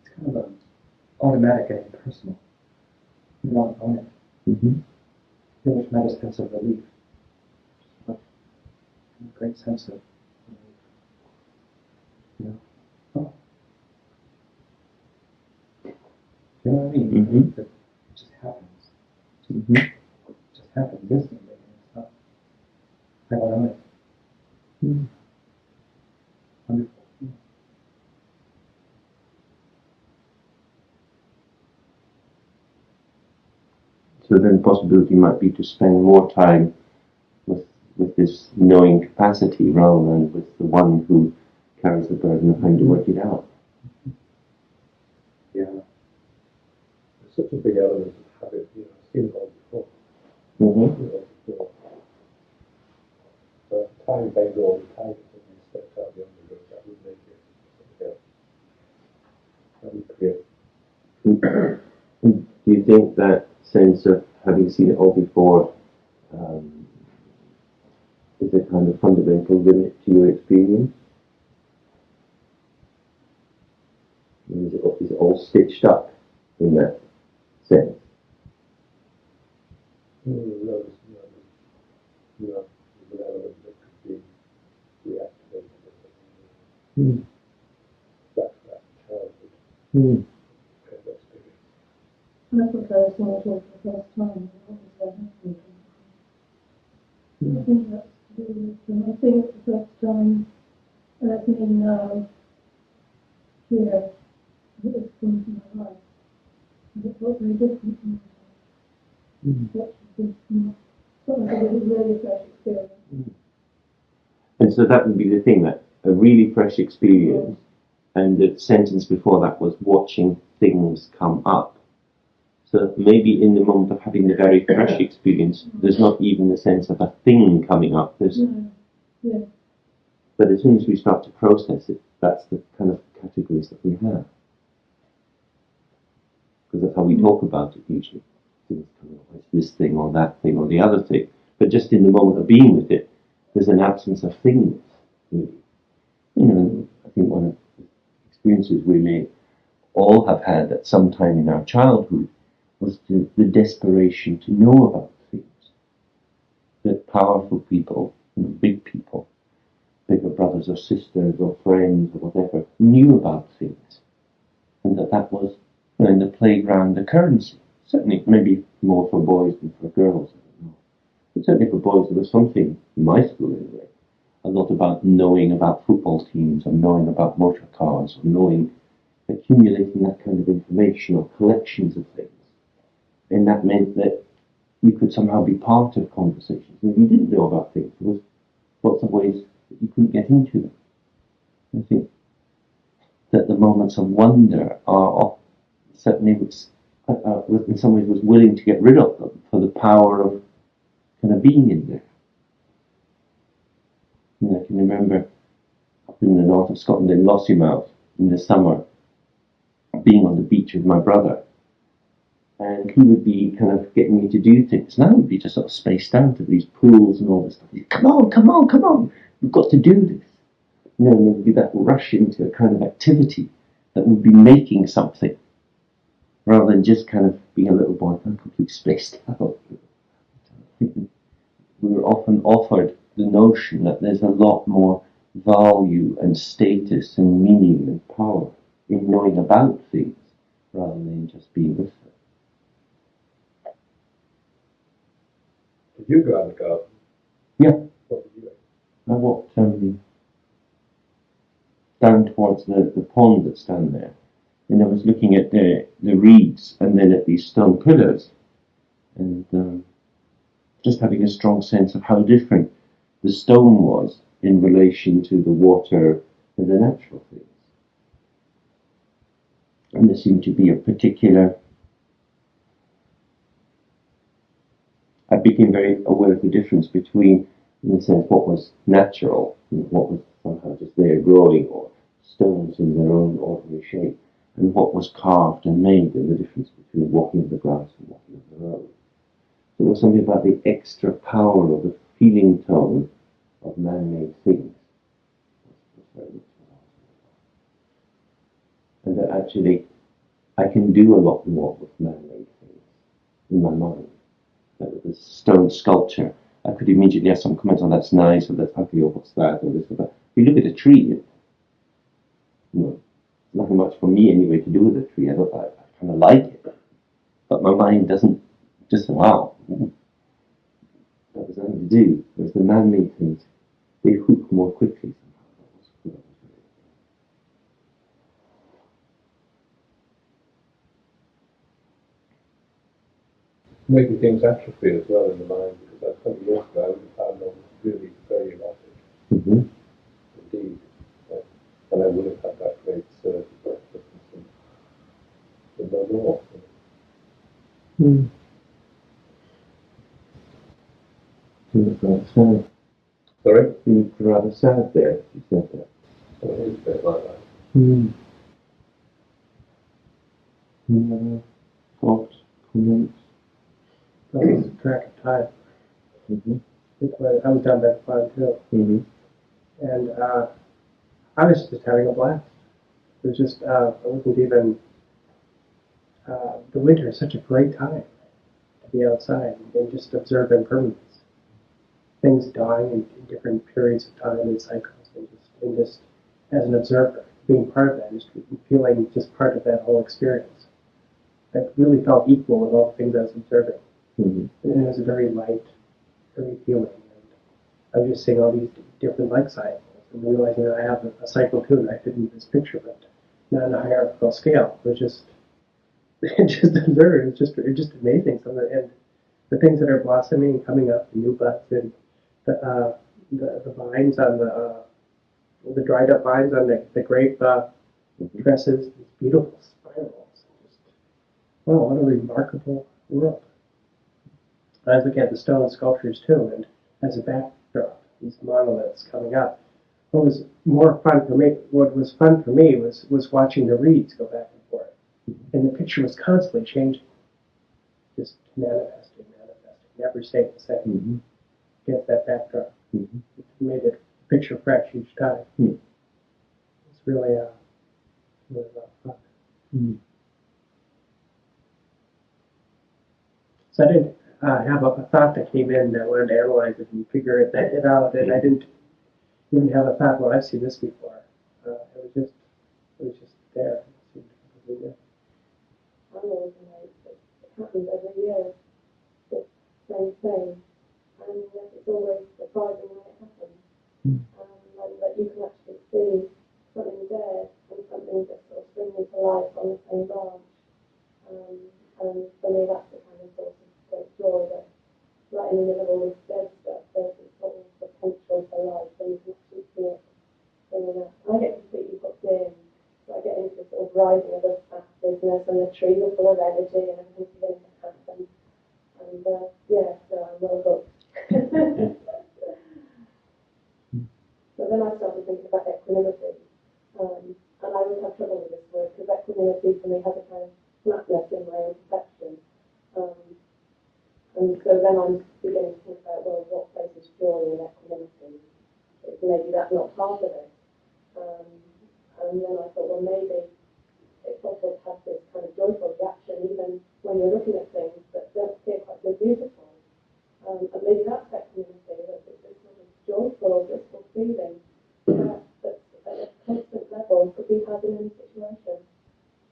It's kind of automatic and impersonal. You don't own it. Which might have a sense of relief. A great sense of relief. Oh. You know what I mean? It just happens. It just happens instantly. It's not, I don't own it. Wonderful. So then the possibility might be to spend more time with this knowing capacity rather than with the one who carries the burden of having to work it out. Yeah. There's such a big element of habit, I've seen it all before. Time may go all the time if you stepped out the undergrowth, that would make it something else. That would create. Do you think that sense of having seen it all before is a kind of fundamental limit to your experience? Is it all stitched up in that sense? No, there's an element Mm. kind of experience. I thought I was going to talk for the first time. What was that happening? I think that's to do with, I think it's the first time as me now here that it's come to my life. And it felt very different from what was not. Felt like a really fresh experience. And so that would be the thing, that a really fresh experience, and the sentence before that was watching things come up. So maybe in the moment of having the very fresh experience, there's not even the sense of a thing coming up. There's, Yeah. but as soon as we start to process it, that's the kind of categories that we have. Because that's how we talk about it usually. Things coming up, it's this thing or that thing or the other thing. But just in the moment of being with it, there's an absence of thingness. Really. You know, I think one of the experiences we may all have had at some time in our childhood was the desperation to know about things. That powerful people, big people, bigger brothers or sisters or friends or whatever, knew about things. And that was, in the playground, the currency. Certainly, maybe more for boys than for girls, I don't know. But certainly for boys, there was something, in my school anyway, a lot about knowing about football teams or knowing about motor cars or knowing, accumulating that kind of information or collections of things. And that meant that you could somehow be part of conversations. And if you didn't know about things, there was lots of ways that you couldn't get into them. I think that the moments of wonder are certainly, in some ways, was willing to get rid of them for the power of kind of being in there. And I can remember up in the north of Scotland in Lossiemouth in the summer, being on the beach with my brother. And he would be kind of getting me to do things. And I would be just sort of spaced out of these pools and all this stuff. Come on, come on, come on. We've got to do this. And there would be that rush into a kind of activity that would be making something, rather than just kind of being a little boy kind of completely spaced out. I think we were often offered the notion that there's a lot more value and status and meaning and power in knowing about things rather than just being with them. Did you go out in the garden? Yeah. What did you do? I walked down towards the pond that's down there, and I was looking at the reeds and then at these stone pillars, and just having a strong sense of how different the stone was in relation to the water and the natural things. And there seemed to be a particular... I became very aware of the difference between, in a sense, what was natural, what was somehow just there growing, or stones in their own ordinary shape, and what was carved and made, and the difference between walking on the grass and walking on the road. There was something about the extra power of the feeling tone of man-made things. And that actually I can do a lot more with man-made things in my mind. The stone sculpture, I could immediately have some comments on that's nice, or that's ugly, or what's that, or this, or that. If you look at a tree, nothing much for me anyway to do with a tree. I kind of like it, but my mind doesn't just, wow, that was nothing to do. Whereas the man-made things, they hook more quickly somehow. Maybe things atrophy as well in the mind, because that's 20 years ago I would have found them really very erotic. Mm-hmm. Indeed. And I would have had that great surge of breathlessness and no more. Mm. You look rather sad. Sorry? You look rather sad there, you said that. Oh, it is a bit like that. Mm. Any other thoughts, comments? I lost track of time. Mm-hmm. I was down that far too. Mm-hmm. And I was just having a blast. It was just, I wasn't even, the winter is such a great time to be outside and just observe impermanence. Things dying in different periods of time and cycles, and just as an observer, being part of that, just feeling just part of that whole experience. I really felt equal with all the things I was observing. And it was a very light, very feeling. And I was just seeing all these different light cycles and realizing that I have a cycle too, and I fit into this picture, but not on a hierarchical scale. It was just, just observing. It's just amazing. And the things that are blossoming and coming up, the new buds and the vines on the dried up vines on the grape dresses, these beautiful spirals. Just, wow, what a remarkable world. I was looking at the stone sculptures too, and as a backdrop, these monoliths coming up. What was fun for me was watching the reeds go back and forth. And the picture was constantly changing. Just manifesting, never staying the same. Against that backdrop. It made it picture fresh each time. It's really a lot of fun. So I didn't have a thought that came in that I wanted to analyze it and figure it out, and I didn't even have a thought, well, I've seen this before. It was just there. It seemed completely new. I'm always amazed that it happens every year. The same thing. And yet it's always surprising when it happens. And that you can actually see something dead and something just sort of springing to life on the same branch. And for me, that's the kind of source of great joy, that right in the middle of all this dead stuff, there's this sort of potential for life, and you can actually see it springing up. And I get completely hooked in, so I get into sort of rising above that business, and the trees are full of energy, and everything's beginning to happen. And so I'm well hooked. But then I started thinking about equanimity, and I would have trouble with this word, because equanimity for me has a kind of flatness in my own perception. And so then I'm beginning to think about, well, what place is joy in equanimity? Maybe that's not part of it. And then I thought, well, maybe it's possible to have this kind of joyful reaction even when you're looking at things that don't appear quite so beautiful. And maybe that's equanimity, that it's this sort of joyful, blissful feeling that's at a constant level could be had in any situation.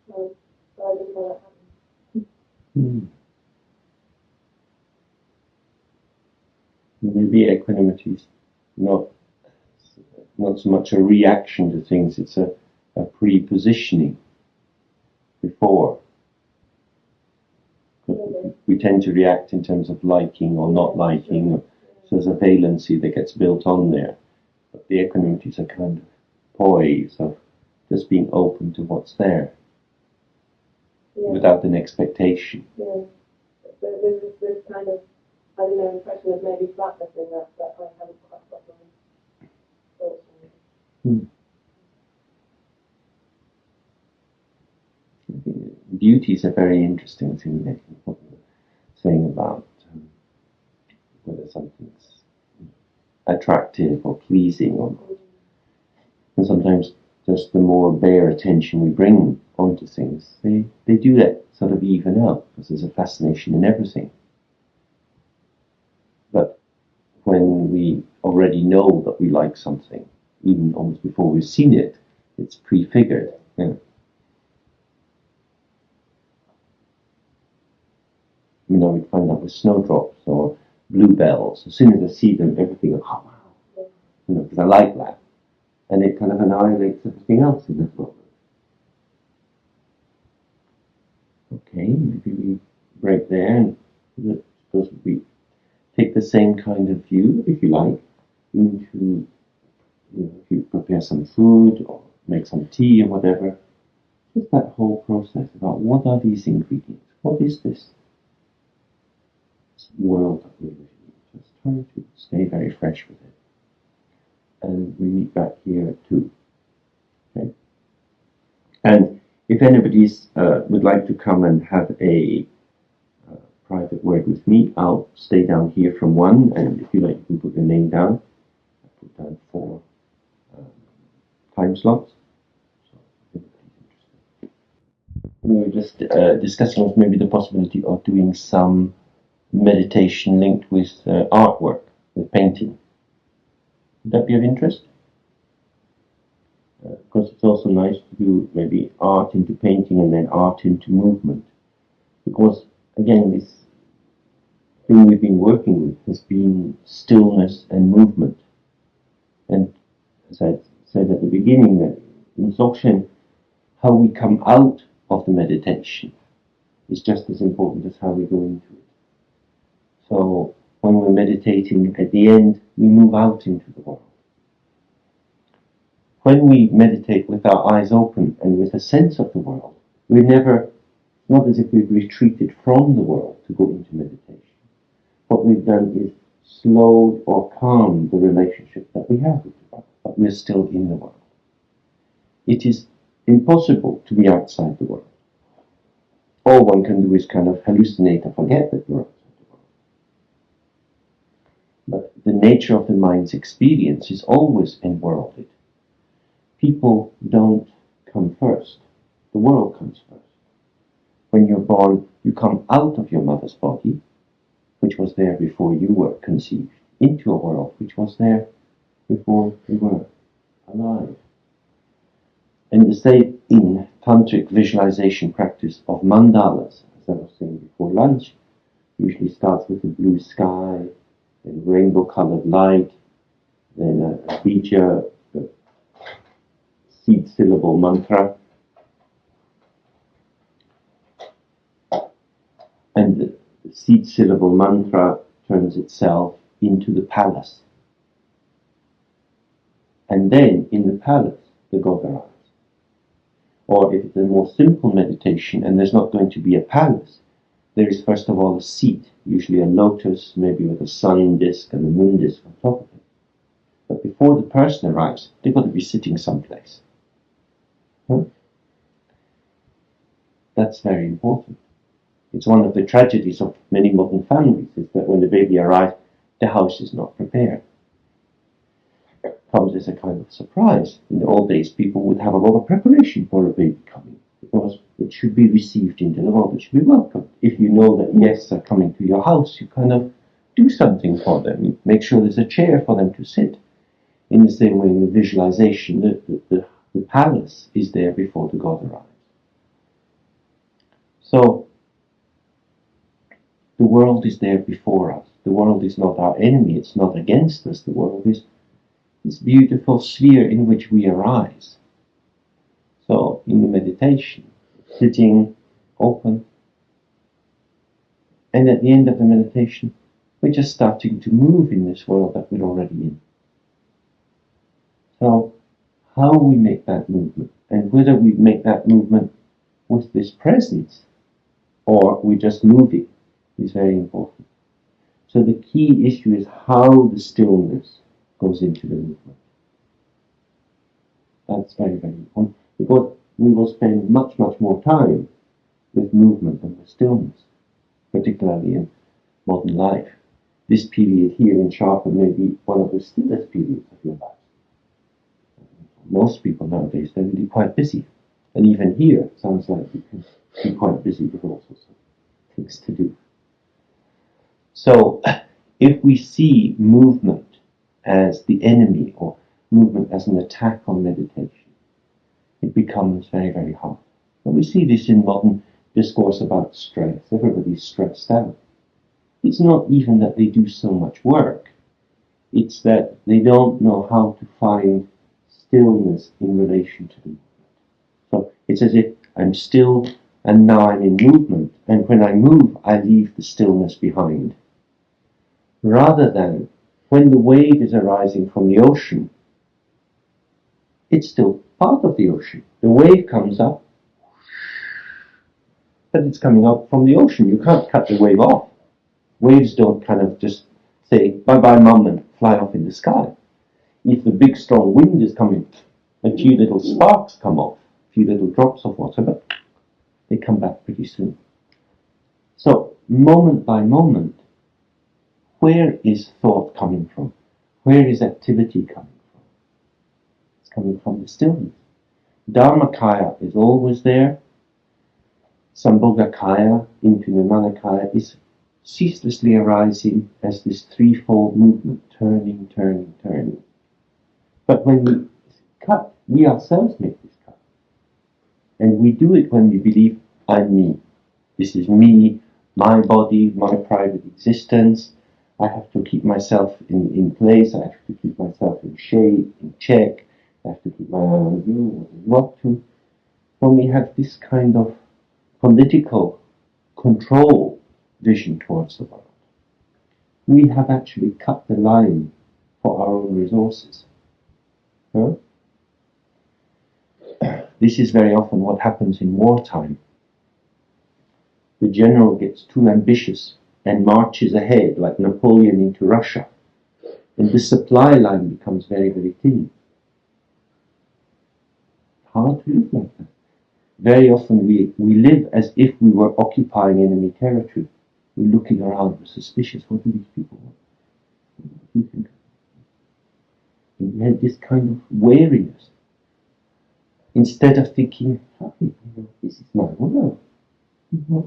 So I just how that happens. Maybe equanimity is not so much a reaction to things, it's a pre-positioning before. We tend to react in terms of liking or not liking, so there's a valency that gets built on there. But the equanimity is a kind of poise of just being open to what's there, without an expectation. So there's this kind of, I don't know, impression of maybe flatness in that I haven't quite got my thoughts on it. Beauty is a very interesting thing, what you're saying about whether something's attractive or pleasing or not. And sometimes just the more bare attention we bring onto things, they do that sort of even out, because there's a fascination in everything. But when we already know that we like something, even almost before we've seen it, it's prefigured. We find that with snowdrops or bluebells. As soon as I see them, everything goes, oh wow, because I like that. And it kind of annihilates everything else in that moment. Okay, maybe we break there, and suppose we take the same kind of view, if you like, into, if you prepare some food or make some tea or whatever, just that whole process about what are these ingredients? What is this world that we live in? Just try to stay very fresh with it. And we meet back here at 2. Okay? And if anybody would like to come and have a private word with me, I'll stay down here from 1, and if you like, you can put your name down. I put down 4 time slots. So if anybody's interested. We were just discussing maybe the possibility of doing some meditation linked with artwork, with painting. Would that be of interest? Because it's also nice to do maybe art into painting and then art into movement. Because, again, this thing we've been working with has been stillness and movement. And as I said at the beginning, that in Dzogchen, how we come out of the meditation is just as important as how we go into it. So when we're meditating, at the end, we move out into the world. When we meditate with our eyes open and with a sense of the world, we're never, not as if we've retreated from the world to go into meditation. What we've done is slowed or calmed the relationship that we have with the world, but we're still in the world. It is impossible to be outside the world. All one can do is kind of hallucinate or forget that you're outside the world. But the nature of the mind's experience is always enworlded. People don't come first. The world comes first. When you're born, you come out of your mother's body, which was there before you were conceived, into a world which was there before you were alive. And the same in tantric visualization practice of mandalas, as I was saying before lunch, usually starts with a blue sky, then rainbow-colored light, then a bija, the seed syllable mantra, and the seed syllable mantra turns itself into the palace. And then in the palace, the god arrives. Or if it's a more simple meditation and there's not going to be a palace, there is first of all a seat, usually a lotus, maybe with a sun disk and a moon disk on top of it. But before the person arrives, they've got to be sitting someplace. That's very important. It's one of the tragedies of many modern families, is that when the baby arrives, the house is not prepared. It comes as a kind of surprise. In the old days, people would have a lot of preparation for a baby coming, because it should be received into the world, it should be welcomed. If you know that guests are coming to your house, you kind of do something for them. You make sure there's a chair for them to sit. In the same way, in the visualization, the palace is there before the god arrives. So, the world is there before us. The world is not our enemy, it's not against us. The world is this beautiful sphere in which we arise. So, in the meditation, sitting open, and at the end of the meditation, we're just starting to move in this world that we're already in. So, how we make that movement, and whether we make that movement with this presence, or we're just moving, is very important. So the key issue is how the stillness goes into the movement. That's very, very important, because we will spend much, much more time with movement than with stillness, particularly in modern life. This period here in Sharpham may be one of the stillest periods of your life. Most people nowadays, they're really quite busy. And even here, it sounds like you can be quite busy with all sorts of things to do. So, if we see movement as the enemy, or movement as an attack on meditation, it becomes very, very hard. And we see this in modern discourse about stress. Everybody's stressed out. It's not even that they do so much work. It's that they don't know how to find stillness in relation to the movement. So it's as if I'm still and now I'm in movement, and when I move, I leave the stillness behind. Rather than when the wave is arising from the ocean, it's still part of the ocean. The wave comes up, but it's coming up from the ocean. You can't cut the wave off. Waves don't kind of just say, bye-bye, mum, and fly off in the sky. If the big strong wind is coming, a few little sparks come off, a few little drops of water, but they come back pretty soon. So, moment by moment, where is thought coming from? Where is activity coming from? It's coming from the stillness. Dharmakaya is always there. Sambhogakaya into Nimanakaya is ceaselessly arising as this threefold movement, turning, turning, turning. But when we cut We ourselves make this karma. And we do it when we believe, I'm me. This is me, my body, my private existence. I have to keep myself in place. I have to keep myself in shape, in check. I have to keep my eye on you, what to. When we have this kind of political control vision towards the world, we have actually cut the line for our own resources. Huh? This is very often what happens in wartime. The general gets too ambitious and marches ahead like Napoleon into Russia, and the supply line becomes very, very thin. Hard to live like that. Very often we live as if we were occupying enemy territory. We're looking around, we're suspicious. What do these people want? What do you think? And we have this kind of wariness. Instead of thinking, hey, this is my world.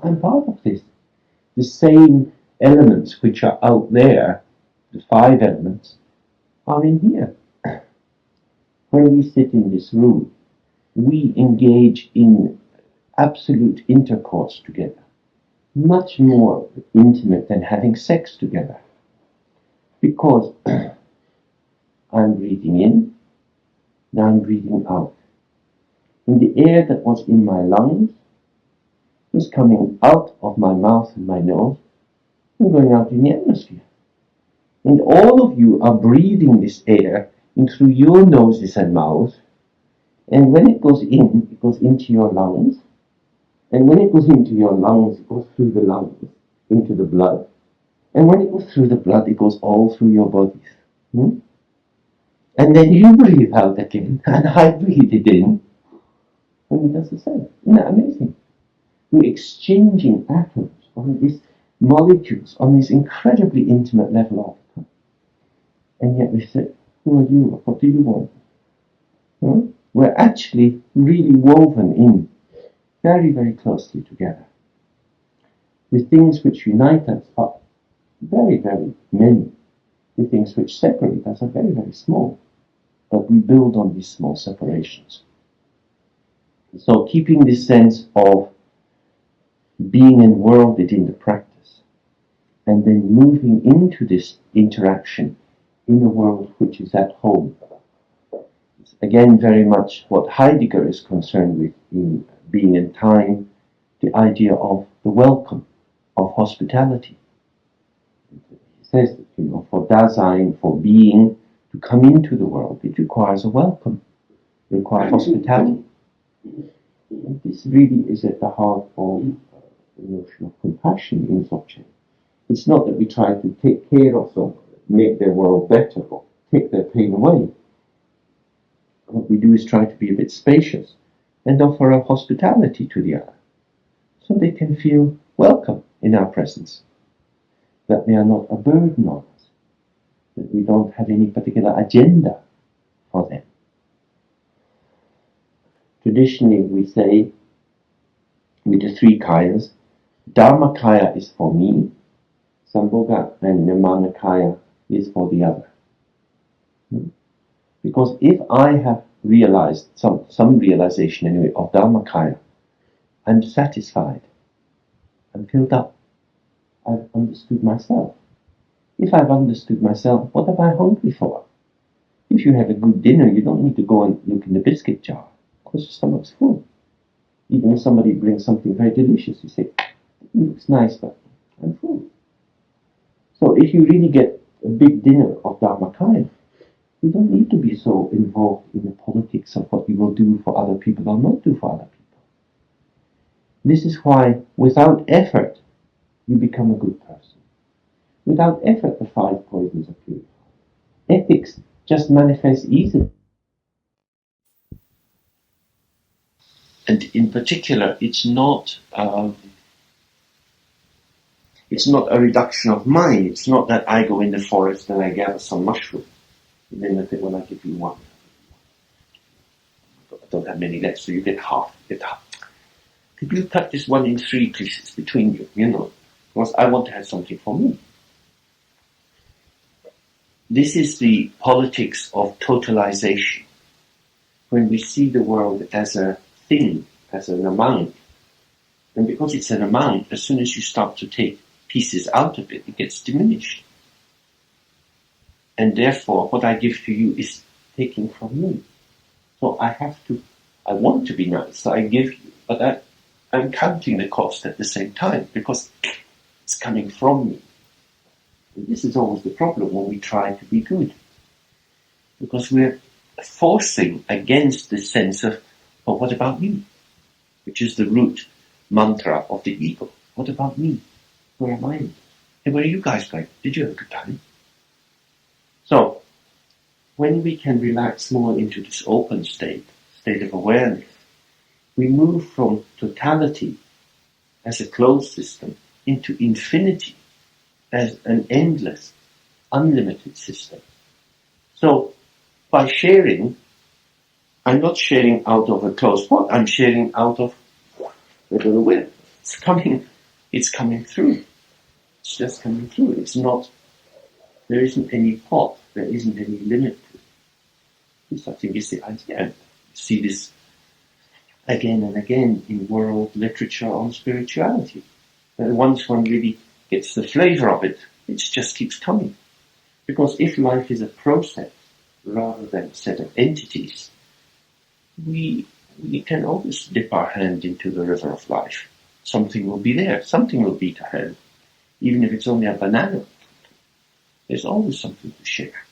I'm part of this. The same elements which are out there, the 5 elements, are in here. When we sit in this room, we engage in absolute intercourse together, much more intimate than having sex together. Because I'm breathing in, now I'm breathing out. And the air that was in my lungs is coming out of my mouth and my nose and going out in the atmosphere. And all of you are breathing this air in through your noses and mouths. And when it goes into your lungs. And when it goes into your lungs, it goes through the lungs, into the blood. And when it goes through the blood, it goes all through your bodies. And then you breathe out again, and I breathe it in. And it does the same. Isn't that amazing? We're exchanging atoms on these molecules on this incredibly intimate level all the time. And yet we say, who are you? What do you want? We're actually really woven in very, very closely together. The things which unite us are very, very many. The things which separate us are very, very small. But we build on these small separations. So keeping this sense of being enworlded in the practice, and then moving into this interaction in a world which is at home. It's again very much what Heidegger is concerned with in Being and Time, the idea of the welcome, of hospitality. He says that, for Dasein, for being, to come into the world, it requires a welcome, it requires hospitality. And this really is at the heart of the notion of compassion in Dzogchen. It's not that we try to take care of them, make their world better, or take their pain away. What we do is try to be a bit spacious and offer a hospitality to the other, so they can feel welcome in our presence, that they are not a burden on us, that we don't have any particular agenda for them. Traditionally, we say, with the 3 kayas, Dharmakaya is for me, Sambhoga, and Nirmanakaya is for the other. Because if I have realized some realization anyway of Dharmakaya, I'm satisfied, I'm filled up, I've understood myself. If I've understood myself, what am I hungry for? If you have a good dinner, you don't need to go and look in the biscuit jar, because your stomach's full. Even if somebody brings something very delicious, you say, it looks nice, but I'm full. So if you really get a big dinner of Dharmakaya, you don't need to be so involved in the politics of what you will do for other people or not do for other people. This is why, without effort, you become a good person. Without effort, the 5 poisons are purified. Ethics just manifests easily. And in particular, it's not a reduction of mind. It's not that I go in the forest and I gather some mushroom. And then I think, well, I give you 1. I don't have many left, so you get half. Could you cut this 1 in 3 pieces between you, because I want to have something for me. This is the politics of totalization. when we see the world as a thing, as an amount, and because it's an amount, as soon as you start to take pieces out of it, it gets diminished. And therefore, what I give to you is taken from me. So I want to be nice, so I give you, but I'm counting the cost at the same time, because it's coming from me. And this is always the problem when we try to be good. Because we're forcing against the sense of, well, what about me? Which is the root mantra of the ego. What about me? Where am I? Hey, where are you guys going? Did you have a good time? So, when we can relax more into this open state of awareness, we move from totality as a closed system into infinity as an endless, unlimited system. So, by sharing, I'm not sharing out of a closed pot, I'm sharing out of, I don't know where. It's coming through. It's just coming through. There isn't any pot, there isn't any limit to it. This, I think, is the idea. You see this again and again in world literature on spirituality. And once one really gets the flavor of it, it just keeps coming. Because if life is a process rather than a set of entities, we can always dip our hand into the river of life. Something will be there. Something will be to hand. Even if it's only a banana, there's always something to share.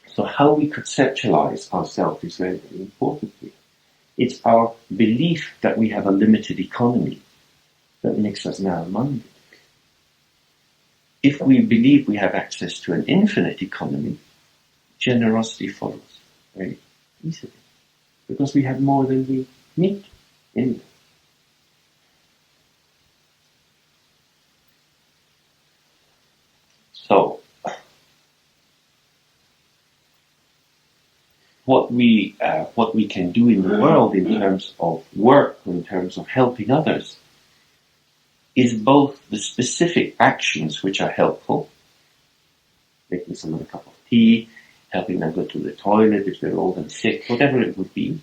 So how we conceptualize ourselves is very, very important here. It's our belief that we have a limited economy that makes us narrow-minded. If we believe we have access to an infinite economy, generosity follows very easily. Because we have more than we need anyway. So, what we can do in the world in terms of work, in terms of helping others, is both the specific actions which are helpful, making someone a cup of tea, helping them go to the toilet if they're old and sick, whatever it would be.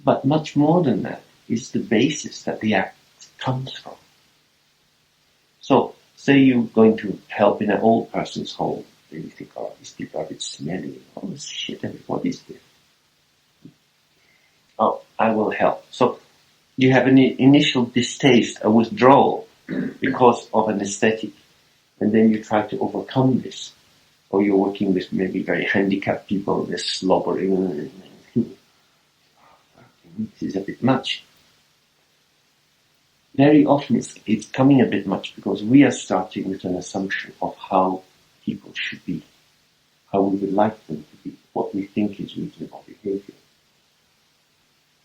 But much more than that is the basis that the act comes from. So, say you're going to help in an old person's home, and you think, oh, these people are a bit smelly. Oh, shit, what is this? Oh, I will help. So, you have an initial distaste, a withdrawal, because of an aesthetic. And then you try to overcome this. Or you're working with maybe very handicapped people, they're slobbering. This is a bit much. Very often it's coming a bit much because we are starting with an assumption of how people should be, how we would like them to be, what we think is reasonable behavior.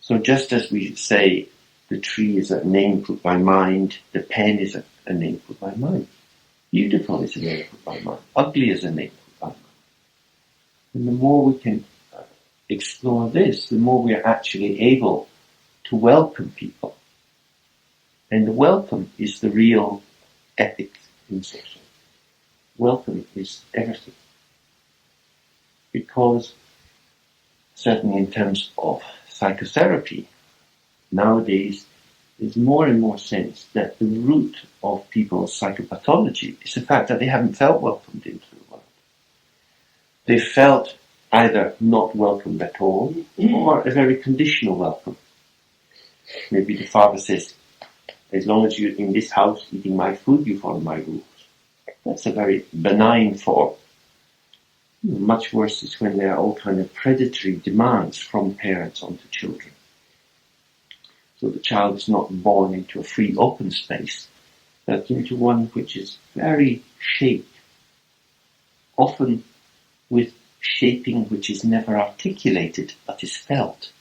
So just as we say the tree is a name put by mind, the pen is a name put by mind, beautiful is a name put by mind, ugly is a name put by mind. And the more we can explore this, the more we are actually able to welcome people. And the welcome is the real ethics in social. Welcome is everything. Because, certainly in terms of psychotherapy, nowadays there's more and more sense that the root of people's psychopathology is the fact that they haven't felt welcomed into the world. They felt either not welcomed at all, or a very conditional welcome. Maybe the father says, as long as you're in this house eating my food, you follow my rules. That's a very benign form. Much worse is when there are all kind of predatory demands from parents onto children. So the child is not born into a free open space, but into one which is very shaped, often with shaping which is never articulated, but is felt.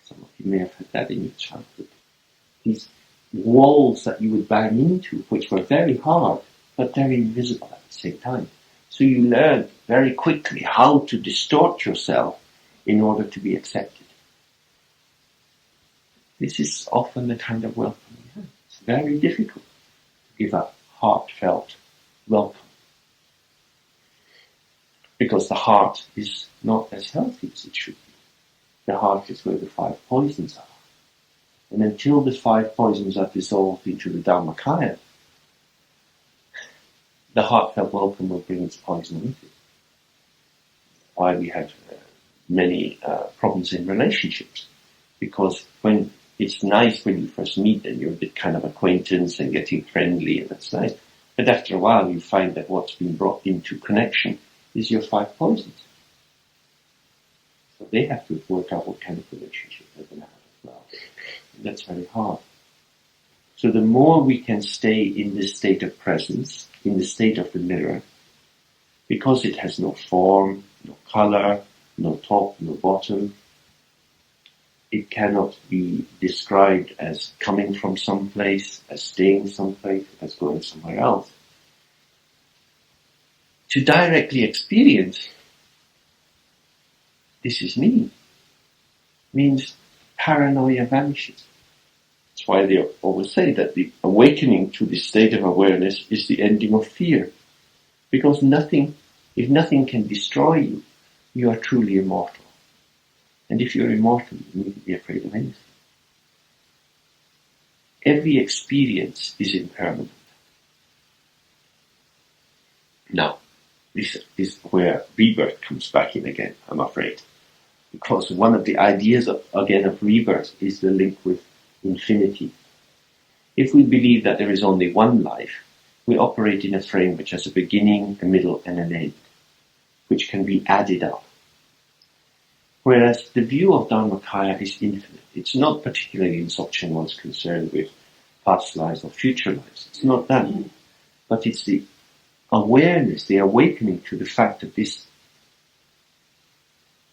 Some of you may have had that in your childhood. These walls that you would bang into, which were very hard, but very invisible at the same time. So you learn very quickly how to distort yourself in order to be accepted. This is often the kind of welcome we have. It's very difficult to give a heartfelt welcome. Because the heart is not as healthy as it should be. The heart is where the 5 poisons are. And until the 5 poisons are dissolved into the Dharmakaya, the heartfelt welcome will bring its poison with it. Why we have many problems in relationships. Because when it's nice when you first meet and you're a bit kind of acquaintance and getting friendly, and that's nice. But after a while you find that what's been brought into connection is your 5 poisons. So they have to work out what kind of relationship they're going to have as well. And that's very hard. So the more we can stay in this state of presence, in the state of the mirror, because it has no form, no color, no top, no bottom, it cannot be described as coming from someplace, as staying someplace, as going somewhere else. To directly experience, this is me, means paranoia vanishes. That's why they always say that the awakening to this state of awareness is the ending of fear. Because if nothing can destroy you, you are truly immortal. And if you're immortal, you need to be afraid of anything. Every experience is impermanent. Now, this is where rebirth comes back in again, I'm afraid. Because one of the ideas of rebirth is the link with infinity. If we believe that there is only one life, we operate in a frame which has a beginning, a middle, and an end, which can be added up. Whereas the view of Dharmakaya is infinite. It's not particularly in Dzogchen one's concerned with past lives or future lives. It's not that. But it's the awareness, the awakening to the fact that this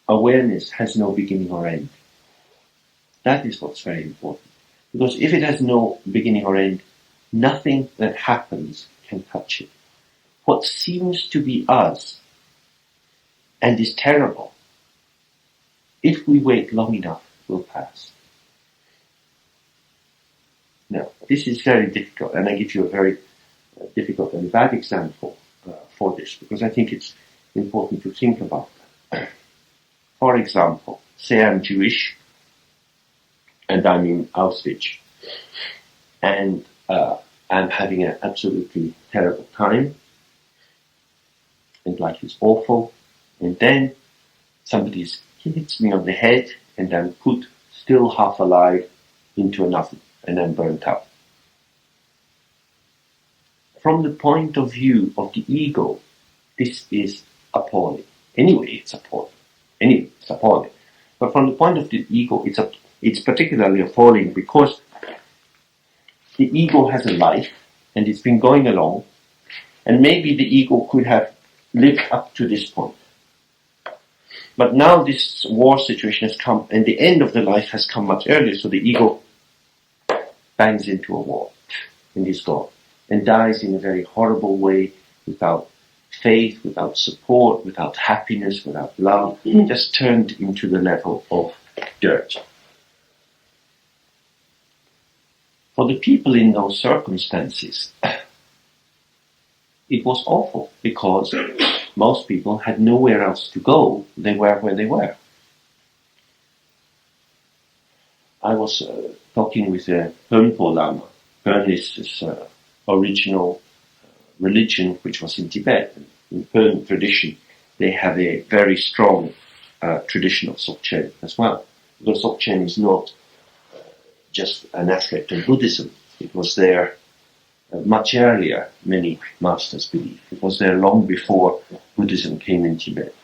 awareness has no beginning or end. That is what's very important. Because if it has no beginning or end, nothing that happens can touch it. What seems to be us and is terrible, if we wait long enough, will pass. Now, this is very difficult, and I give you a very difficult and bad example for this, because I think it's important to think about that. For example, say I'm Jewish, and I'm in Auschwitz, and I'm having an absolutely terrible time, and life is awful, and then somebody hits me on the head, and I'm put still half alive into an oven, and I'm burnt out. From the point of view of the ego, this is appalling. Anyway, it's appalling. But from the point of the ego, it's particularly appalling because the ego has a life, and it's been going along, and maybe the ego could have lived up to this point. But now this war situation has come, and the end of the life has come much earlier, so the ego bangs into a wall, and is gone, and dies in a very horrible way, without faith, without support, without happiness, without love, just turned into the level of dirt. For the people in those circumstances, it was awful, because most people had nowhere else to go. They were where they were. I was talking with a Pönpo Lama. Pön is this original religion which was in Tibet. In Pön tradition, they have a very strong tradition of Dzogchen as well. Because Dzogchen is not just an aspect of Buddhism. It was there much earlier, many masters believe. It was there long before Buddhism came in Tibet.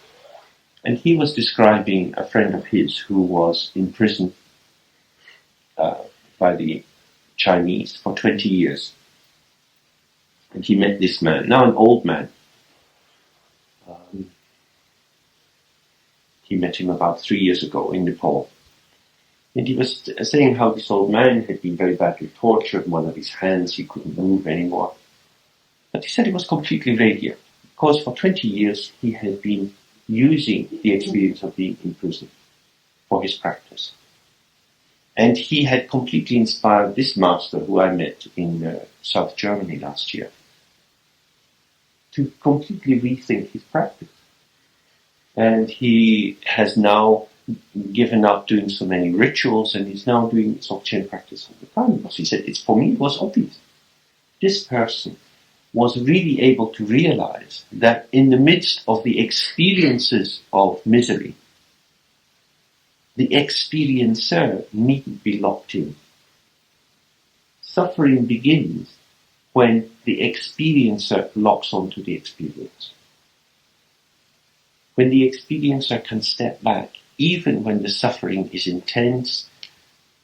And he was describing a friend of his who was in prison by the Chinese for 20 years. And he met this man, now an old man. He met him about 3 years ago in Nepal. And he was saying how this old man had been very badly tortured. One of his hands, he couldn't move anymore. But he said he was completely radiant, because for 20 years he had been using the experience of being in prison for his practice. And he had completely inspired this master who I met in South Germany last year to completely rethink his practice. And he has now given up doing so many rituals, and he's now doing Dzogchen practice all the time, because he said, for me it was obvious. This person was really able to realize that in the midst of the experiences of misery, the experiencer needn't be locked in. Suffering begins when the experiencer locks onto the experience. When the experiencer can step back, even when the suffering is intense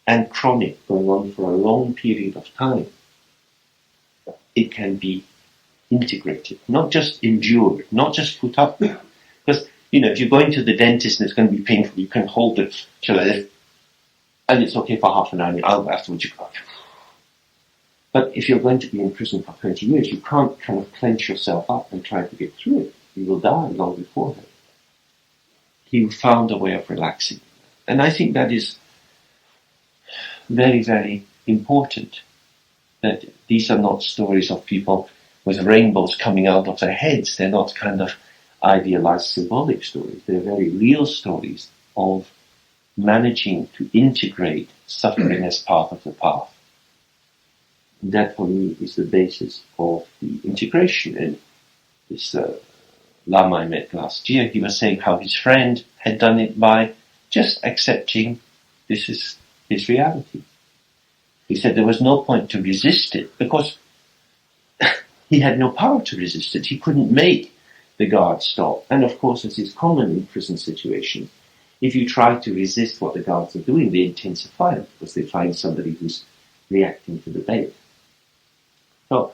and chronic, going on for a long period of time, it can be integrated, not just endured, not just put up with. Because, if you're going to the dentist and it's going to be painful, you can hold it, and it's okay for half an hour, and afterwards you go. But if you're going to be in prison for 20 years, you can't kind of clench yourself up and try to get through it. You will die long beforehand. He found a way of relaxing. And I think that is very, very important. That these are not stories of people with rainbows coming out of their heads. They're not kind of idealized symbolic stories. They're very real stories of managing to integrate suffering as part of the path. That for me is the basis of the integration. And this Lama I met last year, he was saying how his friend had done it by just accepting this is his reality. He said there was no point to resist it because he had no power to resist it. He couldn't make the guard stop. And of course, as is common in prison situations, if you try to resist what the guards are doing, they intensify it because they find somebody who's reacting to the bait. So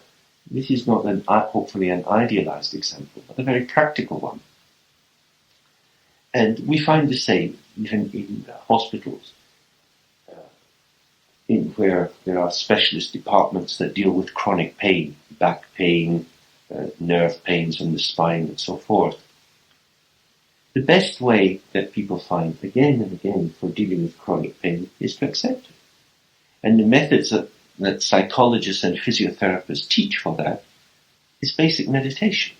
this is not hopefully an idealized example, but a very practical one. And we find the same even in hospitals, where there are specialist departments that deal with chronic pain, back pain, nerve pains in the spine, and so forth. The best way that people find again and again for dealing with chronic pain is to accept it. And the methods that psychologists and physiotherapists teach for that is basic meditation.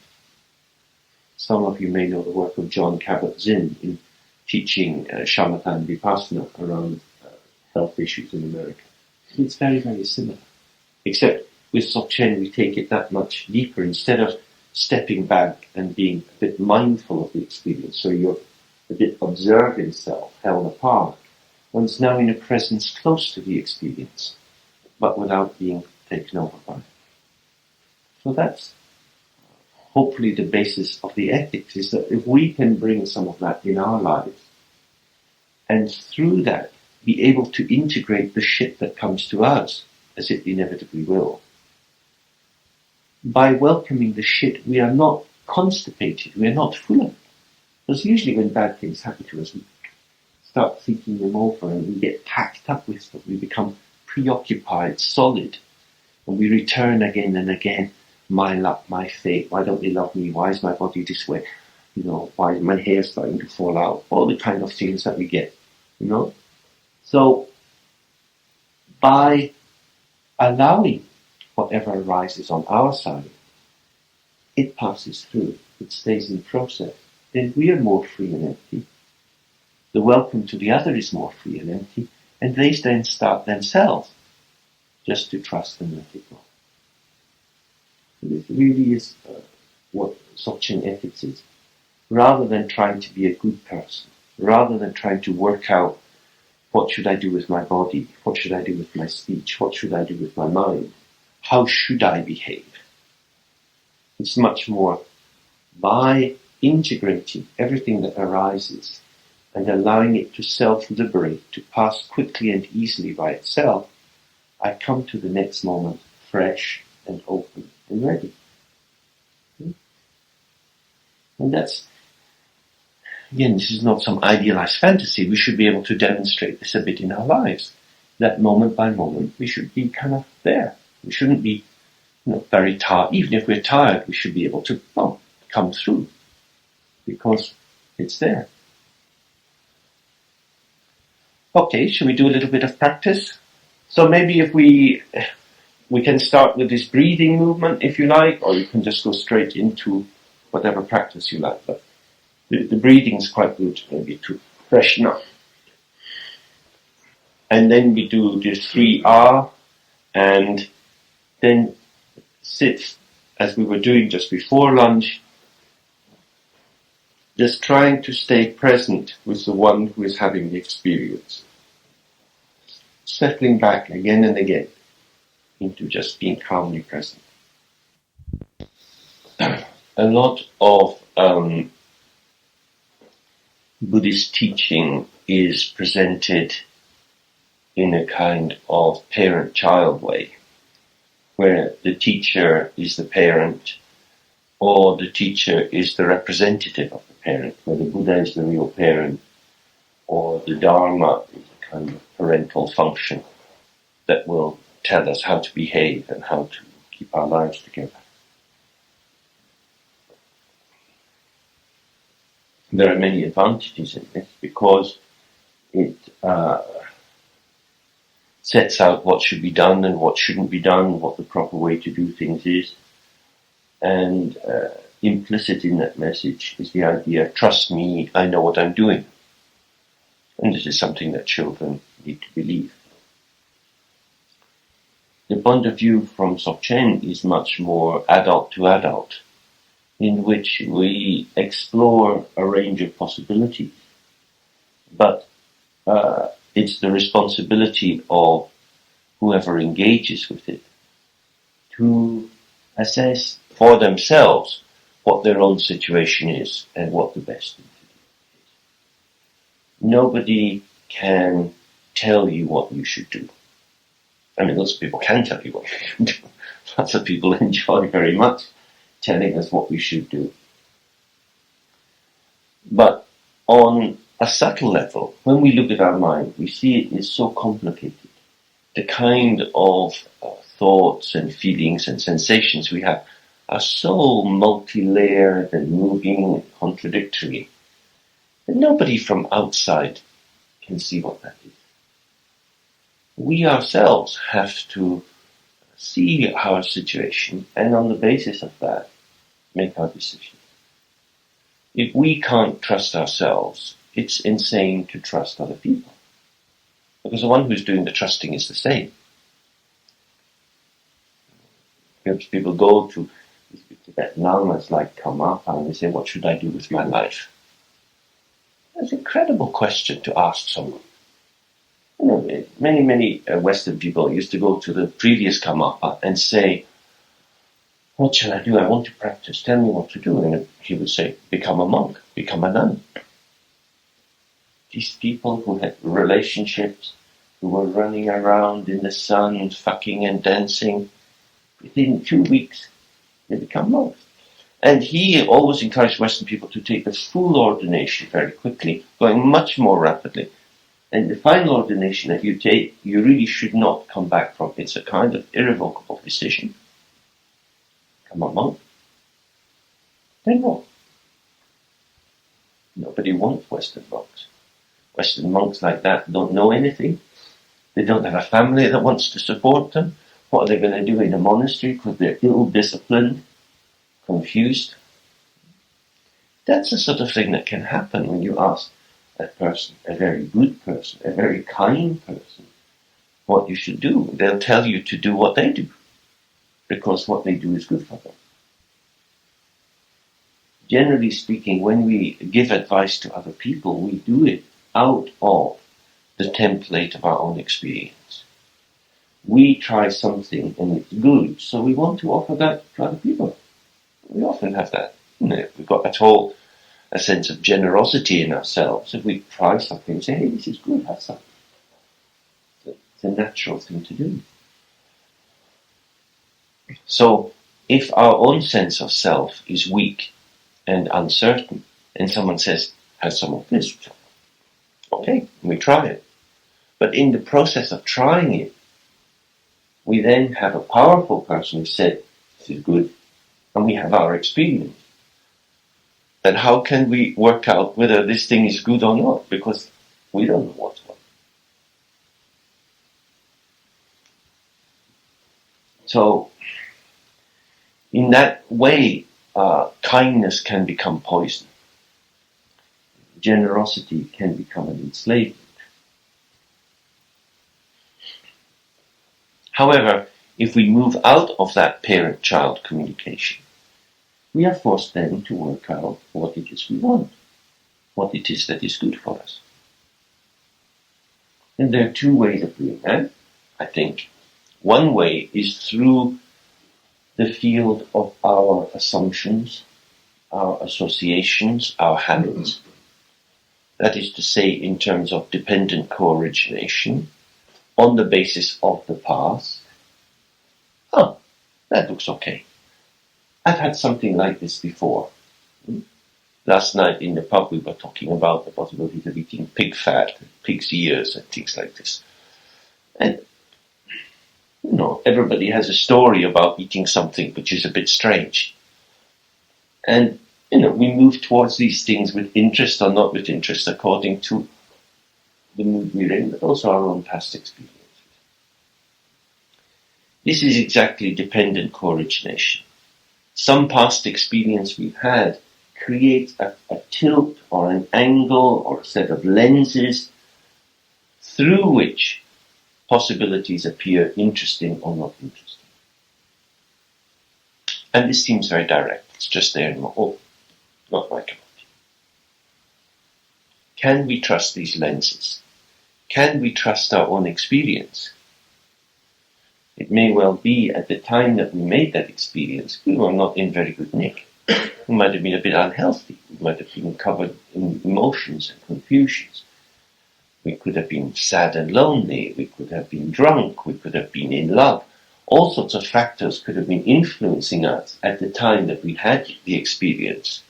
Some of you may know the work of John Kabat-Zinn in teaching shamatha and vipassana around health issues in America. It's very, very similar. Except with Dzogchen we take it that much deeper. Instead of stepping back and being a bit mindful of the experience, so you're a bit observing self, held apart, one's now in a presence close to the experience, but without being taken over by it. So that's hopefully the basis of the ethics, is that if we can bring some of that in our lives, and through that be able to integrate the shit that comes to us, as it inevitably will. By welcoming the shit, we are not constipated, we are not full of it. Because usually when bad things happen to us, we start thinking them over and we get packed up with them. We become preoccupied, solid, and we return again and again. My luck, my fate, why don't they love me? Why is my body this way? Why is my hair starting to fall out? All the kind of things that we get, So, by allowing whatever arises on our side, it passes through, it stays in process, then we are more free and empty. The welcome to the other is more free and empty, and they then start themselves just to trust and let it go. This really is what Dzogchen ethics is. Rather than trying to be a good person, rather than trying to work out what should I do with my body, what should I do with my speech, what should I do with my mind, how should I behave? It's much more by integrating everything that arises and allowing it to self-liberate, to pass quickly and easily by itself, I come to the next moment fresh and open and ready. And that's, again, this is not some idealized fantasy. We should be able to demonstrate this a bit in our lives. That moment by moment, we should be kind of there. We shouldn't be very tired. Even if we're tired, we should be able to come through because it's there. Okay, shall we do a little bit of practice? So maybe if we can start with this breathing movement, if you like, or you can just go straight into whatever practice you like. But The breathing is quite good, maybe to freshen up. And then we do the 3R, and then sit as we were doing just before lunch, just trying to stay present with the one who is having the experience. Settling back again and again into just being calmly present. A lot of Buddhist teaching is presented in a kind of parent-child way, where the teacher is the parent, or the teacher is the representative of the parent, where the Buddha is the real parent, or the Dharma is a kind of parental function that will tell us how to behave and how to keep our lives together. There are many advantages in this because it sets out what should be done and what shouldn't be done, what the proper way to do things is. And implicit in that message is the idea, trust me, I know what I'm doing. And this is something that children need to believe. The point of view from Dzogchen is much more adult to adult, in which we explore a range of possibilities. But it's the responsibility of whoever engages with it to assess for themselves what their own situation is and what the best thing to do is. Nobody can tell you what you should do. I mean, lots of people can tell you what you should do. Lots of people enjoy very much telling us what we should do. But on a subtle level, when we look at our mind, we see it is so complicated. The kind of thoughts and feelings and sensations we have are so multi-layered and moving and contradictory that nobody from outside can see what that is. We ourselves have to see our situation and on the basis of that make our decisions. If we can't trust ourselves, it's insane to trust other people. Because the one who's doing the trusting is the same. People go to Tibetan lamas like come up and they say, what should I do with my life? That's an incredible question to ask someone. You know, many Western people used to go to the previous Karmapa and say, what shall I do? I want to practice. Tell me what to do. And he would say, become a monk, become a nun. These people who had relationships, who were running around in the sun, fucking and dancing, within 2 weeks, they become monks. And he always encouraged Western people to take the full ordination very quickly, going much more rapidly. And the final ordination that you take, you really should not come back from. It's a kind of irrevocable decision. Become a monk. Then what? Nobody wants Western monks. Western monks like that don't know anything. They don't have a family that wants to support them. What are they going to do in a monastery because they're ill-disciplined, confused? That's the sort of thing that can happen when you ask a person, a very good person, a very kind person, what you should do. They'll tell you to do what they do, because what they do is good for them. Generally speaking, when we give advice to other people, we do it out of the template of our own experience. We try something and it's good, so we want to offer that to other people. We often have that. We've got a sense of generosity in ourselves. If we try something and say, hey, this is good, have some. It's a natural thing to do. So, if our own sense of self is weak and uncertain, and someone says, have some of this, okay, we try it. But in the process of trying it, we then have a powerful person who said, this is good, and we have our experience. And how can we work out whether this thing is good or not? Because we don't know what's what. So, in that way, kindness can become poison. generosity can become an enslavement. However, if we move out of that parent-child communication, we are forced then to work out what it is we want, what it is that is good for us. And there are two ways of doing that, I think. One way is through the field of our assumptions, our associations, our habits. That is to say, in terms of dependent co-origination, on the basis of the past. Oh, that looks okay. I've had something like this before. Last night in the pub we were talking about the possibility of eating pig fat, pig's ears and things like this. And, everybody has a story about eating something which is a bit strange. And, we move towards these things with interest or not with interest according to the mood we're in, but also our own past experiences. This is exactly dependent co-origination. Some past experience we've had creates a tilt or an angle or a set of lenses through which possibilities appear interesting or not interesting. And this seems very direct. It's just there in my not my cup of tea. Can we trust these lenses? Can we trust our own experience? It may well be at the time that we made that experience, we were not in very good nick. We might have been a bit unhealthy. We might have been covered in emotions and confusions. We could have been sad and lonely. We could have been drunk. We could have been in love. All sorts of factors could have been influencing us at the time that we had the experience.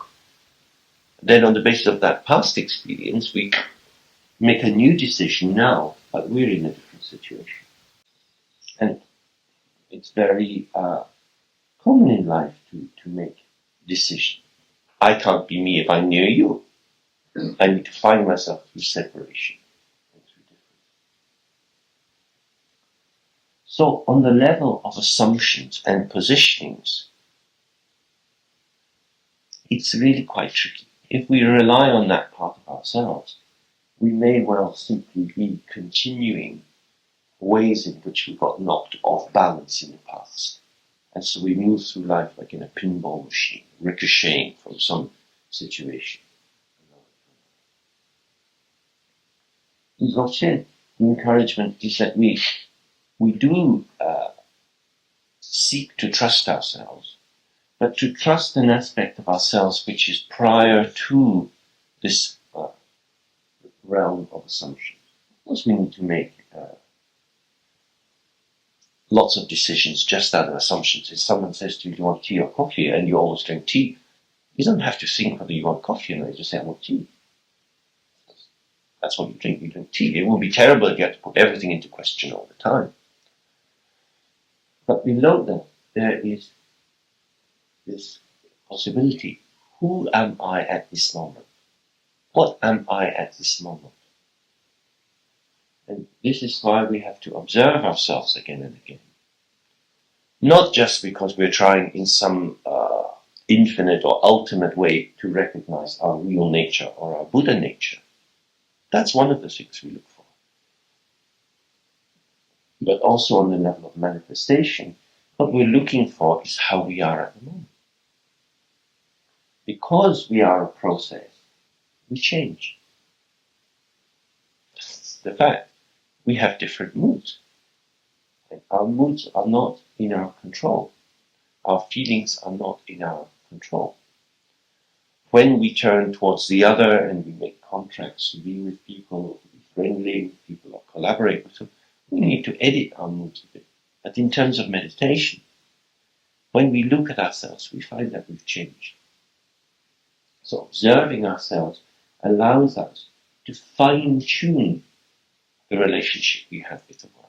Then on the basis of that past experience, we make a new decision now, but we're in a different situation. And it's very common in life to make decisions. I can't be me if I'm near you. I need to find myself through separation and through difference. So on the level of assumptions and positionings, it's really quite tricky. If we rely on that part of ourselves, we may well simply be continuing ways in which we got knocked off balance in the past. And so we move through life like in a pinball machine, ricocheting from some situation. In Dzogchen, the encouragement is that we do seek to trust ourselves, but to trust an aspect of ourselves which is prior to this realm of assumption. Of course, we need to make lots of decisions just out of assumptions. If someone says to you, do you want tea or coffee, and you always drink tea, you don't have to think whether you want coffee or not. You just say, I want tea. That's what you drink tea. It would be terrible if you had to put everything into question all the time. But below that, there is this possibility. Who am I at this moment? What am I at this moment? And this is why we have to observe ourselves again and again. Not just because we're trying in some infinite or ultimate way to recognize our real nature or our Buddha nature. That's one of the things we look for. But also on the level of manifestation, what we're looking for is how we are at the moment. Because we are a process, we change. That's the fact. We have different moods. And our moods are not in our control. Our feelings are not in our control. When we turn towards the other and we make contracts to be with people, to be friendly with people or collaborate with them, we need to edit our moods a bit. But in terms of meditation, when we look at ourselves, we find that we've changed. So observing ourselves allows us to fine-tune the relationship we have with the world.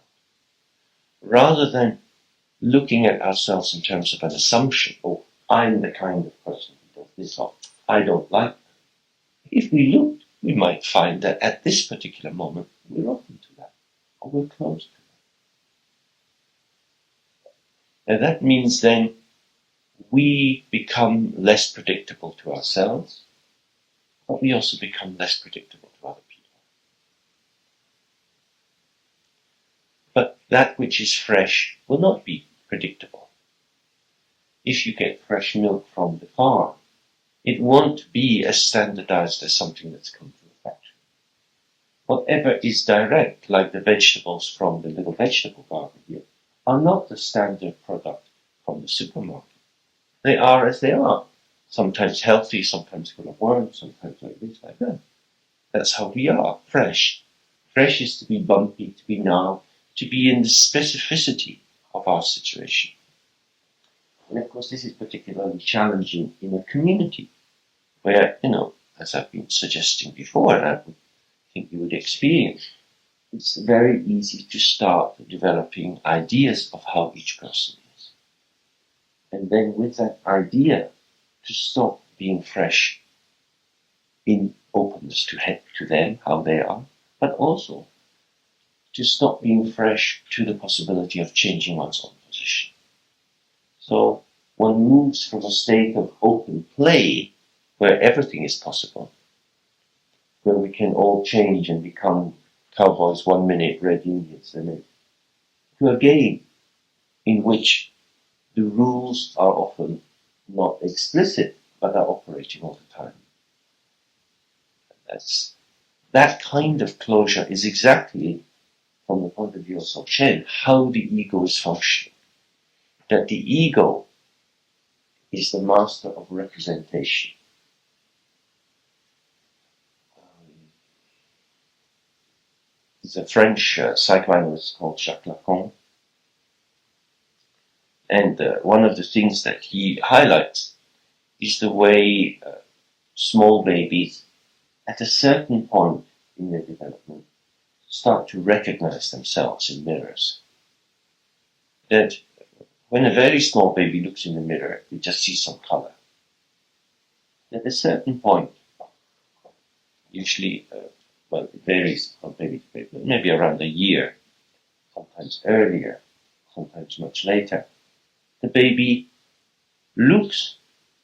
Rather than looking at ourselves in terms of an assumption, oh, I'm the kind of person who does this, or I don't like that. If we looked, we might find that at this particular moment, we're open to that, or we're close to that. And that means then we become less predictable to ourselves, but we also become less predictable to other people. But that which is fresh will not be predictable. If you get fresh milk from the farm, it won't be as standardized as something that's come from the factory. Whatever is direct, like the vegetables from the little vegetable garden here, are not the standard product from the supermarket. They are as they are. Sometimes healthy, sometimes full of worms, sometimes like this, like that. That's how we are, fresh. Fresh is to be bumpy, to be gnarled, to be in the specificity of our situation. And of course, this is particularly challenging in a community where, as I've been suggesting before, and I think you would experience, it's very easy to start developing ideas of how each person is. And then with that idea, to stop being fresh in openness to them, how they are, but also to stop being fresh to the possibility of changing one's own position. So one moves from a state of open play, where everything is possible, where we can all change and become cowboys 1 minute, red Indians the next, to a game in which the rules are often not explicit, but are operating all the time. That kind of closure is exactly, from the point of view of Dzogchen, how the ego is functioning. That the ego is the master of representation. There's a French psychoanalyst called Jacques Lacan, and one of the things that he highlights is the way small babies, at a certain point in their development, start to recognize themselves in mirrors. That when a very small baby looks in the mirror, it just sees some color. At a certain point, usually, it varies from baby to baby, maybe around a year, sometimes earlier, sometimes much later, the baby looks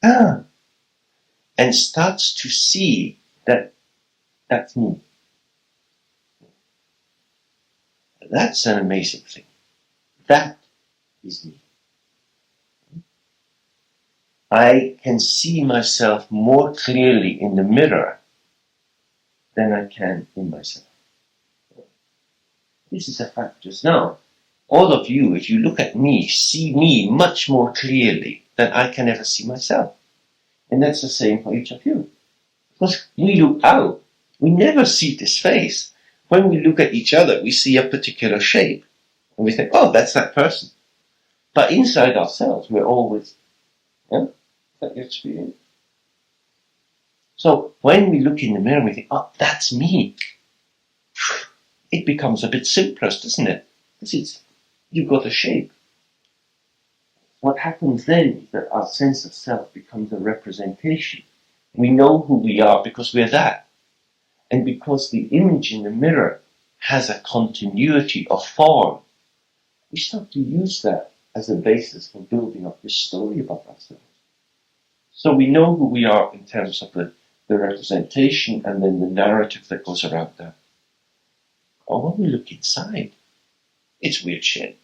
and starts to see that that's me. That's an amazing thing. That is me. I can see myself more clearly in the mirror than I can in myself. This is a fact just now. All of you, if you look at me, see me much more clearly than I can ever see myself. And that's the same for each of you. Because we look out, we never see this face. When we look at each other, we see a particular shape. And we think, oh, that's that person. But inside ourselves, we're always, is that your experience? So when we look in the mirror, we think, oh, that's me. It becomes a bit simpler, doesn't it? Because you've got a shape. What happens then is that our sense of self becomes a representation. We know who we are because we're that. And because the image in the mirror has a continuity of form, we start to use that as a basis for building up this story about ourselves. So we know who we are in terms of the representation and then the narrative that goes around that. Or when we look inside, it's weird shit.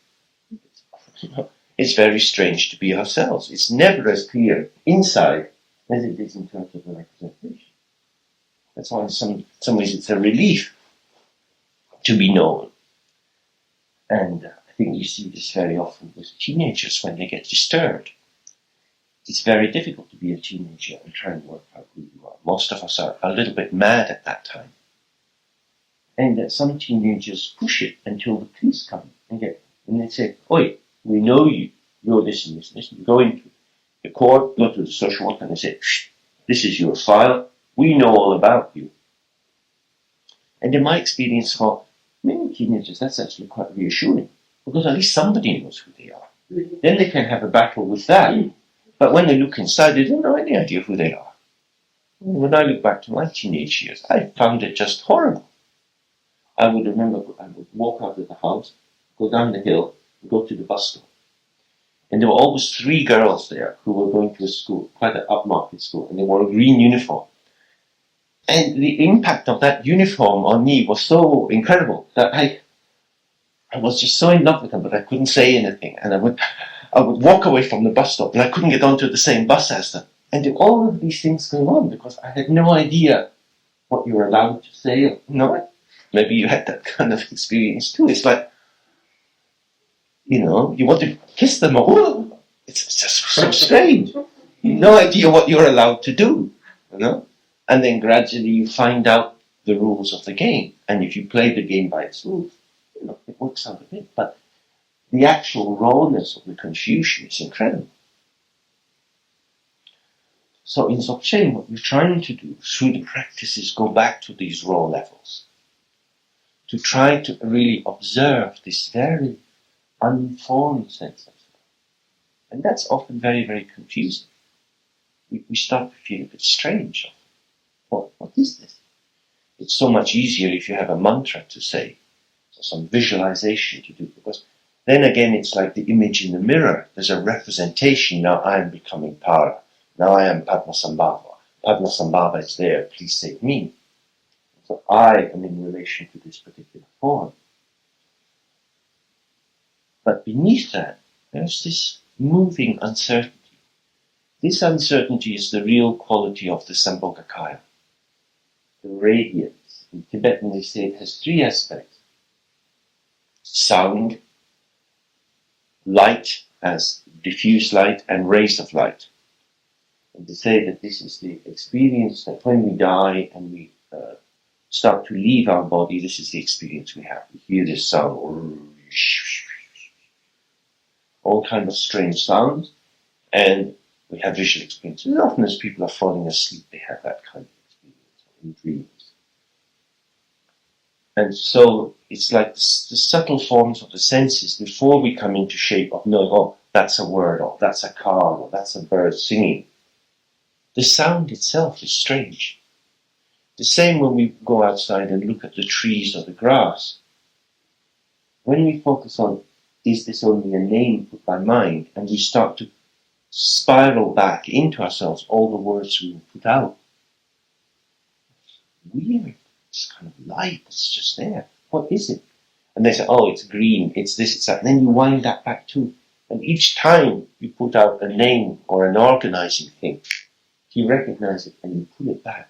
It's very strange to be ourselves. It's never as clear inside as it is in terms of the representation. That's why in some ways it's a relief to be known. And I think you see this very often with teenagers when they get disturbed. It's very difficult to be a teenager and try and work out who you are. Most of us are a little bit mad at that time. And some teenagers push it until the police come and they say, oi, we know you're this and this and this. You go into the court, go to the social worker and they say, shh, this is your file. We know all about you. And in my experience for many teenagers, that's actually quite reassuring. Because at least somebody knows who they are. Then they can have a battle with that. But when they look inside, they don't have any idea who they are. When I look back to my teenage years, I found it just horrible. I would remember I would walk out of the house, go down the hill, and go to the bus stop. And there were always 3 girls there who were going to a school, quite an upmarket school, and they wore a green uniform. And the impact of that uniform on me was so incredible that I was just so in love with them, but I couldn't say anything. And I would walk away from the bus stop, and I couldn't get onto the same bus as them. And there were all of these things going on because I had no idea what you were allowed to say. No, maybe you had that kind of experience too. It's like, you want to kiss them. Oh, it's just so strange. No idea what you're allowed to do, And then gradually you find out the rules of the game. And if you play the game by its rules, it works out a bit. But the actual rawness of the confusion is incredible. So in Dzogchen, what we're trying to do through the practice is go back to these raw levels, to try to really observe this very unformed sense of self. And that's often very, very confusing. We start to feel a bit strange. What is this? It's so much easier if you have a mantra to say, or some visualization to do, because then again it's like the image in the mirror. There's a representation. Now I am becoming Para. Now I am Padmasambhava. Padmasambhava is there. Please save me. So I am in relation to this particular form. But beneath that, there's this moving uncertainty. This uncertainty is the real quality of the Sambhogakaya. The radiance. In Tibetan they say it has three aspects. Sound, light as diffuse light, and rays of light. And they say that this is the experience that when we die and we start to leave our body, this is the experience we have. We hear this sound, all kinds of strange sounds, and we have visual experiences. And often as people are falling asleep, they have that kind of experience in dreams. And so it's like the subtle forms of the senses before we come into shape of knowing, oh, that's a word, or that's a car, or that's a bird singing. The sound itself is strange. The same when we go outside and look at the trees or the grass. When we focus on, is this only a name put by mind, and we start to spiral back into ourselves all the words we put out. Weird. It's kind of light that's just there. What is it? And they say, oh, it's green, it's this, it's that. And then you wind that back too. And each time you put out a name or an organizing thing, you recognize it and you pull it back.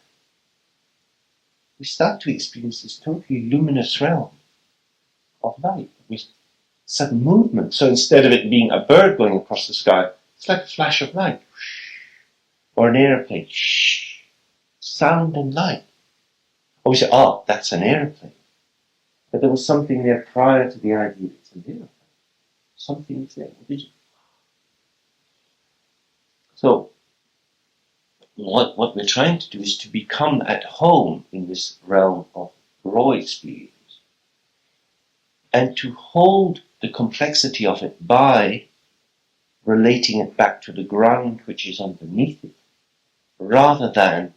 We start to experience this totally luminous realm of light with sudden movement. So instead of it being a bird going across the sky, it's like a flash of light. Or an airplane. Sound and light. Or we say, oh, that's an airplane. But there was something there prior to the idea that it's an airplane. Something is there. What is it? So, what we're trying to do is to become at home in this realm of raw experience and to hold the complexity of it by relating it back to the ground which is underneath it, rather than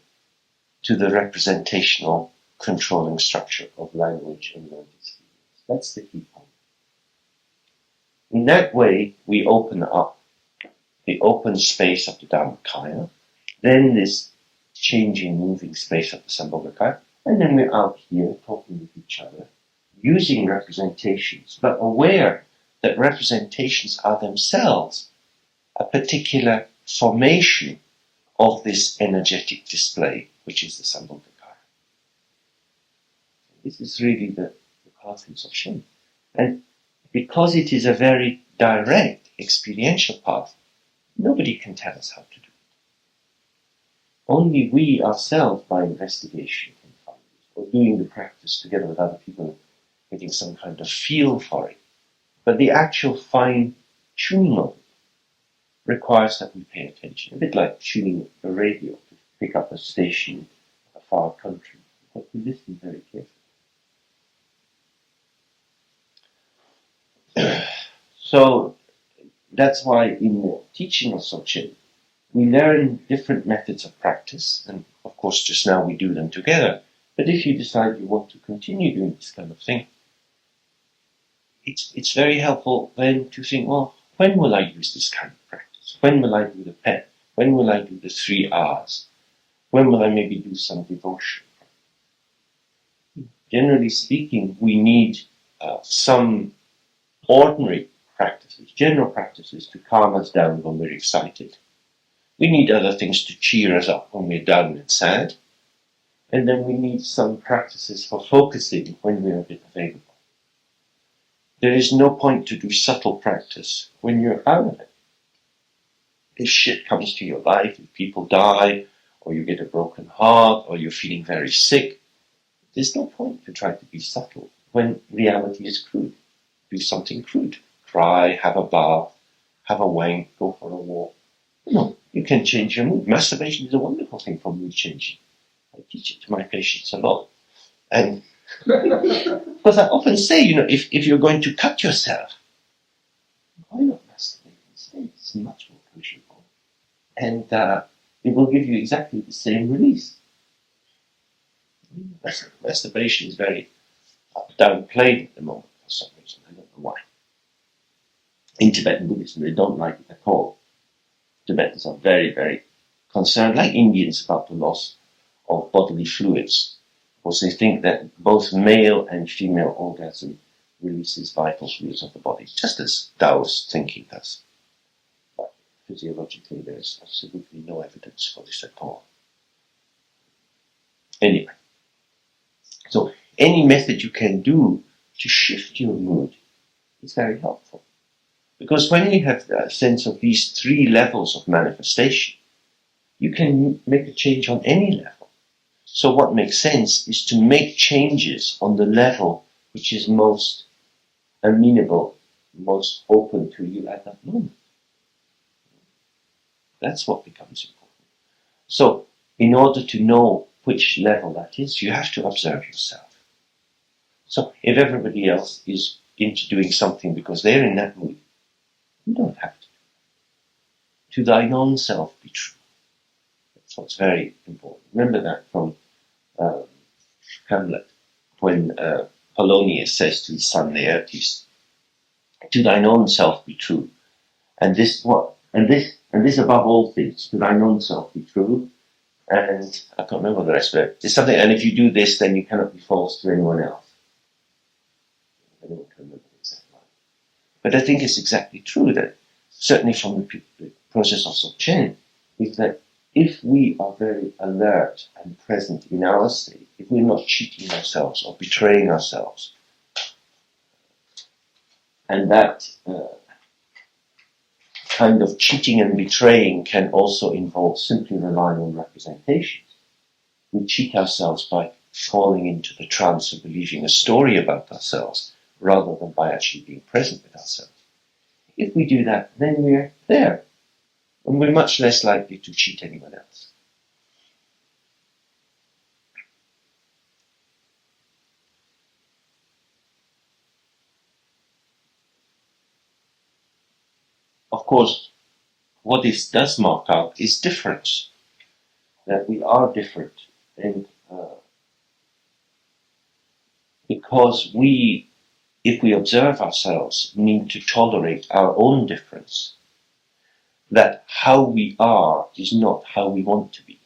to the representational controlling structure of language and learned experience. That's the key point. In that way, we open up the open space of the Dharmakaya, then this changing, moving space of the Sambhogakaya, and then we're out here talking with each other, using representations, but aware that representations are themselves a particular formation of this energetic display, which is the Sambhogakaya. This is really the path in Dzogchen. And because it is a very direct, experiential path, nobody can tell us how to do it. Only we ourselves, by investigation, can find it, or doing the practice together with other people, getting some kind of feel for it. But the actual fine-tuning of it requires that we pay attention. A bit like tuning a radio to pick up a station in a far country. But we listen very carefully. So that's why in the teaching of Dzogchen, we learn different methods of practice, and of course just now we do them together. But if you decide you want to continue doing this kind of thing, it's very helpful then to think, well, when will I use this kind of practice? When will I do the PET? When will I do the 3 R's? When will I maybe do some devotion? Generally speaking, we need some ordinary practices, general practices to calm us down when we're excited. We need other things to cheer us up when we're down and sad. And then we need some practices for focusing when we're a bit available. There is no point to do subtle practice when you're out of it. If shit comes to your life, if people die, or you get a broken heart, or you're feeling very sick, there's no point to try to be subtle when reality is crude. Do something crude. Cry, have a bath, have a wank, go for a walk. You can change your mood. Masturbation is a wonderful thing for mood changing. I teach it to my patients a lot. And because I often say, if you're going to cut yourself, why not masturbate instead? It's much more pleasurable. And it will give you exactly the same release. Masturbation is very downplayed at the moment for some reason. I don't know why. In Tibetan Buddhism, they don't like it at all. Tibetans are very, very concerned, like Indians, about the loss of bodily fluids, because they think that both male and female orgasm releases vital fluids of the body, just as Taoist thinking does. But physiologically, there's absolutely no evidence for this at all. Anyway, so any method you can do to shift your mood is very helpful. Because when you have a sense of these three levels of manifestation, you can make a change on any level. So what makes sense is to make changes on the level which is most amenable, most open to you at that moment. That's what becomes important. So in order to know which level that is, you have to observe yourself. So if everybody else is into doing something because they're in that mood, you don't have to. To thine own self be true. That's what's very important. Remember that from Hamlet, when Polonius says to his son Laertes, to thine own self be true. And this above all things, to thine own self be true. And I can't remember the rest of it. There's something, and if you do this, then you cannot be false to anyone else. I don't remember the exact line. But I think it's exactly true that, certainly from the process of Dzogchen, is that if we are very alert and present in our state, if we're not cheating ourselves or betraying ourselves, and that kind of cheating and betraying can also involve simply relying on representations. We cheat ourselves by falling into the trance of believing a story about ourselves rather than by actually being present with ourselves. If we do that, then we're there, and we're much less likely to cheat anyone else. Of course, what this does mark out is difference, that we are different, and because if we observe ourselves, need to tolerate our own difference, that how we are is not how we want to be.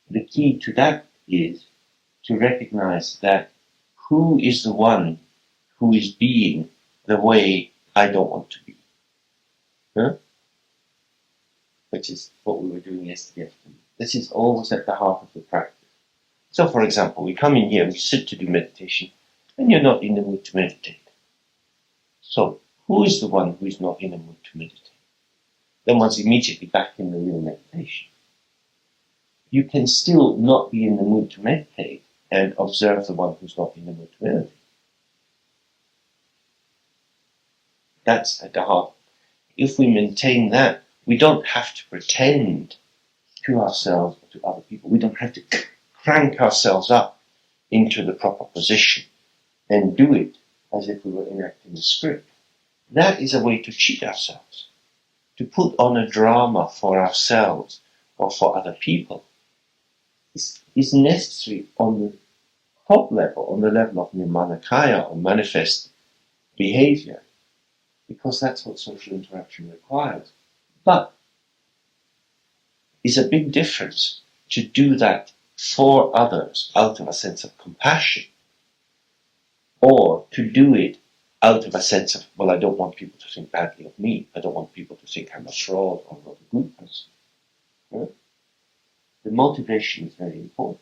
The key to that is to recognize that who is the one who is being the way I don't want to be. Which is what we were doing yesterday afternoon. This is always at the heart of the practice. So, for example, we come in here, we sit to do meditation, and you're not in the mood to meditate. So, who is the one who is not in the mood to meditate? Then one's immediately back in the real meditation. You can still not be in the mood to meditate and observe the one who's not in the mood to meditate. That's at the heart. If we maintain that, we don't have to pretend to ourselves or to other people. We don't have to crank ourselves up into the proper position and do it as if we were enacting a script. That is a way to cheat ourselves. To put on a drama for ourselves or for other people is necessary on the top level, on the level of Nirmanakaya or manifest behavior. because that's what social interaction requires. But it's a big difference to do that for others out of a sense of compassion, or to do it out of a sense of, well, I don't want people to think badly of me. I don't want people to think I'm a fraud or not a good person. Yeah? The motivation is very important.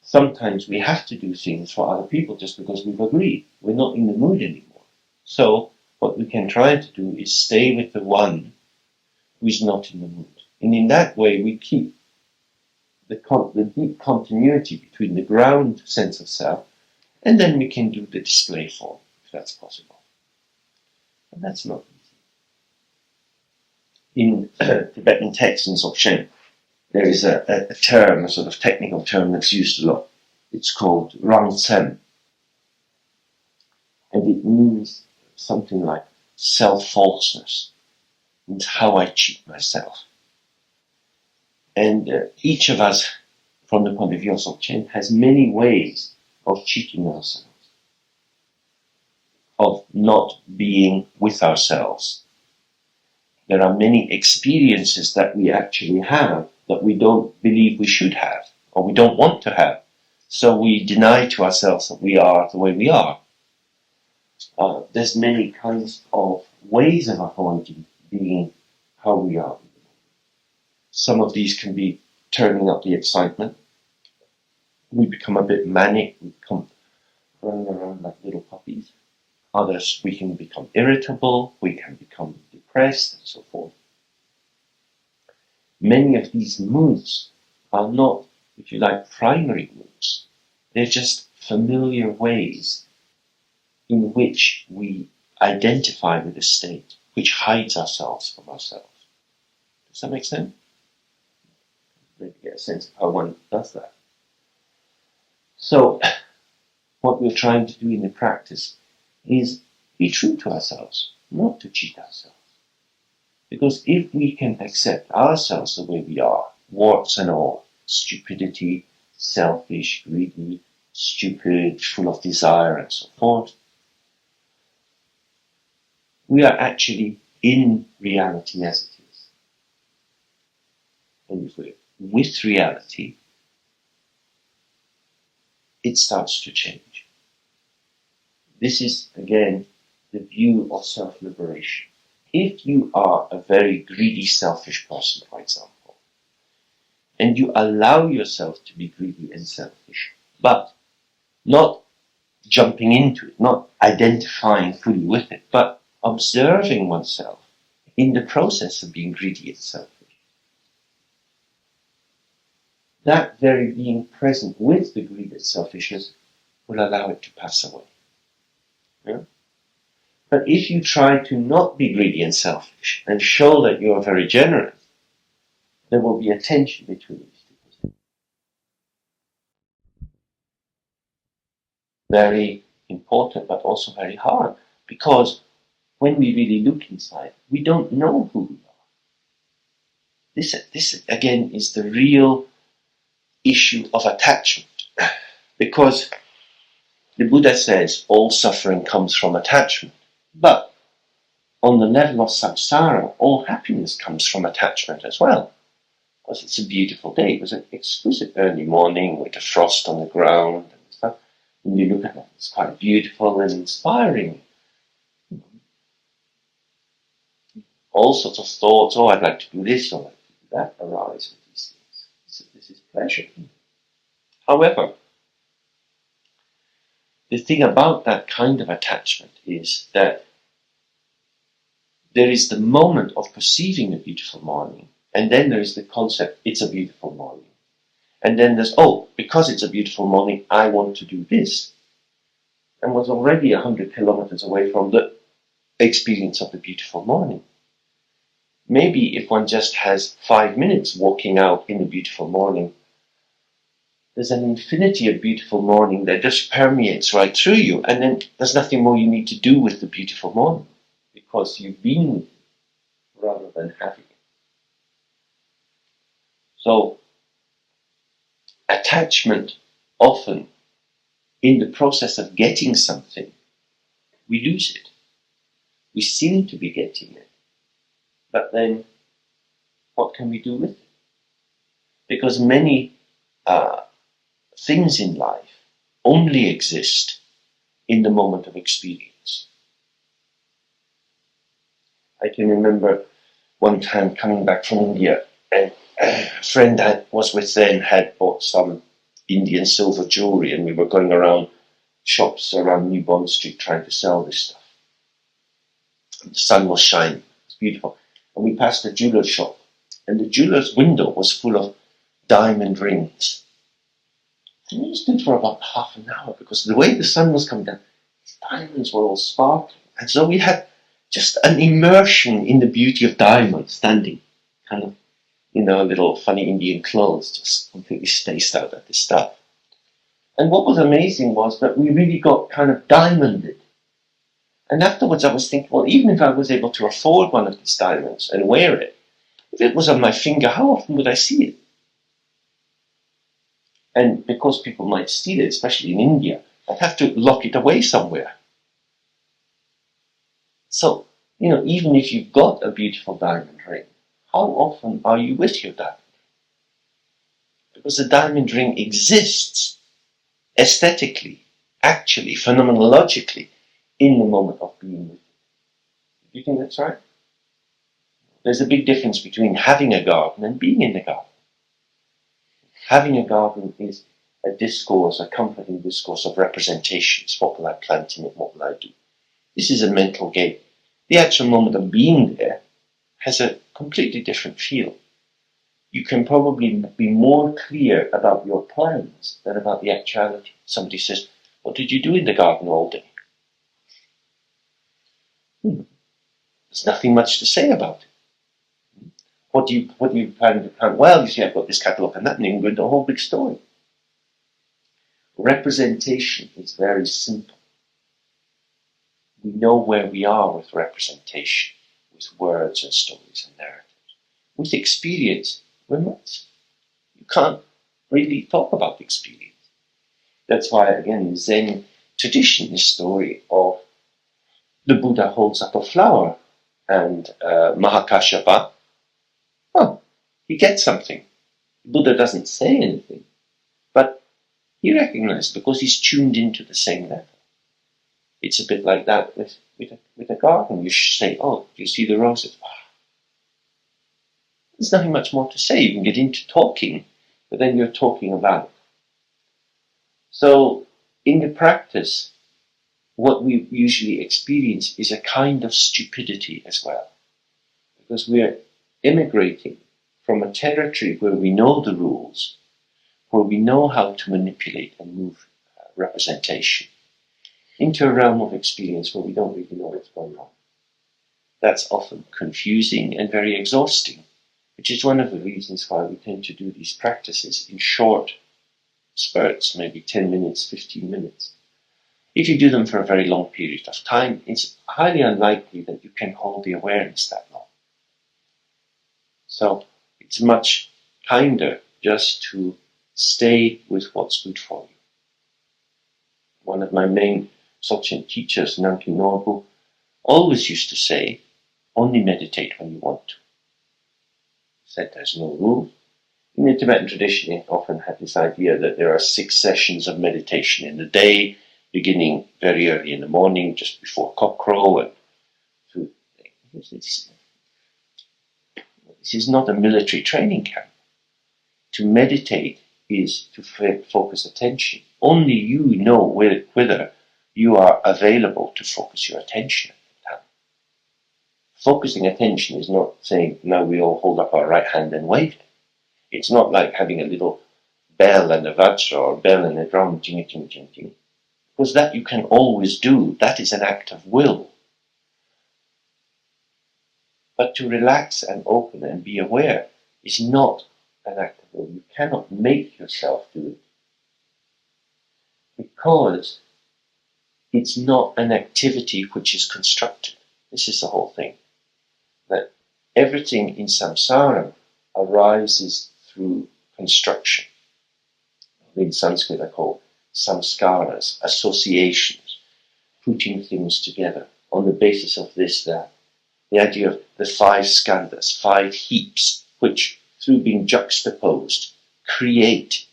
Sometimes we have to do things for other people just because we've agreed. We're not in the mood anymore. So what we can try to do is stay with the one who is not in the mood. And in that way, we keep the deep continuity between the ground sense of self, and then we can do the display form, if that's possible. And that's not easy. In Tibetan texts in Dzogchen, there is a term, a sort of technical term that's used a lot. It's called rangtsem. And it means something like self-falseness. It means how I cheat myself. And each of us, from the point of view of Dzogchen, has many ways of cheating ourselves, of not being with ourselves. There are many experiences that we actually have that we don't believe we should have, or we don't want to have. So we deny to ourselves that we are the way we are. There's many kinds of ways of avoiding being how we are. Some of these can be turning up the excitement. We become a bit manic, we become running around like little puppies. Others, we can become irritable, we can become depressed, and so forth. Many of these moods are not, if you like, primary moods. They're just familiar ways in which we identify with a state, which hides ourselves from ourselves. Does that make sense? Maybe get a sense of how one does that. So, what we're trying to do in the practice is be true to ourselves, not to cheat ourselves. Because if we can accept ourselves the way we are, warts and all, stupidity, selfish, greedy, stupid, full of desire, and so forth, we are actually in reality as it is. And if we're with reality, it starts to change. This is, again, the view of self-liberation. If you are a very greedy, selfish person, for example, and you allow yourself to be greedy and selfish, but not jumping into it, not identifying fully with it, but observing oneself in the process of being greedy and selfish, that very being present with the greed and selfishness will allow it to pass away. Yeah? But if you try to not be greedy and selfish and show that you are very generous, there will be a tension between these two. Very important, but also very hard, because when we really look inside, we don't know who we are. This again is the real issue of attachment, because the Buddha says all suffering comes from attachment, but on the level of samsara, all happiness comes from attachment as well. Because it's a beautiful day. It was an exquisite early morning with the frost on the ground and stuff. When you look at it, it's quite beautiful and inspiring. All sorts of thoughts, oh, I'd like to do this, or I'd like to do that, arise with these things. This is pleasure. However, the thing about that kind of attachment is that there is the moment of perceiving a beautiful morning, and then there is the concept, it's a beautiful morning. And then there's, oh, because it's a beautiful morning, I want to do this. And was already 100 kilometers away from the experience of the beautiful morning. Maybe if one just has 5 minutes walking out in a beautiful morning, there's an infinity of beautiful morning that just permeates right through you, and then there's nothing more you need to do with the beautiful morning, because you've been with it rather than having it. So, attachment, often, in the process of getting something, we lose it. We seem to be getting it. But then, what can we do with it? Because many things in life only exist in the moment of experience. I can remember one time coming back from India, and a friend I was with then had bought some Indian silver jewelry, and we were going around shops around New Bond Street trying to sell this stuff. And the sun was shining, it was beautiful. And we passed a jeweler's shop, and the jeweler's window was full of diamond rings. And we stood for about half an hour because the way the sun was coming down, these diamonds were all sparkling. And so we had just an immersion in the beauty of diamonds, standing kind of, little funny Indian clothes, just completely spaced out at this stuff. And what was amazing was that we really got kind of diamonded. And afterwards I was thinking, well, even if I was able to afford one of these diamonds and wear it, if it was on my finger, how often would I see it? And because people might steal it, especially in India, I'd have to lock it away somewhere. So, even if you've got a beautiful diamond ring, how often are you with your diamond ring? Because the diamond ring exists aesthetically, actually, phenomenologically, in the moment of being with it. Do you think that's right? There's a big difference between having a garden and being in the garden. Having a garden is a discourse, a comforting discourse of representations. What will I plant in it? What will I do? This is a mental game. The actual moment of being there has a completely different feel. You can probably be more clear about your plans than about the actuality. Somebody says, what did you do in the garden all day? There's nothing much to say about it. What do you plan to plant? Well, you see, I've got this catalogue and that, and you can go into a whole big story. Representation is very simple. We know where we are with representation, with words and stories and narratives. With experience, we're not. You can't really talk about experience. That's why, again, the Zen tradition, the story of the Buddha holds up a flower and Mahakashyapa, he gets something. The Buddha doesn't say anything, but he recognizes because he's tuned into the same level. It's a bit like that with a garden. You say, oh, do you see the roses? There's nothing much more to say. You can get into talking, but then you're talking about it. So in the practice, what we usually experience is a kind of stupidity as well, because we're immigrating from a territory where we know the rules, where we know how to manipulate and move representation, into a realm of experience where we don't really know what's going on. That's often confusing and very exhausting, which is one of the reasons why we tend to do these practices in short spurts, maybe 10 minutes, 15 minutes. If you do them for a very long period of time, it's highly unlikely that you can hold the awareness that long. So it's much kinder just to stay with what's good for you. One of my main Dzogchen teachers, Nanki Norbu, always used to say, only meditate when you want to. He said there's no rule. In the Tibetan tradition, it often had this idea that there are 6 sessions of meditation in the day, beginning very early in the morning, just before cockcrow. And this is not a military training camp. To meditate is to focus attention. Only you know whether you are available to focus your attention at the time. Focusing attention is not saying, now we all hold up our right hand and wave it. It's not like having a little bell and a Vajra or bell and a drum, jing, jing, jing, jing. Because that you can always do. That is an act of will. But to relax and open and be aware is not an act of will. You cannot make yourself do it. Because it's not an activity which is constructed. This is the whole thing. That everything in samsara arises through construction. In Sanskrit, I call samskaras, associations, putting things together. on the basis of this, that. The idea of the 5 skandhas, 5 heaps, which, through being juxtaposed, create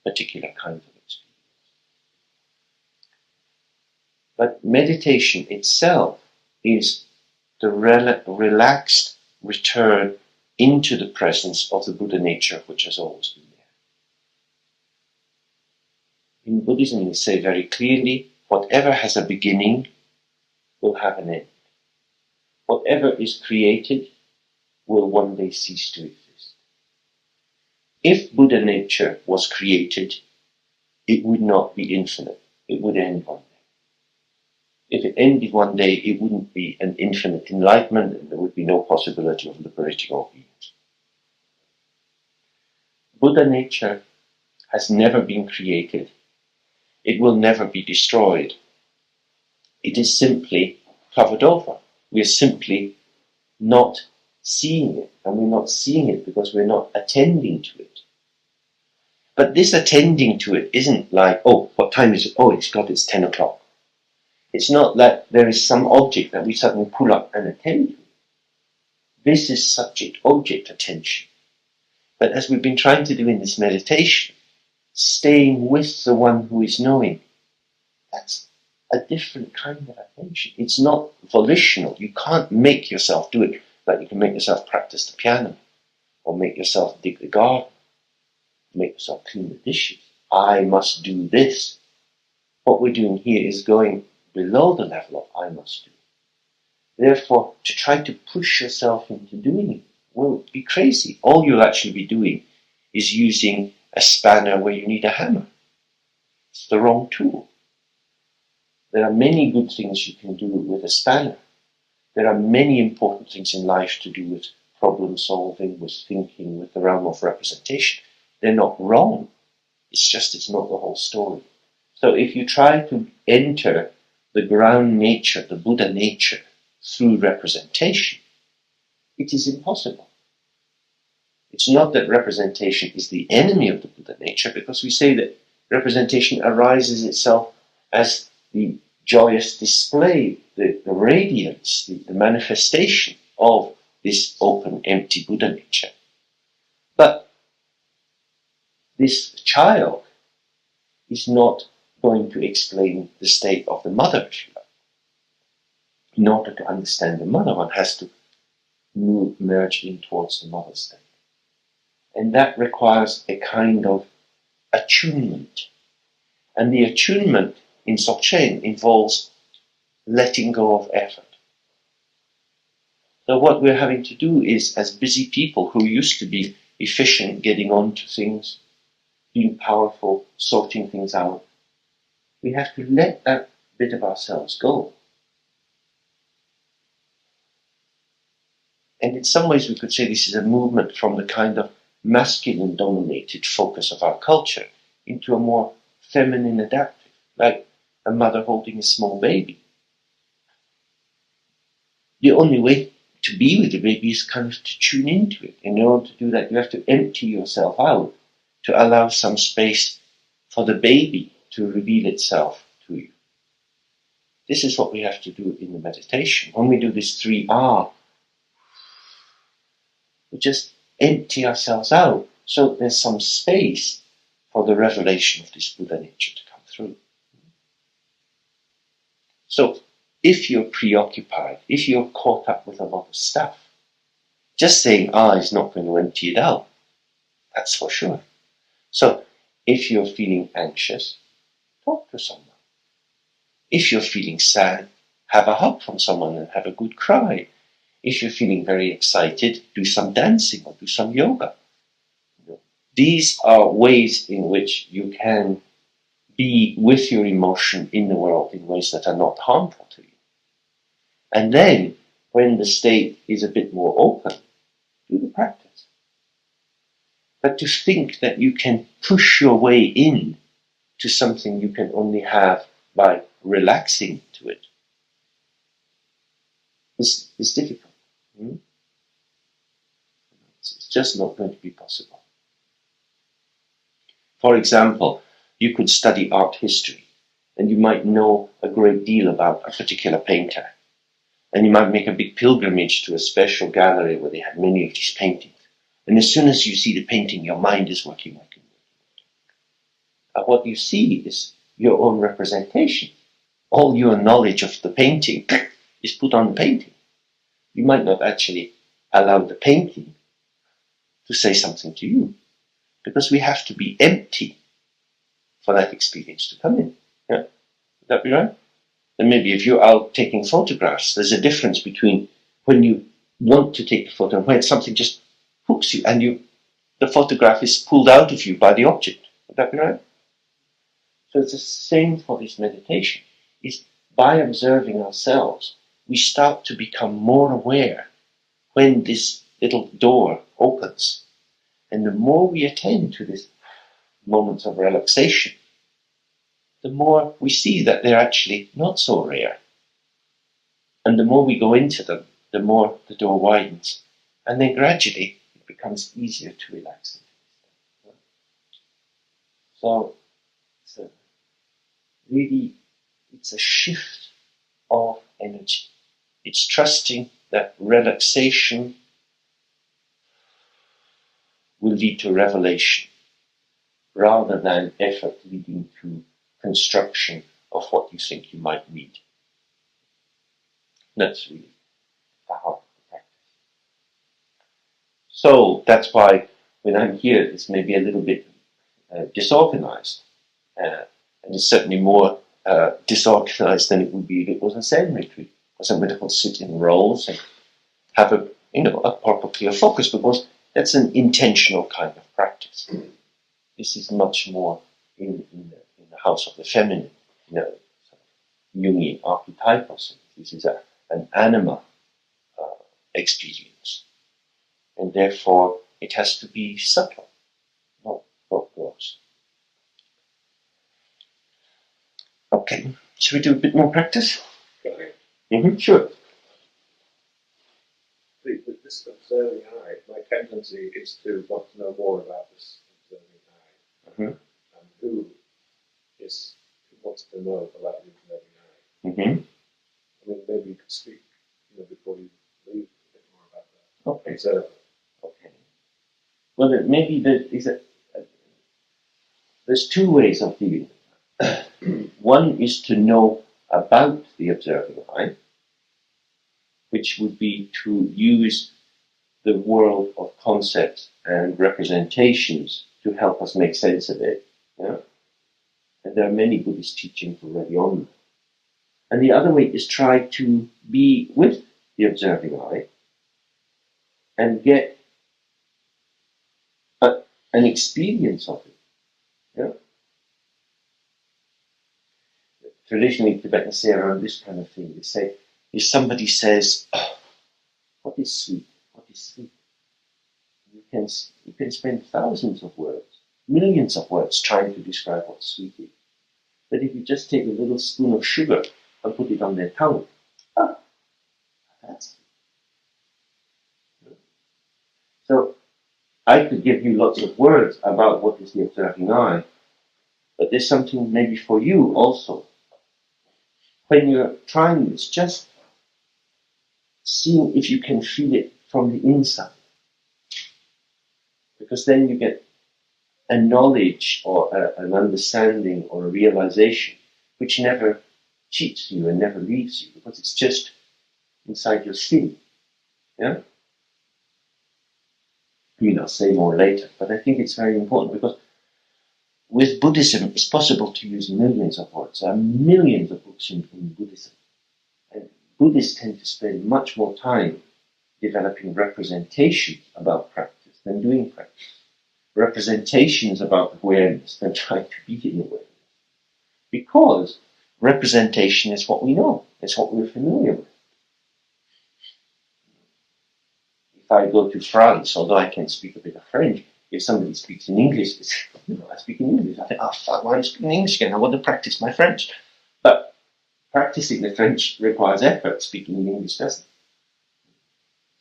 particular kinds of experience. But meditation itself is the relaxed return into the presence of the Buddha nature, which has always been there. In Buddhism, we say very clearly, whatever has a beginning will have an end. Whatever is created will one day cease to exist. If Buddha nature was created, it would not be infinite. It would end one day. If it ended one day, it wouldn't be an infinite enlightenment, and there would be no possibility of liberating all beings. Buddha nature has never been created. It will never be destroyed. It is simply covered over. We are simply not seeing it, and we're not seeing it because we're not attending to it. But this attending to it isn't like, oh, what time is it? Oh, it's 10 o'clock. It's not that there is some object that we suddenly pull up and attend to. This is subject-object attention. But as we've been trying to do in this meditation, staying with the one who is knowing, that's a different kind of attention. It's not volitional. You can't make yourself do it like you can make yourself practice the piano, or make yourself dig the garden, make yourself clean the dishes. I must do this. What we're doing here is going below the level of I must do. Therefore, to try to push yourself into doing it will be crazy. All you'll actually be doing is using a spanner where you need a hammer. It's the wrong tool. There are many good things you can do with a spanner. There are many important things in life to do with problem solving, with thinking, with the realm of representation. They're not wrong. It's just it's not the whole story. So if you try to enter the ground nature, the Buddha nature, through representation, it is impossible. It's not that representation is the enemy of the Buddha nature, because we say that representation arises itself as the joyous display, the radiance, the manifestation of this open, empty Buddha nature. But this child is not going to explain the state of the mother, if you like. In order to understand the mother, one has to merge in towards the mother state. And that requires a kind of attunement. And the attunement in Dzogchen involves letting go of effort. So what we're having to do is, as busy people who used to be efficient, getting on to things, being powerful, sorting things out, we have to let that bit of ourselves go. And in some ways we could say this is a movement from the kind of masculine-dominated focus of our culture into a more feminine adaptive, like a mother holding a small baby. The only way to be with the baby is kind of to tune into it. And in order to do that, you have to empty yourself out to allow some space for the baby to reveal itself to you. This is what we have to do in the meditation. When we do this 3R, we just empty ourselves out so there's some space for the revelation of this Buddha nature to come through. So if you're preoccupied, if you're caught up with a lot of stuff, just saying is not going to empty it out. That's for sure. So if you're feeling anxious, talk to someone. If you're feeling sad, have a hug from someone and have a good cry. If you're feeling very excited, do some dancing or do some yoga. These are ways in which you can be with your emotion in the world in ways that are not harmful to you. And then, when the state is a bit more open, do the practice. But to think that you can push your way in to something you can only have by relaxing to it is difficult. It's just not going to be possible. For example, you could study art history, and you might know a great deal about a particular painter. And you might make a big pilgrimage to a special gallery where they have many of these paintings. And as soon as you see the painting, your mind is working. And what you see is your own representation. All your knowledge of the painting is put on the painting. You might not actually allow the painting to say something to you, because we have to be empty for that experience to come in. Yeah? Would that be right? And maybe if you're out taking photographs, there's a difference between when you want to take the photo and when something just hooks you and the photograph is pulled out of you by the object. Would that be right? So it's the same for this meditation. Is by observing ourselves, we start to become more aware when this little door opens. And the more we attend to these moments of relaxation, the more we see that they're actually not so rare. And the more we go into them, the more the door widens. And then gradually it becomes easier to relax into this. So really, it's a shift of energy. It's trusting that relaxation will lead to revelation, rather than effort leading to construction of what you think you might need. That's really the heart of the practice. So that's why when I'm here, it's maybe a little bit disorganized. And it's certainly more disorganized than it would be if it was a Zen retreat. Because I'm going to sit in rows and have a proper clear focus, because that's an intentional kind of practice. This is much more in the house of the feminine, sort of Jungian archetypal sense. This is an anima experience. And therefore, it has to be subtle, not gross. Okay, should we do a bit more practice? Okay. Sure. With this observing eye, my tendency is to want to know more about this observing eye. And who wants to know about the observing eye. I mean, maybe you could speak, before you leave a bit more about that. Okay. Observer. Okay. Well, maybe there's two ways of dealing with that. One is to know about the observing eye, which would be to use the world of concepts and representations to help us make sense of it. Yeah? And there are many Buddhist teachings already on that. And the other way is try to be with the observing eye and get an experience of it. Yeah? Traditionally, Tibetans say around this kind of thing, they say, if somebody says, what is sweet? What is sweet? You can spend thousands of words, millions of words trying to describe what sweet is. But if you just take a little spoon of sugar and put it on their tongue, that's sweet. So I could give you lots of words about what is the observing eye, but there's something maybe for you also. When you're trying this, just seeing if you can feel it from the inside. Because then you get a knowledge or an understanding or a realization which never cheats you and never leaves you, because it's just inside your skin. Yeah? I'll say more later, but I think it's very important, because with Buddhism, it's possible to use millions of words. There are millions of books in Buddhism. And Buddhists tend to spend much more time developing representations about practice than doing practice. Representations about awareness than trying to be in awareness. Because representation is what we know, it's what we're familiar with. If I go to France, although I can speak a bit of French, if somebody speaks in English, I speak in English. I think, fuck, why am I speaking English again? I want to practice my French. But practicing the French requires effort, speaking in English doesn't.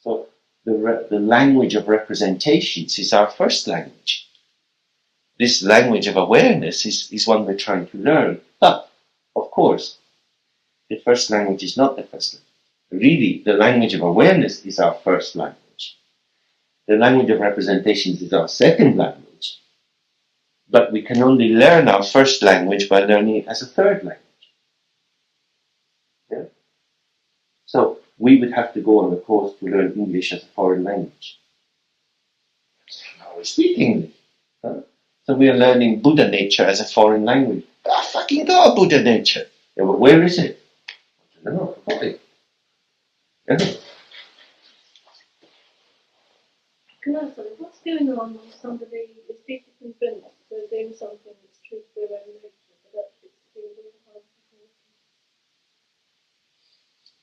So the language of representations is our first language. This language of awareness is one we're trying to learn. But, of course, the first language is not the first language. really, the language of awareness is our first language. The language of representations is our second language. But we can only learn our first language by learning it as a third language. Yeah? So we would have to go on a course to learn English as a foreign language. Now we speak English. Huh? So we are learning Buddha nature as a foreign language. I fucking got a Buddha nature. Yeah, but where is it? I don't know, I forgot it. Yeah. Can I ask something? What's going on when somebody is deeply convinced they're doing something that's true to their own nature, but actually it's doing all the harm to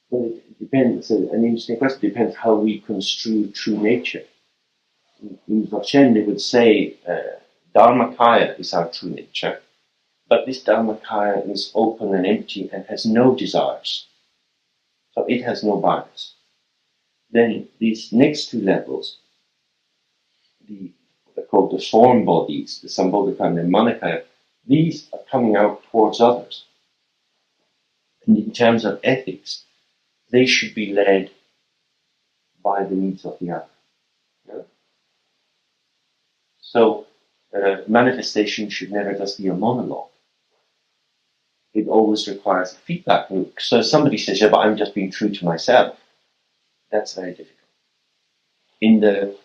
Well, it depends. An interesting question. Depends how we construe true nature. In Dzogchen, they would say Dharmakaya is our true nature, but this Dharmakaya is open and empty and has no desires. So it has no bias. Then these next two levels, they're called the form bodies, the Sambodhikaya and the Manakaya, these are coming out towards others. And in terms of ethics, they should be led by the needs of the other. Yeah? So manifestation should never just be a monologue. It always requires a feedback loop. So somebody says, yeah, but I'm just being true to myself. That's very difficult. In the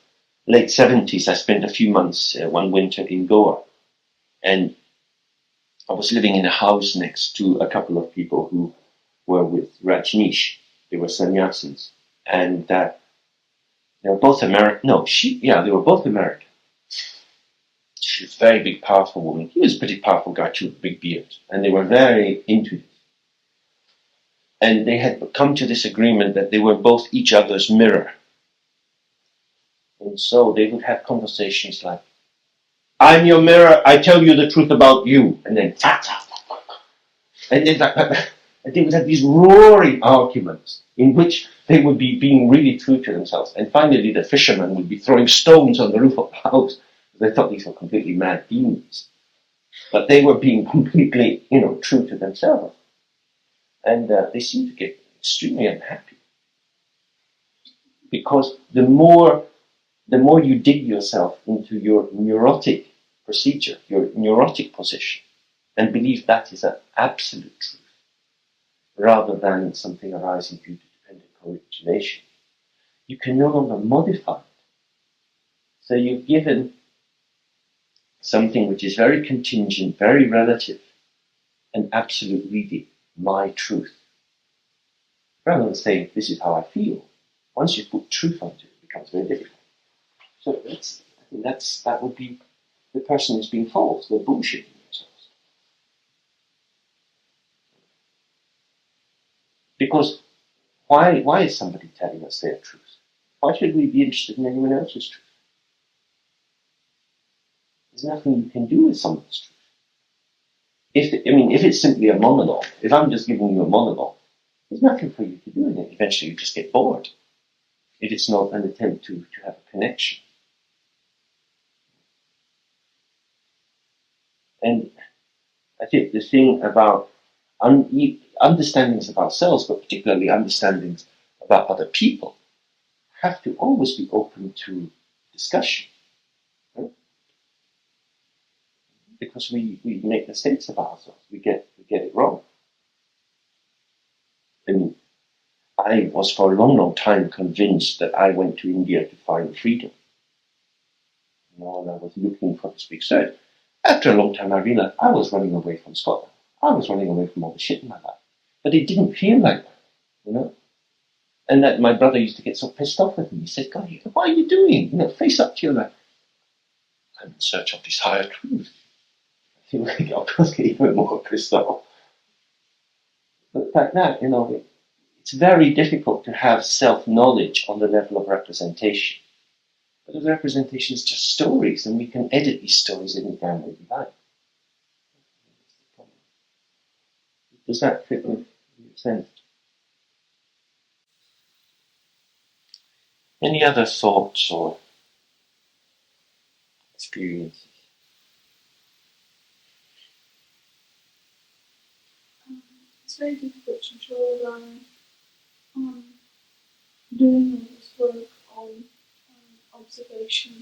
late 70s, I spent a few months one winter in Goa. And I was living in a house next to a couple of people who were with Rajneesh. They were sannyasis. And they were both American. No, they were both American. She was a very big, powerful woman. He was a pretty powerful guy too, with a big beard. And they were very into it. And they had come to this agreement that they were both each other's mirror. And so they would have conversations like, I'm your mirror, I tell you the truth about you. And then, and then and they would have these roaring arguments in which they would be being really true to themselves. And finally, the fishermen would be throwing stones on the roof of the house. They thought these were completely mad demons. But they were being completely, true to themselves. And they seemed to get extremely unhappy. Because the more you dig yourself into your neurotic procedure, your neurotic position, and believe that is an absolute truth, rather than something arising due to dependent origination, you can no longer modify it. So you've given something which is very contingent, very relative, an absolute reading, my truth. Rather than saying, this is how I feel. Once you put truth onto it, it becomes very difficult. So that would be the person who's being false, they're bullshitting themselves. Because why is somebody telling us their truth? Why should we be interested in anyone else's truth? There's nothing you can do with someone's truth. If it's simply a monologue, if I'm just giving you a monologue, there's nothing for you to do in it. Eventually you just get bored. If it's not an attempt to have a connection. And I think the thing about understandings of ourselves, but particularly understandings about other people, have to always be open to discussion. Right? Because we make mistakes about ourselves. We get it wrong. I was for a long, long time convinced that I went to India to find freedom. And I was looking for this big search. After a long time, I realized I was running away from Scotland. I was running away from all the shit in my life. But it didn't feel like that, And that my brother used to get so pissed off with me. He said, God, what are you doing? Face up to your life. I'm in search of this higher truth. I feel like I was getting even more pissed off. But like that, it's very difficult to have self-knowledge on the level of representation. But the representation is just stories, and we can edit these stories any damn way we like. Does that fit with your sense? Any other thoughts or experiences? It's very difficult to draw a line on doing all this work on observation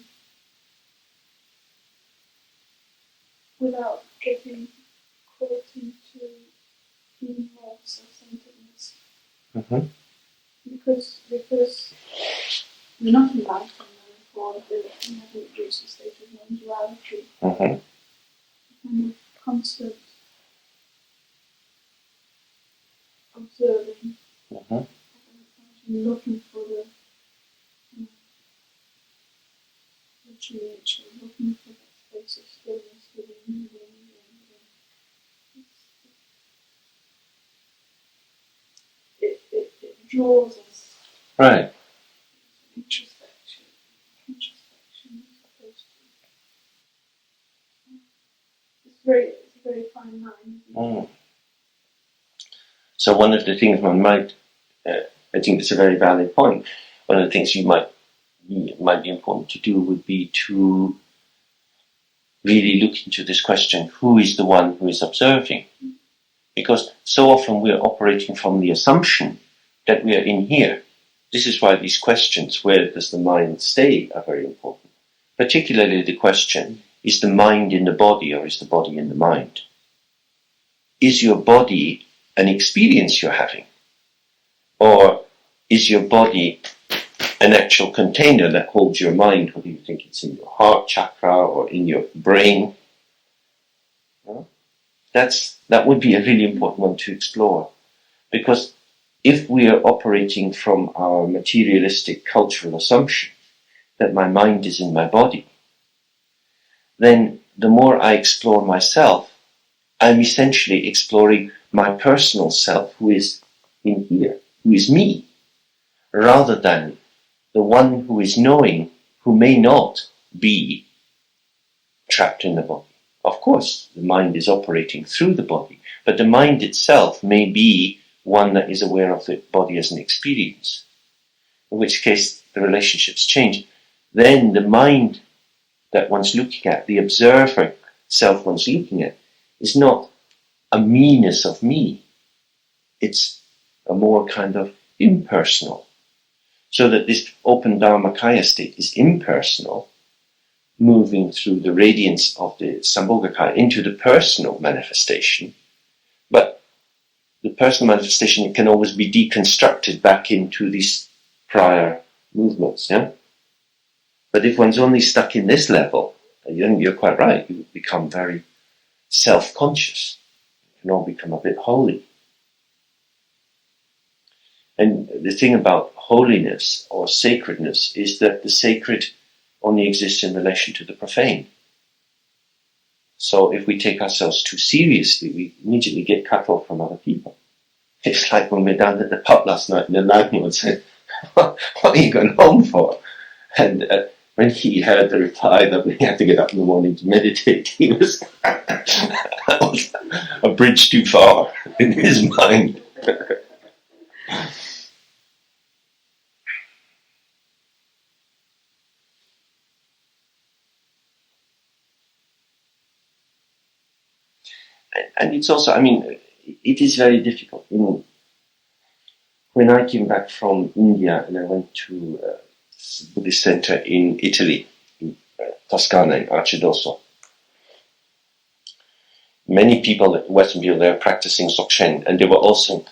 without getting caught into being more self-centeredness. Mm-hmm. Because you're not enlightened, therefore you haven't reached a state of non-duality. Mm-hmm. And of constant observing, Mm-hmm. looking for the true nature, looking for that space of stillness within you. It draws us. Right. Introspection as opposed to. It's a very fine line. Mm. So one of the things one might, I think it's a very valid point. One of the things might be important to do would be to really look into this question: who is the one who is observing? Because so often we are operating from the assumption that we are in here. This is why these questions, where does the mind stay, are very important. Particularly the question, is the mind in the body or is the body in the mind? Is your body an experience you're having? Or is your body an actual container that holds your mind, whether you think it's in your heart chakra or in your brain? That would be a really important one to explore. Because if we are operating from our materialistic cultural assumption that my mind is in my body, then the more I explore myself, I'm essentially exploring my personal self, who is in here, who is me, rather than the one who is knowing, who may not be trapped in the body. Of course, the mind is operating through the body, but the mind itself may be one that is aware of the body as an experience, in which case the relationships change. Then the mind that one's looking at, the observer self one's looking at, is not a me-ness of me. It's a more kind of impersonal. So that this open Dharmakaya state is impersonal, moving through the radiance of the Sambhogakaya into the personal manifestation. But the personal manifestation can always be deconstructed back into these prior movements. Yeah? But if one's only stuck in this level, you're quite right, you become very self-conscious. You can all become a bit holy. And the thing about holiness or sacredness is that the sacred only exists in relation to the profane. So if we take ourselves too seriously, we immediately get cut off from other people. It's like when we're down at the pub last night and the landlord said, "What are you going home for?" And when he heard the reply that we had to get up in the morning to meditate, he was, that was a bridge too far in his mind. And it's also, it is very difficult. When I came back from India and I went to a Buddhist center in Italy, in Toscana, in Arcidosso, many people, Western people, they were practicing Dzogchen, and they were also,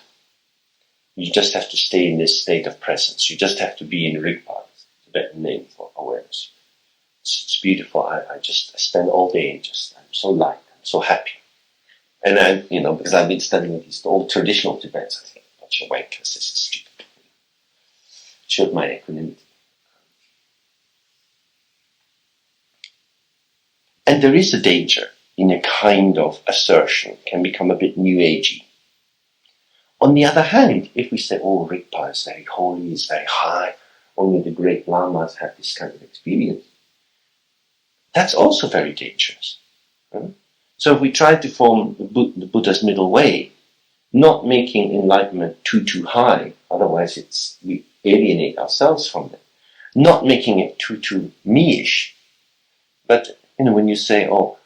you just have to stay in this state of presence. You just have to be in Rigpa, Tibetan name for awareness. It's beautiful. I spend all day and I'm so light, I'm so happy. And because I've been studying these old traditional Tibets, I think, bunch of wankers, this is stupid. Showed my equanimity. And there is a danger in a kind of assertion, can become a bit new agey. On the other hand, if we say, oh, Rigpa is very holy, is very high, only the great lamas have this kind of experience, that's also very dangerous. Right? So if we try to form the Buddha's middle way, not making enlightenment too high, otherwise we alienate ourselves from it. Not making it too me-ish, but when you say, oh,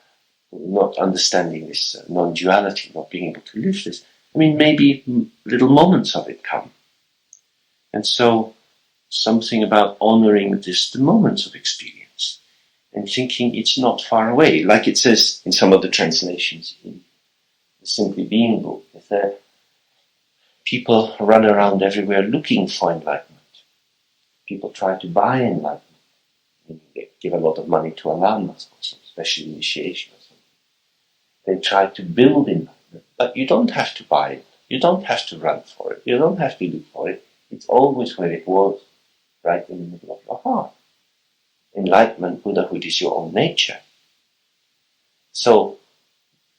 not understanding this non-duality, not being able to live this, maybe little moments of it come. And so something about honoring just the moments of experience and thinking it's not far away, like it says in some of the translations in the Simply Being book, that people run around everywhere looking for enlightenment. People try to buy enlightenment. They give a lot of money to a lama or some special initiation or something. They try to build enlightenment, but you don't have to buy it. You don't have to run for it. You don't have to look for it. It's always where it was, right in the middle of your heart. Enlightenment, Buddhahood is your own nature. So,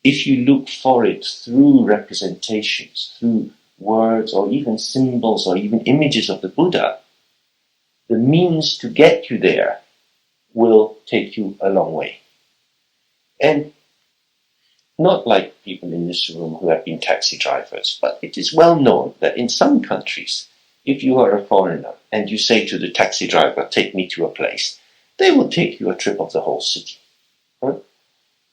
if you look for it through representations, through words or even symbols or even images of the Buddha, the means to get you there will take you a long way. And not like people in this room who have been taxi drivers, but it is well known that in some countries, if you are a foreigner and you say to the taxi driver, take me to a place, they will take you a trip of the whole city. Right?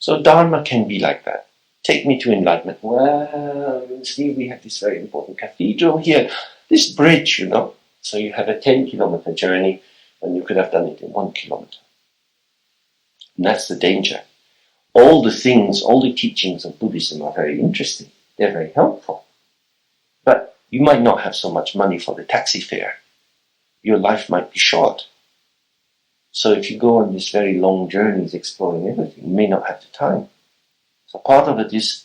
So Dharma can be like that. Take me to enlightenment. Well, you see, we have this very important cathedral here, this bridge, you know. So you have a 10-kilometer journey when you could have done it in 1 kilometer. And that's the danger. All the things, all the teachings of Buddhism are very interesting. They're very helpful. But you might not have so much money for the taxi fare. Your life might be short. So if you go on these very long journeys exploring everything, you may not have the time. So part of it is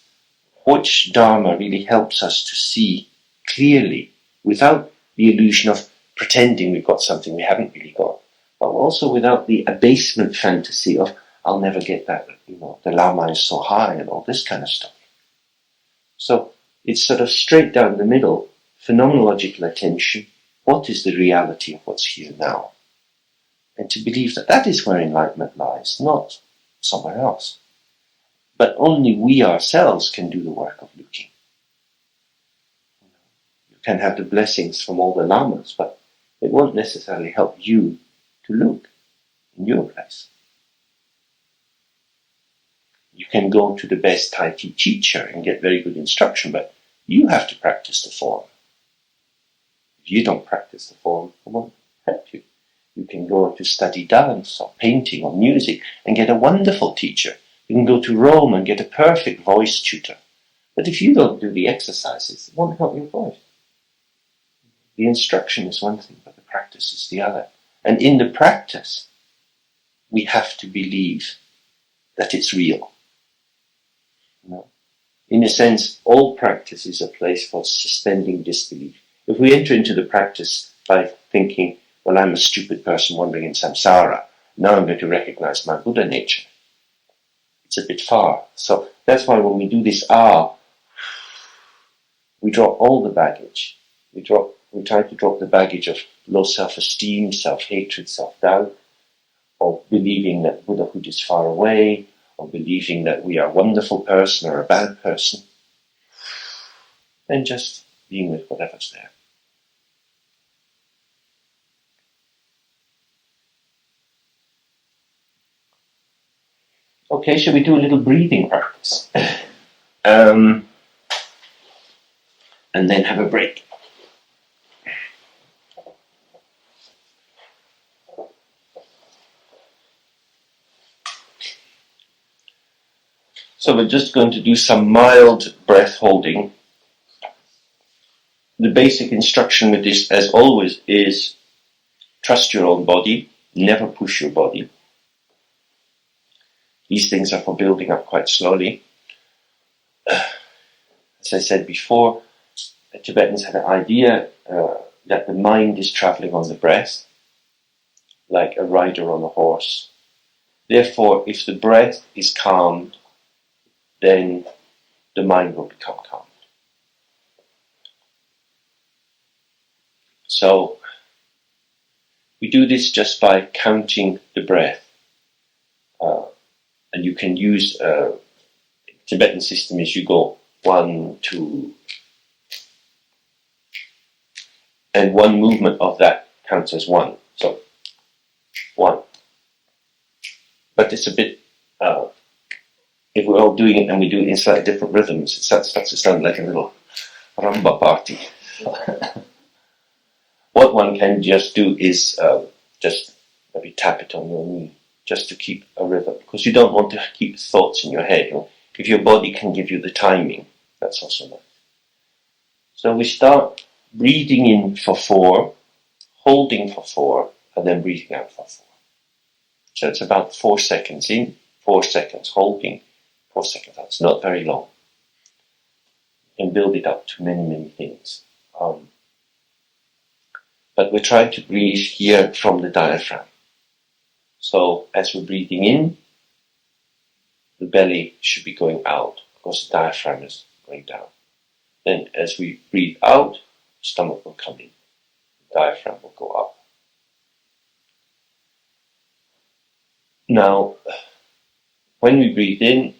which Dharma really helps us to see clearly without the illusion of pretending we've got something we haven't really got, but also without the abasement fantasy of I'll never get that, you know, the Lama is so high and all this kind of stuff. So it's sort of straight down the middle, phenomenological attention, what is the reality of what's here now? And to believe that that is where enlightenment lies, not somewhere else. But only we ourselves can do the work of looking. You can have the blessings from all the lamas, but it won't necessarily help you to look in your place. You can go to the best Tai Chi teacher and get very good instruction, but you have to practice the form. If you don't practice the form, it won't help you. You can go to study dance or painting or music and get a wonderful teacher. You can go to Rome and get a perfect voice tutor. But if you don't do the exercises, it won't help your voice. The instruction is one thing, but the practice is the other. And in the practice, we have to believe that it's real. You know? In a sense, all practice is a place for suspending disbelief. If we enter into the practice by thinking, well, I'm a stupid person wandering in samsara, now I'm going to recognize my Buddha nature, it's a bit far. So that's why when we do this we drop all the baggage. We try to drop the baggage of low self-esteem, self-hatred, self-doubt, or believing that Buddhahood is far away, or believing that we are a wonderful person or a bad person, and just being with whatever's there. Okay, shall we do a little breathing practice? And then have a break. So we're just going to do some mild breath holding. The basic instruction with this, as always, is trust your own body, never push your body. These things are for building up quite slowly. As I said before, the Tibetans had an idea that the mind is traveling on the breath, like a rider on a horse. Therefore, if the breath is calmed, then the mind will become calm. So, we do this just by counting the breath. And you can use Tibetan system is you go 1, 2, and one movement of that counts as 1. So 1. But it's a bit, if we're all doing it and we do it in slightly different rhythms, it starts to sound like a little rumba party. 1, what one can just do is just maybe tap it on your knee, just to keep a rhythm, because you don't want to keep thoughts in your head. You know? If your body can give you the timing, that's also nice. So we start breathing in for 4, holding for 4, and then breathing out for 4. So it's about 4 seconds in, 4 seconds holding, 4 seconds out. It's not very long. And build it up to many, many things. But we're trying to breathe here from the diaphragm. So as we're breathing in, the belly should be going out because the diaphragm is going down. Then as we breathe out, the stomach will come in. The diaphragm will go up. Now, when we breathe in,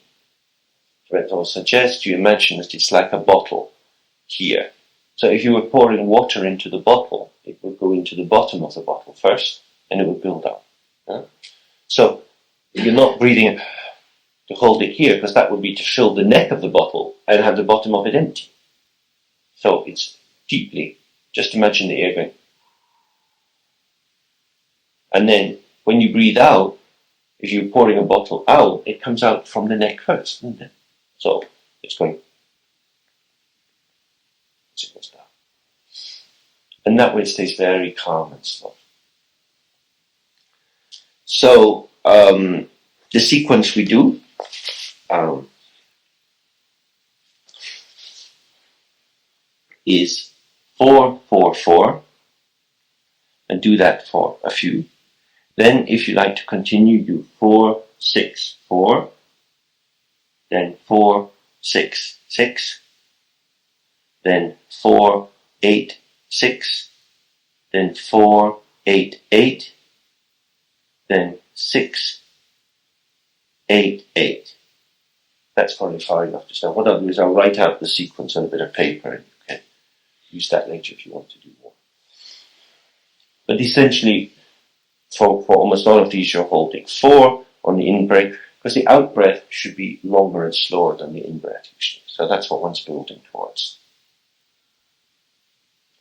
Brett will suggest you imagine that it's like a bottle here. So if you were pouring water into the bottle, it would go into the bottom of the bottle first, and it would build up. Yeah? So you're not breathing to hold it here, because that would be to fill the neck of the bottle and have the bottom of it empty. So it's deeply, just imagine the air going. And then when you breathe out, if you're pouring a bottle out, it comes out from the neck first, isn't it? So it's going. It goes down. And that way it stays very calm and slow. So the sequence we do is 4, 4, 4, and do that for a few. Then, if you like to continue, do 4, 6, 4, then 4, 6, 6, then 4, 8, 6, then 4, 8, 8, then 6, 8, 8. That's probably far enough to start. What I'll do is I'll write out the sequence on a bit of paper, and you can use that later if you want to do more. But essentially, for almost all of these, you're holding 4 on the in-breath, because the out-breath should be longer and slower than the in-breath usually. So that's what one's building towards.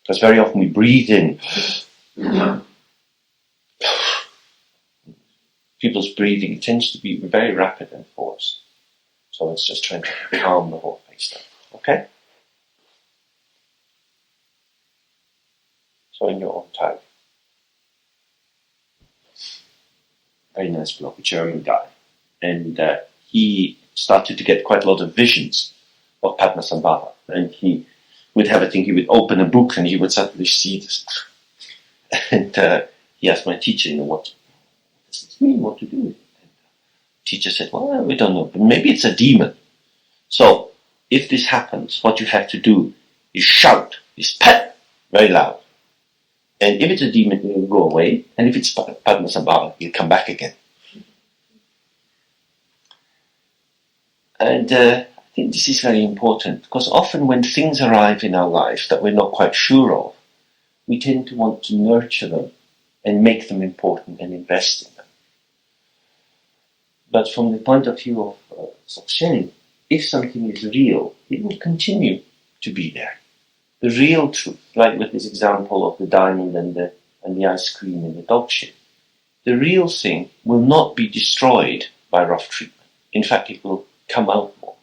Because very often we breathe in. People's breathing tends to be very rapid and forced. So it's just trying to calm the whole face down. Okay? So in your own time. Very nice bloke, a German guy. And he started to get quite a lot of visions of Padmasambhava. And he would have a thing, he would open a book and he would suddenly see this. And he asked my teacher, what does this mean? What to do with it? And the teacher said, well, we don't know, but maybe it's a demon. So if this happens, what you have to do is shout, is pat, very loud. And if it's a demon, it will go away. And if it's Padmasambhava, he'll come back again. And I think this is very important, because often when things arrive in our life that we're not quite sure of, we tend to want to nurture them and make them important and invest in them. But from the point of view of Dzogchen, if something is real, it will continue to be there. The real truth, like with this example of the diamond and the ice cream in the dog shit, the real thing will not be destroyed by rough treatment. In fact, it will come out more.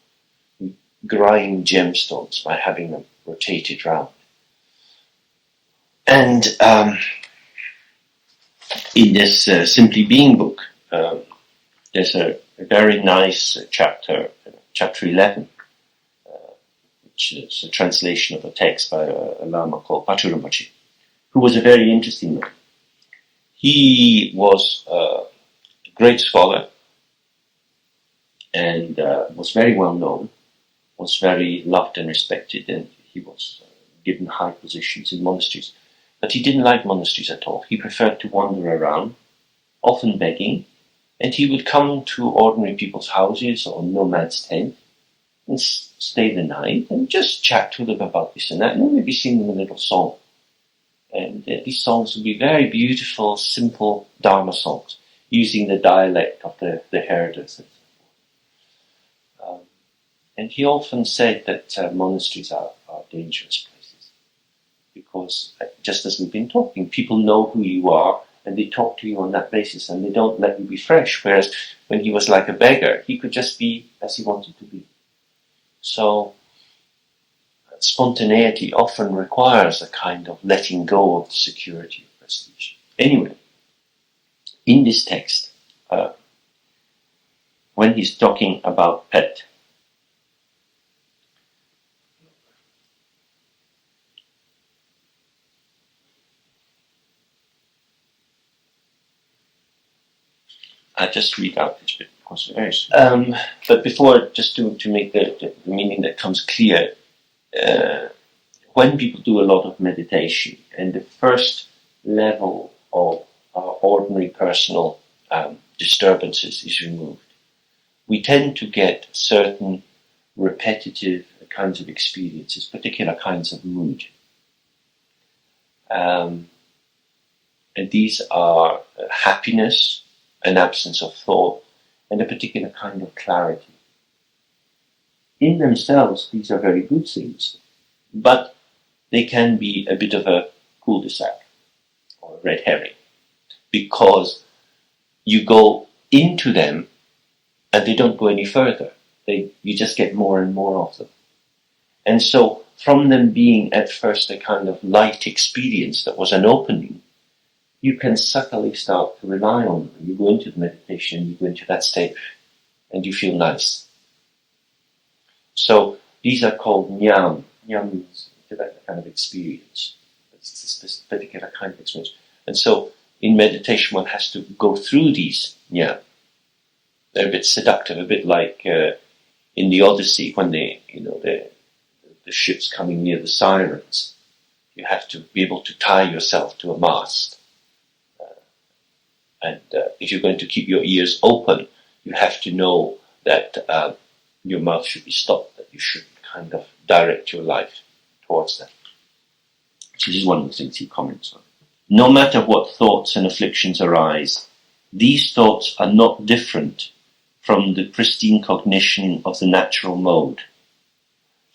We grind gemstones by having them rotated round. And in this Simply Being book, there's a very nice chapter 11, which is a translation of a text by a Lama called Paturambachi, who was a very interesting man. He was a great scholar and was very well known, was very loved and respected, and he was given high positions in monasteries. But he didn't like monasteries at all. He preferred to wander around, often begging, and he would come to ordinary people's houses or nomads' tents and stay the night and just chat to them about this and that, and then maybe sing them a little song. And these songs would be very beautiful, simple Dharma songs, using the dialect of the herders. And he often said that monasteries are dangerous places, because just as we've been talking, people know who you are and they talk to you on that basis and they don't let you be fresh. Whereas when he was like a beggar, he could just be as he wanted to be. So spontaneity often requires a kind of letting go of the security of prestige. Anyway, in this text, when he's talking about pet, I just read out this bit because but before, just to make the meaning that comes clear, when people do a lot of meditation and the first level of ordinary personal disturbances is removed, we tend to get certain repetitive kinds of experiences, particular kinds of mood. And these are happiness, an absence of thought, and a particular kind of clarity. In themselves, these are very good things, but they can be a bit of a cul-de-sac or a red herring, because you go into them and they don't go any further. You just get more and more of them. And so from them being at first a kind of light experience that was an opening, you can subtly start to rely on them. You go into the meditation, you go into that state, and you feel nice. So these are called jnana. Jnana means that kind of experience. It's this particular kind of experience. And so in meditation one has to go through these jnana. They're a bit seductive, a bit like in the Odyssey when the ship's coming near the sirens. You have to be able to tie yourself to a mast. And if you're going to keep your ears open, you have to know that your mouth should be stopped, that you should kind of direct your life towards that. This is one of the things he comments on. No matter what thoughts and afflictions arise, these thoughts are not different from the pristine cognition of the natural mode,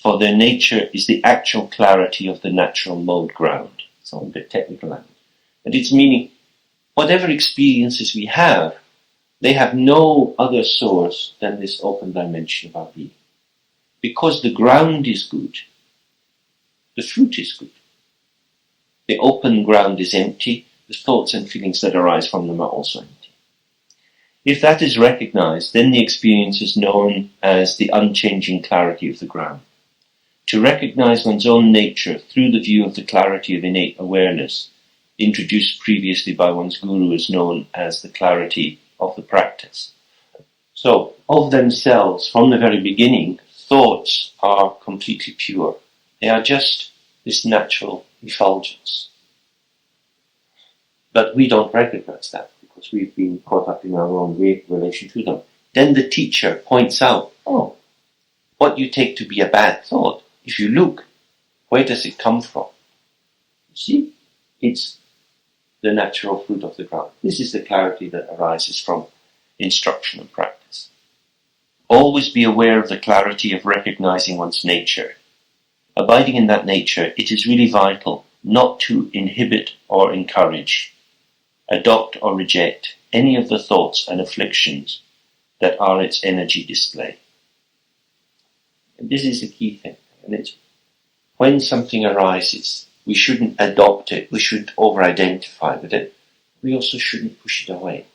for their nature is the actual clarity of the natural mode ground. So a bit technical language. And its meaning, whatever experiences we have, they have no other source than this open dimension of our being. Because the ground is good, the fruit is good. The open ground is empty, the thoughts and feelings that arise from them are also empty. If that is recognized, then the experience is known as the unchanging clarity of the ground. To recognize one's own nature through the view of the clarity of innate awareness, introduced previously by one's guru, is known as the clarity of the practice. So, of themselves, from the very beginning, thoughts are completely pure. They are just this natural effulgence. But we don't recognize that because we've been caught up in our own relation to them. Then the teacher points out, what you take to be a bad thought, if you look, where does it come from? You see, it's the natural fruit of the ground. This is the clarity that arises from instruction and practice. Always be aware of the clarity of recognizing one's nature. Abiding in that nature, it is really vital not to inhibit or encourage, adopt or reject any of the thoughts and afflictions that are its energy display. And this is the key thing. And it's when something arises, we shouldn't adopt it, we shouldn't over-identify with it, we also shouldn't push it away.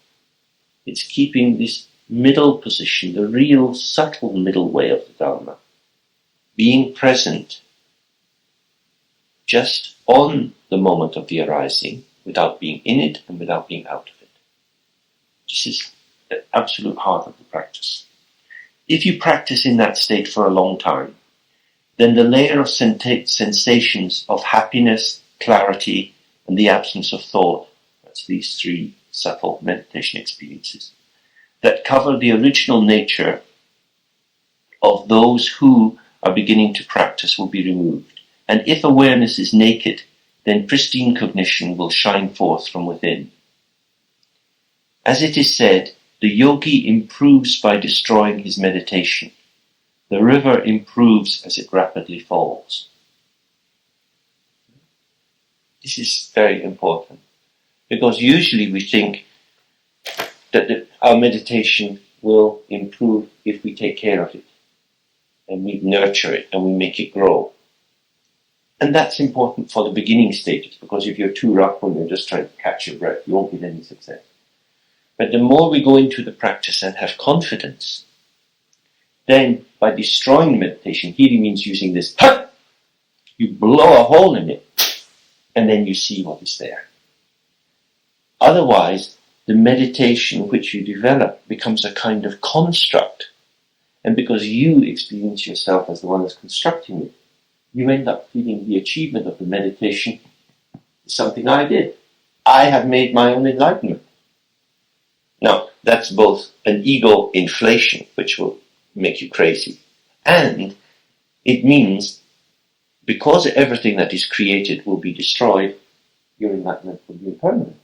It's keeping this middle position, the real subtle middle way of the Dharma, being present just on the moment of the arising, without being in it and without being out of it. This is the absolute heart of the practice. If you practice in that state for a long time, then the layer of sensations of happiness, clarity, and the absence of thought, that's these three subtle meditation experiences, that cover the original nature of those who are beginning to practice will be removed. And if awareness is naked, then pristine cognition will shine forth from within. As it is said, the yogi improves by destroying his meditation. The river improves as it rapidly falls. This is very important, because usually we think that our meditation will improve if we take care of it, and we nurture it, and we make it grow. And that's important for the beginning stages, because if you're too rough when you're just trying to catch your breath, you won't get any success. But the more we go into the practice and have confidence, then by destroying meditation, healing means using this, you blow a hole in it, and then you see what is there. Otherwise, the meditation which you develop becomes a kind of construct. And because you experience yourself as the one that's constructing it, you end up feeling the achievement of the meditation is something I did. I have made my own enlightenment. Now, that's both an ego inflation, which will make you crazy, and it means because everything that is created will be destroyed, your enlightenment will be impermanent.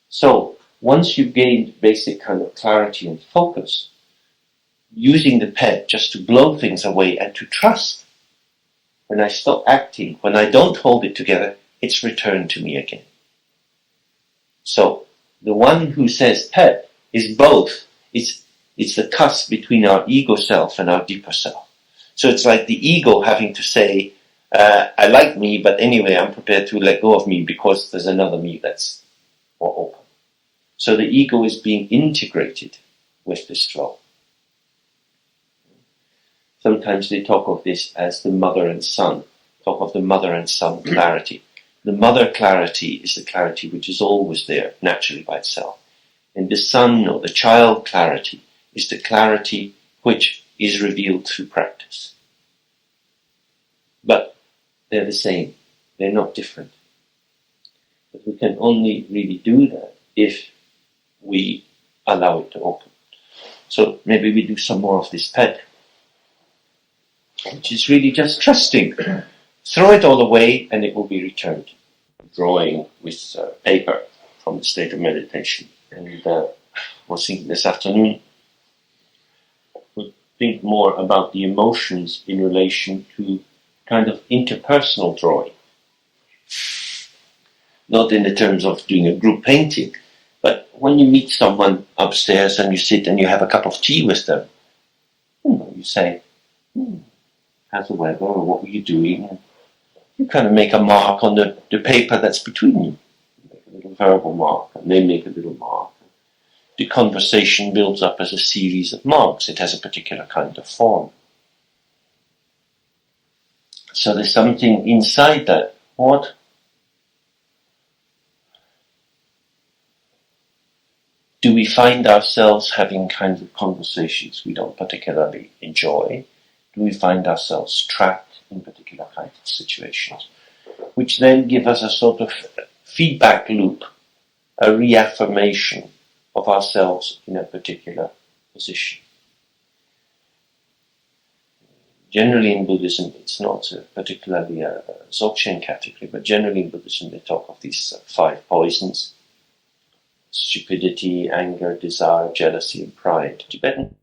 So, once you've gained basic kind of clarity and focus, using the pet just to blow things away and to trust, when I stop acting, when I don't hold it together, it's returned to me again. So, the one who says pet is both. It's the cusp between our ego self and our deeper self. So it's like the ego having to say, I like me, but anyway, I'm prepared to let go of me because there's another me that's more open. So the ego is being integrated with this flow. Sometimes they talk of this as the mother and son, talk of the mother and son clarity. The mother clarity is the clarity which is always there, naturally by itself. And the son or the child clarity is the clarity which is revealed through practice. But they're the same, they're not different. But we can only really do that if we allow it to open. So maybe we do some more of this pet, which is really just trusting. Throw it all away and it will be returned. Drawing with paper from the state of meditation. And I was thinking this afternoon, we'll think more about the emotions in relation to kind of interpersonal drawing. Not in the terms of doing a group painting, but when you meet someone upstairs and you sit and you have a cup of tea with them, you say, how's the weather, or what were you doing? You kind of make a mark on the paper that's between you. You make a little verbal mark, and they make a little mark. The conversation builds up as a series of marks. It has a particular kind of form. So there's something inside that. What? Do we find ourselves having kinds of conversations we don't particularly enjoy? Do we find ourselves trapped in particular kinds of situations, which then give us a sort of feedback loop, a reaffirmation of ourselves in a particular position? Generally in Buddhism, it's not particularly a Dzogchen category, but generally in Buddhism they talk of these 5 poisons: stupidity, anger, desire, jealousy, and pride. Tibetan.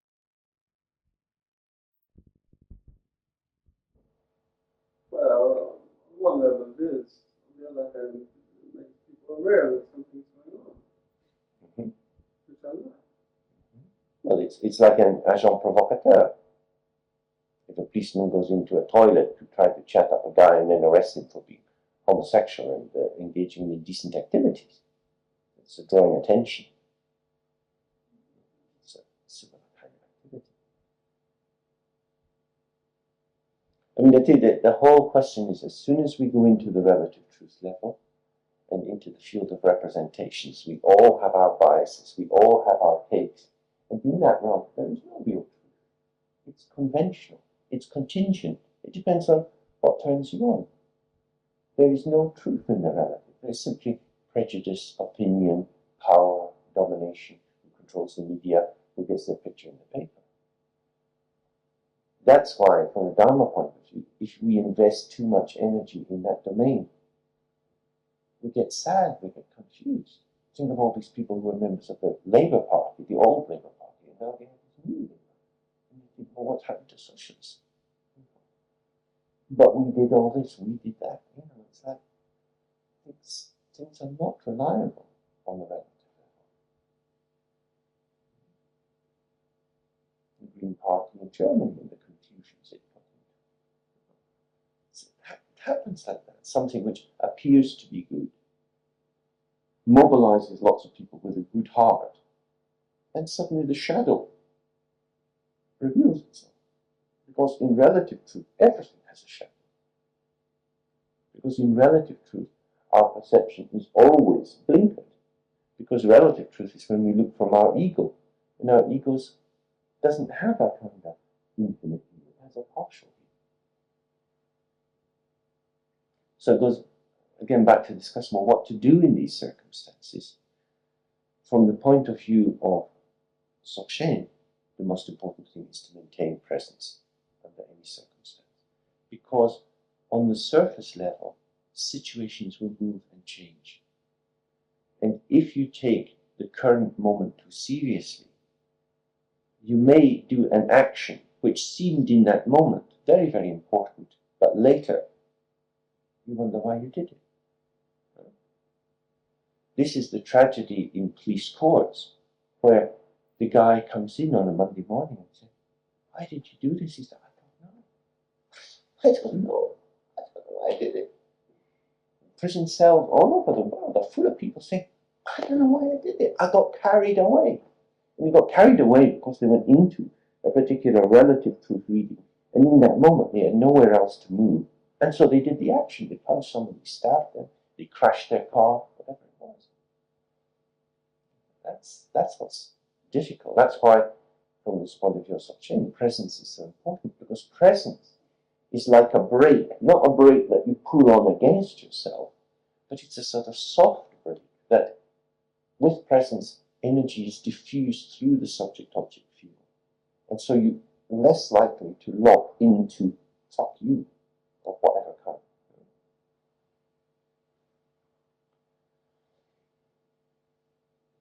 Well, one level it is. On the other hand, it makes people aware that something's going on. Which I like. Well, it's like an agent provocateur. If a policeman goes into a toilet to try to chat up a guy and then arrest him for being homosexual and engaging in indecent activities, it's drawing attention. It's a similar kind of activity. I mean, the whole question is, as soon as we go into the relative truth level and into the field of representations, we all have our biases, we all have our takes, and in that realm, there is no real truth. It's conventional, it's contingent, it depends on what turns you on. There is no truth in the relative, there's simply prejudice, opinion, power, domination, who controls the media, who gets their picture in the paper. That's why, from a Dharma point of view, if we invest too much energy in that domain, we get sad, we get confused. Think of all these people who are members of the Labour Party, the old Labour Party, and now they have this new Labour Party. And you think, well, what's happened to socialists? But we did all this, we did that. It's like, things are not reliable on the relative level. The Green Party in Germany and the conclusions it put into. It happens like that. Something which appears to be good mobilizes lots of people with a good heart, and suddenly the shadow reveals itself. Because in relative truth, everything has a shadow. Because in relative truth, our perception is always blinkered. Because relative truth is when we look from our ego, and our ego doesn't have a kind of infinite view, it has a partial view. So it goes again back to discuss more what to do in these circumstances. From the point of view of Dzogchen, the most important thing is to maintain presence under any circumstance. Because on the surface level, situations will move and change. And if you take the current moment too seriously, you may do an action which seemed in that moment very, very important, but later you wonder why you did it. This is the tragedy in police courts, where the guy comes in on a Monday morning and says, "Why did you do this?" He said, I don't know why I did it. Prison cells all over the world are full of people saying, "I don't know why I did it. I got carried away." And they got carried away because they went into a particular relative truth reading, and in that moment they had nowhere else to move. And so they did the action. They punched somebody, stabbed them, they crashed their car, whatever it was. That's what's difficult. That's why, from this point of view of Dzogchen, presence is so important, because presence is like a brake, not a brake that you pull on against yourself, but it's a sort of soft brake that, with presence, energy is diffused through the subject-object field. And so you're less likely to lock into "fuck you" of whatever kind.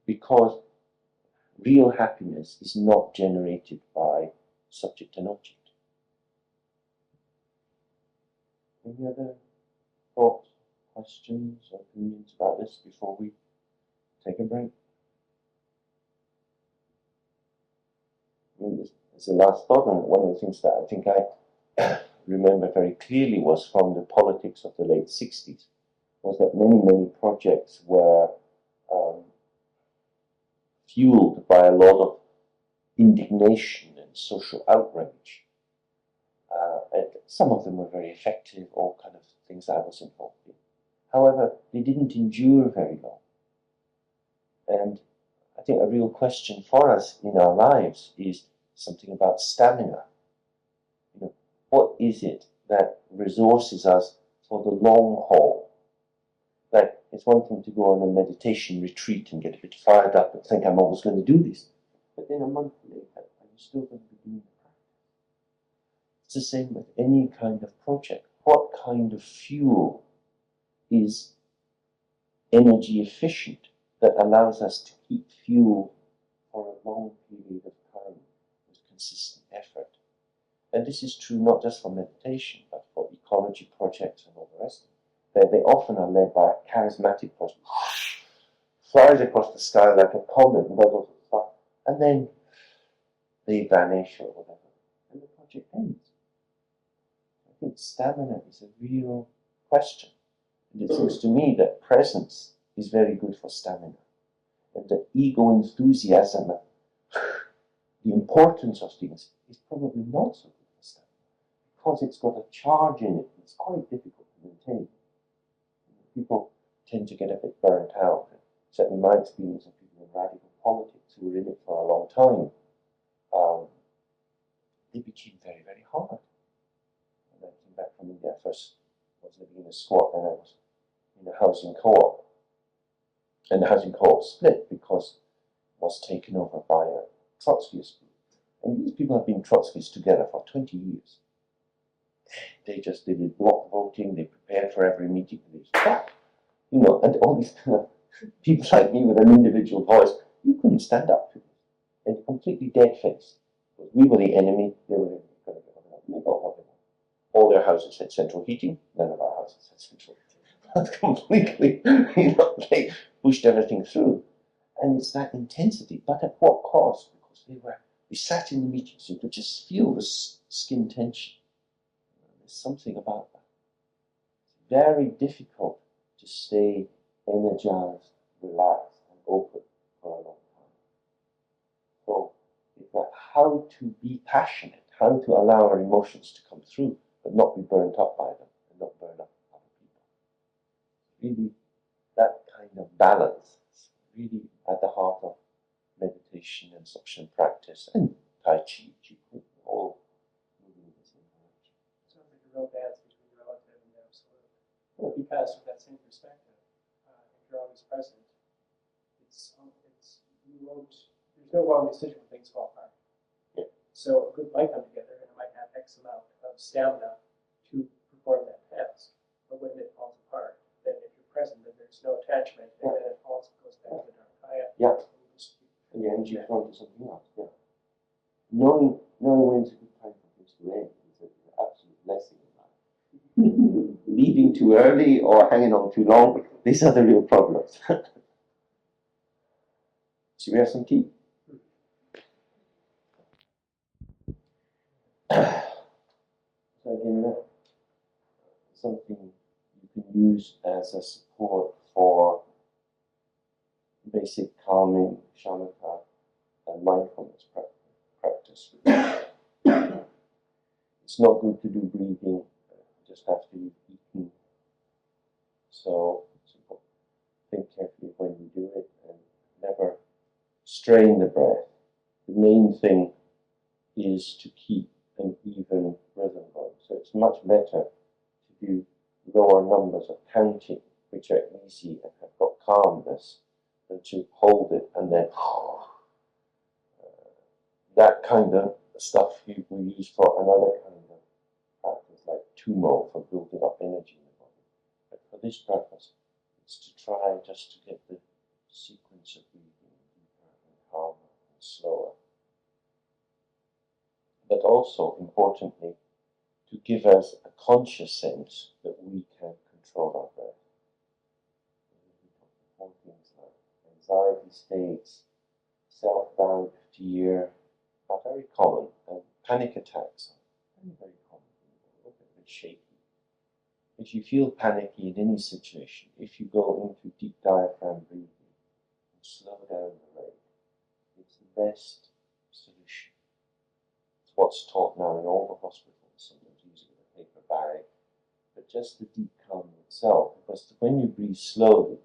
Because real happiness is not generated by subject and object. Any other thoughts, questions, or opinions about this before we take a break? As a last thought, and one of the things that I think I remember very clearly was from the politics of the late 60s, was that many projects were fueled by a lot of indignation and social outrage. And some of them were very effective, all kind of things I was involved in. However, they didn't endure very long. And I think a real question for us in our lives is something about stamina. What is it that resources us for the long haul? Like, it's one thing to go on a meditation retreat and get a bit fired up and think, "I'm always going to do this." But then a month later, are you still going to be doing the practice? It's the same with any kind of project. What kind of fuel is energy efficient that allows us to keep fuel for a long period of time with consistent effort? And this is true not just for meditation, but for ecology projects and all the rest of it. They often are led by a charismatic person, flies across the sky like a comet and all that stuff, and then they vanish or whatever, and the project ends. I think stamina is a real question. And it seems to me that presence is very good for stamina, and that ego enthusiasm, the importance of things, is probably not so good for stamina, because it's got a charge in it that's quite difficult to maintain. People tend to get a bit burnt out. Certainly my experience of people in radical politics who were in it for a long time, they became very, very hard. When I came back from India, I first was living in a squat, and I was in a housing co-op. And the housing co-op split because it was taken over by a Trotskyist group. And these people have been Trotskyists together for 20 years. They did block voting, they prepared for every meeting, and all these people like me with an individual voice, you couldn't stand up to this. And completely dead-faced. We were the enemy, they were going to get what they want. All their houses had central heating, none of our houses had central heating. completely, they pushed everything through. And it's that intensity, but at what cost? Because we sat in the meeting, so you could just feel the skin tension. There's something about that. It's very difficult to stay energized, relaxed, and open for a long time. So it's like how to be passionate, how to allow our emotions to come through, but not be burnt up by them, and not burn up other people. Really, that kind of balance is really at the heart of meditation and Dzogchen practice, and Tai Chi, all moving in the same direction. Sounds like a real dance between the relative and the absolute. Because with that same perspective, if you're always present, there's no wrong decision when things fall apart. Yeah. So a group might come together and it might have X amount of stamina to perform that task. But when it falls apart, then if you're present, then there's no attachment, and then it goes back to the Dharma. Yeah. And the energy flow to something else. Yeah. Knowing when's a good time for things to end is an absolute blessing in life. Leaving too early or hanging on too long, these are the real problems. Should we have some tea? So again, that's something you can use as a support for basic calming, shamatha, and mindfulness practice. It's not good to do breathing just after you've eaten. So think carefully when you do it and never strain the breath. The main thing is to keep an even rhythm going. So it's much better to do lower numbers of counting, which are easy and have got calmness, than to hold it and then that kind of stuff we use for another kind of practice, like tumo, for building up energy in the body. But for this purpose, it's to try just to get the sequence of breathing deeper and calmer and slower. But also, importantly, to give us a conscious sense that we can control our breath. More things like anxiety states, self-doubt, fear are very common, and panic attacks are very, very common. A little bit shaky. If you feel panicky in any situation, if you go into deep diaphragm breathing and slow down the rate, it's the best solution. It's what's taught now in all the hospitals, sometimes using a paper bag, but just the deep calming itself, because when you breathe slowly,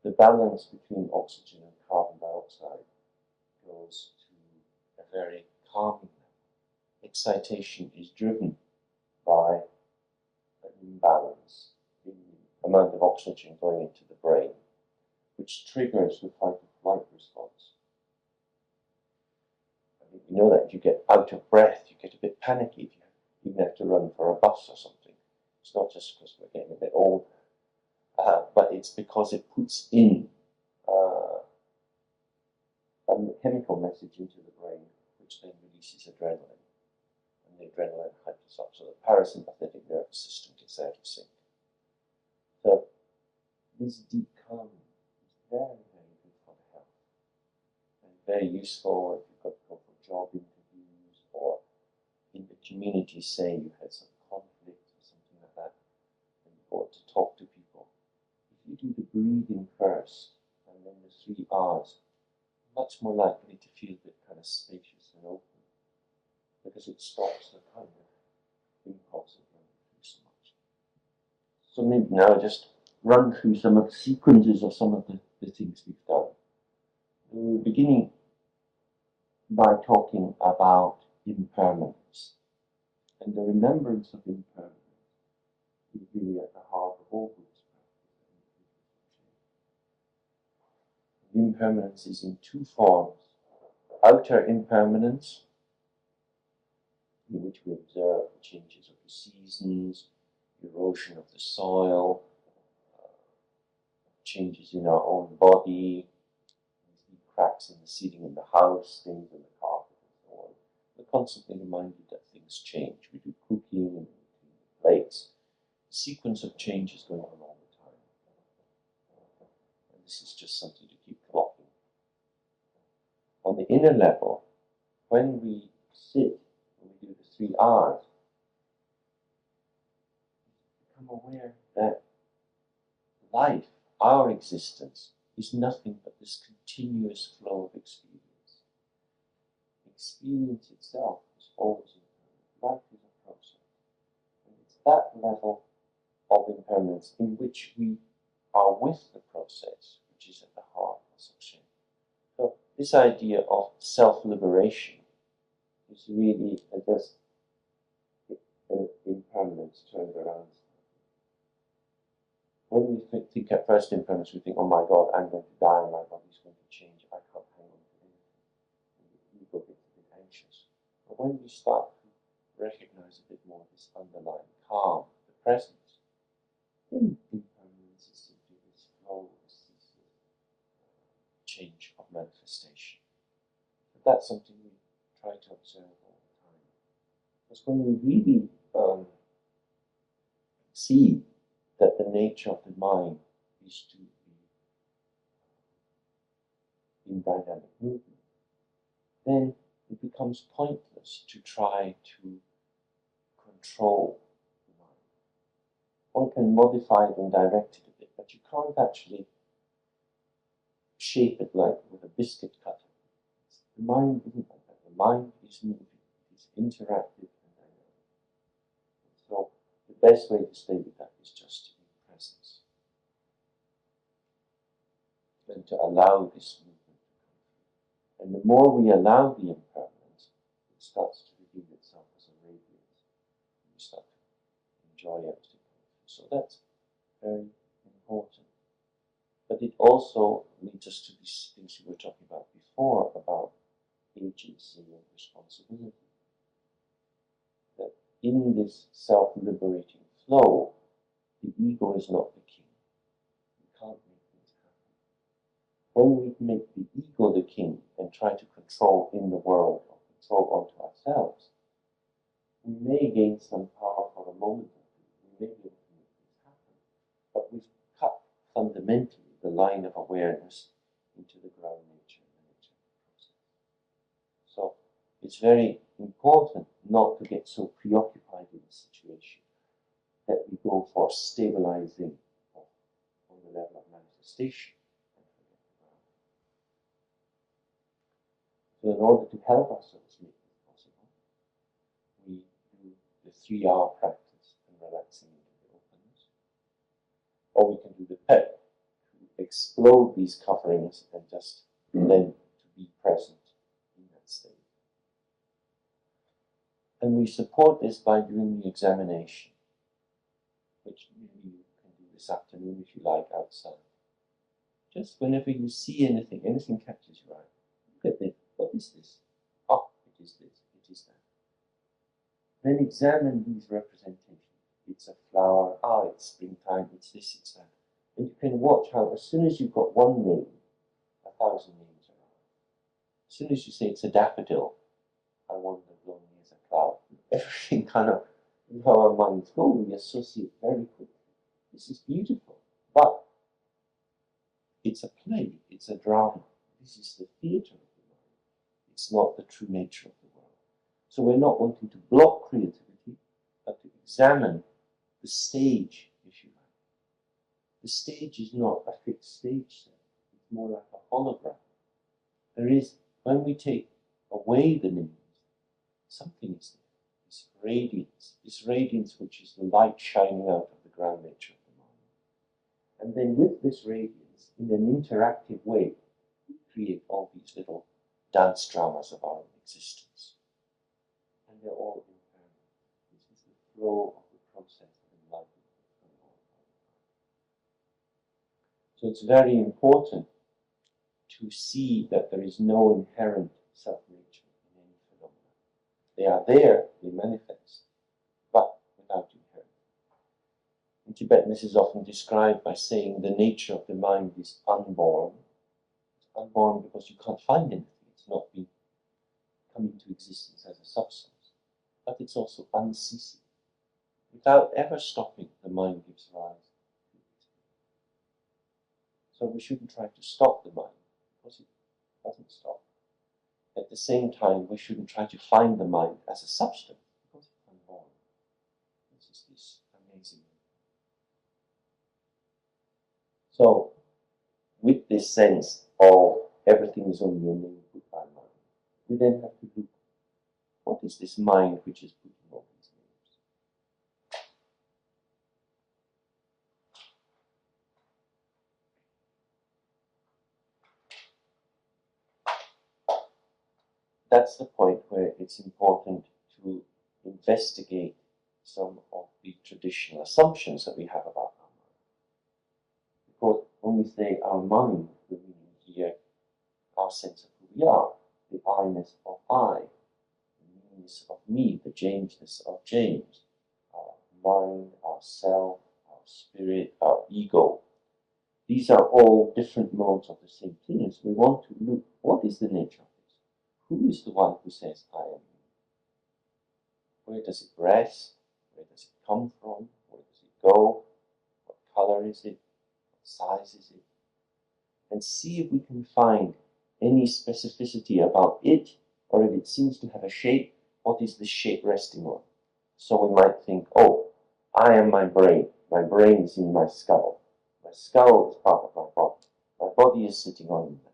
the balance between oxygen and carbon dioxide goes to a very calming level. Excitation is driven by an imbalance in the amount of oxygen going into the brain, which triggers the fight or flight response. I think you know that if you get out of breath, you get a bit panicky if you even have to run for a bus or something. It's not just because we're getting a bit older, but it's because it puts in a chemical message into the brain, which then releases adrenaline. And the adrenaline hypes us up, so the parasympathetic nervous system gets out of sync. So this deep calming is very, very good for the health, and very useful if you've got to go for job interviews, or in the community, say you had some conflict or something like that, and you've got to talk to people. If you do the breathing first, and then the 3 R's, much more likely to feel a bit kind of spacious and open, because it stops the kind of impulse of running through so much. So maybe now just run through some of the sequences of some of the things we've done. We're beginning by talking about impermanence. And the remembrance of impermanence is really at the heart of all Buddhist practice. Impermanence is in 2 forms. Outer impermanence, in which we observe the changes of the seasons, erosion of the soil, changes in our own body, cracks in the ceiling in the house, things in the carpet, and so on. We're constantly reminded that things change. We do cooking and we clean the plates. The sequence of change is going on all the time. this is just something to keep clocking. On the inner level, when we sit, when we do the 3 R's, become aware that life, our existence, is nothing but this continuous flow of experience. Experience itself is always impermanent. Life is a process. And it's that level of impermanence in which we are with the process, which is at the heart of Dzogchen. So this idea of self-liberation is really just impermanence turned around. When we think at first impermanence, we think, oh my God, I'm going to die, my body's going to change, I can't hang on to anything. And the ego gets a bit anxious. But when we start to recognize a bit more this underlying calm, the presence, then impermanence is simply this flow, this ceaseless change of manifestation. But that's something we try to observe all the time. Because when we really see that the nature of the mind is to be in dynamic movement, then it becomes pointless to try to control the mind. One can modify it and direct it a bit, but you can't actually shape it like with a biscuit cutter. The mind isn't like that. The mind is moving, it is interactive and dynamic. So the best way to stay with that is just to be presence. And to allow this movement to come through. And the more we allow the impermanence, it starts to reveal itself as a radiance. And we start to enjoy everything. So that's very important. But it also leads us to these things we were talking about before, about agency and responsibility. That in this self-liberating flow, the ego is not the king. You can't make things happen. When we make the ego the king and try to control in the world or control onto ourselves, we may gain some power for a moment or two. We may be able to make things happen. But we've cut fundamentally the line of awareness into the ground nature and the nature of the process. So it's very important not to get so preoccupied in the situation that we go for stabilizing on the level of manifestation and forget the ground. So in order to help ourselves make this possible, we do the 3R practice and relaxing into the openness. Or we can do the PEP, to explode these coverings and just then to be present in that state. And we support this by doing the examination, which maybe you can do this afternoon if you like outside. Just whenever you see anything catches your eye, look at this. What is this? Oh, it is this, it is that. Then examine these representations. It's a flower, it's springtime, it's this, it's that. And you can watch how as soon as you've got one name, 1,000 names are out. As soon as you say it's a daffodil, I wander lonely as a cloud. Everything kind of, how our minds go, we associate very quickly. This is beautiful, but it's a play, it's a drama. This is the theatre of the mind. It's not the true nature of the world. So we're not wanting to block creativity, but to examine the stage, if you like. The stage is not a fixed stage set. It's more like a hologram. There is, when we take away the names, something is there. This radiance which is the light shining out of the ground nature of the mind. And then with this radiance, in an interactive way, we create all these little dance dramas of our own existence. And they're all impermanent. This is the flow of the process of enlightenment from all time. So it's very important to see that there is no inherent self-nature in any phenomena. They are there, they manifest, but without inherent. In Tibetan, this is often described by saying the nature of the mind is unborn. It's unborn because you can't find anything. It's not been come into existence as a substance. But it's also unceasing. Without ever stopping, the mind gives rise to experience. So we shouldn't try to stop the mind, because it doesn't stop. At the same time, we shouldn't try to find the mind as a substance, because it's unborn. This is this amazing. So, with this sense of everything is only a name put by mind, we then have to look, what is this mind which is putting all these names? That's the point where it's important to investigate some of the traditional assumptions that we have about our mind. Because when we say our mind, we mean here our sense of who we are, the I-ness of I, the me-ness of me, the James-ness of James, our mind, our self, our spirit, our ego. These are all different modes of the same thing. And so we want to look, what is the nature of this? Who is the one who says, I am me? Where does it rest? Where does it come from? Where does it go? What color is it? What size is it? And see if we can find any specificity about it, or if it seems to have a shape, what is the shape resting on? So we might think, oh, I am my brain. My brain is in my skull. My skull is part of my body. My body is sitting on that.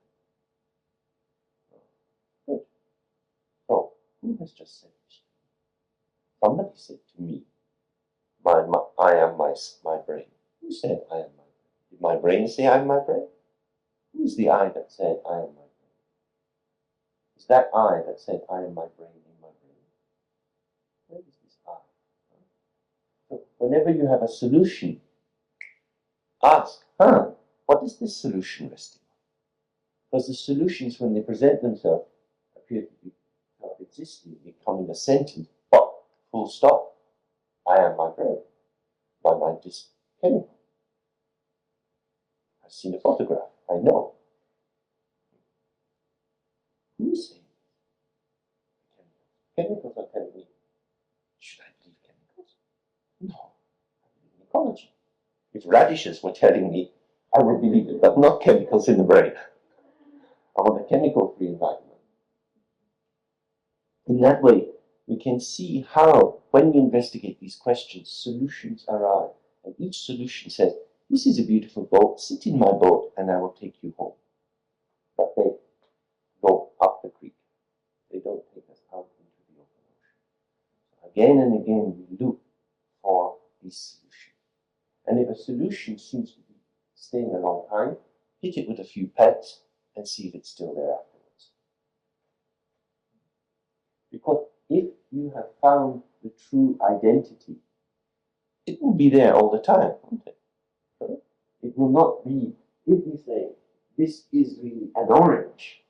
Good. So, who has just said this? Somebody said to me, I am my brain. Who said I am my brain? Did my brain say I am my brain? Who is the I that said I am my brain? Is that I that said I am my brain in my brain? Where is this I? So whenever you have a solution, ask, what is this solution resting on? Because the solutions, when they present themselves, appear to be self-existing, becoming a sentence, but full stop. I am my brain. My mind is chemical. I've seen a photograph. I know. Who is saying chemicals are telling me, should I believe chemicals? No. I believe in ecology. If radishes were telling me, I would believe it, but not chemicals in the brain. I want a chemical-free environment. In that way, we can see how, when we investigate these questions, solutions arrive. And each solution says, this is a beautiful boat, sit in my boat and I will take you home. But they go up the creek. They don't take us out into the open ocean. So again and again, we look for this solution. And if a solution seems to be staying a long time, hit it with a few pets and see if it's still there afterwards. Because if you have found the true identity, it will be there all the time, won't it? It will not be, if we say, this is really an orange,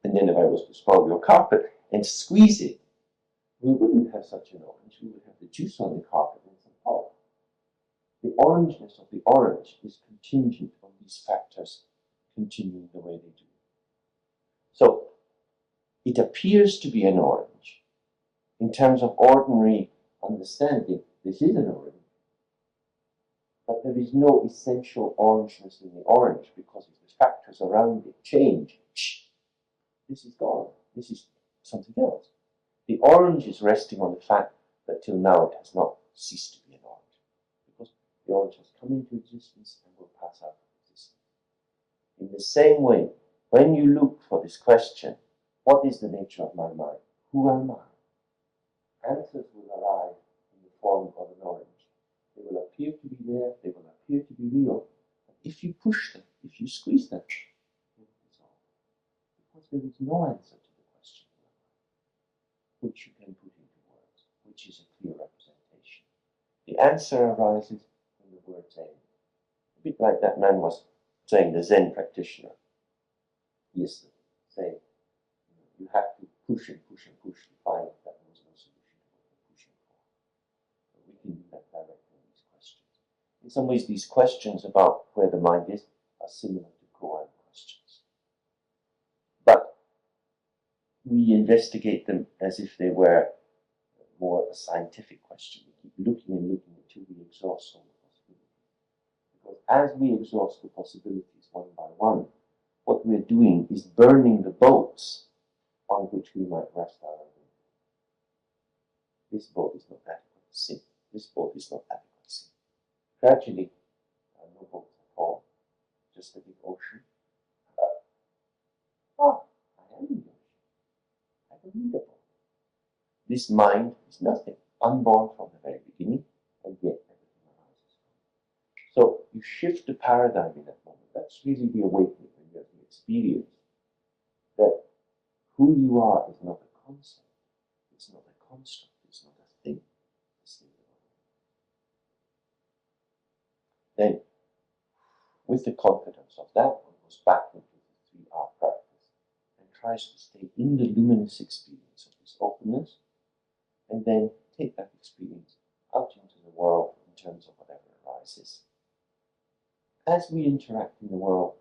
and then if I was to spoil your carpet and squeeze it, we wouldn't have such an orange, we would have the juice on the carpet and some pulp. The orangeness of the orange is contingent on these factors continuing the way they do. So, it appears to be an orange. In terms of ordinary understanding, this is an orange. But there is no essential orangeness in the orange because if the factors around it change, this is gone. This is something else. The orange is resting on the fact that till now it has not ceased to be an orange. Because the orange has come into existence and will pass out of existence. In the same way, when you look for this question, what is the nature of my mind? Who am I? Answers will arrive in the form of an orange. They will appear to be there, they will appear to be real. But if you push them, if you squeeze them, they will dissolve. Because there is no answer to the question which you can put into words, which is a clear representation. The answer arises when the words end. A bit like that man was saying, the Zen practitioner. He is saying, you have to push and push and push to find that there was no solution to what you're pushing for. But we can do that directly in these questions. In some ways, these questions about where the mind is are similar to koan questions. But we investigate them as if they were more a scientific question. We keep looking and looking until we exhaust all the possibilities. Because as we exhaust the possibilities one by one, what we're doing is burning the boats on which we might rest our identity. This boat is not adequate to sink. This boat is not adequate to sink. Gradually, no boats at all, just a big ocean. I am in the ocean. I don't need a boat. This mind is nothing, unborn from the very beginning, and yet everything arises from it. So you shift the paradigm in that moment. That's really the awakening when you have the experience that who you are is not a concept, it's not a construct, it's not a thing. It's the Then, with the confidence of that, one goes back into the 3R practice and tries to stay in the luminous experience of this openness, and then take that experience out into the world in terms of whatever arises. As we interact in the world,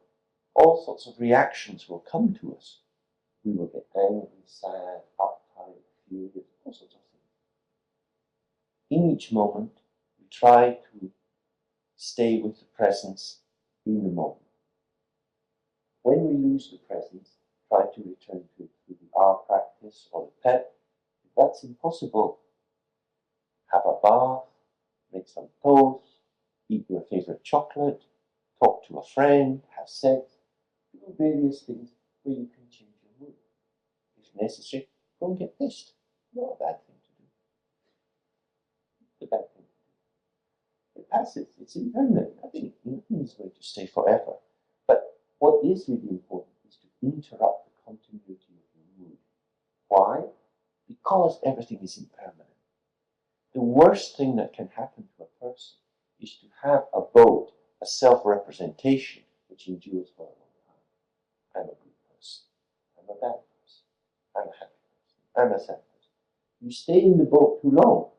all sorts of reactions will come to us. We will get angry, sad, uptight, furious, all sorts of things. In each moment, we try to stay with the presence in the moment. When we lose the presence, try to return to it through the R practice or the PEP. If that's impossible, have a bath, make some toast, eat your favorite chocolate, talk to a friend, have sex, do various things where you can change your mood. If necessary, go and get pissed. Not a bad thing to do. It's a bad thing to do. It passes, it's impermanent. Nothing is going to stay forever. But what is really important is to interrupt the continuity of your mood. Why? Because everything is impermanent. The worst thing that can happen to a person is to have a boat, a self-representation, which endures for a long time. I'm a good person. I'm a bad person. I'm a happy person. I'm a sad person. You stay in the boat too long,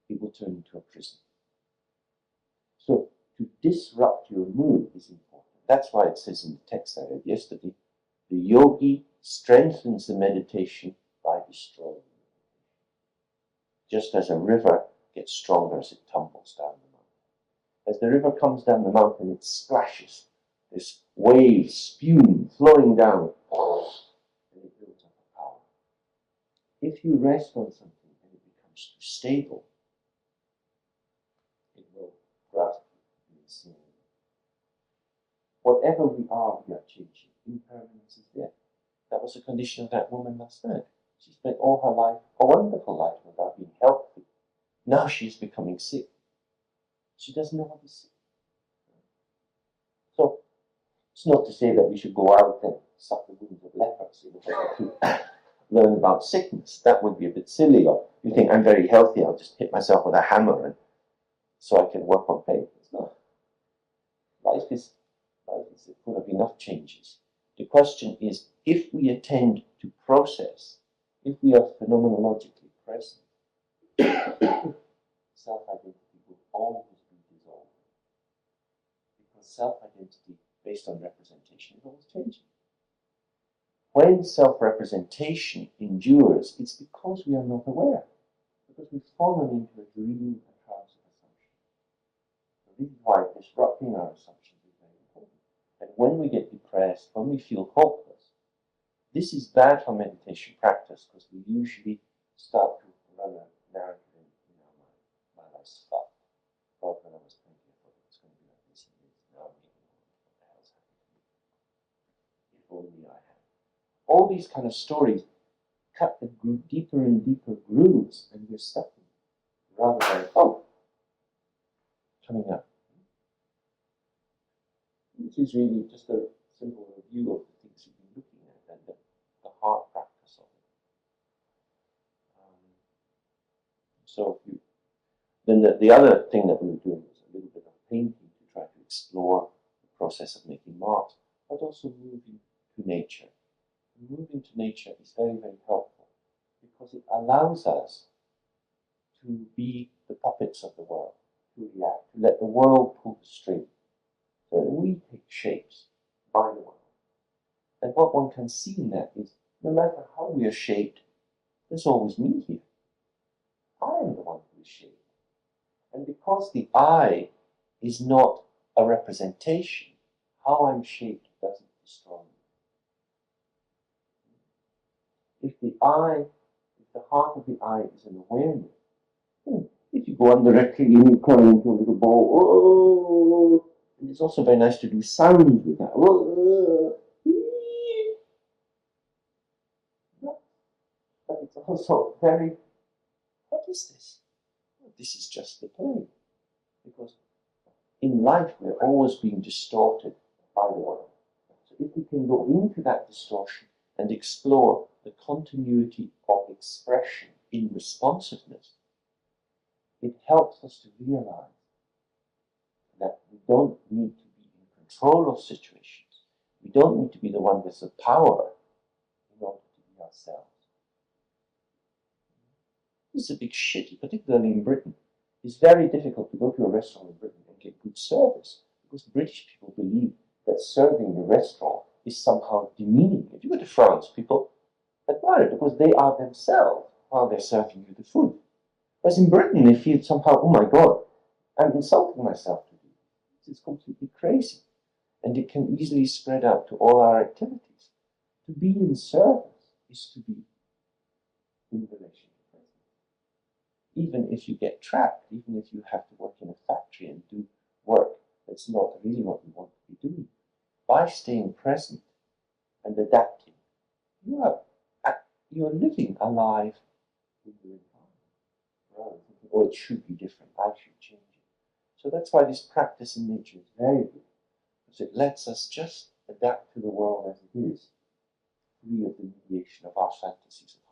it will turn into a prison. So to disrupt your mood is important. That's why it says in the text I read yesterday, the yogi strengthens the meditation by destroying it. Just as a river gets stronger as it tumbles down the mountain. As the river comes down the mountain, it splashes. This wave, spume, flowing down, and it builds up a power. If you rest on something and it becomes too stable, it will grasp you in sin. Whatever we are changing. Impermanence is there. That was the condition of that woman last night. She spent all her life, a wonderful life, without being healthy. Now she's becoming sick. She doesn't know what is sick. So, it's not to say that we should go out and suck the wounds of lepers in order to learn about sickness. That would be a bit silly. Or you think, I'm very healthy, I'll just hit myself with a hammer and so I can work on pain. It's not. Life is full of enough changes. The question is, if we attend to process, if we are phenomenologically present, self-identity will always be dissolved. Because self-identity based on representation is always changing. When self-representation endures, it's because we are not aware. Because we've fallen into a dream, a trance of assumption. So this is why disrupting our assumptions is very important. And when we get depressed, when we feel hopeless, this is bad for meditation practice because we usually start to run a narrative in our mind. My life's fucked. God, when I was 20, I thought it was going to be like this and this. Now I'm getting on. What the hell's happened to me? If only I had. All these kind of stories cut the deeper and deeper grooves, and we're stuck in it. Rather than, coming up. Which is really just a simple review of the things you've been looking at and the heart practice of it. So then the other thing that we were doing was a little bit of painting to try to explore the process of making marks, but also moving to nature. Moving to nature is very, very helpful because it allows us to be the puppets of the world, to react, to let the world pull the string. So we take shapes by the world. And what one can see in that is, no matter how we are shaped, there's always me here. I am the one who is shaped. And because the I is not a representation, how I'm shaped doesn't destroy me. If the heart of the eye is an awareness, if you go under a tree and you curl into a little ball, oh, and it's also very nice to do sounds with that. But it's also very, what is this? Well, this is just the play. Because in life we're always being distorted by the world. So if we can go into that distortion and explore the continuity of expression in responsiveness, it helps us to realize that we don't need to be in control of situations. We don't need to be the one with the power in order to be ourselves. This is a big shitty, particularly in Britain. It's very difficult to go to a restaurant in Britain and get good service because British people believe that serving the restaurant is somehow demeaning. If you go to France, people admire it because they are themselves while they're serving you the food. Whereas in Britain, they feel somehow, oh my God, I'm insulting myself to do this. This is completely crazy. And it can easily spread out to all our activities. To be in service is to be in relation to presence. Even if you get trapped, even if you have to work in a factory and do work that's not really what you want to be doing, by staying present and adapting, you're living alive in your environment. Rather than thinking, oh, it should be different, I should change it. So that's why this practice in nature is very good, because it lets us just adapt to the world as it is, free of the mediation of our fantasies of